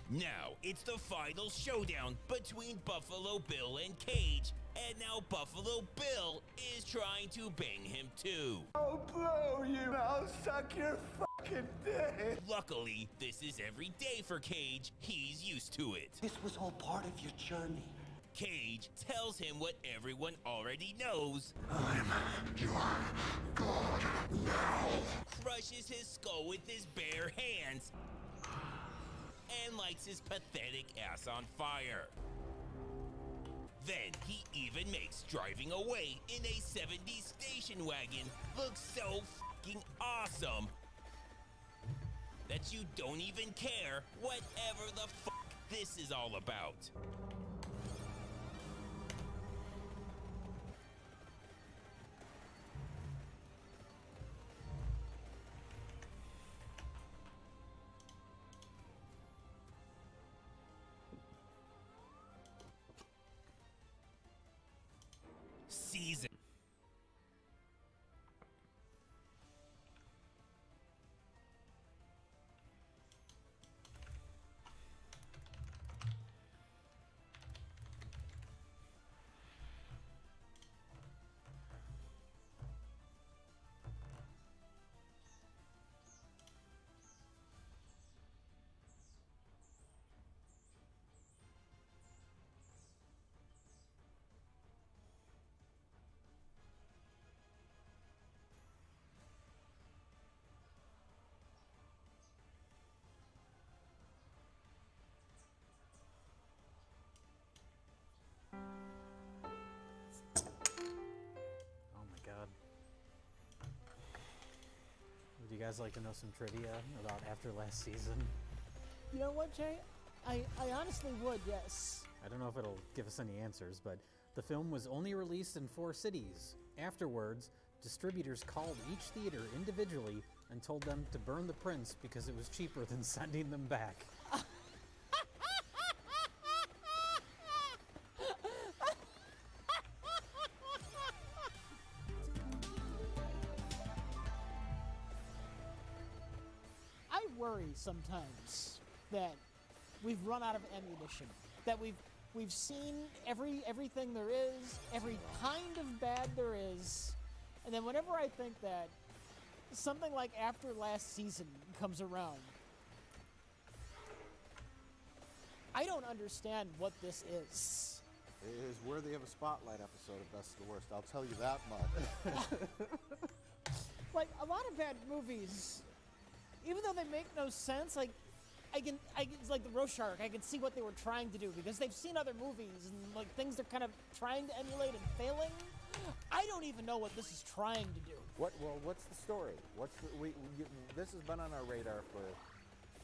Now, it's the final showdown between Buffalo Bill and Cage, and now Buffalo Bill is trying to bang him too. I'll blow you. I'll suck your fucking dick. Luckily, this is every day for Cage. He's used to it. This was all part of your journey. Cage tells him what everyone already knows. I'm your god now. Crushes his skull with his bare hands, and lights his pathetic ass on fire. Then he even makes driving away in a 70s station wagon look so fucking awesome that you don't even care whatever the fuck this is all about. Season. Oh my god. Would you guys like to know some trivia about after last season? You know what, Jay? I honestly would, yes. I don't know if it'll give us any answers, but the film was only released in 4 cities. Afterwards, distributors called each theater individually and told them to burn the prints because it was cheaper than sending them back. I worry sometimes that we've run out of ammunition. That we've seen everything there is, every kind of bad there is, and then whenever I think that something like after last season comes around, I don't understand what this is. It is worthy of a spotlight episode of Best of the Worst. I'll tell you that much. Like a lot of bad movies, even though they make no sense, like I can it's like the Rorschach. I can see what they were trying to do because they've seen other movies and like things they're kind of trying to emulate and failing. I don't even know what this is trying to do. Well, what's the story? This has been on our radar for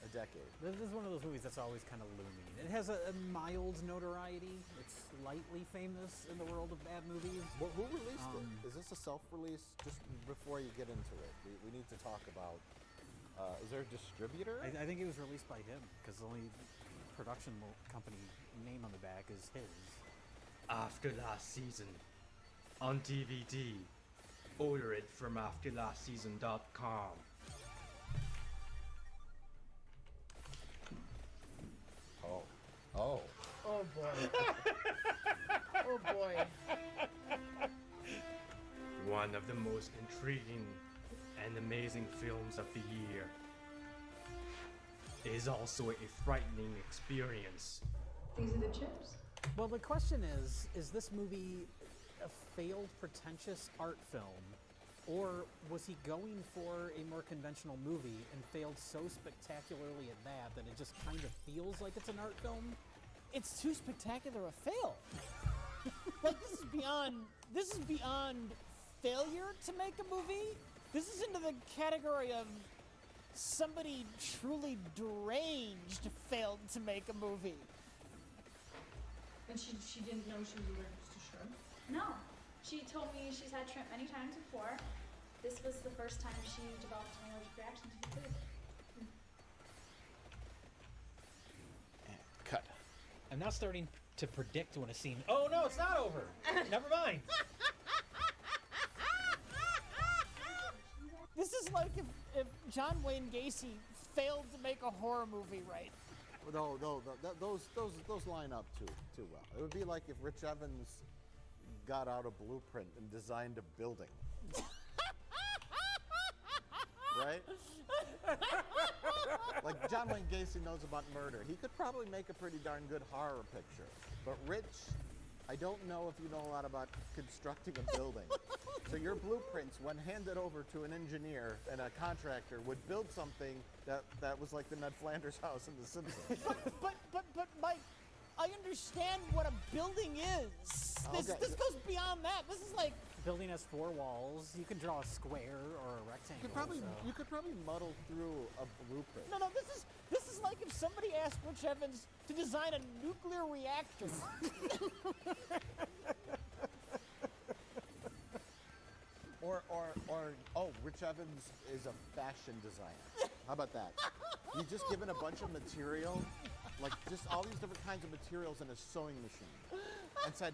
a decade. This is one of those movies that's always kind of looming. It has a mild notoriety. It's slightly famous in the world of bad movies. Well, who released it? Is this a self-release? Just before you get into it, we need to talk about. Is there a distributor? I think it was released by him because the only production company name on the back is his. After Last Season on DVD. Order it from afterlastseason.com. Oh. Oh boy. Oh boy. One of the most intriguing and amazing films of the year. It is also a frightening experience. These are the chips? Well, the question is this movie a failed, pretentious art film? Or was he going for a more conventional movie and failed so spectacularly at that it just kind of feels like it's an art film? It's too spectacular a fail. Like this is beyond failure to make a movie. This is into the category of somebody truly deranged failed to make a movie. And she didn't know she was allergic to shrimp? No. She told me she's had shrimp many times before. This was the first time she developed an allergic reaction to the food. Cut. I'm now starting to predict when a scene. Oh no, it's not over! Never mind! This is is like if John Wayne Gacy failed to make a horror movie right. No, those line up too well. It would be like if Rich Evans got out a blueprint and designed a building. Right? Like John Wayne Gacy knows about murder. He could probably make a pretty darn good horror picture. But Rich, I don't know if you know a lot about constructing a building. So your blueprints, when handed over to an engineer and a contractor, would build something that was like the Ned Flanders house in The Simpsons. But Mike, I understand what a building is. This goes beyond that. This is like building has 4 walls. You can draw a square or a rectangle. You could probably muddle through a blueprint. No, this is like if somebody asked Rich Evans to design a nuclear reactor. or Rich Evans is a fashion designer. How about that? You've just given a bunch of material, like just all these different kinds of materials in a sewing machine, and said,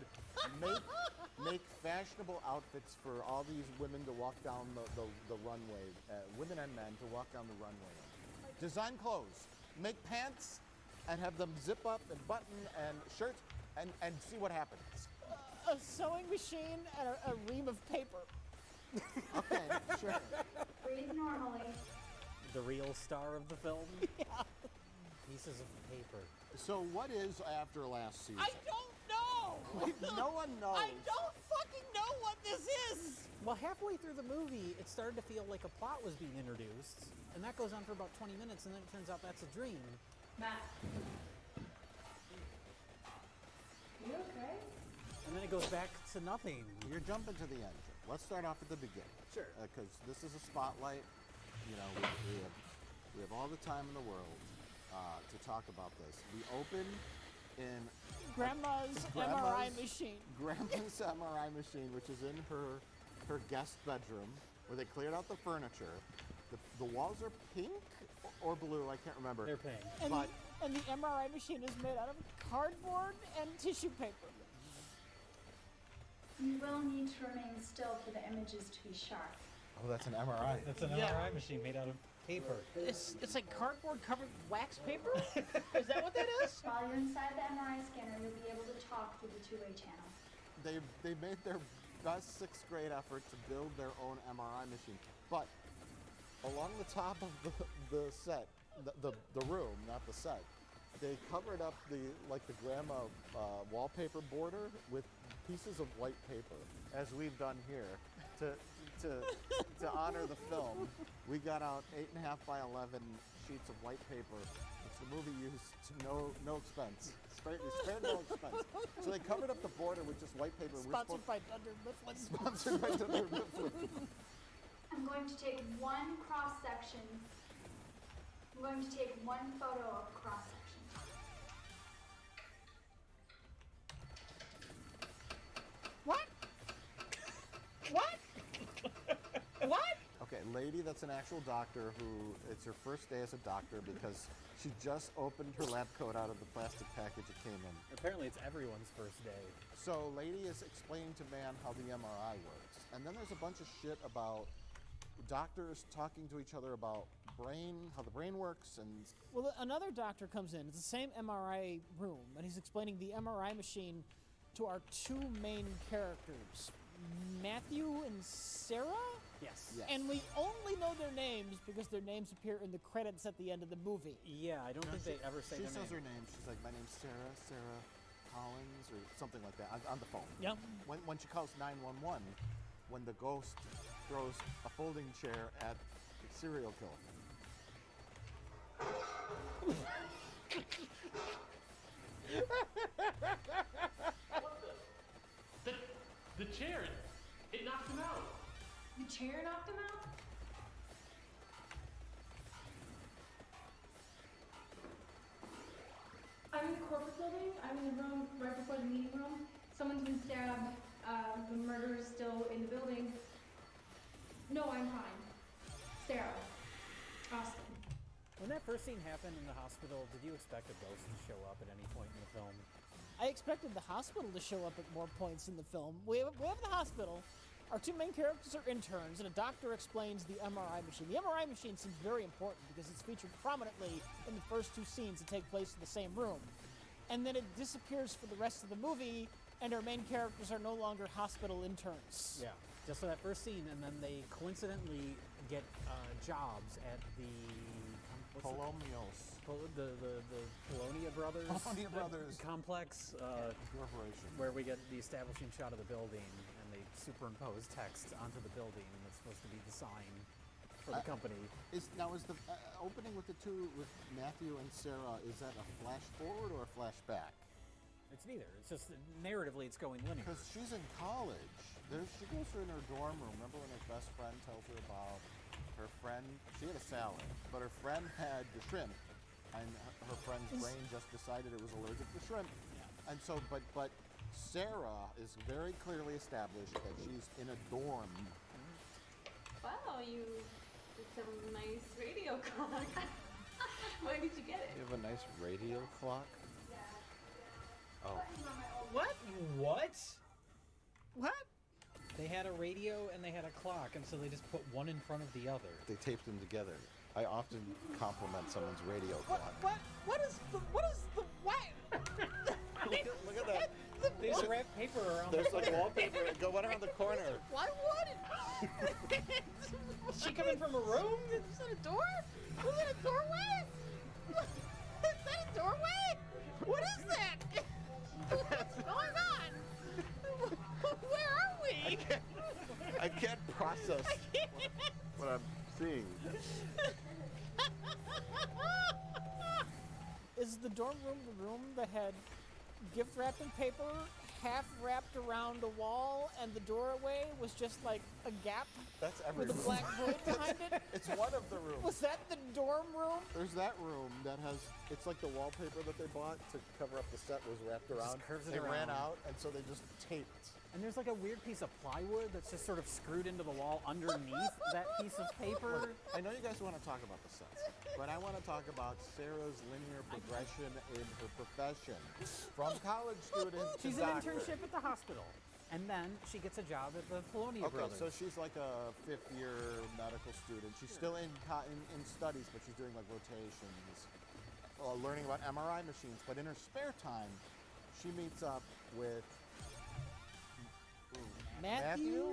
make fashionable outfits for all these women to walk down the runway, women and men to walk down the runway. Design clothes, make pants, and have them zip up and button and shirts, and see what happens. A sewing machine and a ream of paper. Okay, sure. Breathe normally. The real star of the film? Yeah. Pieces of paper. So what is after last season? I don't know! No one knows. I don't fucking know what this is! Well, halfway through the movie, it started to feel like a plot was being introduced, and that goes on for about 20 minutes, and then it turns out that's a dream. Matt. You okay? And then it goes back to nothing. You're jumping to the end. Let's start off at the beginning. Sure. Because this is a spotlight. You know, we have all the time in the world to talk about this. We open in Grandma's MRI machine. Grandma's MRI machine, which is in her guest bedroom, where they cleared out the furniture. The walls are pink or blue, I can't remember. They're pink. And the MRI machine is made out of cardboard and tissue paper. You will need to remain still for the images to be sharp. Oh, that's an MRI. That's an MRI machine made out of paper. It's like cardboard covered wax paper? Is that what that is? While you're inside the MRI scanner, you'll be able to talk through the two-way channel. They made their best 6th grade effort to build their own MRI machine. But along the top of the set, the room, not the set, they covered up the grandma wallpaper border with pieces of white paper, as we've done here, to honor the film. We got out 8.5 by 11 sheets of white paper, which the movie used to no expense. Spared no expense. So they covered up the border with just white paper. Sponsored by Dunder Mifflin. Sponsored by Dunder Mifflin. I'm going to take one cross section. I'm going to take one photo of cross section. What? What? What? Okay, lady that's an actual doctor who, it's her first day as a doctor because she just opened her lab coat out of the plastic package it came in. Apparently it's everyone's first day. So lady is explaining to man how the MRI works. And then there's a bunch of shit about doctors talking to each other about how the brain works, and... Well, another doctor comes in. It's the same MRI room, and he's explaining the MRI machine to our 2 main characters, Matthew and Sarah? Yes. And we only know their names because their names appear in the credits at the end of the movie. Yeah, I don't think they ever say their name. She says her name. She's like, my name's Sarah Collins, or something like that, on the phone. Yeah. When she calls 911, when the ghost throws a folding chair at the serial killer. The chair, it knocked him out. The chair knocked him out? I'm in the corporate building. I'm in the room right before the meeting room. Someone's been stabbed. The murderer's still in the building. No, I'm fine. Sarah. Austin. When that first scene happened in the hospital, did you expect a ghost to show up at any point in the film? I expected the hospital to show up at more points in the film. We have the hospital, Our two main characters are interns, and a doctor explains the MRI machine. The MRI machine seems very important because it's featured prominently in the first two scenes that take place in the same room. And then it disappears for the rest of the movie, and our main characters are no longer hospital interns. Yeah, just for that first scene, and then they coincidentally get jobs at the Colonials. The Polonia Brothers. Polonia Brothers complex. Corporation. Where we get the establishing shot of the building, and they superimpose text onto the building, and it's supposed to be the sign for the company. Is the opening with the two, with Matthew and Sarah, is that a flash forward or a flashback? It's neither. It's just narratively, it's going linear. Because she's in college. She goes in her dorm room. Remember when her best friend tells her about her friend? She had a salad, but her friend had the shrimp, and her friend's brain just decided it was allergic to shrimp. Yeah. And so, but Sarah is very clearly established that she's in a dorm. Wow, you did some nice radio clock. Where did you get it? You have a nice radio clock? Oh. What? What? What? They had a radio and they had a clock, and so they just put one in front of the other. They taped them together. I often compliment someone's radio clock. What is the Look at that. They just wrap paper around There's the like wallpaper. Go one around the corner. Why would it? Is she coming from a room? Is that a door? Was it a doorway? Is that a doorway? What is that? What's going on? Where are we? I can't process what I'm seeing. Is the dorm room the room that had gift wrapping paper half wrapped around a wall, and the doorway was just like a gap That's every with a room. black void behind it? It's one of the rooms. Was that the dorm room? There's that room that has, it's like the wallpaper that they bought to cover up the set was wrapped around. curves it They ran around. out, and so they just taped. And there's like a weird piece of plywood that's just sort of screwed into the wall underneath that piece of paper. Look, I know you guys want to talk about the sets, but I want to talk about Sarah's linear progression in her profession. From college student to She's an doctor. internship at the hospital. And then she gets a job at the Polonia Okay, Brothers. so she's like a fifth-year medical student. She's still in studies, but she's doing like rotations, learning about MRI machines. But in her spare time, she meets up with Matthew?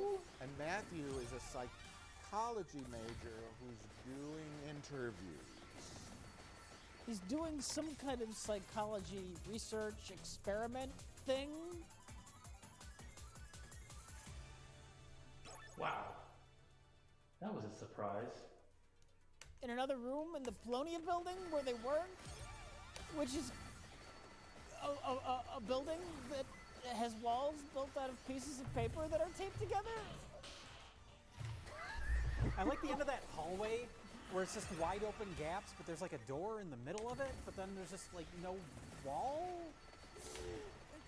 And Matthew is a psychology major who's doing interviews. He's doing some kind of psychology research experiment thing. Wow. That was a surprise. In another room in the Polonia building where they work, which is a building that has walls built out of pieces of paper that are taped together. I like the end of that hallway where it's just wide open gaps, but there's like a door in the middle of it, but then there's just like no wall.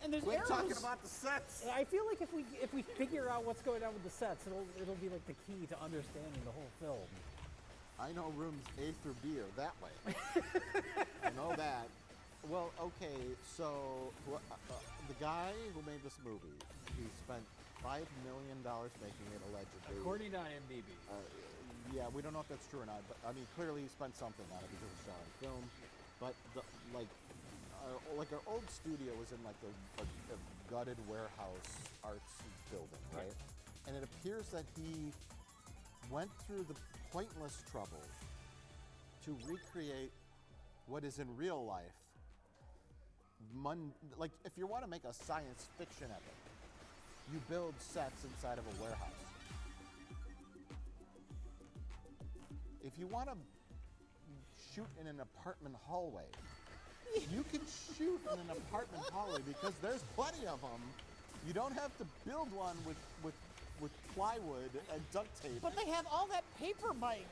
And there's We're arrows. talking about the sets. I feel like if we figure out what's going on with the sets, it'll be like the key to understanding the whole film. I know rooms A through B are that way. I know that. Well, okay, so the guy who made this movie, he spent $5 million making it, allegedly. According to IMDb. Yeah, we don't know if that's true or not, but I mean, clearly he spent something on it because it's shot on film. But our old studio was in like a gutted warehouse arts building, right? And it appears that he went through the pointless trouble to recreate what is in real life. Like, if you want to make a science fiction epic, you build sets inside of a warehouse. If you want to shoot in an apartment hallway, you can shoot in an apartment hallway because there's plenty of them. You don't have to build one with plywood and duct tape. But they have all that paper, Mike.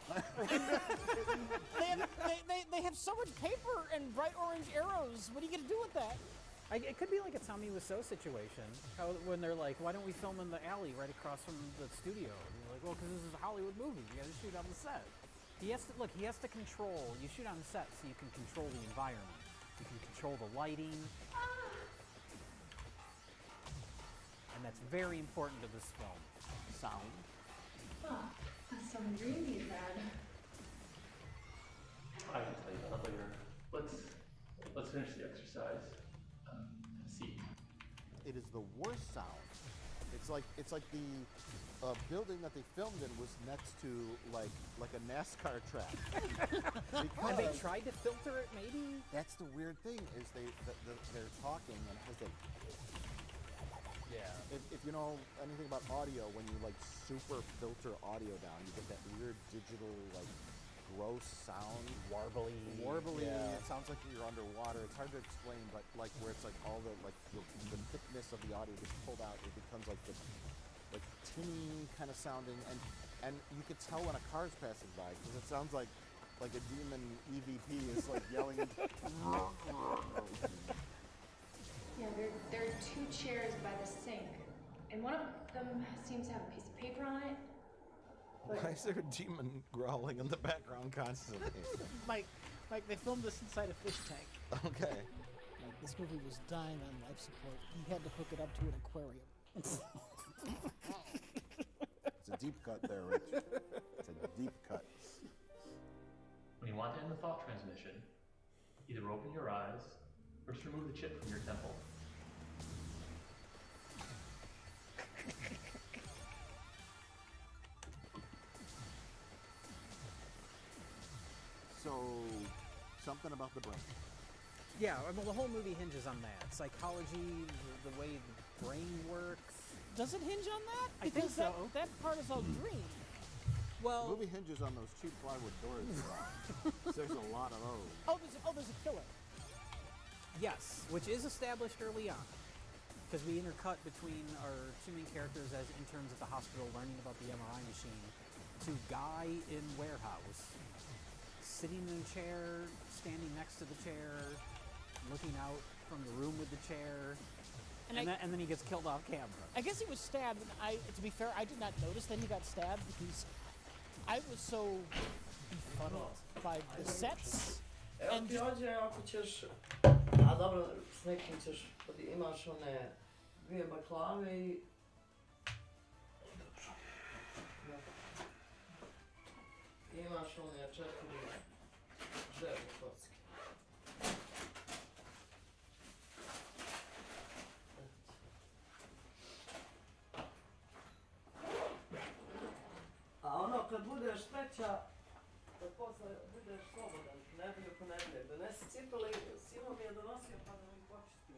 they have so much paper and bright orange arrows. What are you gonna do with that? It could be like a Tommy Wiseau situation, when they're like, why don't we film in the alley right across from the studio? And you're like, well, because this is a Hollywood movie. You got to shoot on the set. He has to control. You shoot on the set so you can control the environment. You can control the lighting. and that's very important to this film. Sound. Huh. That's some dreamy bad. I can tell you that later. Let's finish the exercise. And see. It is the worst sound. It's like the building that they filmed in was next to like a NASCAR track. And they tried to filter it, maybe? That's the weird thing is they're talking and it has that. Yeah. If you know anything about audio, when you like super filter audio down, you get that weird digital like gross sound. Warbly. Yeah. It sounds like you're underwater. It's hard to explain, but like where it's like all the like the thickness of the audio gets pulled out, it becomes like the like tinny kind of sounding, and you could tell when a car's passing by because it sounds like a demon EVP is like yelling. Yeah, there are two chairs by the sink, and one of them seems to have a piece of paper on it. Why is there a demon growling in the background constantly? Mike, they filmed this inside a fish tank. Okay. Like, this movie was dying on life support. He had to hook it up to an aquarium. It's a deep cut there, Rich. It's a deep cut. When you want to end the thought transmission, either open your eyes or just remove the chip from your temple. So, something about the brain. Yeah, well, the whole movie hinges on that. Psychology, the way the brain works. Does it hinge on that? I think Because so. that part is all dream. Well, The movie hinges on those cheap plywood doors. There's a lot of those. There's a killer. Yes, which is established early on. Because we intercut between our two main characters as interns at the hospital learning about the MRI machine to guy in warehouse, sitting in a chair, standing next to the chair, looking out from the room with the chair, and then he gets killed off camera. I guess he was stabbed, and to be fair, I did not notice that he got stabbed because I was so befuddled by the sets. And George je ako ćeš, a dobro, s nekim ćeš, imaš one dvije baklave i... Imaš one 4 žele kocke. A ono kad budeš treća, da posle budeš slobodan, nedelju po nedelje, donesi cipele, sino mi je donosio pa da mi počistim.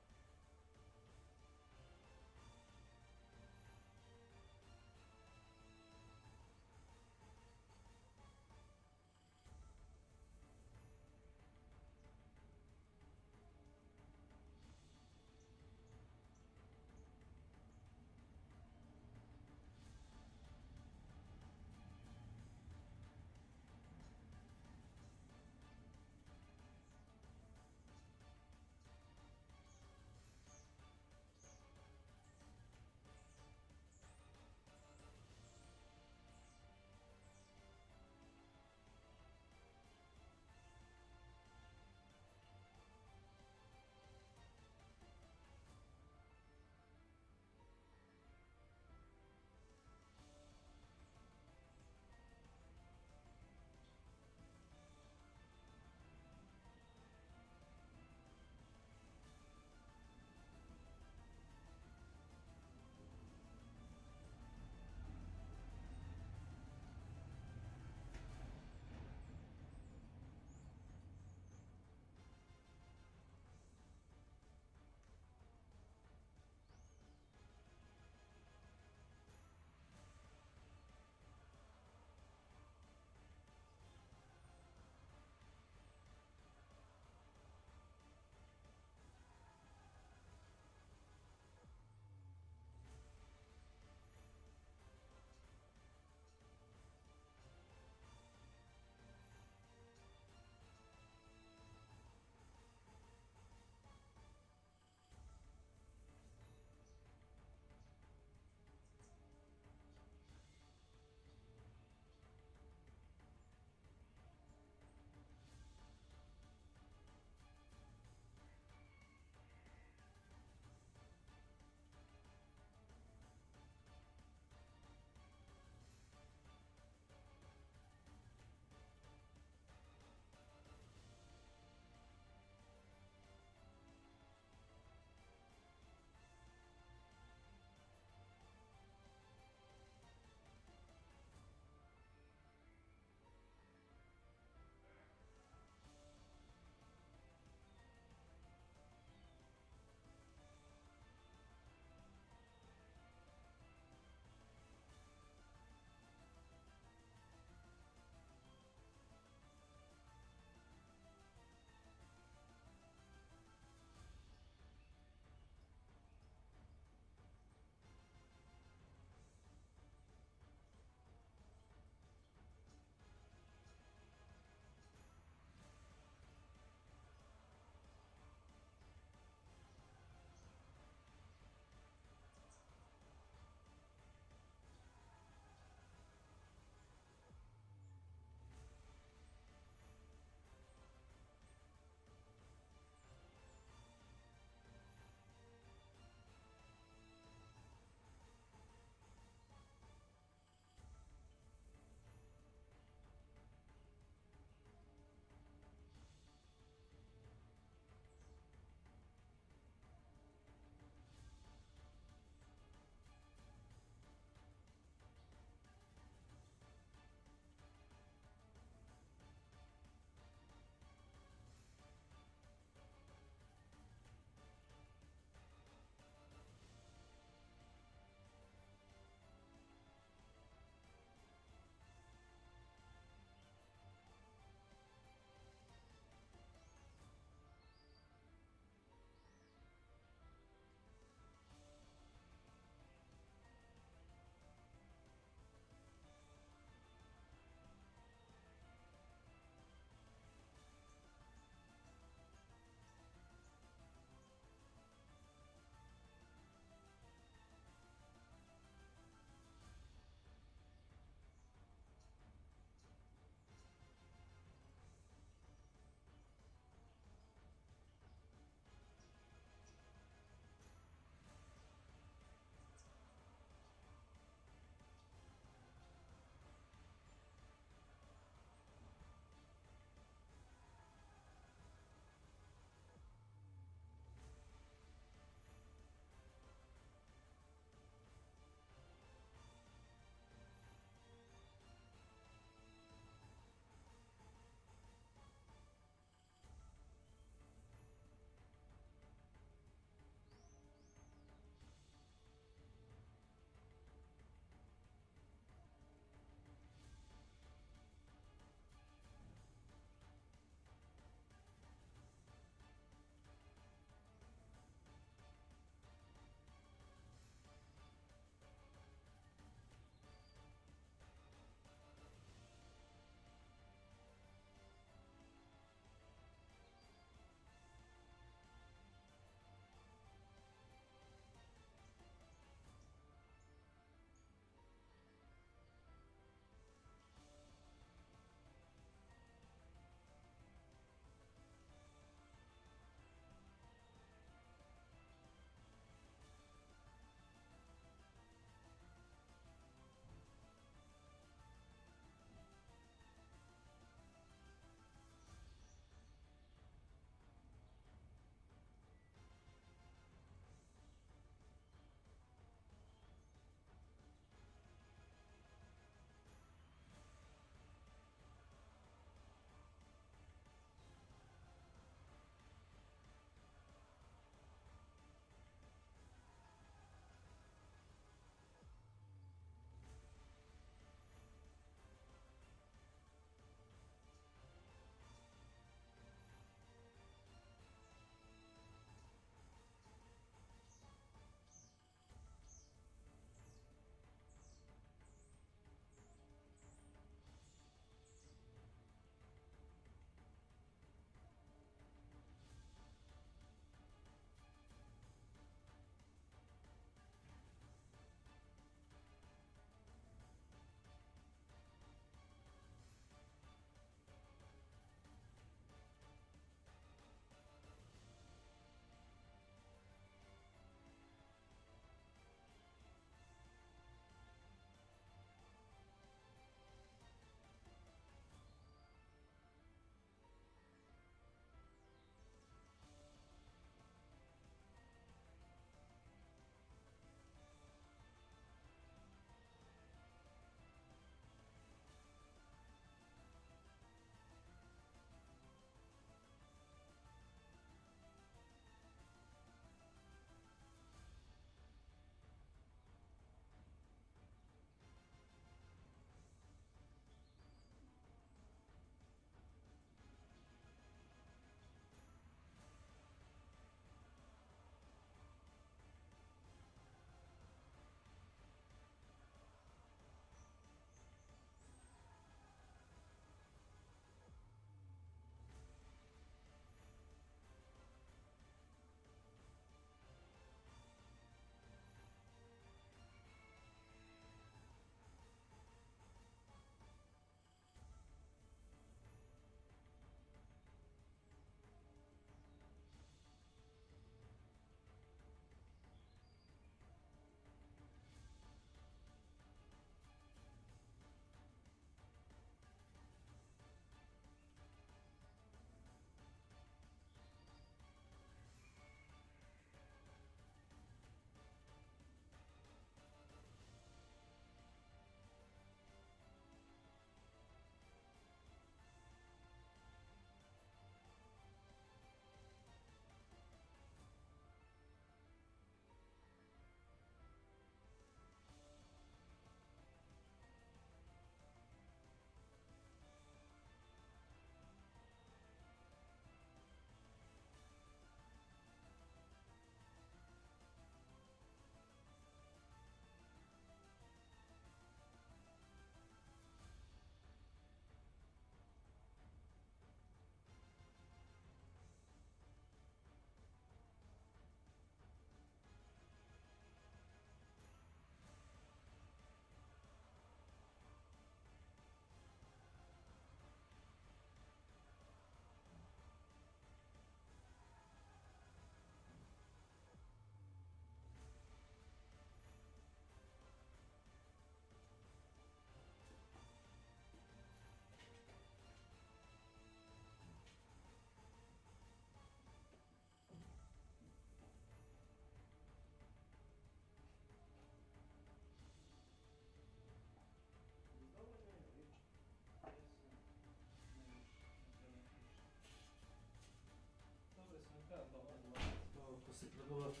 To se trgovato.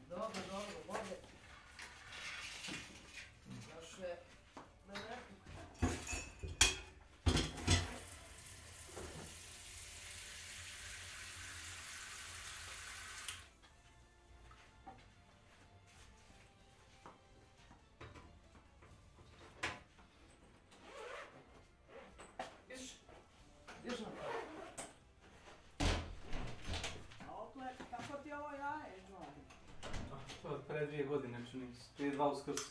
Dobro, dobro, bolje. Još je daleko. Još na to. A opet, kako ti ovo jaje izgleda? To je od pre 2 godine, čini se. Prije 2 Uskrsa.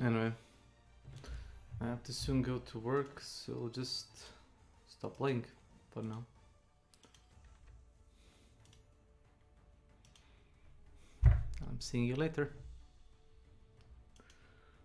Anyway, I have to soon go to work, so I'll just stop playing for now. I'm seeing you later.